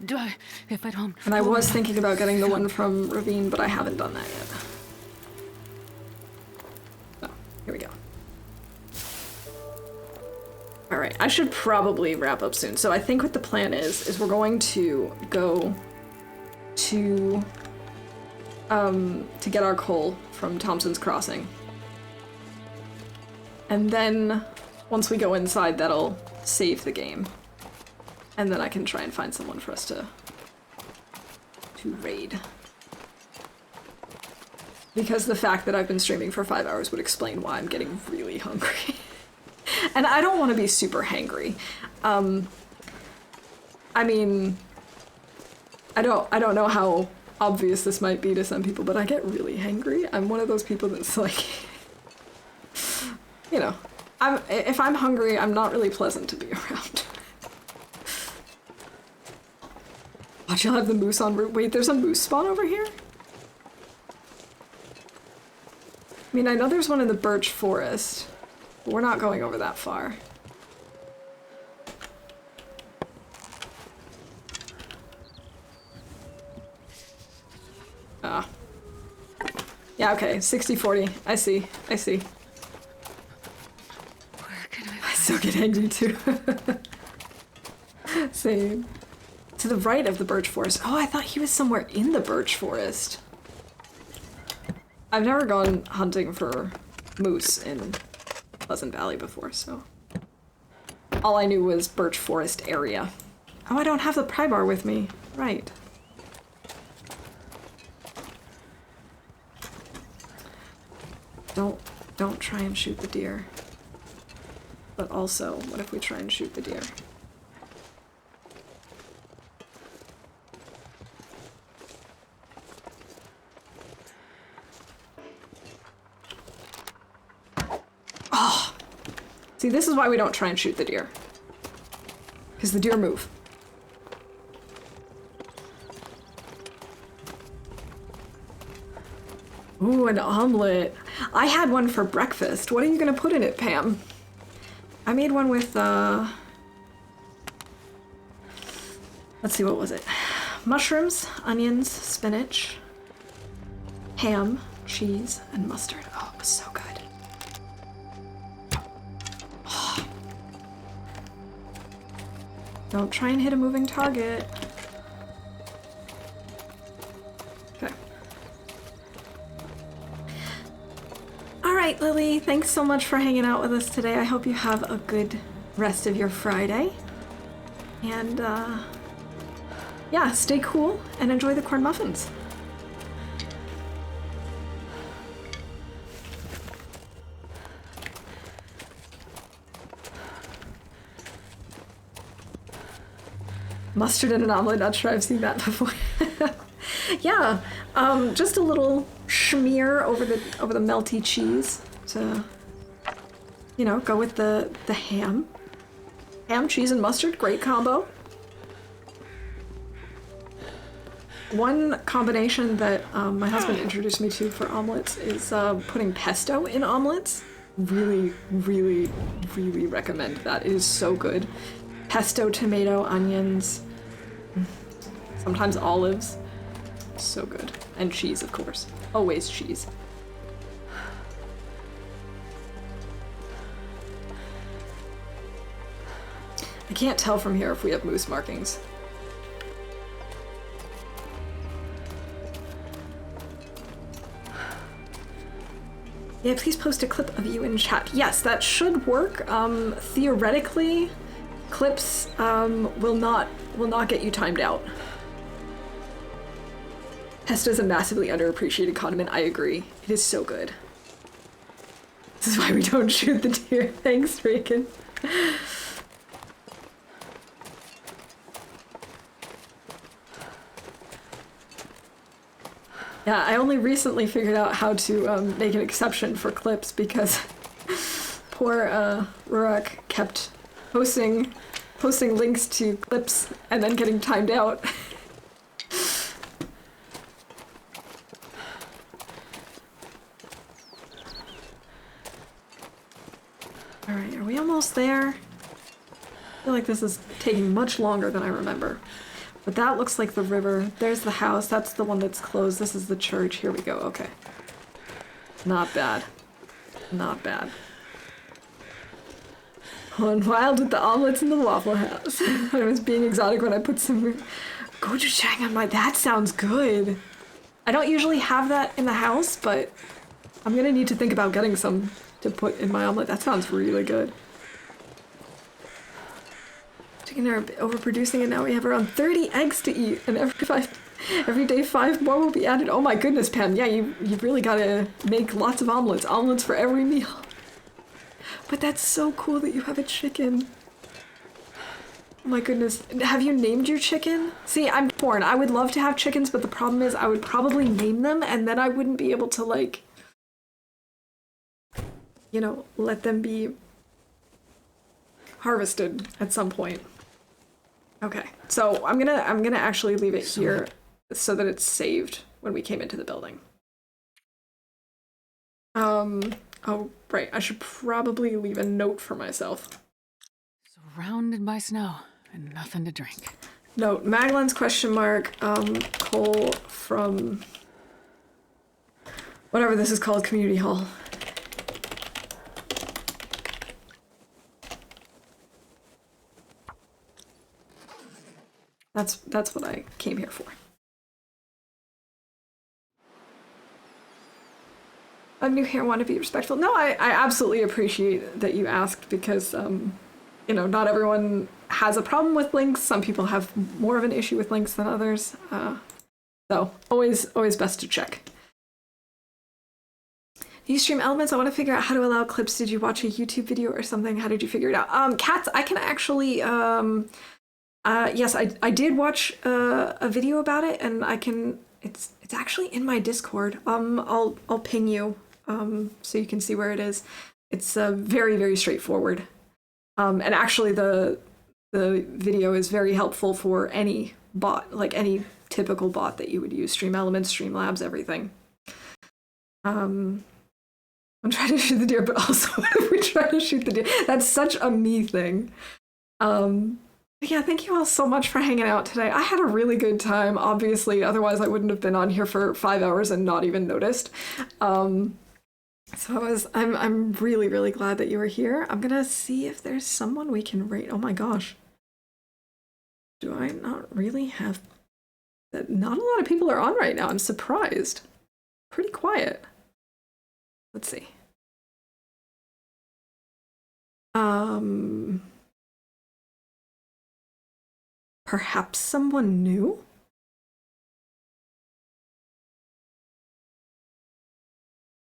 B: Do I, if I don't...
A: And I was thinking about getting the one from Ravine, but I haven't done that yet. Oh, here we go. Alright, I should probably wrap up soon. So I think what the plan is we're going to go to get our coal from Thompson's Crossing. And then, once we go inside, that'll save the game. And then I can try and find someone for us to raid. Because the fact that I've been streaming for 5 hours would explain why I'm getting really hungry. And I don't want to be super hangry. I mean, I don't know how obvious this might be to some people, but I get really hangry. I'm one of those people that's like, you know, if I'm hungry, I'm not really pleasant to be around. Watch, you'll have the moose en route. Wait, there's a moose spawn over here? I mean, I know there's one in the birch forest, but we're not going over that far. Ah. Yeah, okay, 60-40. I see.
B: Where can
A: I still get angry too. Same. To the right of the birch forest. Oh, I thought he was somewhere in the birch forest. I've never gone hunting for moose in Pleasant Valley before, so... all I knew was birch forest area. Oh, I don't have the pry bar with me. Right. Don't try and shoot the deer. But also, what if we try and shoot the deer? Oh! See, this is why we don't try and shoot the deer. Because the deer move. Ooh, an omelet. I had one for breakfast. What are you gonna put in it, Pam? I made one with, let's see, what was it? Mushrooms, onions, spinach, ham, cheese, and mustard. Oh, it was so good. Oh. Don't try and hit a moving target. Okay. Alright, Lily, thanks so much for hanging out with us today. I hope you have a good rest of your Friday. And, yeah, stay cool and enjoy the corn muffins. Mustard in an omelet, not sure I've seen that before. Yeah, just a little schmear over the melty cheese to, you know, go with the ham. Ham, cheese, and mustard, great combo. One combination that my husband introduced me to for omelets is putting pesto in omelets. Really, really, really recommend that. It is so good. Pesto, tomato, onions, sometimes olives. So good. And cheese, of course. Always cheese. I can't tell from here if we have moose markings. Yeah, please post a clip of you in chat. Yes, that should work. Theoretically, clips will not get you timed out. Pesto's a massively underappreciated condiment. I agree. It is so good. This is why we don't shoot the deer. Thanks, Reagan. Yeah, I only recently figured out how to make an exception for clips because poor Rurak kept posting links to clips and then getting timed out. Alright, are we almost there? I feel like this is taking much longer than I remember. But that looks like the river. There's the house. That's the one that's closed. This is the church. Here we go. Okay. Not bad. Not bad. On wild with the omelets in the Waffle House. I was being exotic when I put some gochujang on my... That sounds good. I don't usually have that in the house, but I'm gonna need to think about getting some to put in my omelet. That sounds really good. Chicken are overproducing, and now we have around 30 eggs to eat, and every day 5 more will be added. Oh my goodness, Pam. Yeah, you've really got to make lots of omelets. Omelets for every meal. But that's so cool that you have a chicken. Oh my goodness. Have you named your chicken? See, I'm torn. I would love to have chickens, but the problem is I would probably name them, and then I wouldn't be able to, like, you know, let them be harvested at some point. Okay, so I'm gonna actually leave it here so that it's saved when we came into the building. Oh right, I should probably leave a note for myself.
B: Surrounded by snow and nothing to drink.
A: Note, Maglens question mark, Cole from whatever this is called, community hall. That's what I came here for. I'm new here, want to be respectful. No, I absolutely appreciate that you asked because, you know, not everyone has a problem with links. Some people have more of an issue with links than others. So always best to check. Do you stream elements? I want to figure out how to allow clips. Did you watch a YouTube video or something? How did you figure it out? Cats, I can actually, yes, I did watch a video about it, and I can. It's actually in my Discord. I'll ping you so you can see where it is. It's very, very straightforward. And actually the video is very helpful for any bot, like any typical bot that you would use. Stream Elements, Streamlabs, everything. I'm trying to shoot the deer, but also what if we try to shoot the deer? That's such a me thing. Yeah, thank you all so much for hanging out today. I had a really good time, obviously, otherwise I wouldn't have been on here for 5 hours and not even noticed. So I'm really, really glad that you were here. I'm gonna see if there's someone we can rate. Oh my gosh. Do I not really have... Not a lot of people are on right now. I'm surprised. Pretty quiet. Let's see. Perhaps someone new?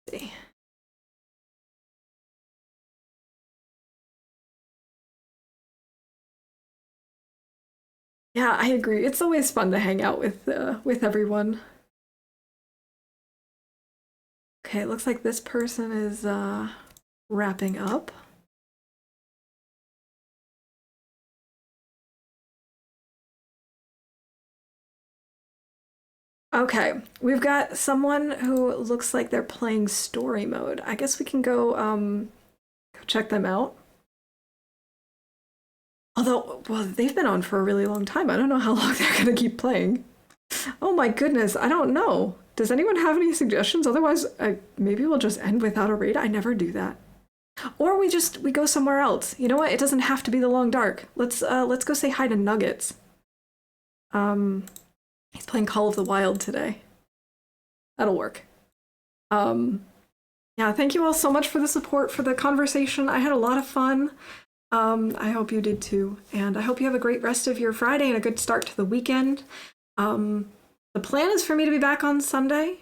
A: Let's see. Yeah, I agree. It's always fun to hang out with everyone. Okay, it looks like this person is wrapping up. Okay, we've got someone who looks like they're playing story mode. I guess we can go check them out. Although, well, they've been on for a really long time. I don't know how long they're gonna keep playing. Oh my goodness, I don't know. Does anyone have any suggestions? Otherwise, maybe we'll just end without a raid. I never do that. Or we go somewhere else. You know what? It doesn't have to be the Long Dark. Let's go say hi to Nuggets. Um, he's playing Call of the Wild today. That'll work. Um, yeah, thank you all so much for the support, for the conversation. I had a lot of fun. I hope you did too. And I hope you have a great rest of your Friday and a good start to the weekend. The plan is for me to be back on Sunday.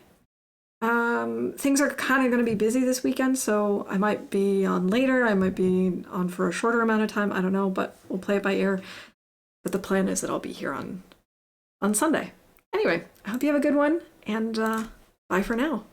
A: Things are kind of going to be busy this weekend, so I might be on later. I might be on for a shorter amount of time. I don't know, but we'll play it by ear. But the plan is that I'll be here on Sunday. Anyway, I hope you have a good one, and bye for now.